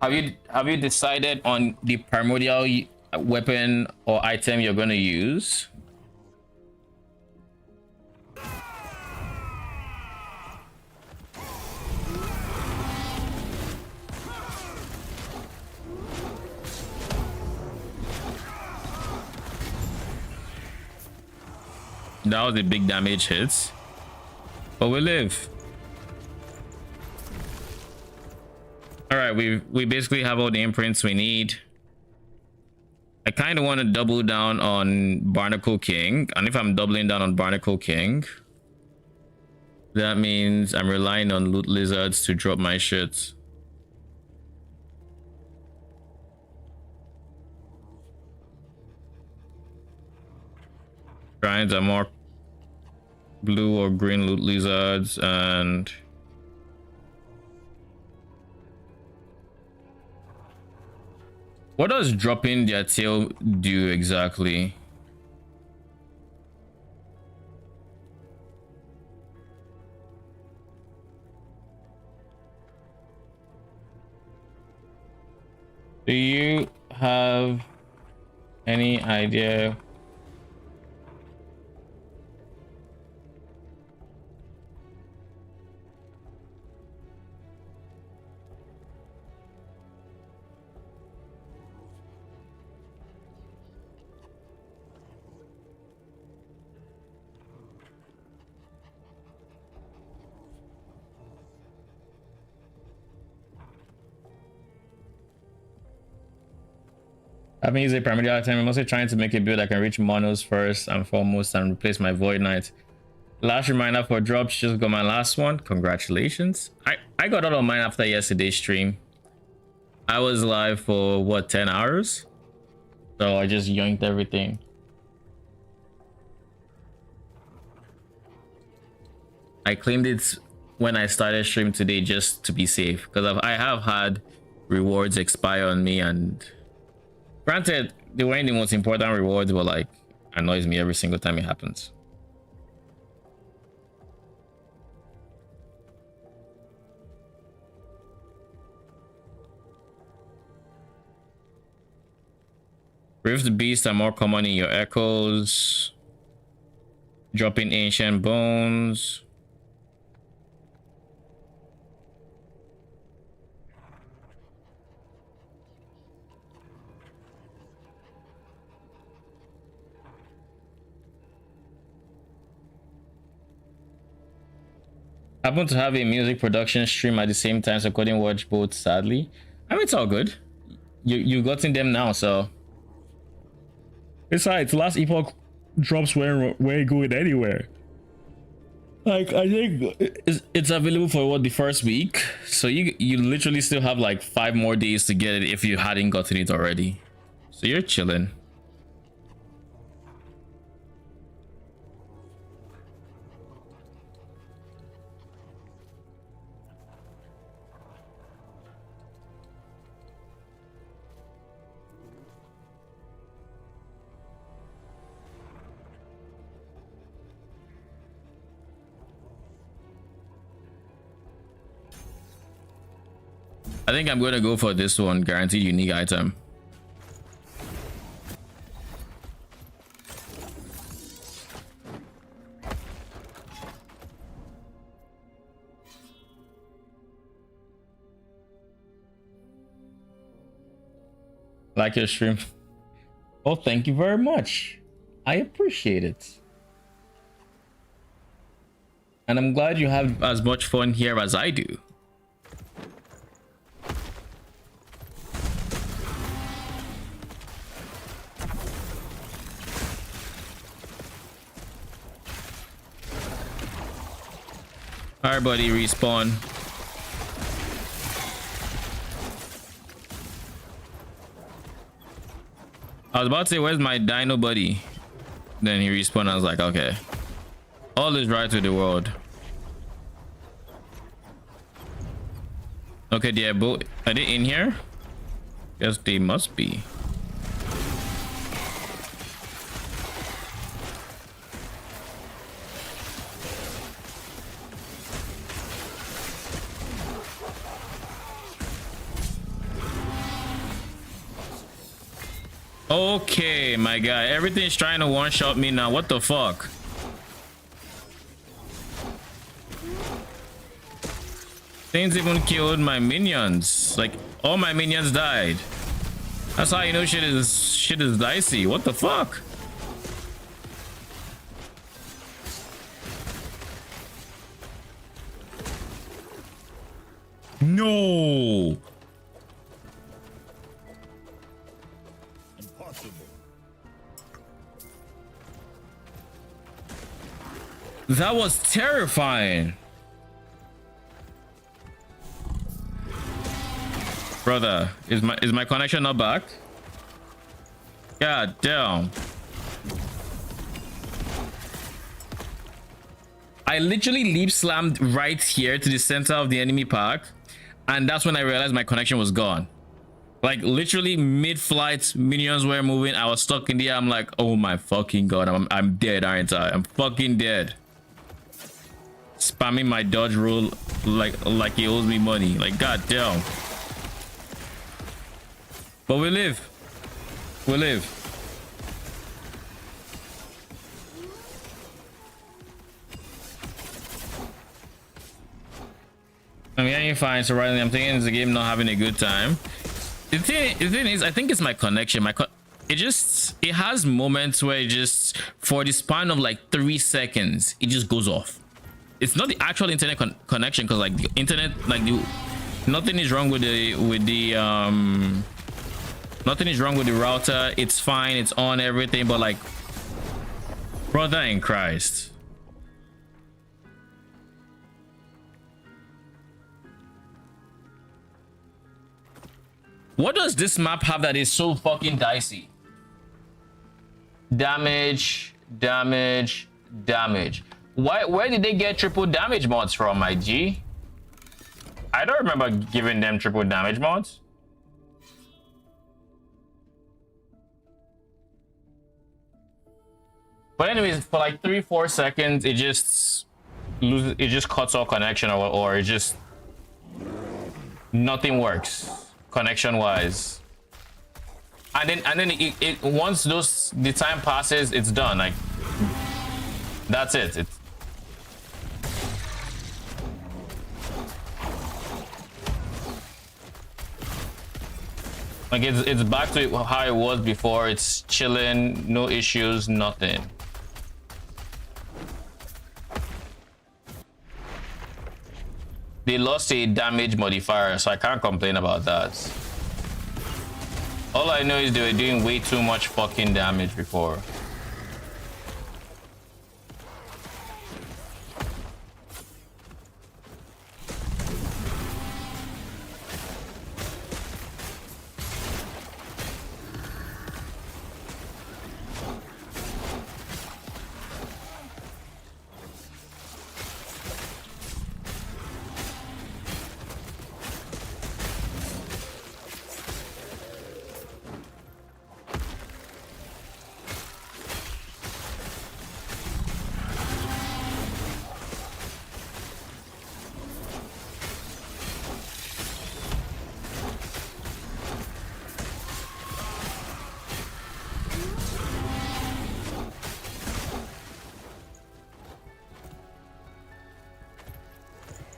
Speaker 1: Have you decided on the primordial weapon or item you're gonna use? That was a big damage hit, but we live. All right, we basically have all the imprints we need. I kind of want to double down on Barnacle King, and if I'm doubling down on Barnacle King, that means I'm relying on loot lizards to drop my shit. Shrines are more blue or green loot lizards, and what does dropping their tail do exactly? Do you have any idea? I've been using a primordial item. I'm mostly trying to make a build I can reach monos first and foremost and replace my Void Knight. Last reminder for drops, just got my last one. Congratulations. I got all of mine after yesterday's stream. I was live for what, 10 hours? So I just yoinked everything. I claimed it when I started stream today just to be safe, because I have had rewards expire on me, and granted, they weren't the most important rewards, but like, annoys me every single time it happens. Rift Beasts are more common in your echoes. Dropping Ancient Bones. I happen to have a music production stream at the same time, so I couldn't watch both, sadly. I mean, it's all good. You've gotten them now, so. Besides, last Epoch drops weren't going anywhere. Like, I think it's available for what, the first week? So you literally still have like 5 more days to get it if you hadn't gotten it already. So you're chilling. I think I'm going to go for this one, guaranteed unique item. Like your stream. Oh, thank you very much. I appreciate it. And I'm glad you have as much fun here as I do. Alright, buddy, respawn. I was about to say, where's my dino buddy? Then he respawned. I was like, okay. All is right with the world. Okay, yeah, but are they in here? Yes, they must be. Okay, my guy. Everything's trying to one-shot me now. What the fuck? Things even killed my minions. Like, all my minions died. That's how you know shit is dicey. What the fuck? No. That was terrifying. Brother, is my connection not back? God damn. I literally leap slammed right here to the center of the enemy pack, and that's when I realized my connection was gone. Like literally mid-flight, minions were moving. I was stuck in the air. I'm like, oh my fucking god, I'm dead, aren't I? I'm fucking dead. Spamming my dodge roll like he owes me money. Like, god damn. But we live. We live. I'm getting fine, so right now I'm thinking it's a game not having a good time. The thing is, I think it's my connection. It has moments where it just, for the span of like 3 seconds, it just goes off. It's not the actual internet connection, because like the internet, like nothing is wrong with the nothing is wrong with the router. It's fine, it's on everything, but like, brother in Christ. What does this map have that is so fucking dicey? Damage, damage, damage. Where did they get triple damage mods from, my G? I don't remember giving them triple damage mods. But anyways, for like 3-4 seconds, it just cuts off connection, or it just nothing works connection wise. And then it once the time passes, it's done. Like, that's it. It's like it's back to how it was before. It's chilling, no issues, nothing. They lost a damage modifier, so I can't complain about that. All I know is they were doing way too much fucking damage before.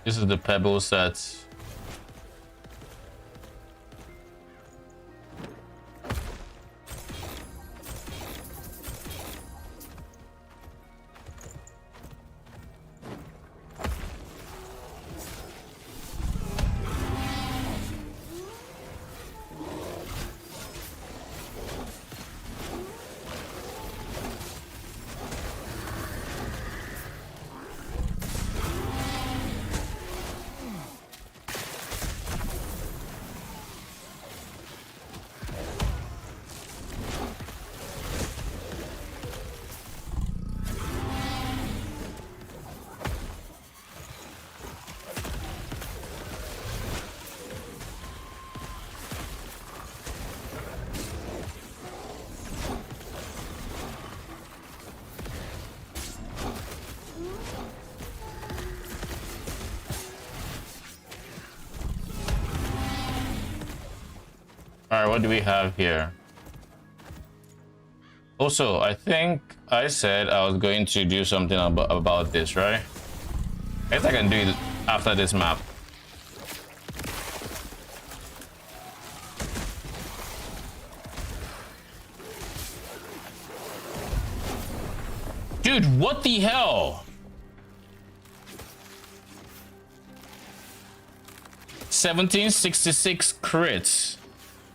Speaker 1: This is the pebble set. All right, what do we have here? Also, I think I said I was going to do something about this, right? I guess I can do it after this map. Dude, what the hell? 1766 crits.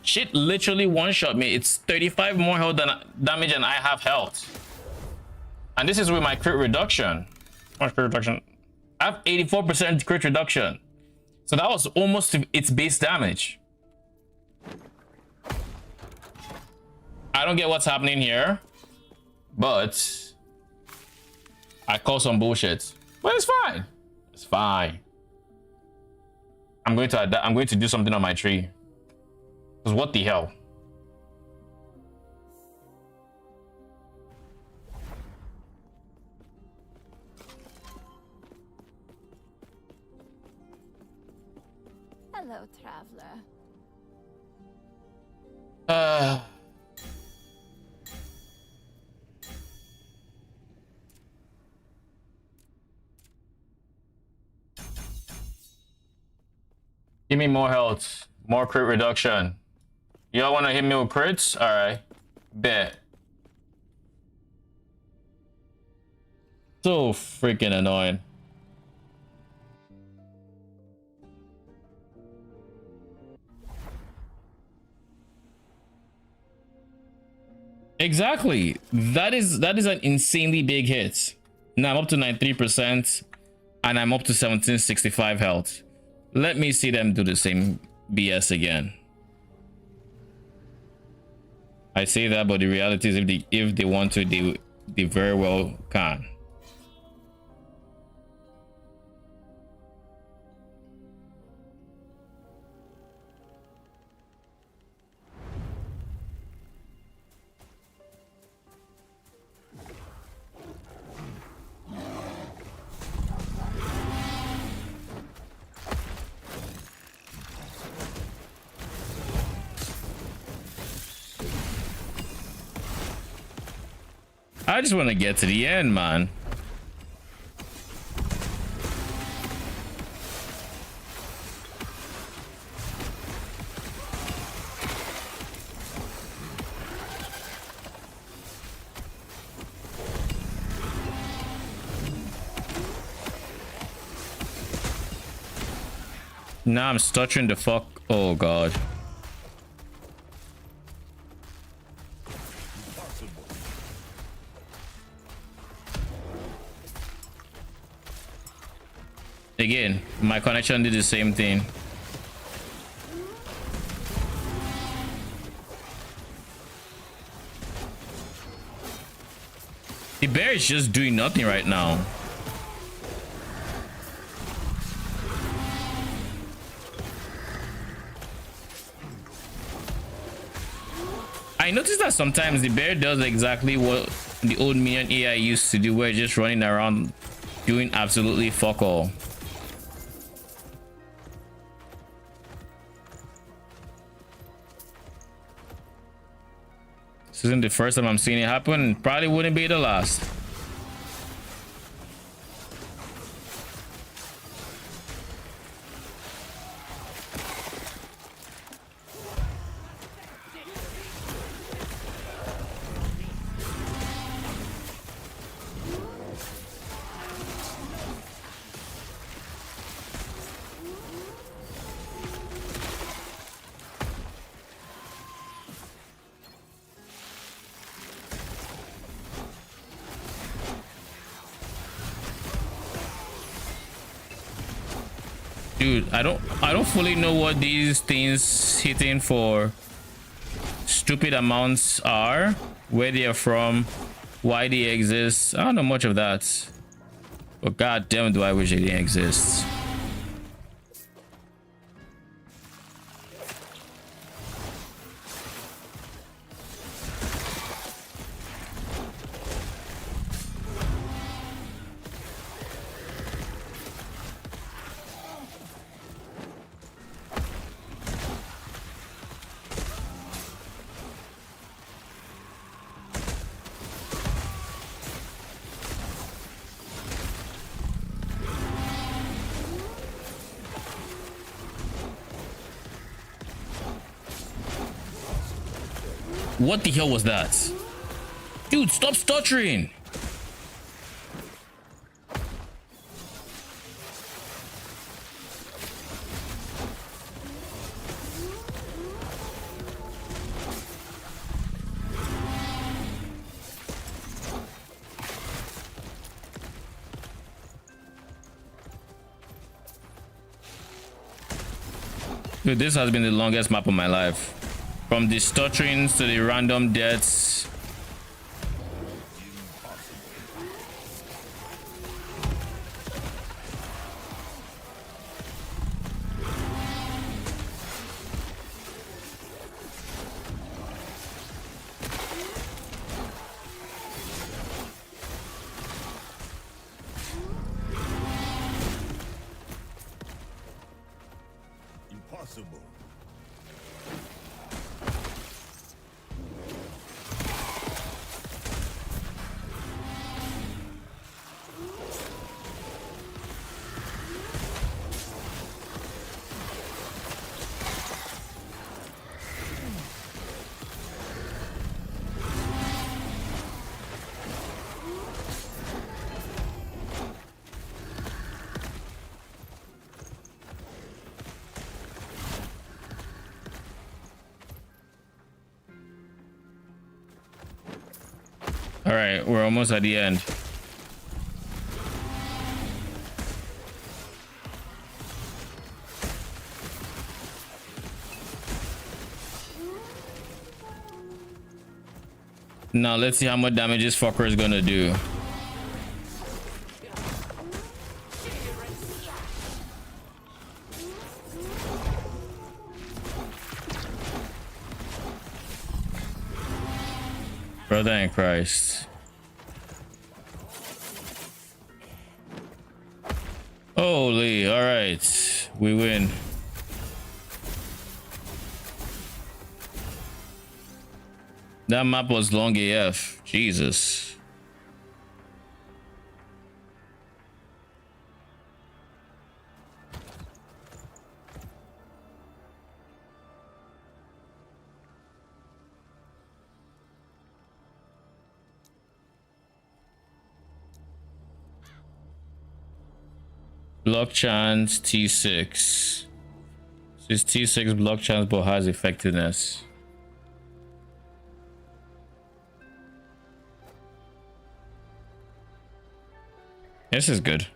Speaker 1: Shit literally one-shot me. It's 35 more health than damage and I have health. And this is with my crit reduction. What crit reduction? I have 84% crit reduction. So that was almost its base damage. I don't get what's happening here, but I call some bullshit. But it's fine. It's fine. I'm going to do something on my tree. Because what the hell?
Speaker 5: Hello, traveler.
Speaker 1: Give me more health, more crit reduction. Y'all want to hit me with crits? All right, bet. So freaking annoying. Exactly. That is an insanely big hit. Now I'm up to 93% and I'm up to 1765 health. Let me see them do the same BS again. I say that, but the reality is if they want to, they very well can. I just want to get to the end, man. Now I'm stuttering the fuck. Oh god. Again, my connection did the same thing. The bear is just doing nothing right now. I noticed that sometimes the bear does exactly what the old Minion AI used to do, where it's just running around doing absolutely fuck all. This isn't the first time I'm seeing it happen. Probably wouldn't be the last. Dude, I don't fully know what these things hitting for stupid amounts are, where they are from, why they exist. I don't know much of that, but god damn do I wish they didn't exist. What the hell was that? Dude, stop stuttering. Dude, this has been the longest map of my life. From the stutterings to the random deaths.
Speaker 3: Impossible.
Speaker 1: All right, we're almost at the end. Now let's see how much damage this fucker is gonna do. Brother in Christ. Holy, all right, we win. That map was long AF. Jesus. Block chance T6. This T6 block chance but has effectiveness. This is good.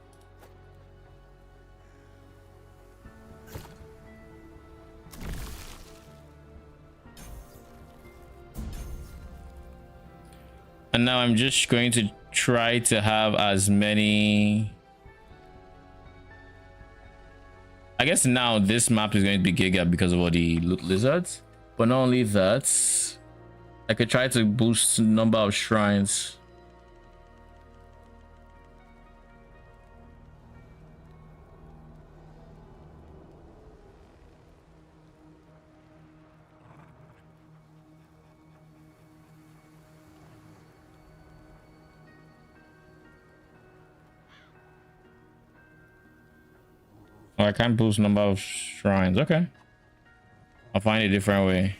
Speaker 1: And now I'm just going to try to have as many. I guess now this map is going to be giga because of all the loot lizards. But not only that, I could try to boost the number of shrines. Oh, I can't boost number of shrines. Okay, I'll find a different way.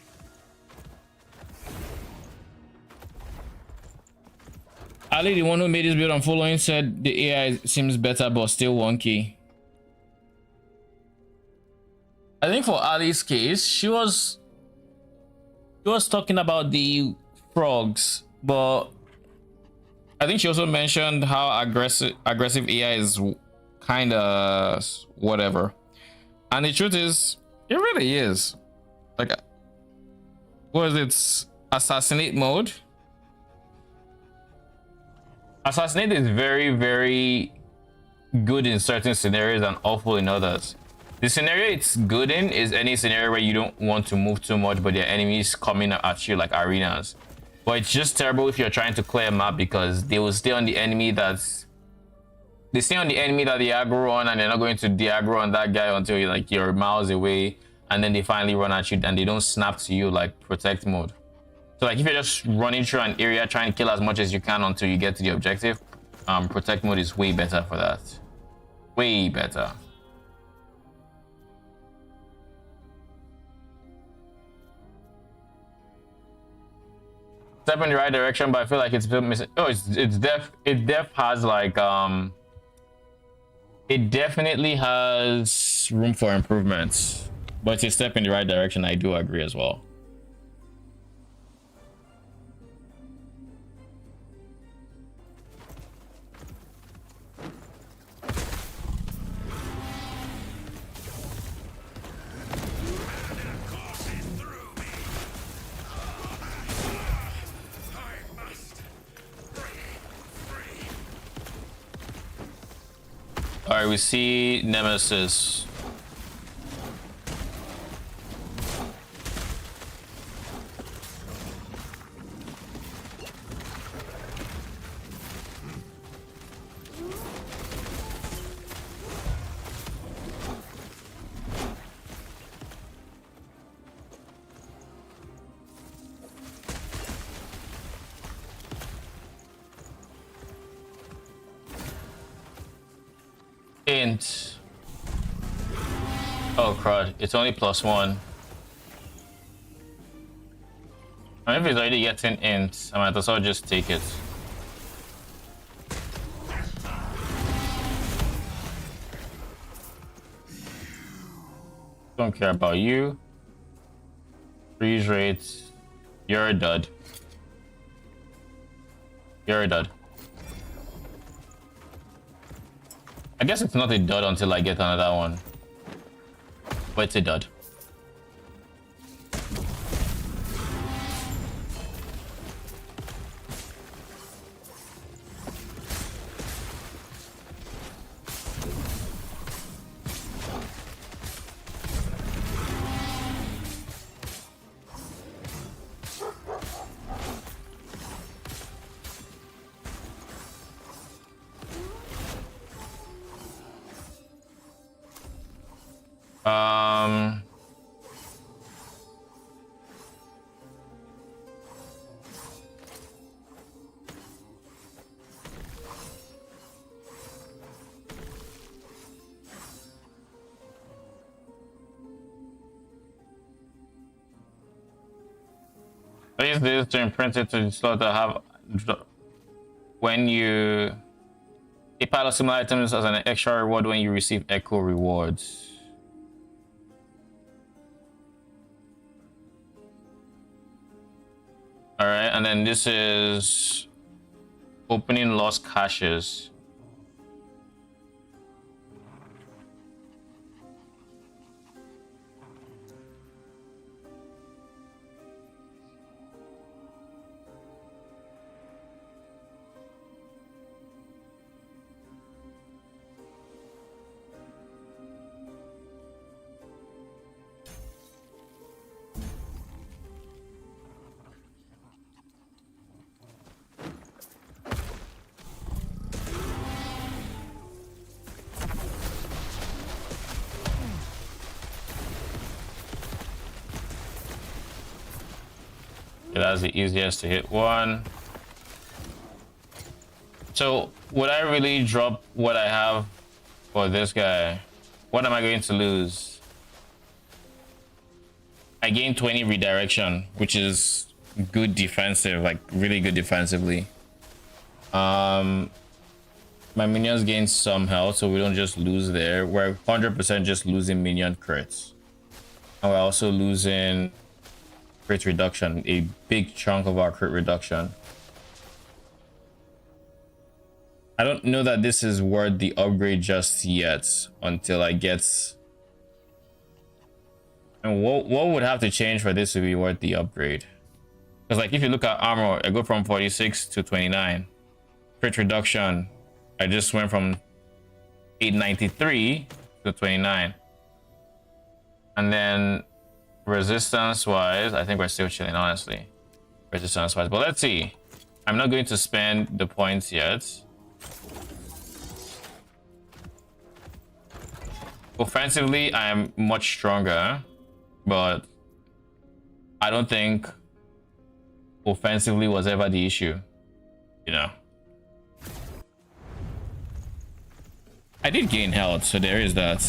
Speaker 1: Ali, the one who made this build I'm following, said the AI seems better but still wonky. I think for Ali's case, she was talking about the frogs, but I think she also mentioned how aggressive AI is kind of whatever. And the truth is, it really is. Like, what is it? Assassinate mode? Assassinate is very, very good in certain scenarios and awful in others. The scenario it's good in is any scenario where you don't want to move too much, but there are enemies coming at you like arenas. But it's just terrible if you're trying to clear a map because they will stay on the enemy that's they stay on the enemy that they aggro on, and they're not going to de-aggro on that guy until you're miles away, and then they finally run at you and they don't snap to you like protect mode. So like if you're just running through an area trying to kill as much as you can until you get to the objective, protect mode is way better for that. Way better. step in the right direction, but I feel like it's still missing. Oh, it has like it definitely has room for improvements, but it's a step in the right direction. I do agree as well. All right, we see Nemesis. Int. Oh crud, it's only +1. I mean, if it's already getting int, I might as well just take it. Don't care about you. Freeze rate. You're a dud. You're a dud. I guess it's not a dud until I get another one. But it's a dud. Use this to imprint it to the slot that have when you a pile of similar items as an extra reward when you receive echo rewards. All right, and then this is opening lost caches. Yeah, that's the easiest to hit one. So would I really drop what I have for this guy? What am I going to lose? I gain 20 redirection, which is good defensive, like really good defensively. My minions gain some health, so we don't just lose there. We're 100% just losing minion crits. And we're also losing crit reduction, a big chunk of our crit reduction. I don't know that this is worth the upgrade just yet until I get. And what would have to change for this to be worth the upgrade? Because like if you look at armor, I go from 46 to 29. Crit reduction, I just went from 893 to 29. And then resistance wise, I think we're still chilling, honestly. Resistance wise, but let's see. I'm not going to spend the points yet. Offensively, I am much stronger, but I don't think offensively was ever the issue, you know. I did gain health, so there is that.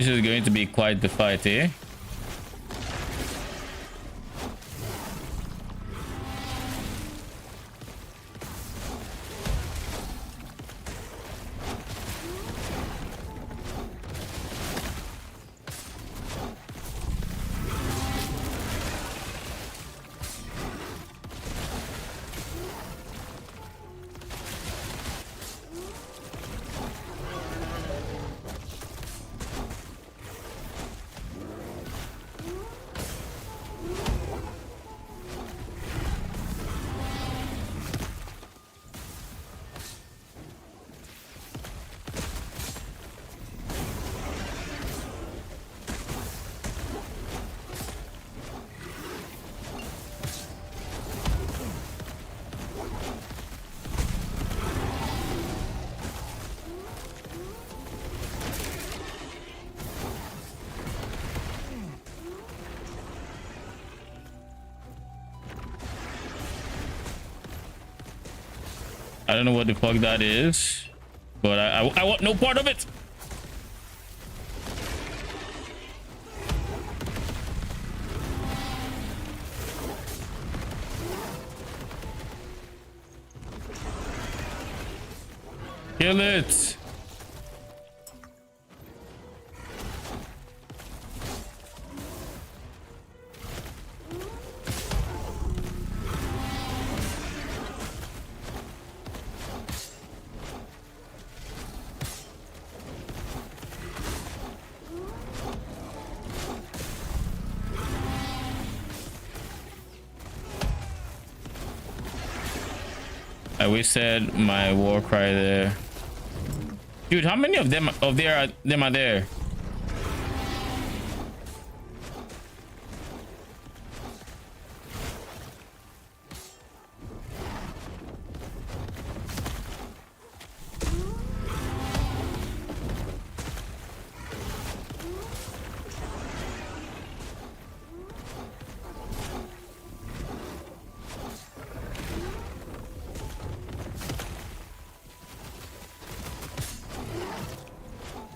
Speaker 1: This is going to be quite the fight, eh? I don't know what the fuck that is, but I want no part of it. Kill it. I wasted my war cry there. Dude, how many of them are there?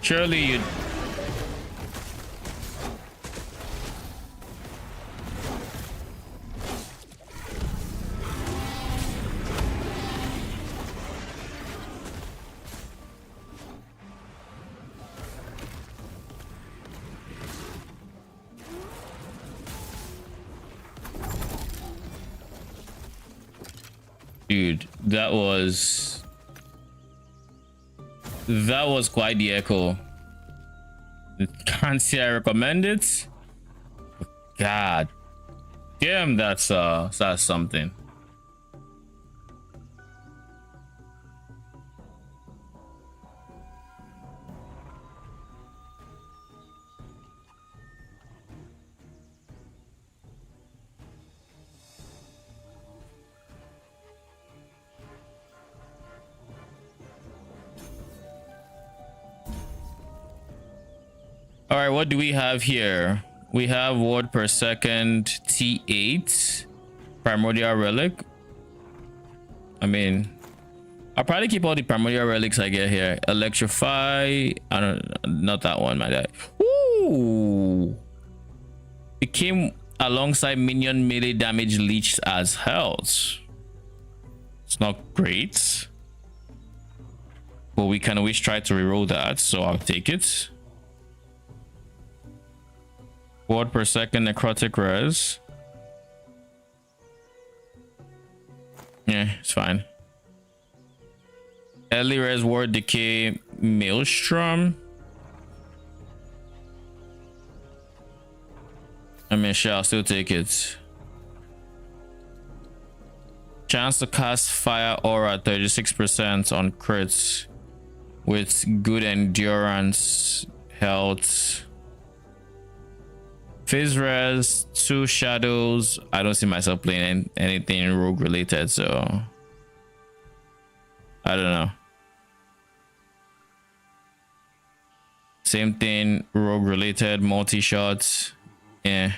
Speaker 1: Surely you. Dude, that was quite the echo. Can't say I recommend it. God damn, that's something. All right, what do we have here? We have ward per second T8 primordial relic. I mean, I'll probably keep all the primordial relics I get here. Electrify. I don't, not that one, my guy. Ooh, it came alongside minion melee damage leached as health. It's not great, but we can always try to reroll that, so I'll take it. Ward per second necrotic res. Yeah, it's fine. Early res ward decay maelstrom. I mean, sure, I'll still take it. Chance to cast fire aura 36% on crits with good endurance, health. Phase res, 2 shadows. I don't see myself playing anything rogue related, so I don't know. Same thing, rogue related, multi shots. Yeah.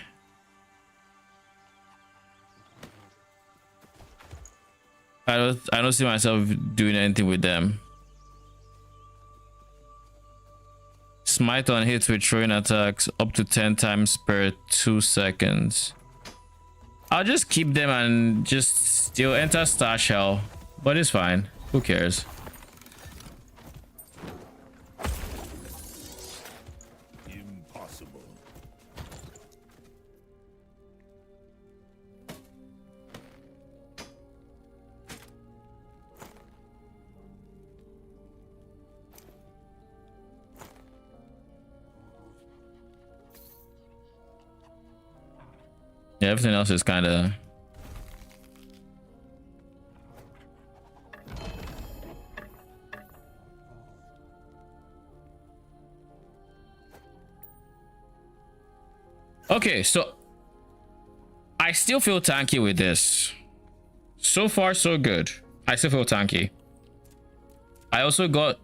Speaker 1: I don't see myself doing anything with them. smite on hits with throwing attacks up to 10 times per 2 seconds. I'll just keep them and just still enter Star Shell, but it's fine. Who cares?
Speaker 3: Impossible.
Speaker 1: Yeah, everything else is kind of... Okay, so I still feel tanky with this. So far, so good. I still feel tanky. I also got...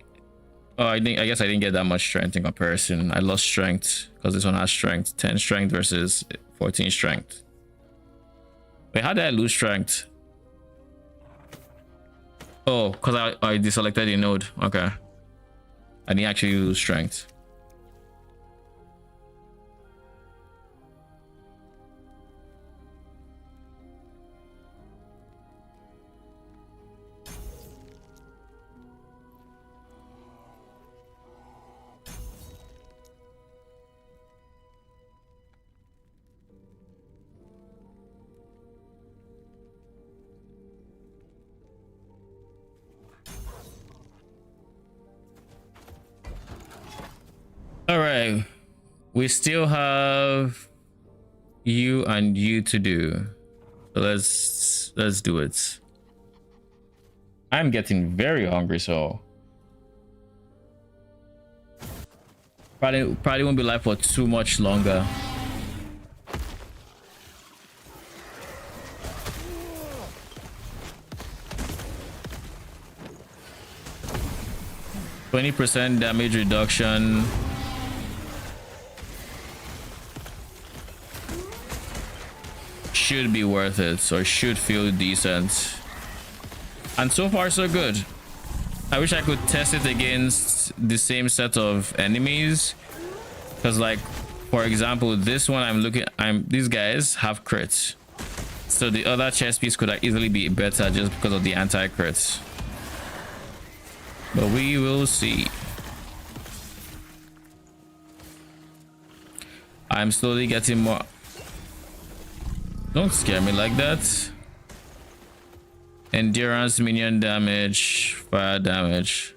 Speaker 1: Oh, I guess I didn't get that much strength in comparison. I lost strength because this one has strength. 10 strength versus 14 strength. Wait, how did I lose strength? Oh, because I deselected the node. Okay. I didn't actually lose strength. All right, we still have you and you to do. So let's do it. I'm getting very hungry, so probably won't be live for too much longer. %20 damage reduction. Should be worth it, or should feel decent. And so far so good. I wish I could test it against the same set of enemies, because like for example this one these guys have crits, so the other chest piece could easily be better just because of the anti-crits, but we will see. I'm slowly getting more. Don't scare me like that. Endurance, minion damage, fire damage.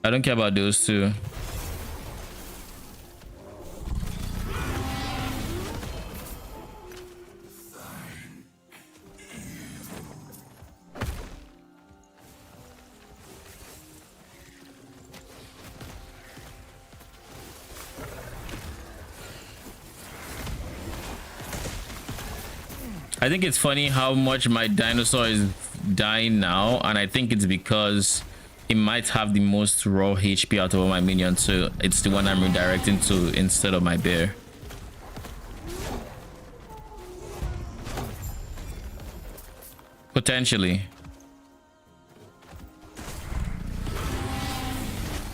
Speaker 1: I don't care about those two. I think it's funny how much my dinosaur is dying now, and I think it's because it might have the most raw HP out of all my minions, so it's the one I'm redirecting to instead of my bear. Potentially.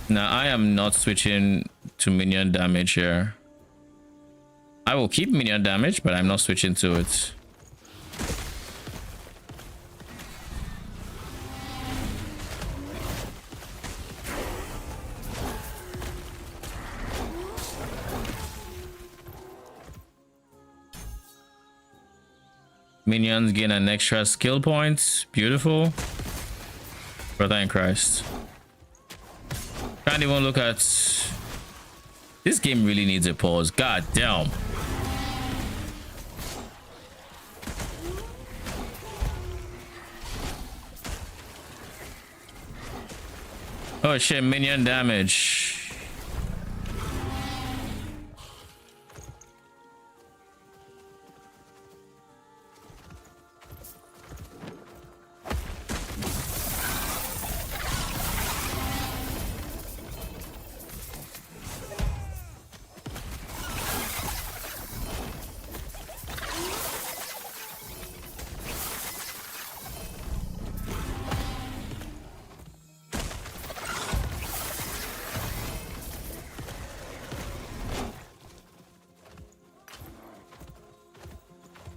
Speaker 1: Now I am not switching to minion damage here. I will keep minion damage, but I'm not switching to it. Minions gain an extra skill point. Beautiful. Brother in Christ. Can't even look at... This game really needs a pause. God damn. Oh shit, minion damage.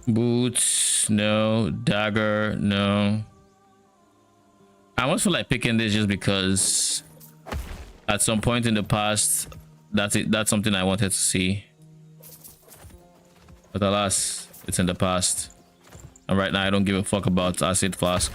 Speaker 1: Boots, no. Dagger, no. I almost feel like picking this just because at some point in the past, that's something I wanted to see. But alas, it's in the past. And right now I don't give a fuck about acid flask.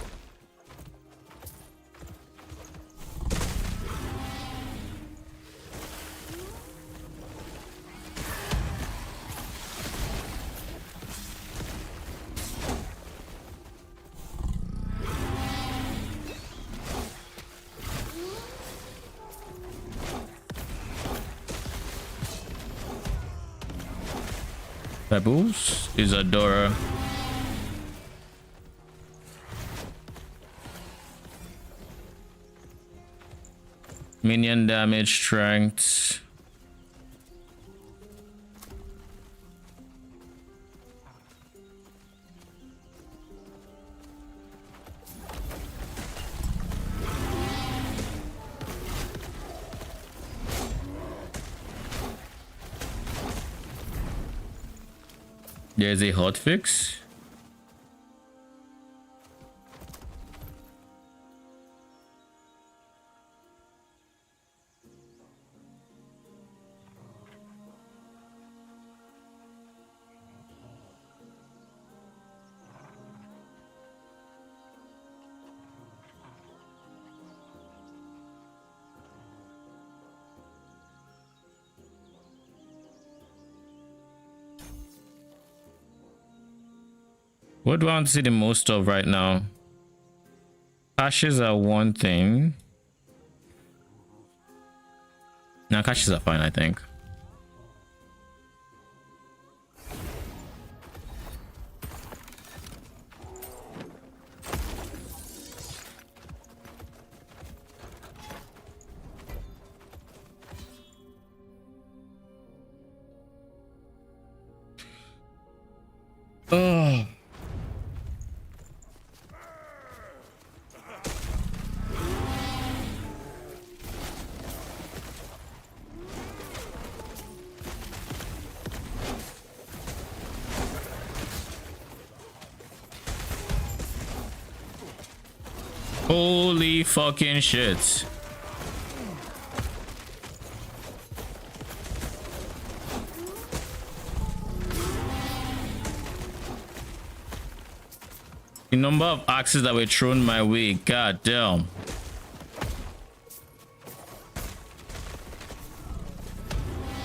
Speaker 1: Pebbles is Adora. Minion damage, strength. There's a hotfix. What do I want to see the most of right now? Caches are one thing. Now caches are fine, I think. Oh. Holy fucking shit. The number of axes that were thrown my way, god damn.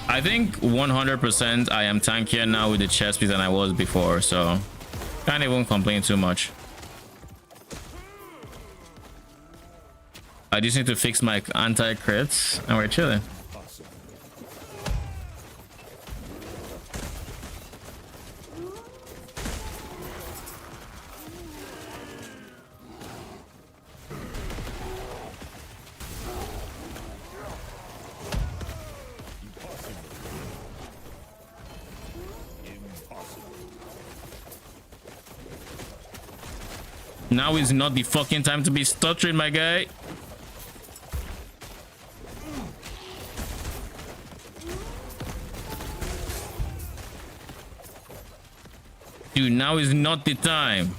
Speaker 1: I think 100% I am tankier now with the chest piece than I was before, so can't even complain too much. I just need to fix my anti-crits and we're chilling. Now is not the fucking time to be stuttering, my guy. Dude, now is not the time.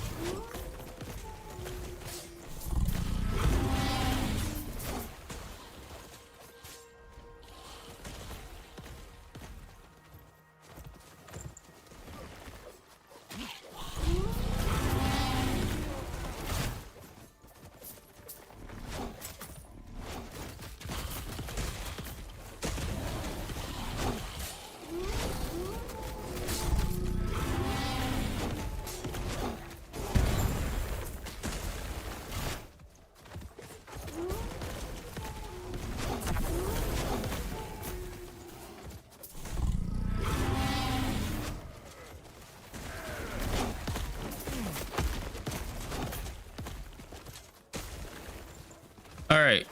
Speaker 1: All right,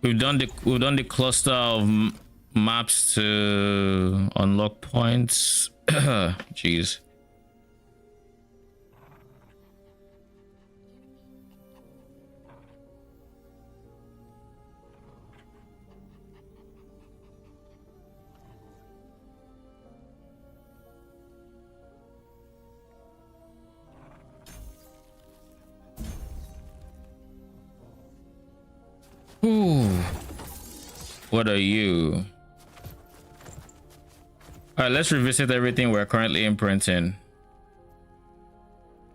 Speaker 1: we've done the cluster of maps to unlock points. Jeez. Ooh. What are you? All right, let's revisit everything we're currently imprinting.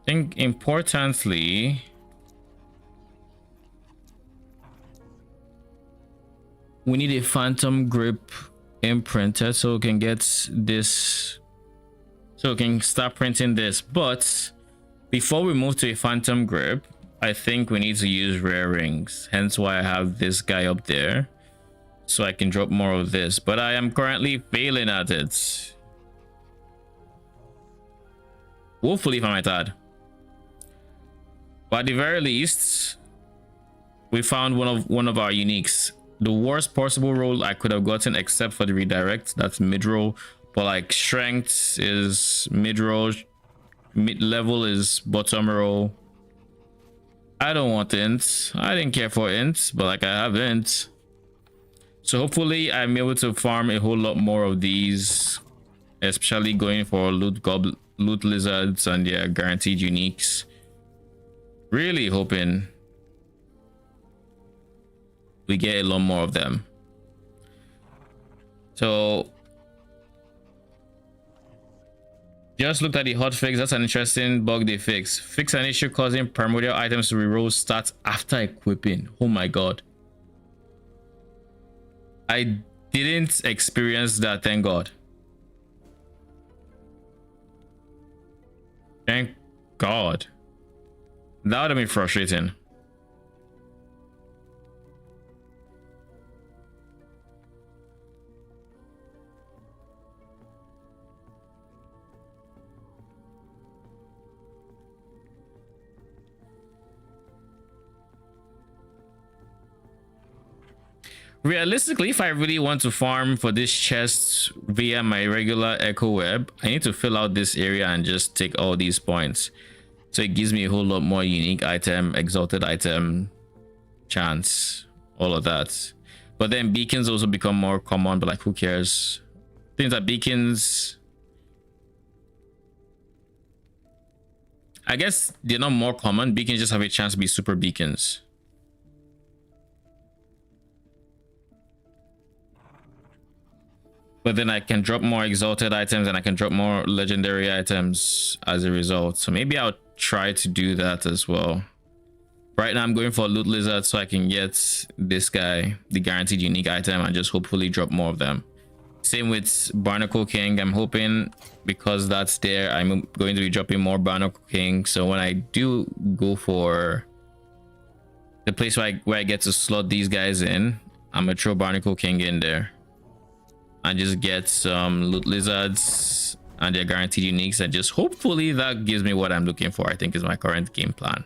Speaker 1: I think importantly, we need a phantom grip imprinted so we can get this, so we can start printing this. But before we move to a phantom grip, I think we need to use rare rings, hence why I have this guy up there so I can drop more of this, but I am currently failing at it, woefully if I might add. But at the very least, we found one of our uniques. The worst possible roll I could have gotten, except for the redirect, that's mid roll. But like strength is mid roll, mid level is bottom roll. I don't want int. I didn't care for int, but like I have int. So hopefully I'm able to farm a whole lot more of these, especially going for loot lizards and their guaranteed uniques. Really hoping we get a lot more of them. So just looked at the hotfix. That's an interesting bug they fix. Fix an issue causing primordial items to reroll stats after equipping. Oh my god. I didn't experience that, thank god. Thank god. That would have been frustrating. Realistically, if I really want to farm for this chest via my regular echo web, I need to fill out this area and just take all these points. So it gives me a whole lot more unique item, exalted item, chance, all of that. But then beacons also become more common, but like who cares? Things like beacons, I guess they're not more common. Beacons just have a chance to be super beacons. But then I can drop more exalted items and I can drop more legendary items as a result. So maybe I'll try to do that as well. Right now I'm going for loot lizard so I can get this guy, the guaranteed unique item, and just hopefully drop more of them. Same with Barnacle King. I'm hoping because that's there, I'm going to be dropping more Barnacle King. So when I do go for the place where I get to slot these guys in, I'm gonna throw Barnacle King in there and just get some loot lizards and their guaranteed uniques, and just hopefully that gives me what I'm looking for. I think is my current game plan.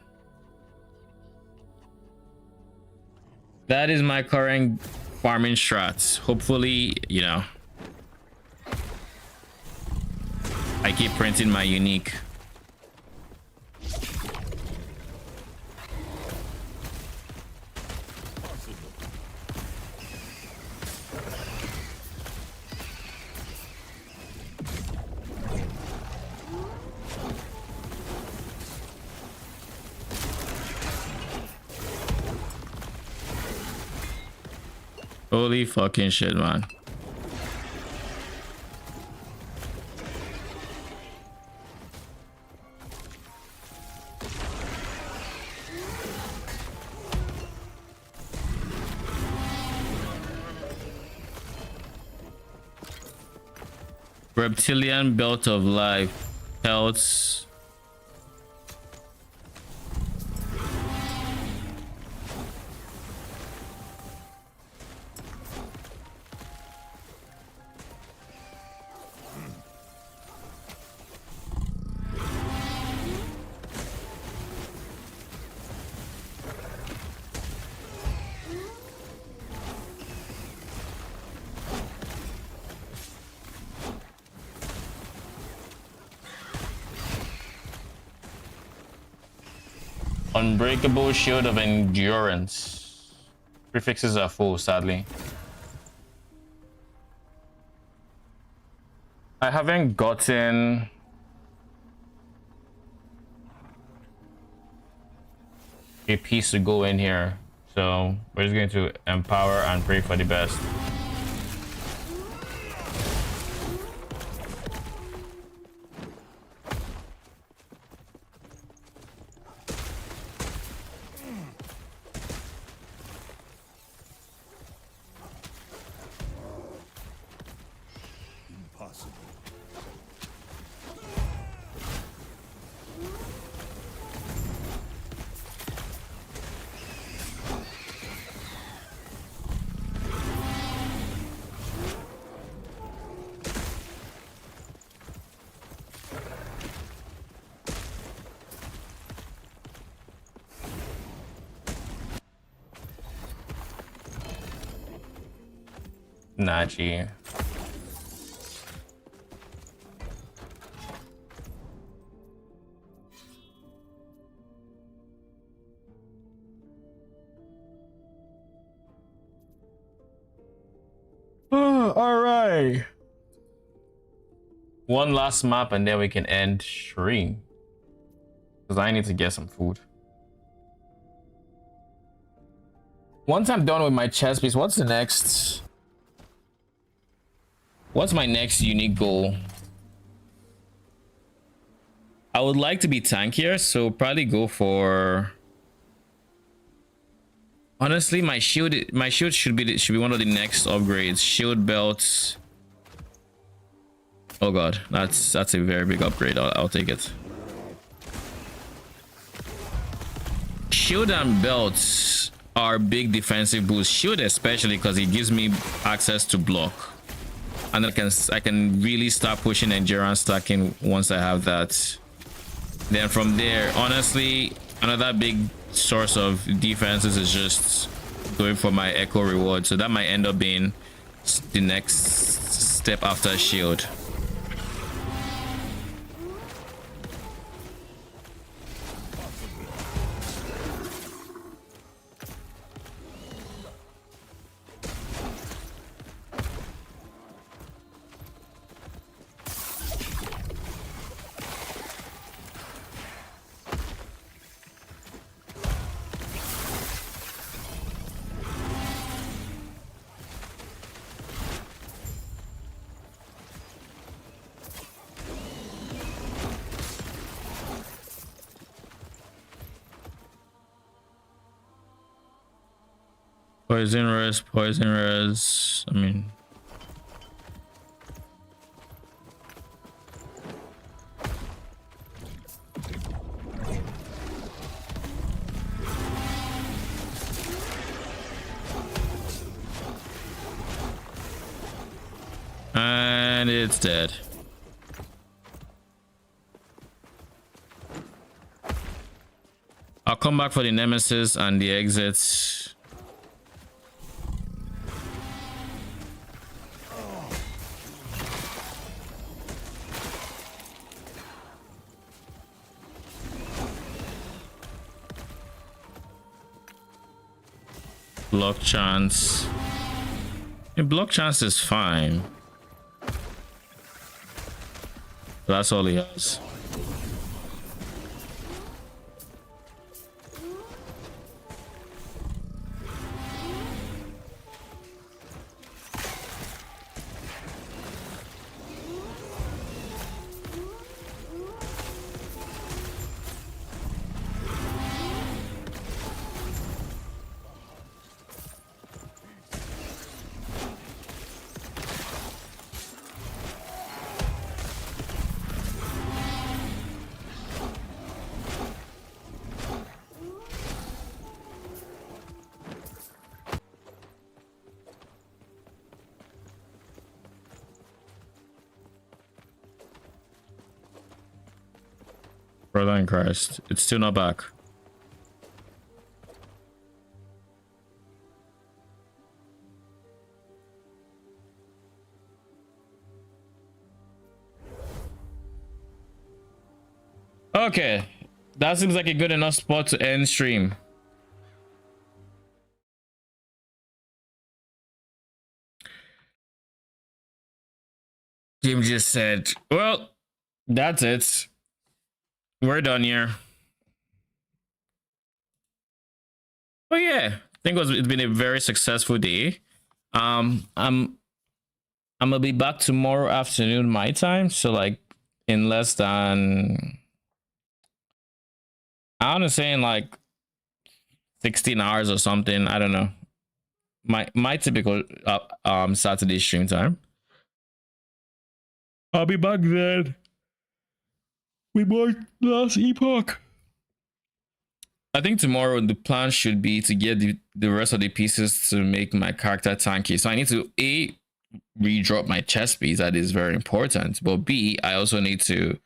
Speaker 1: That is my current farming strats. Hopefully, you know, I keep printing my unique. Holy fucking shit, man. Reptilian belt of life. Pelts. Unbreakable shield of endurance. Prefixes are full, sadly. I haven't gotten a piece to go in here, So we're just going to empower and pray for the best.
Speaker 3: Impossible.
Speaker 1: Nachi. All right. One last map and then we can end stream. Because I need to get some food. Once I'm done with my chess piece, what's the next? What's my next unique goal? I would like to be tankier, so probably go for... Honestly, my shield should be one of the next upgrades. Shield belts. Oh god, that's a very big upgrade. I'll take it. Shield and belts are big defensive boosts. Shield especially because it gives me access to block, and I can really start pushing endurance stacking once I have that. Then from there, honestly, another big source of defenses is just going for my echo reward, so that might end up being the next step after shield. Poison res. I mean, and it's dead. I'll come back for the nemesis and the exits. Block chance. Yeah, block chance is fine. That's all he has. Brother in Christ, it's still not back. Okay, that seems like a good enough spot to end stream. Jim just said, well, that's it. We're done here. Oh yeah, think it's been a very successful day. I'm gonna be back tomorrow afternoon my time, so like in less than, I want to say in like 16 hours or something. I don't know. My typical Saturday stream time. I'll be back then with more last Epoch. I think tomorrow the plan should be to get the rest of the pieces to make my character tanky. So I need to A, redrop my chest piece. That is very important. But B, I also need to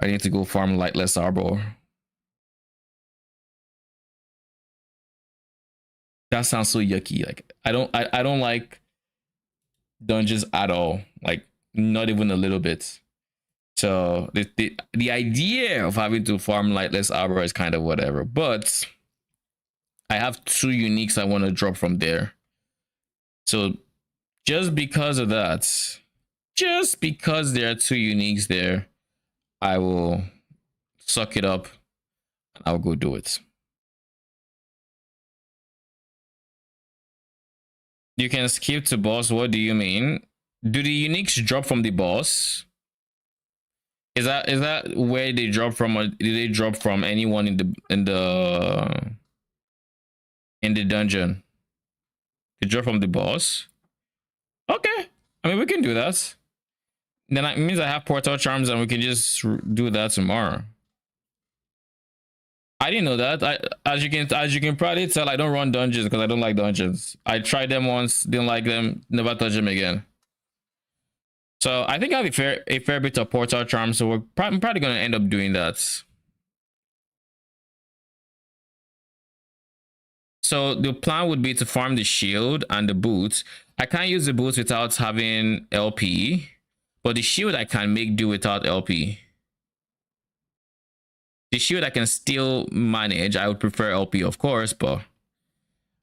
Speaker 1: go farm Lightless Arbor. That sounds so yucky. Like I don't like dungeons at all. Like not even a little bit. So the idea of having to farm Lightless Arbor is kind of whatever. But I have 2 uniques I want to drop from there. So just because of that, just because there are 2 uniques there, I will suck it up and I'll go do it. You can skip to boss. What do you mean? Do the uniques drop from the boss? Is that where they drop from, or do they drop from anyone in the dungeon? They drop from the boss? Okay. I mean, we can do that. Then that means I have portal charms and we can just do that tomorrow. I didn't know that. As you can probably tell, I don't run dungeons because I don't like dungeons. I tried them once, didn't like them, never touch them again. So I think I have a fair bit of portal charms, so I'm probably gonna end up doing that. So the plan would be to farm the shield and the boots. I can't use the boots without having LP, but the shield I can make do without LP. The shield I can still manage. I would prefer LP, of course, but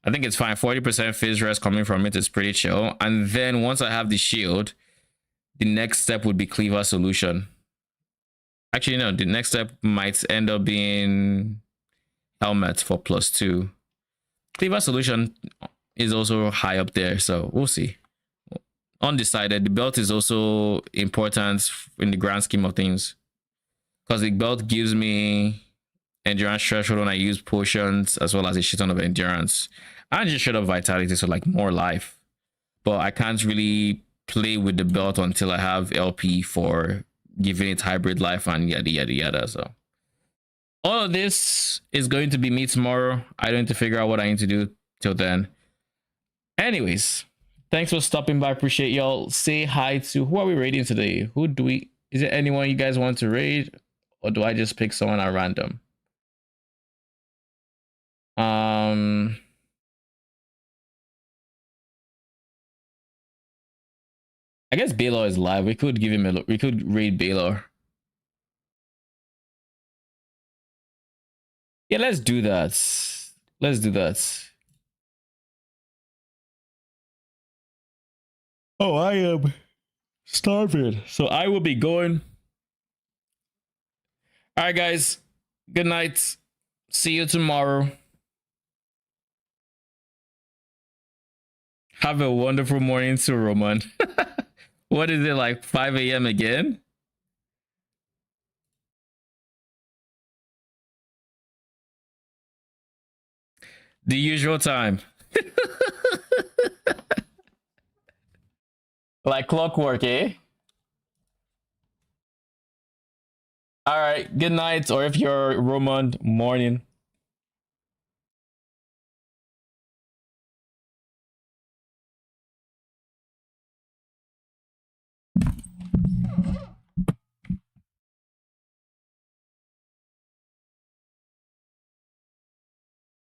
Speaker 1: I think it's fine. 40% phase rest coming from it is pretty chill. And then once I have the shield, the next step would be Cleaver Solution. Actually, no, the next step might end up being Helmet for +2. Cleaver Solution is also high up there, so we'll see. Undecided. The belt is also important in the grand scheme of things, because the belt gives me endurance threshold when I use potions, as well as a shit ton of endurance and just shit up vitality, so like more life. But I can't really play with the belt until I have LP for giving it hybrid life and yada yada yada. So all of this is going to be me tomorrow. I don't need to figure out what I need to do till then. Anyways, thanks for stopping by. Appreciate y'all. Say hi to, who are we raiding today? Who do we, is there anyone you guys want to raid, or do I just pick someone at random? I guess Baylor is live. We could give him we could raid Baylor. Yeah, let's do that. Let's do that. Oh, I am starving, so I will be going. All right, guys. Good night. See you tomorrow. Have a wonderful morning to Roman. What is it, like 5 a.m. again? The usual time. Like clockwork, eh? All right, good night, or if you're Roman, morning.